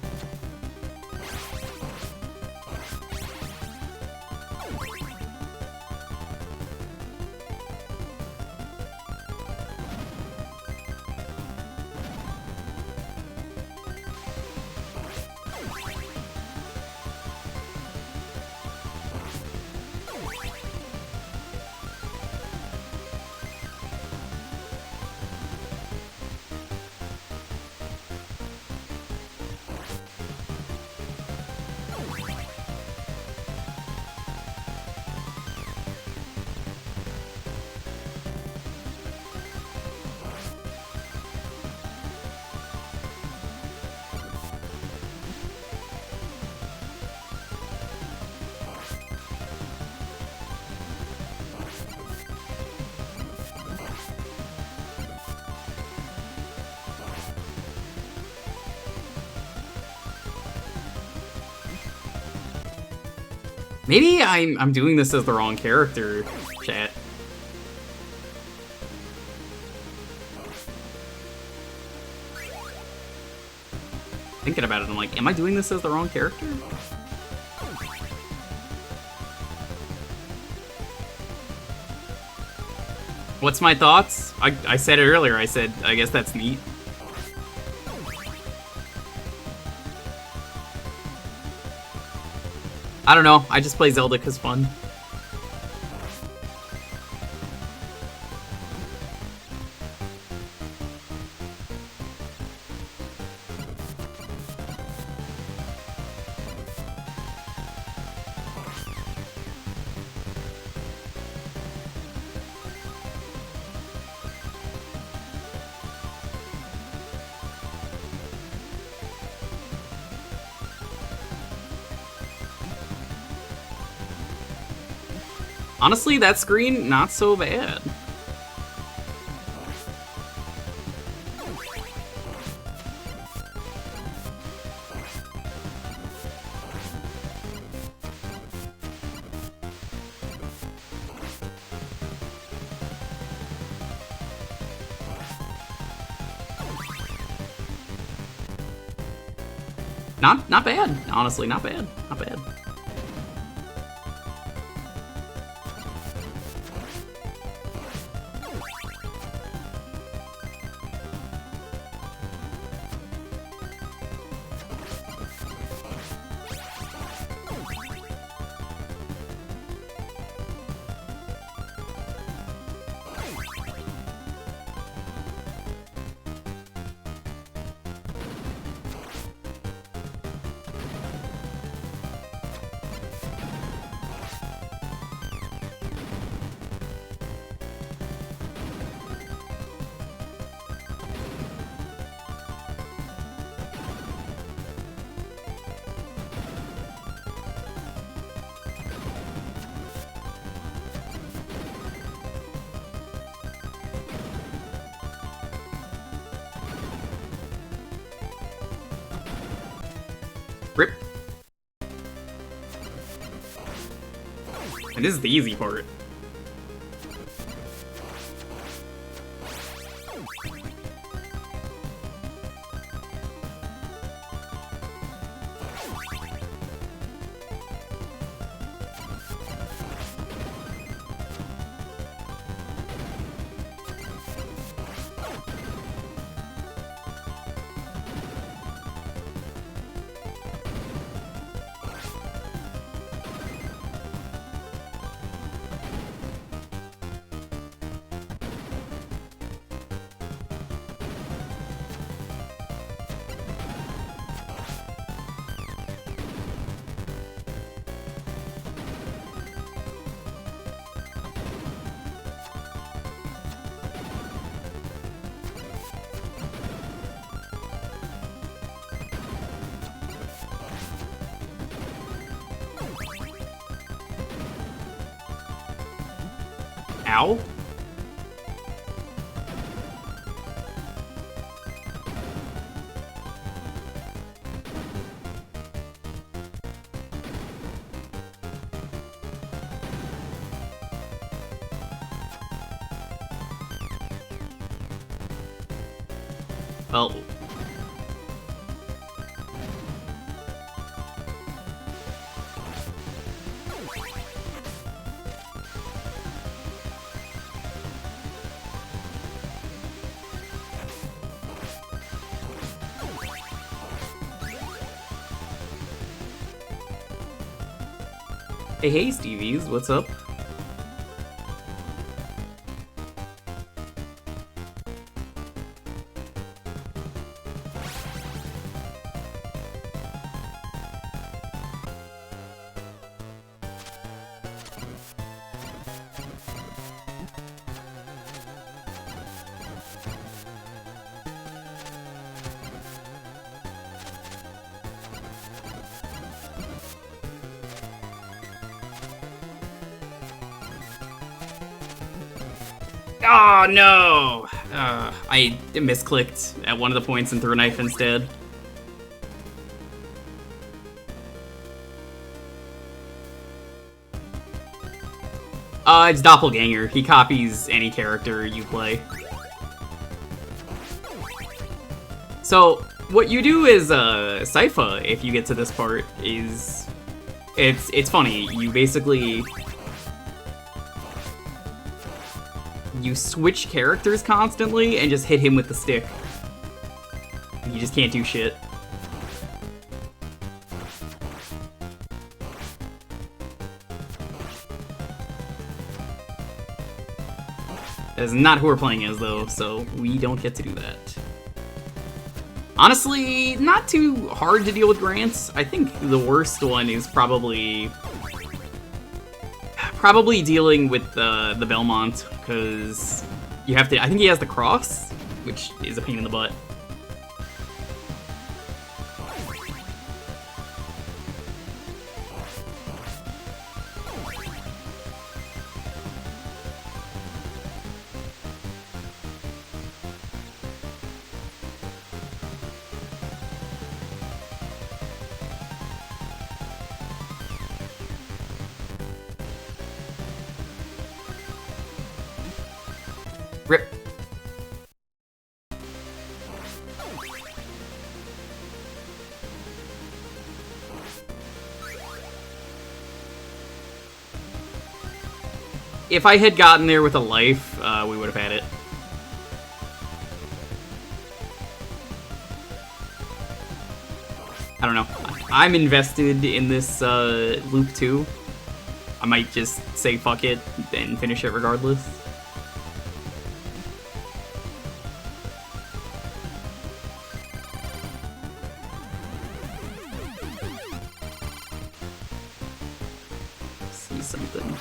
Maybe I'm doing this as the wrong character, chat. Thinking about it, I'm like, am I doing this as the wrong character? What's my thoughts? I said it earlier, I said, I guess that's neat. I don't know, I just play Zelda 'cause fun. Honestly, that screen, not so bad. Not bad. Honestly, not bad. Not bad. Rip. And this is the easy part. Ow. Well, hey, Stevies, what's up? Oh no! I misclicked at one of the points and threw a knife instead. It's Doppelganger. He copies any character you play. So, what you do is, Sypha, if you get to this part, is... It's funny. You basically... You switch characters constantly and just hit him with the stick. You just can't do shit. That is not who we're playing as, though, so we don't get to do that. Honestly, not too hard to deal with grants. I think the worst one is probably dealing with the Belmont, because you have to. I think he has the cross, which is a pain in the butt. Rip. If I had gotten there with a life, we would have had it. I don't know. I'm invested in this loop too. I might just say fuck it and finish it regardless. See something.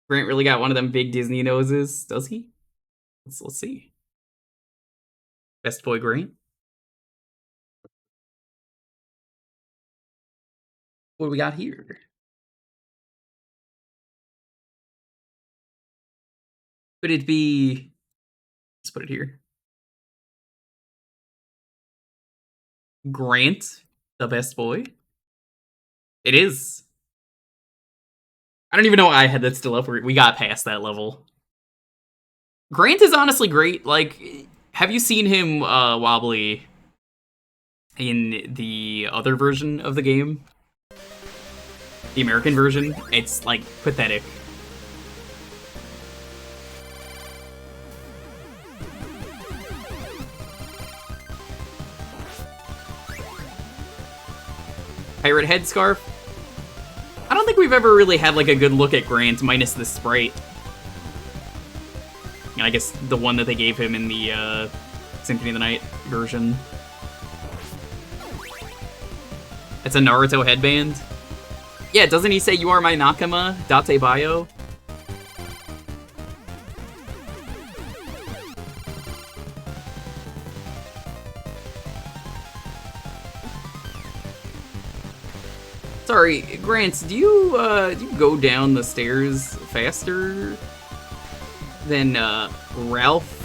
Grant really got one of them big Disney noses, does he? Let's see. Best boy Grant. What do we got here? Could it be... Let's put it here. Grant, the best boy? It is. I don't even know why I had that still up. We got past that level. Grant is honestly great. Like, have you seen him wobbly in the other version of the game? The American version? It's, like, pathetic. Pirate headscarf? I don't think we've ever really had, like, a good look at Grant minus the sprite. And I guess the one that they gave him in the Symphony of the Night version. It's a Naruto headband. Yeah, doesn't he say, "You are my Nakama, Date Bayo"? Sorry, Grant, do you go down the stairs faster than Ralph?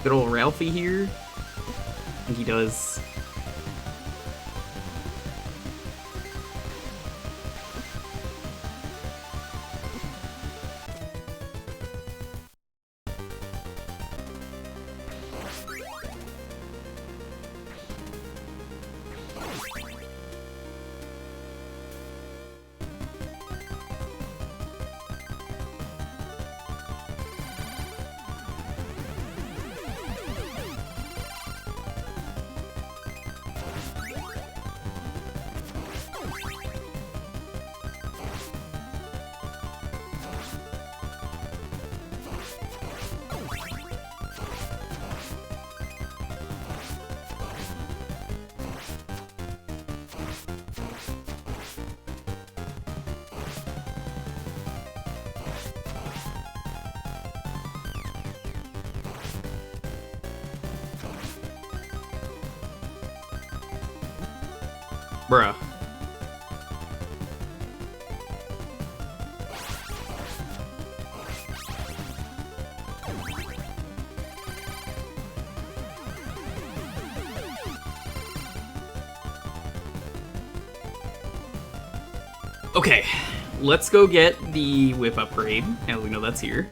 Good old Ralphie here? I think he does. Bruh. Okay, let's go get the whip upgrade, now that we know that's here.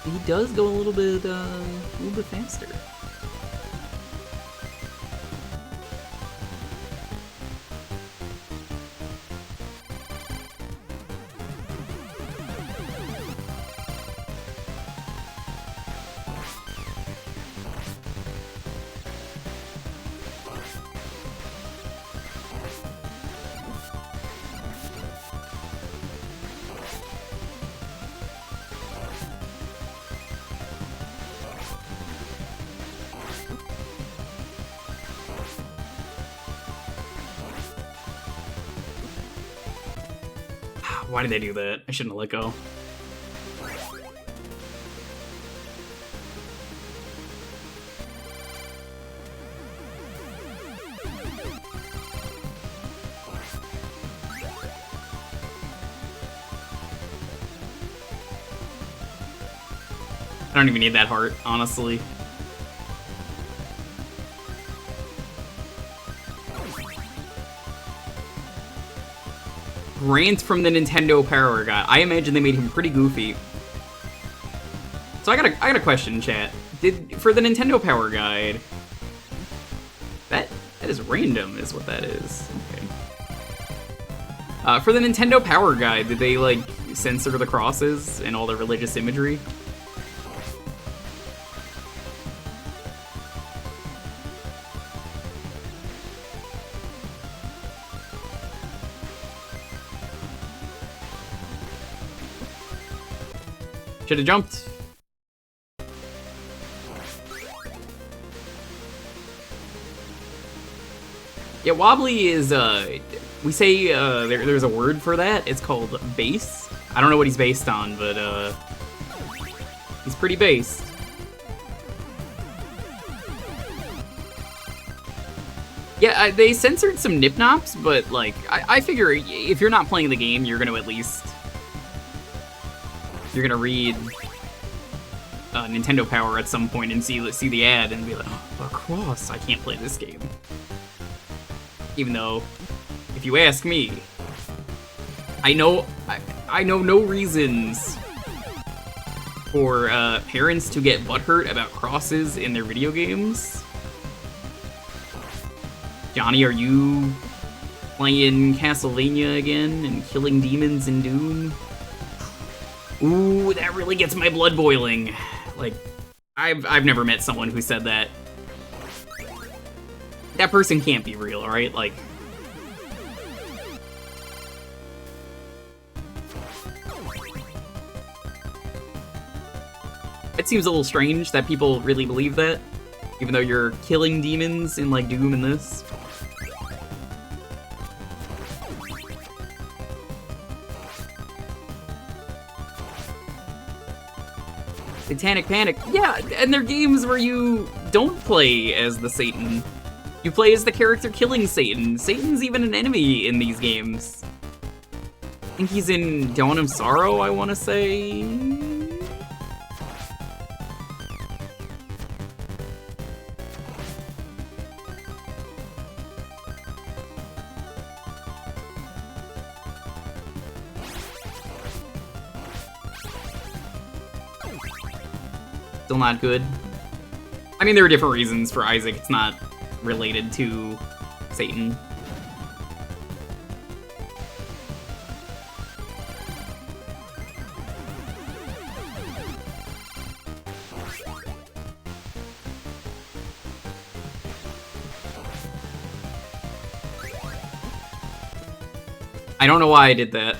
He does go a little bit faster. Why did they do that? I shouldn't have let go. I don't even need that heart, honestly. Grant from the Nintendo Power Guide. I imagine they made him pretty goofy. So I got a question, chat. For the Nintendo Power Guide, that is random, is what that is. Okay. For the Nintendo Power Guide, did they like censor the crosses and all the religious imagery? Should have jumped. Yeah, wobbly is, we say, there's a word for that. It's called base. I don't know what he's based on, but, he's pretty based. Yeah, they censored some nip-nops, but, like, I figure if you're not playing the game, you're gonna at least... You're gonna read Nintendo Power at some point and see the ad and be like, oh, a cross, I can't play this game. Even though, if you ask me, I know no reasons for parents to get butthurt about crosses in their video games. Johnny, are you playing Castlevania again and killing demons in Doom? Ooh, that really gets my blood boiling. Like, I've never met someone who said that. That person can't be real, alright? Like, It seems a little strange that people really believe that, even though you're killing demons in, like, Doom and this. Satanic Panic. Yeah, and they're games where you don't play as the Satan. You play as the character killing Satan. Satan's even an enemy in these games. I think he's in Dawn of Sorrow, I want to say. Still not good. I mean, there are different reasons for Isaac. It's not related to Satan. I don't know why I did that.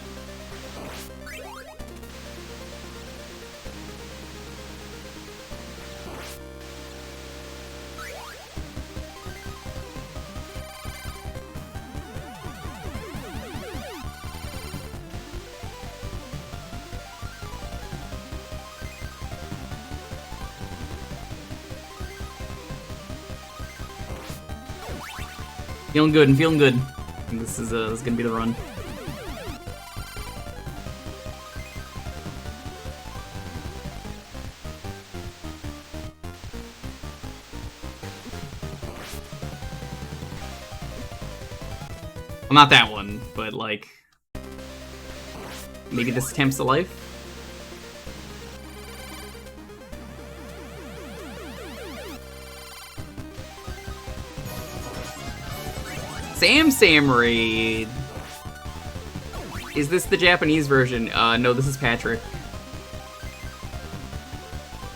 Feeling good, I'm feeling good. This is gonna be the run. Well, not that one, but like maybe this attempts to life. Sam Raid. Is this the Japanese version? No, this is Patrick.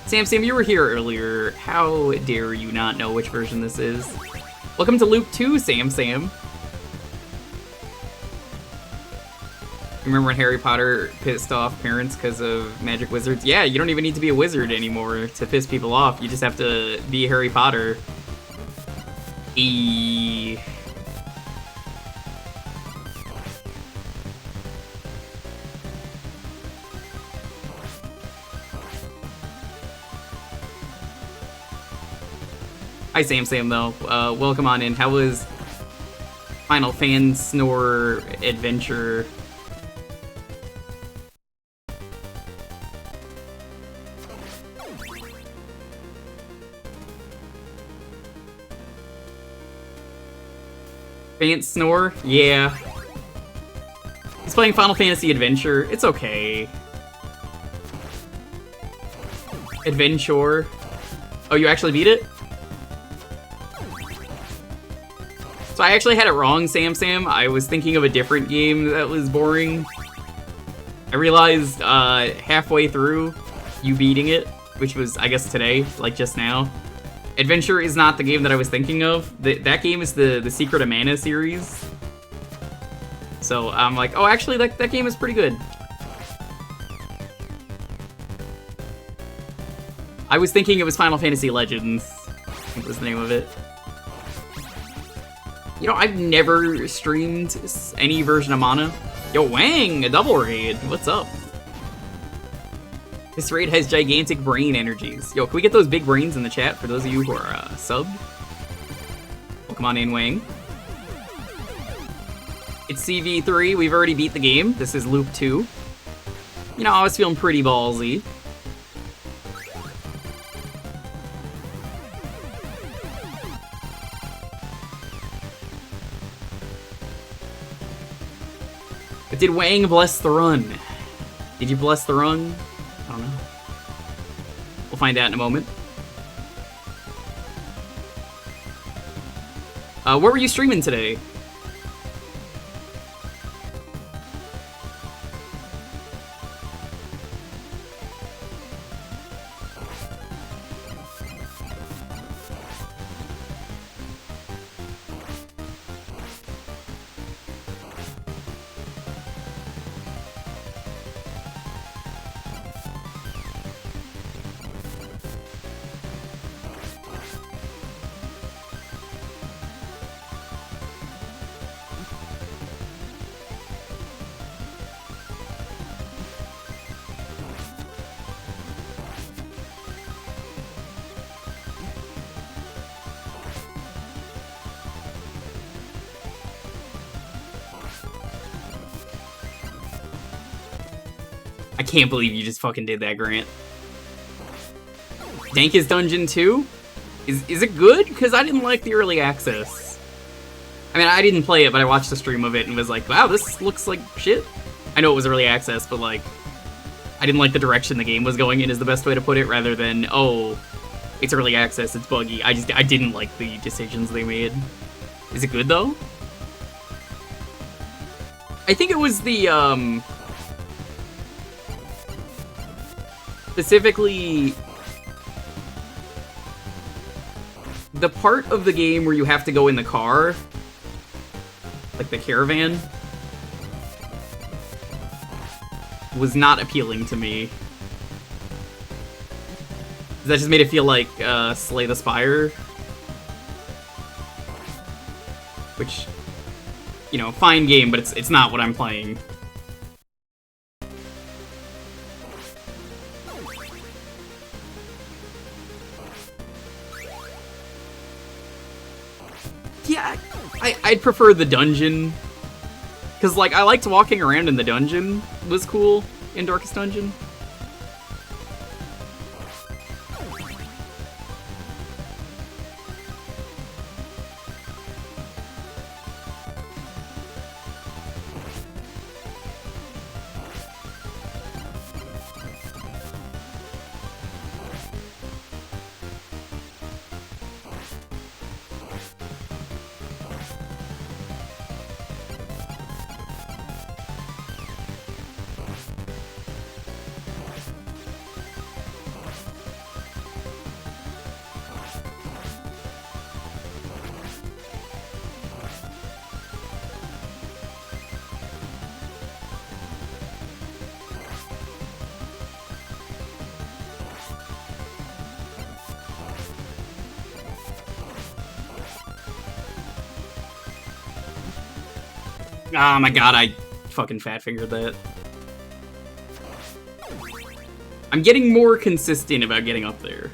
Sam, you were here earlier. How dare you not know which version this is? Welcome to Loop 2, Sam. Remember when Harry Potter pissed off parents because of magic wizards? Yeah, you don't even need to be a wizard anymore to piss people off. You just have to be Harry Potter. Hi, Sam, though. Welcome on in. How was Final Fan Snore Adventure? Fan Snore? Yeah. He's playing Final Fantasy Adventure. It's okay. Adventure. Oh, you actually beat it? So I actually had it wrong, Sam. I was thinking of a different game that was boring. I realized halfway through you beating it, which was, I guess, today, like just now. Adventure is not the game that I was thinking of. That game is the Secret of Mana series. So I'm like, oh, actually, that game is pretty good. I was thinking it was Final Fantasy Legends. I think was the name of it. You know, I've never streamed any version of Mana. Yo, Wang, a double raid. What's up? This raid has gigantic brain energies. Yo, can we get those big brains in the chat for those of you who are subbed? Welcome on in, Wang. It's CV3. We've already beat the game. This is Loop 2. You know, I was feeling pretty ballsy. But did Wang bless the run? Did you bless the run? I don't know. We'll find out in a moment. What were you streaming today? I can't believe you just fucking did that, Grant. Dankest Dungeon 2? Is it good? Because I didn't like the early access. I mean, I didn't play it, but I watched the stream of it and was like, wow, this looks like shit. I know it was early access, but like, I didn't like the direction the game was going in is the best way to put it, rather than, oh, it's early access, it's buggy. I didn't like the decisions they made. Is it good, though? I think it was the, specifically the part of the game where you have to go in the car, like the caravan, was not appealing to me. That just made it feel like Slay the Spire, which, you know, fine game, but it's not what I'm playing. Yeah, I'd prefer the dungeon, because like I liked walking around in the dungeon. It was cool in Darkest Dungeon. Oh my god, I fucking fat-fingered that. I'm getting more consistent about getting up there.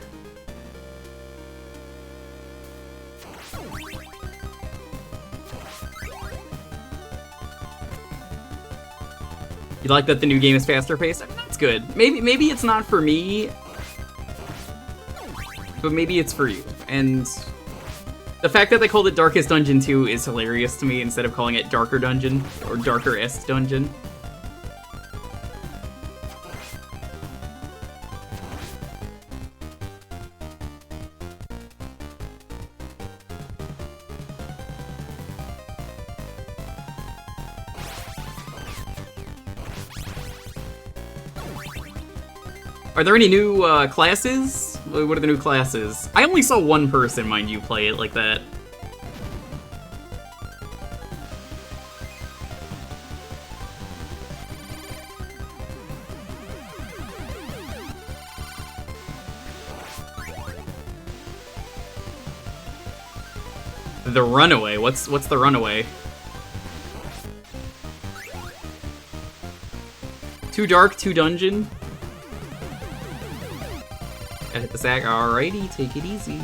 You like that the new game is faster paced? I mean, that's good. Maybe it's not for me, but maybe it's for you. And the fact that they called it Darkest Dungeon 2 is hilarious to me instead of calling it Darker Dungeon or Darker-est Dungeon. Are there any new classes? What are the new classes? I only saw one person, mind you, play it like that. The Runaway. What's the Runaway? Too dark, too dungeon. Gotta hit the sack. Alrighty, take it easy.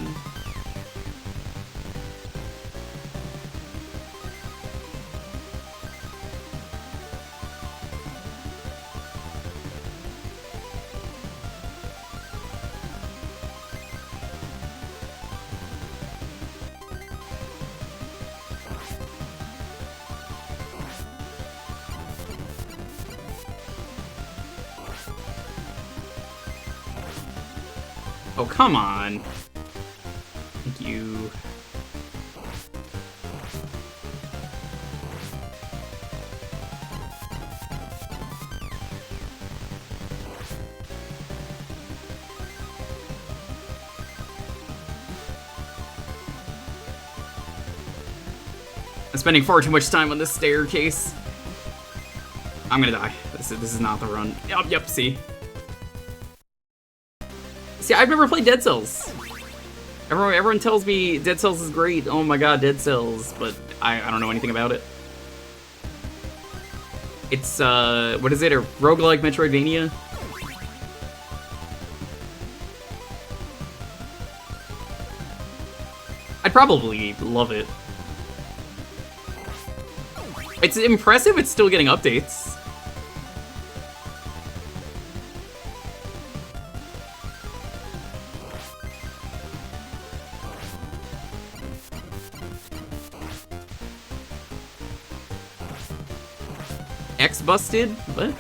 Oh, come on. Thank you. I'm spending far too much time on this staircase. I'm gonna die. This is not the run. Yep, see. See, I've never played Dead Cells. Everyone tells me Dead Cells is great. Oh my god, Dead Cells, but I don't know anything about it. It's, what is it, a roguelike Metroidvania? I'd probably love it. It's impressive it's still getting updates. X busted? What?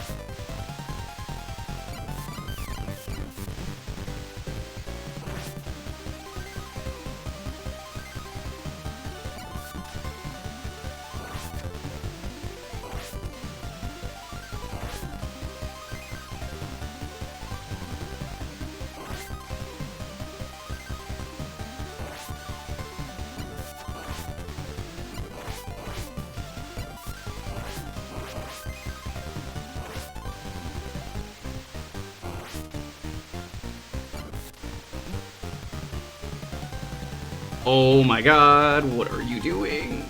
Oh my god, what are you doing?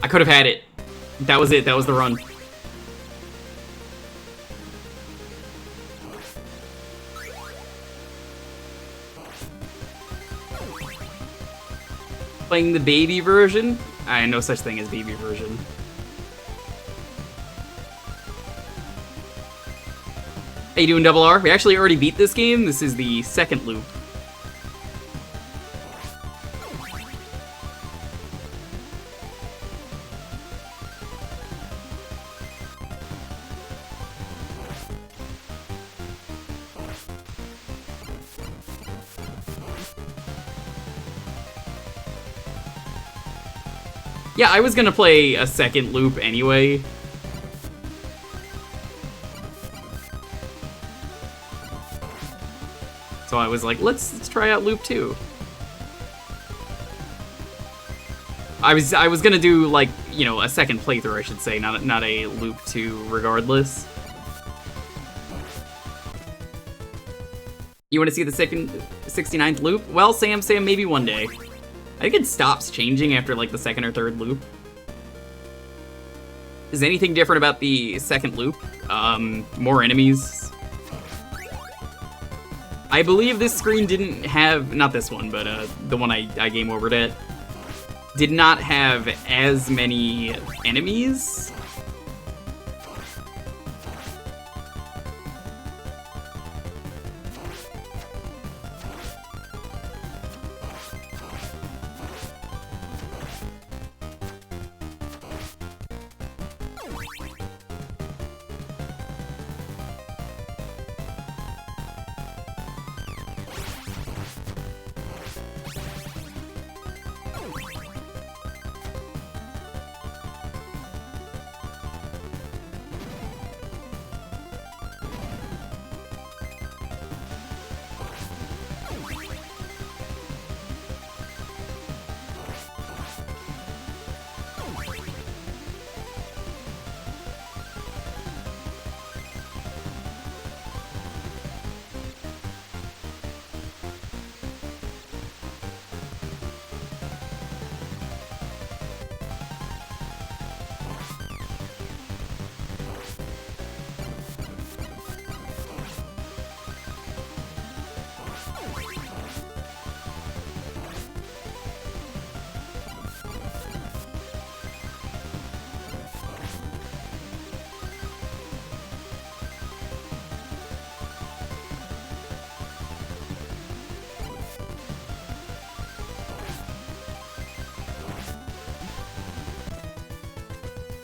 I could have had it. That was it, that was the run. Playing the baby version? I no such thing as baby version. How you doing, Double R? We actually already beat this game. This is the second loop. Yeah, I was gonna play a second loop anyway. So I was like, let's try out loop 2. I was gonna do, like, you know, a second playthrough, I should say, not a loop 2 regardless. You wanna see the second 69th loop? Well, Sam, maybe one day. I think it stops changing after, like, the second or third loop. Is anything different about the second loop? More enemies. I believe this screen didn't have, not this one, but the one I game overed at, did not have as many enemies.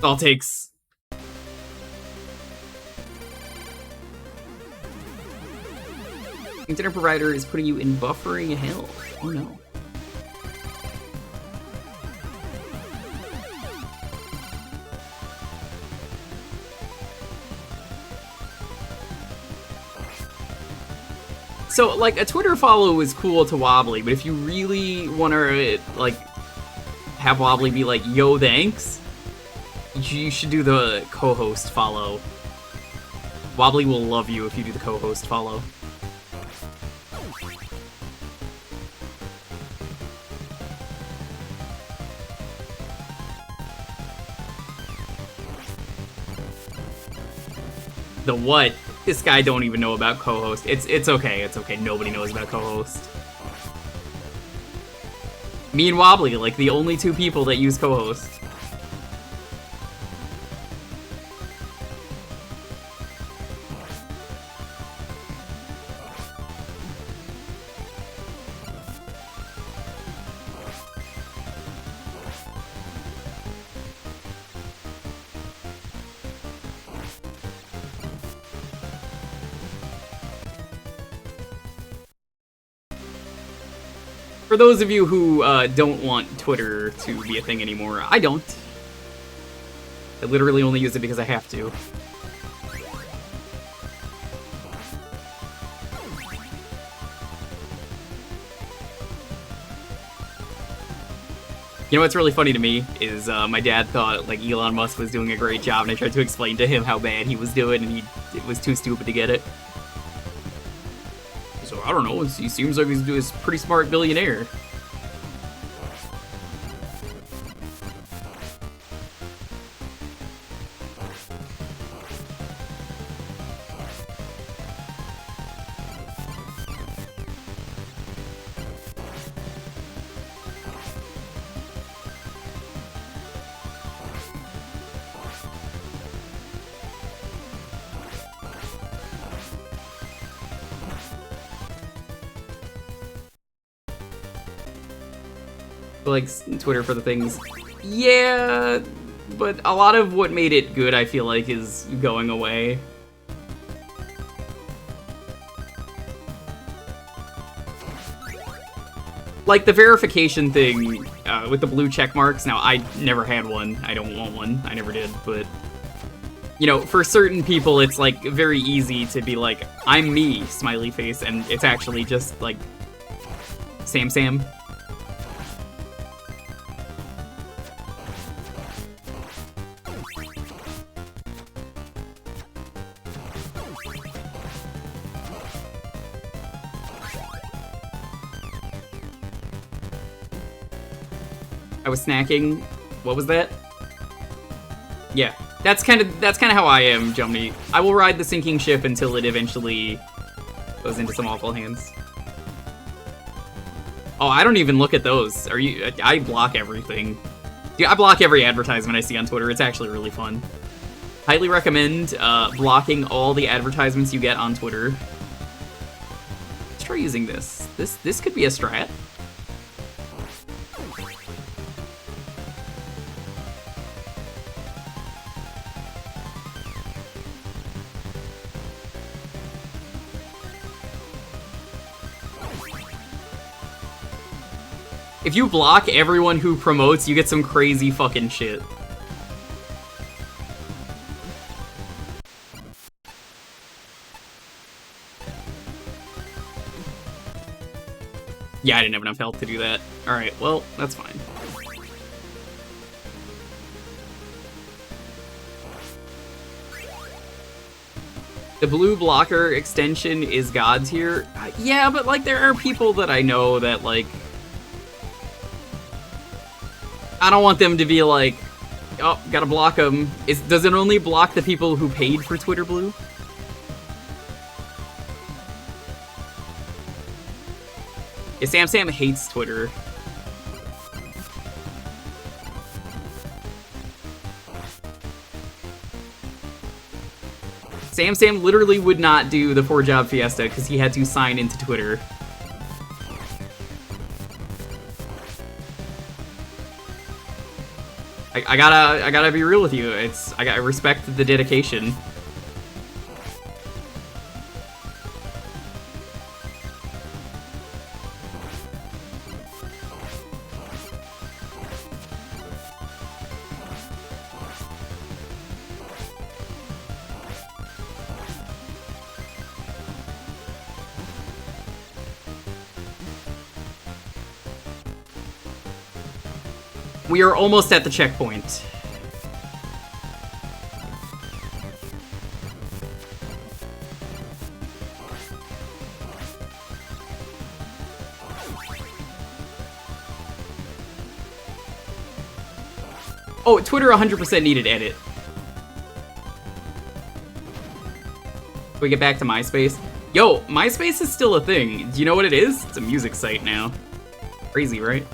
All takes. Internet provider is putting you in buffering hell. Oh no. So, like, a Twitter follow is cool to Wobbly, but if you really want to, like, have Wobbly be like, yo, thanks, you should do the co-host follow. Wobbly will love you if you do the co-host follow. The what? This guy don't even know about co-host. It's okay, it's okay. Nobody knows about co-host. Me and Wobbly, like the only two people that use co-host. For those of you who don't want Twitter to be a thing anymore, I don't. I literally only use it because I have to. You know what's really funny to me is my dad thought like Elon Musk was doing a great job, and I tried to explain to him how bad he was doing, and it was too stupid to get it. So I don't know. He seems like he's a pretty smart billionaire. Like Twitter for the things. Yeah, but a lot of what made it good, I feel like, is going away. Like the verification thing with the blue check marks. Now, I never had one. I don't want one. I never did, but you know, for certain people, it's like very easy to be like, I'm me, smiley face, and it's actually just like Sam. I was snacking. What was that? Yeah, that's kind of how I am, Jumny. I will ride the sinking ship until it eventually goes into some awful hands. Oh, I don't even look at those. I block everything. Dude, I block every advertisement I see on Twitter. It's actually really fun. Highly recommend blocking all the advertisements you get on Twitter. Let's try using this. This could be a strat. If you block everyone who promotes, you get some crazy fucking shit. Yeah, I didn't have enough health to do that. Alright, well, that's fine. The blue blocker extension is God tier. Yeah, but like there are people that I know that like I don't want them to be like, oh, gotta block them. Does it only block the people who paid for Twitter Blue? Yeah, Sam hates Twitter. Sam literally would not do the 4-job fiesta because he had to sign into Twitter. I gotta be real with you. I respect the dedication. We are almost at the checkpoint. Oh, Twitter 100% needed edit. Can we get back to MySpace? Yo, MySpace is still a thing. Do you know what it is? It's a music site now. Crazy, right?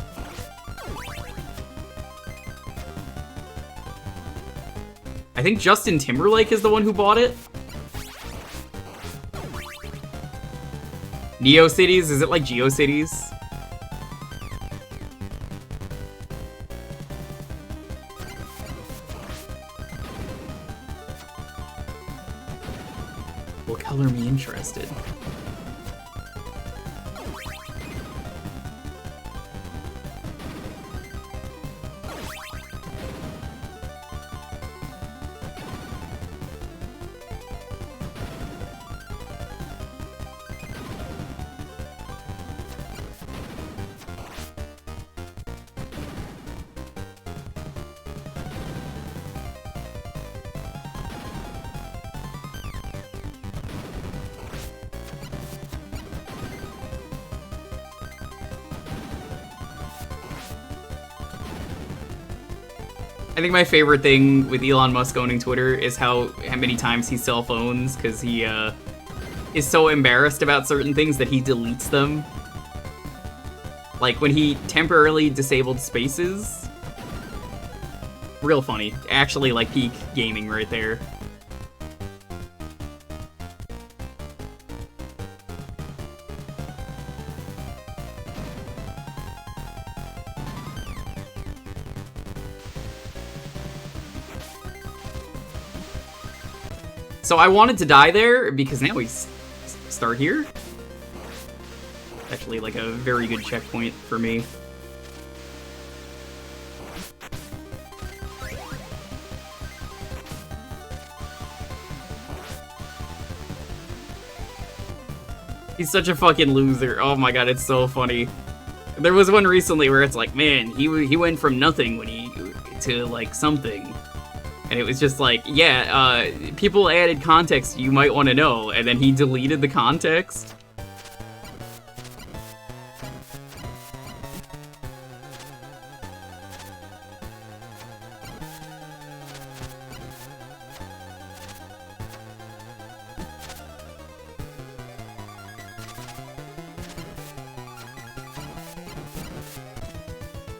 I think Justin Timberlake is the one who bought it. NeoCities? Is it like GeoCities? Will color me interested. I think my favorite thing with Elon Musk owning Twitter is how many times he cell phones, because he is so embarrassed about certain things that he deletes them. Like when he temporarily disabled Spaces. Real funny. Actually, like, peak gaming right there. So I wanted to die there, because now we start here. Actually, like, a very good checkpoint for me. He's such a fucking loser. Oh my god, it's so funny. There was one recently where it's like, man, he went from nothing when to like something. And it was just like, yeah, people added context you might want to know, and then he deleted the context.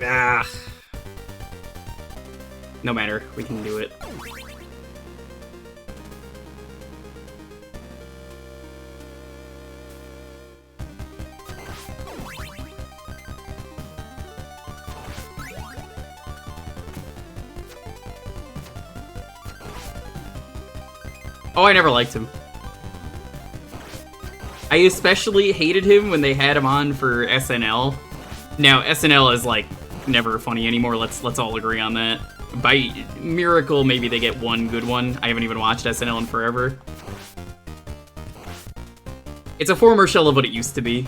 Ah. No matter, we can do it. Oh, I never liked him. I especially hated him when they had him on for SNL. Now, SNL is, like, never funny anymore, let's all agree on that. By miracle, maybe they get one good one. I haven't even watched SNL in forever. It's a former shell of what it used to be.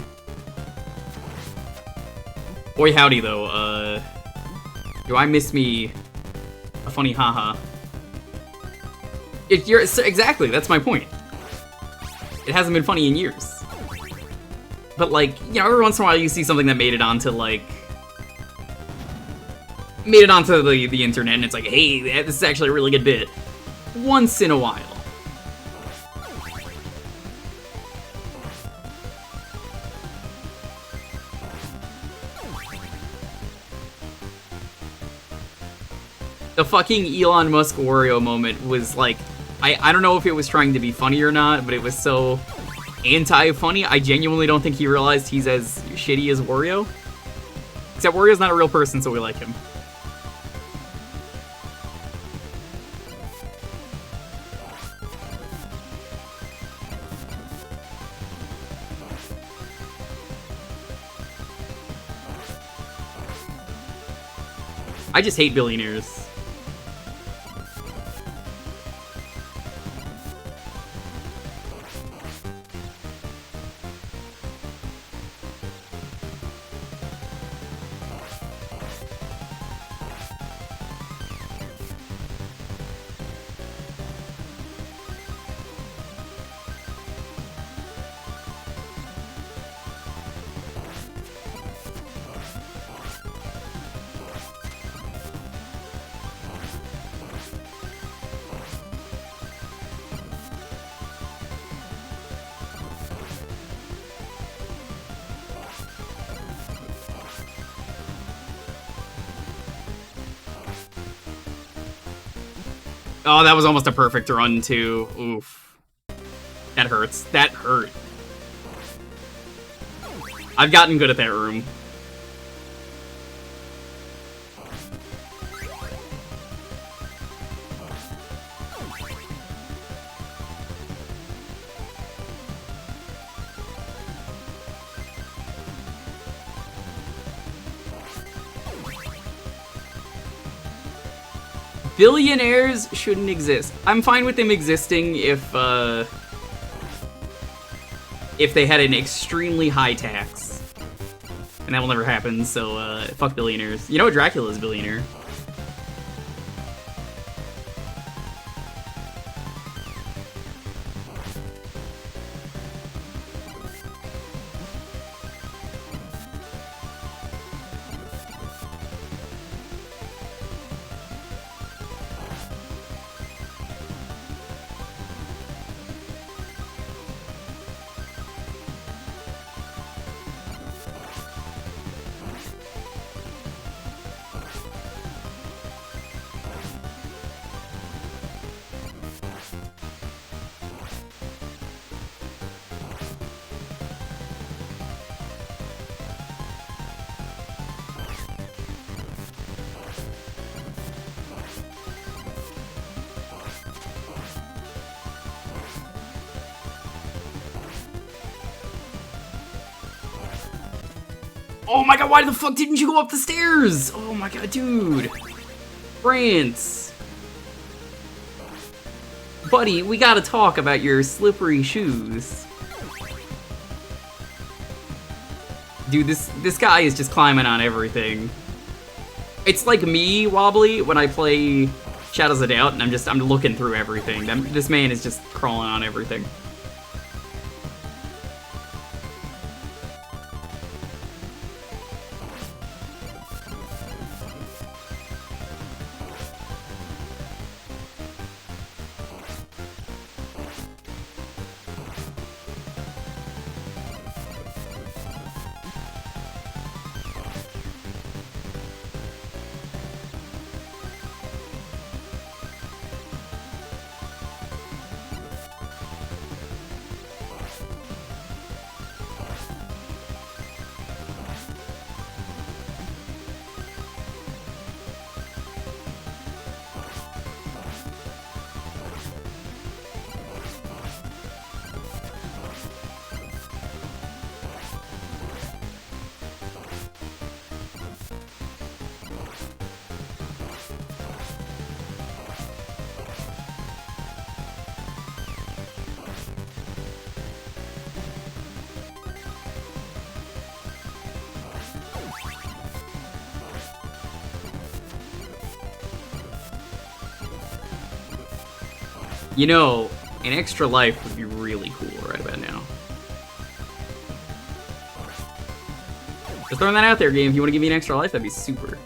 Boy howdy, though, do I miss me a funny haha? Exactly, that's my point. It hasn't been funny in years. But, like, you know, every once in a while you see something that made it onto, like... made it onto the internet, and it's like, hey, this is actually a really good bit. Once in a while. The fucking Elon Musk Wario moment was like, I don't know if it was trying to be funny or not, but it was so anti-funny, I genuinely don't think he realized he's as shitty as Wario. Except Wario's not a real person, so we like him. I just hate billionaires. Oh, that was almost a perfect run, too. Oof. That hurts. That hurt. I've gotten good at that room. Billionaires shouldn't exist. I'm fine with them existing if they had an extremely high tax. And that will never happen, so fuck billionaires. You know Dracula's a billionaire. Oh my god, why the fuck didn't you go up the stairs? Oh my god, dude. France. Buddy, we gotta talk about your slippery shoes. Dude, this guy is just climbing on everything. It's like me, Wobbly, when I play Shadows of Doubt, and I'm looking through everything. This man is just crawling on everything. You know, an extra life would be really cool right about now. Just throwing that out there, game. If you want to give me an extra life, that'd be super.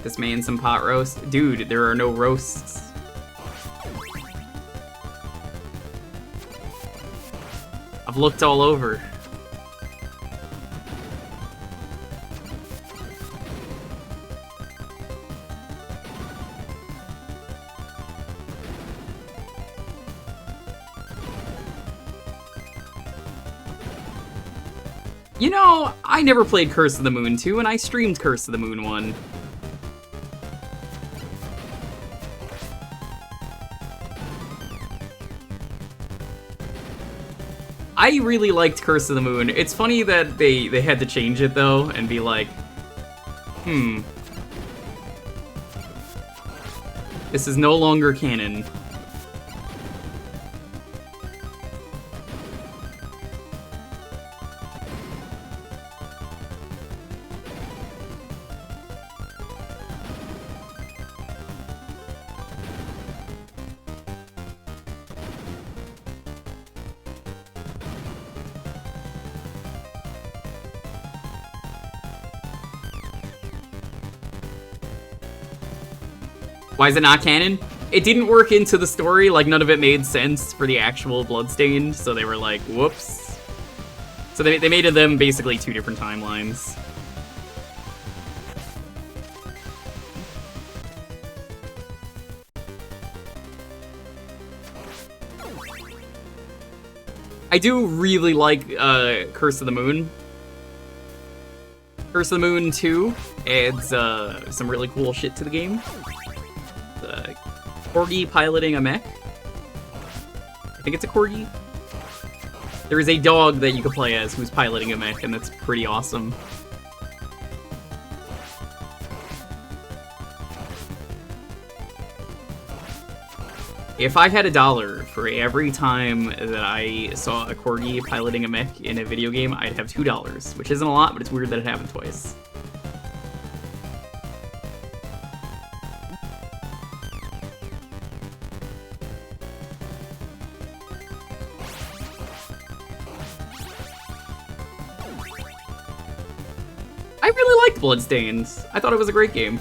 This man some pot roast. Dude, there are no roasts. I've looked all over. You know, I never played Curse of the Moon 2, and I streamed Curse of the Moon 1. I really liked Curse of the Moon. It's funny that they had to change it, though, and be like, this is no longer canon. Why is it not canon? It didn't work into the story, like none of it made sense for the actual Bloodstained, so they were like, whoops. So they made of them basically two different timelines. I do really like Curse of the Moon. Curse of the Moon 2 adds some really cool shit to the game. Corgi piloting a mech. I think it's a corgi. There is a dog that you can play as who's piloting a mech, and that's pretty awesome. If I had $1 for every time that I saw a corgi piloting a mech in a video game, I'd have $2, which isn't a lot, but it's weird that it happened twice. I really liked Bloodstained. I thought it was a great game.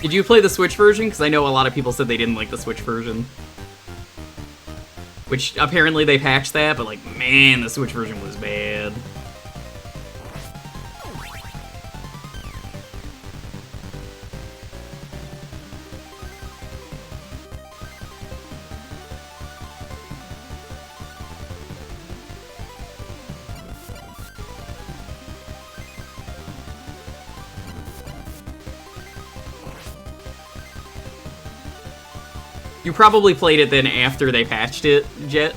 Did you play the Switch version? Because I know a lot of people said they didn't like the Switch version. Which, apparently they patched that, but like, man, the Switch version was bad. You probably played it then after they patched it, Jet.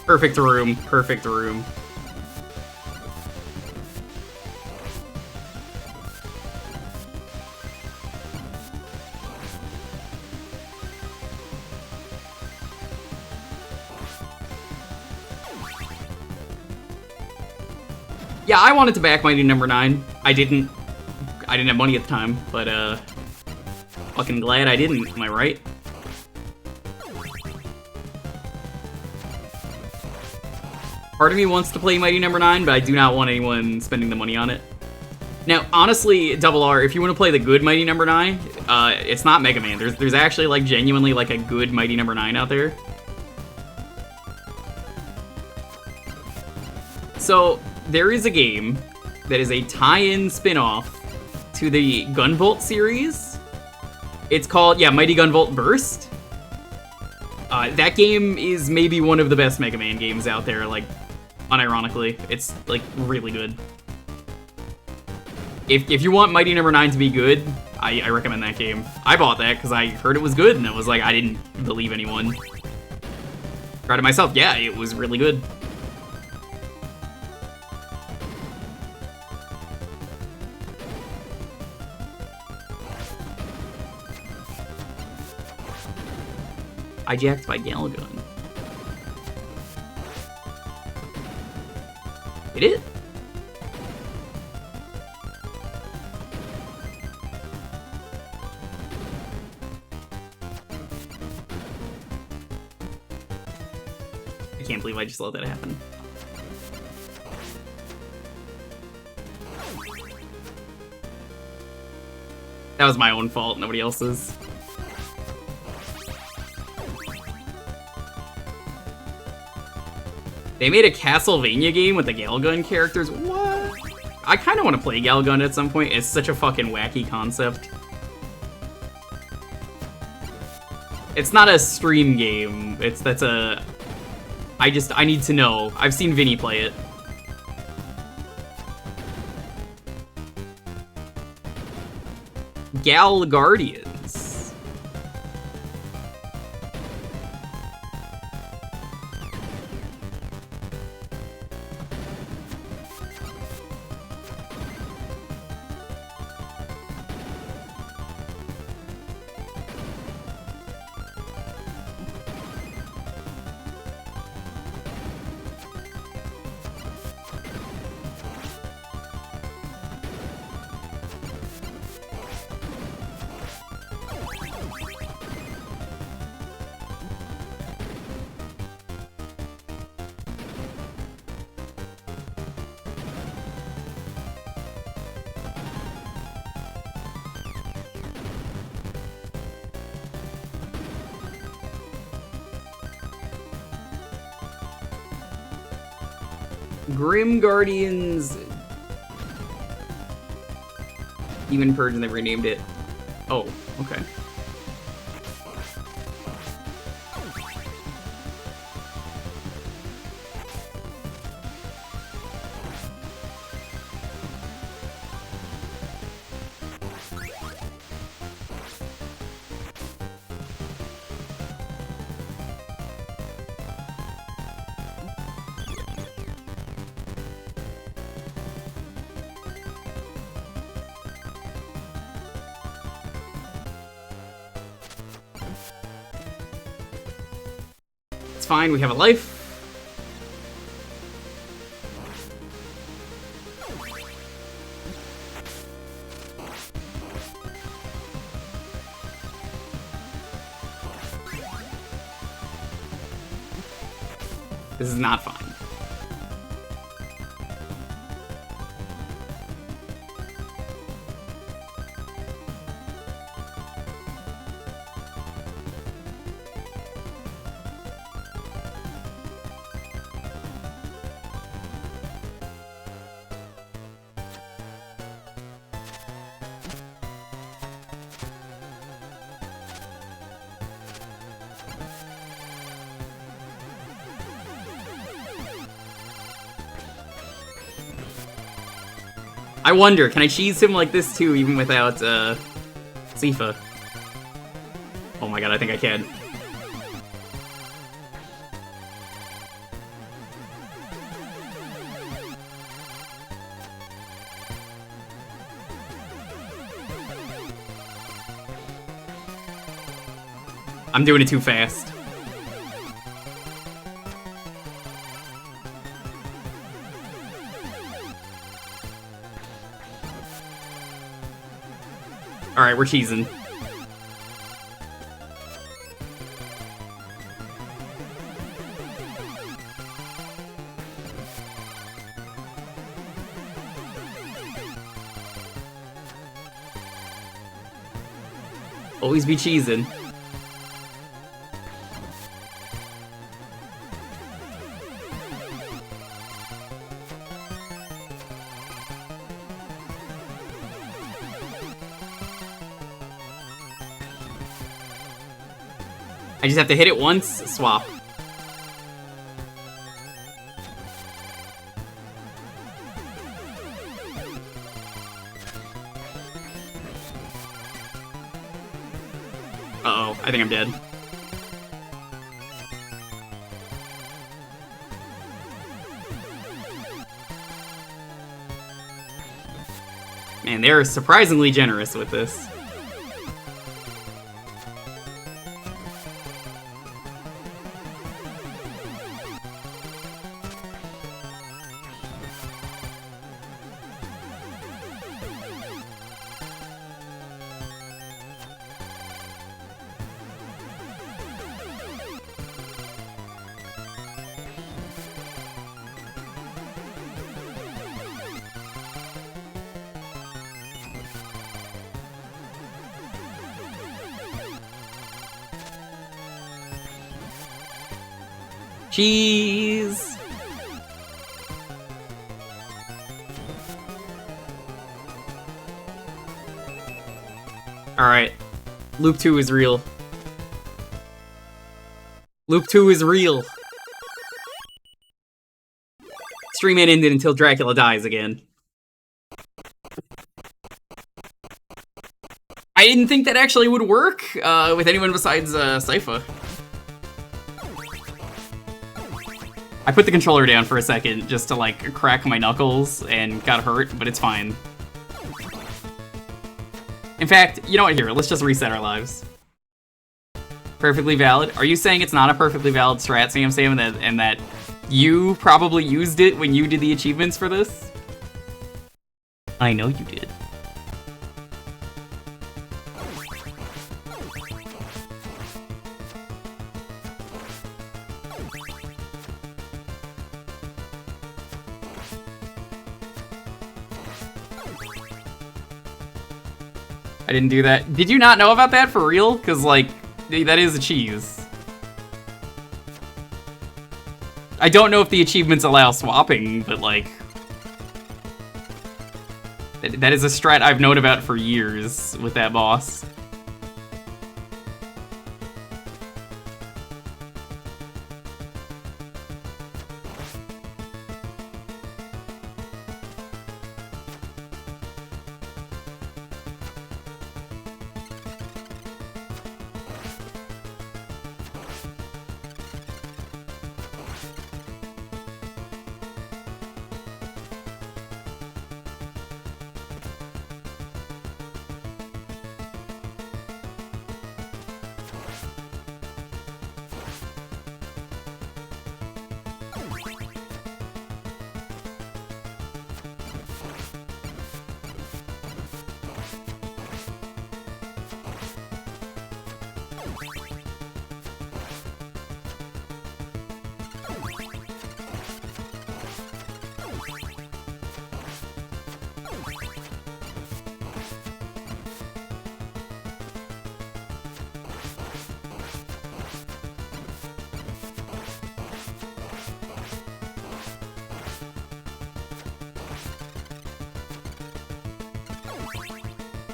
Perfect room, perfect room. Yeah, I wanted to back Mighty Number 9. I didn't have money at the time, but fucking glad I didn't, am I right? Part of me wants to play Mighty Number 9, but I do not want anyone spending the money on it. Now, honestly, Double R, if you want to play the good Mighty Number 9, it's not Mega Man. There's actually, like, genuinely, like, a good Mighty Number 9 out there. So, there is a game that is a tie-in spin-off to the Gunvolt series. It's called, yeah, Mighty Gunvolt Burst. That game is maybe one of the best Mega Man games out there, like, unironically. It's, like, really good. If you want Mighty Number 9 to be good, I recommend that game. I bought that because I heard it was good, and it was like, I didn't believe anyone. Tried it myself, yeah, it was really good. Hijacked by Galgun. Did it? I can't believe I just let that happen. That was my own fault, nobody else's. They made a Castlevania game with the Galgun characters? What? I kind of want to play Galgun at some point. It's such a fucking wacky concept. It's not a stream game. I need to know. I've seen Vinny play it. Gal Guardians. Grim Guardians... Demon Purge, and they renamed it. Oh, okay. fine. We have a life. This is not fine. I wonder, can I cheese him like this too, even without, Sifa? Oh my god, I think I can. I'm doing it too fast. Alright, we're cheesing. Always be cheesing. I just have to hit it once, swap. Uh-oh, I think I'm dead. Man, they're surprisingly generous with this. Cheese! Alright. Loop 2 is real. Loop 2 is real. Stream ain't ended until Dracula dies again. I didn't think that actually would work with anyone besides Sypha. I put the controller down for a second just to, like, crack my knuckles and got hurt, but it's fine. In fact, you know what, here, let's just reset our lives. Perfectly valid? Are you saying it's not a perfectly valid strat, Sam, and that you probably used it when you did the achievements for this? I know you did. I didn't do that. Did you not know about that for real? Because, like, that is a cheese. I don't know if the achievements allow swapping, but, like... That is a strat I've known about for years with that boss.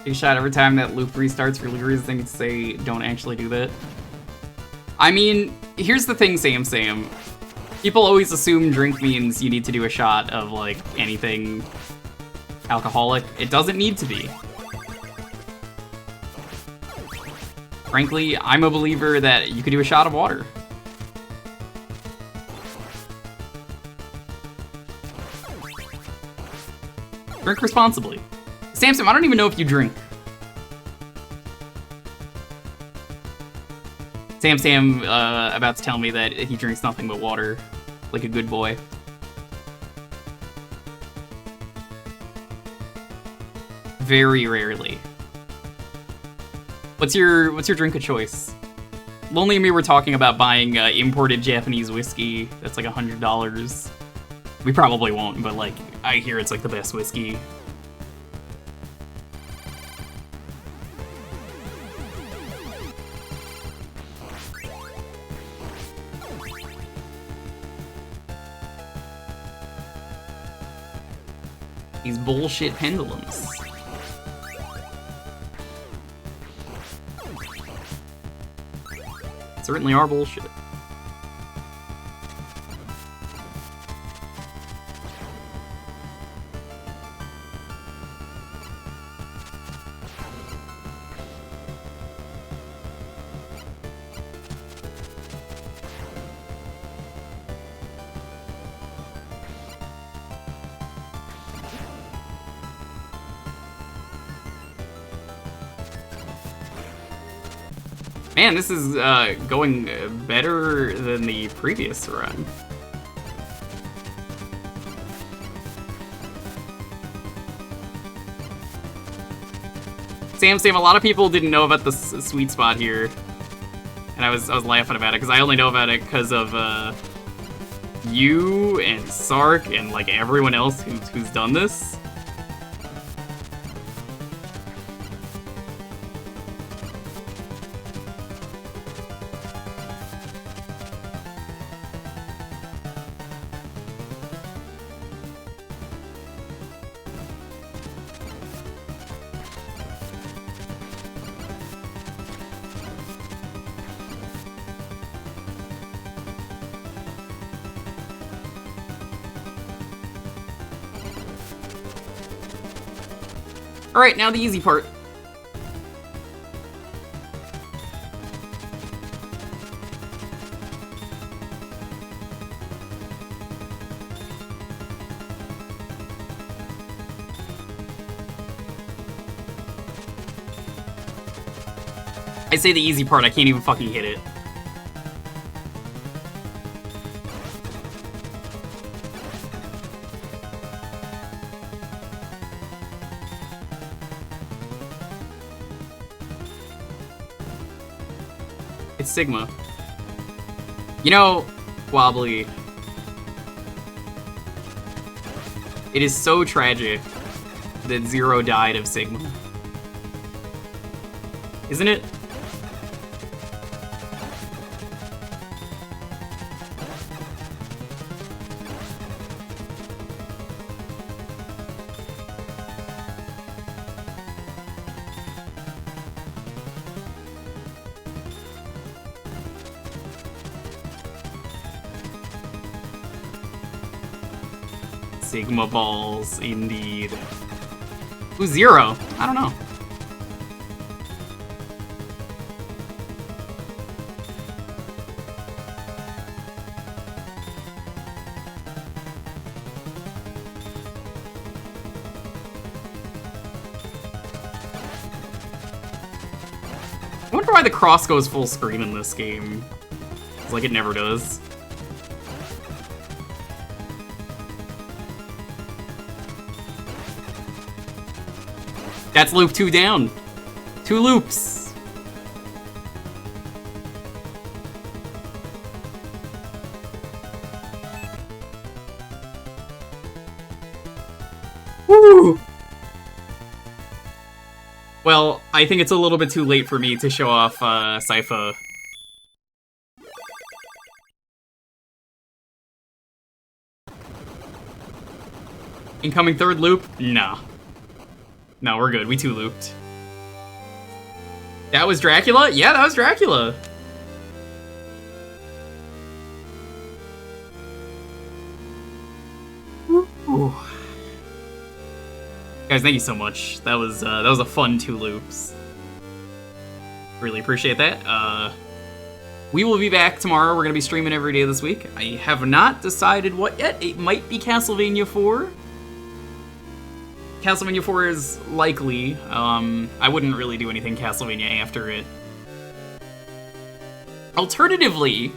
Take a shot every time that loop restarts for legal reasons. Say don't actually do that. I mean, here's the thing, Sam. People always assume drink means you need to do a shot of, like, anything alcoholic. It doesn't need to be. Frankly, I'm a believer that you could do a shot of water. Drink responsibly. Sam, I don't even know if you drink. Sam, about to tell me that he drinks nothing but water, like a good boy. Very rarely. What's your drink of choice? Lonely and me were talking about buying imported Japanese whiskey that's like $100. We probably won't, but like I hear it's like the best whiskey. These bullshit pendulums. Certainly are bullshit. Man, this is going better than the previous run. Sam, a lot of people didn't know about the sweet spot here, and I was laughing about it because I only know about it because of you and Sark and like everyone else who's done this. Alright, now the easy part. I say the easy part, I can't even fucking hit it. It's Sigma. You know, Wobbly, it is so tragic that Zero died of Sigma. Isn't it? Sigma balls, indeed. Who's Zero? I don't know. I wonder why the cross goes full screen in this game. It's like it never does. That's loop 2 down. 2 loops. Woo! Well, I think it's a little bit too late for me to show off Sypha. Incoming third loop? Nah. No, we're good. We 2 looped. That was Dracula? Yeah, that was Dracula. Ooh. Guys, thank you so much. That was a fun 2 loops. Really appreciate that. We will be back tomorrow. We're gonna be streaming every day this week. I have not decided what yet. It might be Castlevania 4. Castlevania 4 is likely. I wouldn't really do anything Castlevania after it. Alternatively,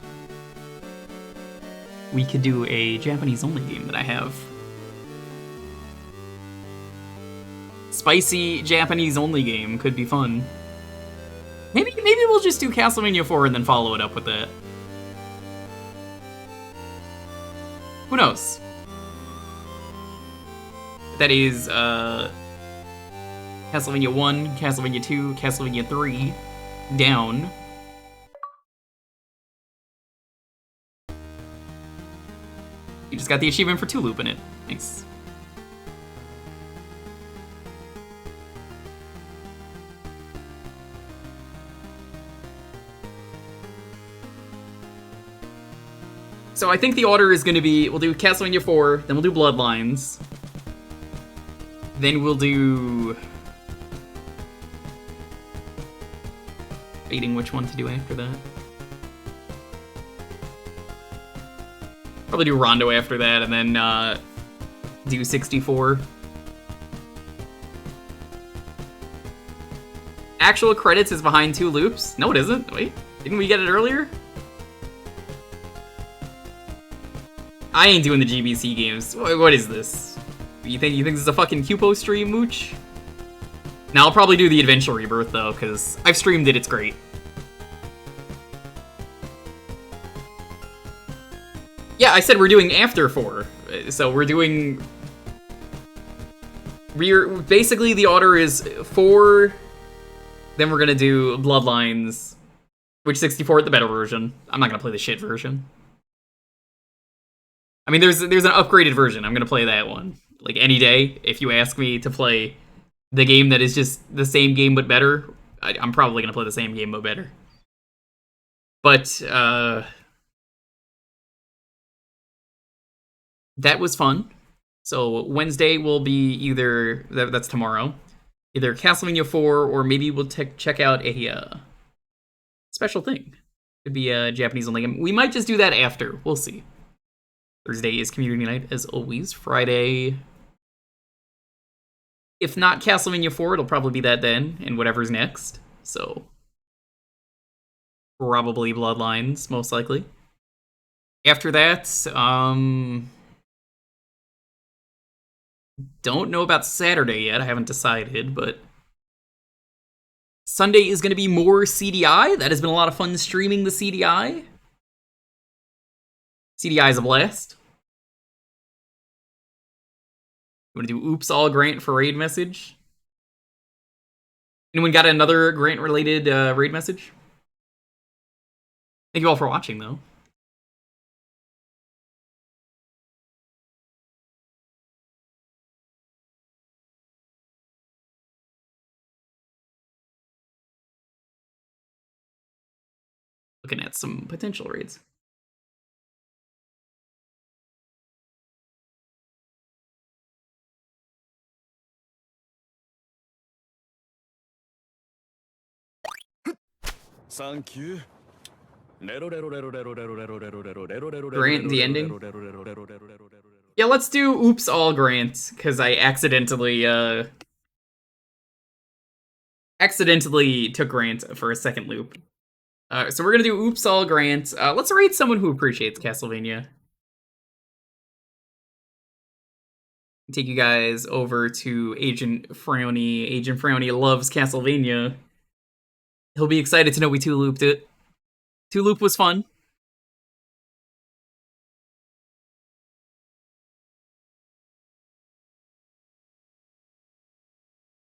we could do a Japanese-only game that I have. Spicy Japanese-only game could be fun. Maybe we'll just do Castlevania 4 and then follow it up with that. Who knows? That is, Castlevania 1, Castlevania 2, Castlevania 3, down. You just got the achievement for 2 looping it. Thanks. So I think the order is going to be, we'll do Castlevania 4, then we'll do Bloodlines. Then we'll do... Debating which one to do after that. Probably do Rondo after that, and then do 64. Actual credits is behind 2 loops? No, it isn't. Wait, didn't we get it earlier? I ain't doing the GBC games. What is this? You think this is a fucking Cupo stream, Mooch? Now I'll probably do the Adventure Rebirth though, because I've streamed it, it's great. Yeah, I said we're doing after 4. So we're doing... Basically the order is 4, then we're gonna do Bloodlines, which 64 is the better version. I'm not gonna play the shit version. I mean, there's an upgraded version. I'm gonna play that one. Like, any day, if you ask me to play the game that is just the same game but better, I'm probably gonna play the same game but better. But, that was fun. So, Wednesday will be either, that's tomorrow, either Castlevania 4, or maybe we'll check out a special thing. Could be a Japanese-only game. We might just do that after. We'll see. Thursday is community night, as always. Friday, if not Castlevania 4, it'll probably be that then, and whatever's next. So, probably Bloodlines, most likely. After that, don't know about Saturday yet. I haven't decided, but Sunday is going to be more CDI. That has been a lot of fun streaming the CDI. CDI is a blast. You want to do oops all Grant for raid message? Anyone got another Grant-related raid message? Thank you all for watching, though. Looking at some potential raids. Thank you. Grant the ending? Yeah, let's do oops all Grant, because I accidentally took Grant for a second loop. So we're gonna do oops all Grant. Let's rate someone who appreciates Castlevania. Take you guys over to Agent Frowny. Agent Frowny loves Castlevania. He'll be excited to know we 2-looped it. 2-loop was fun.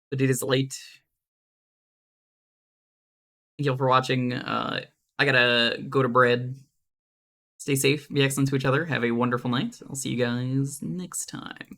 But it is late. Thank you all for watching. I gotta go to bed. Stay safe, be excellent to each other. Have a wonderful night. I'll see you guys next time.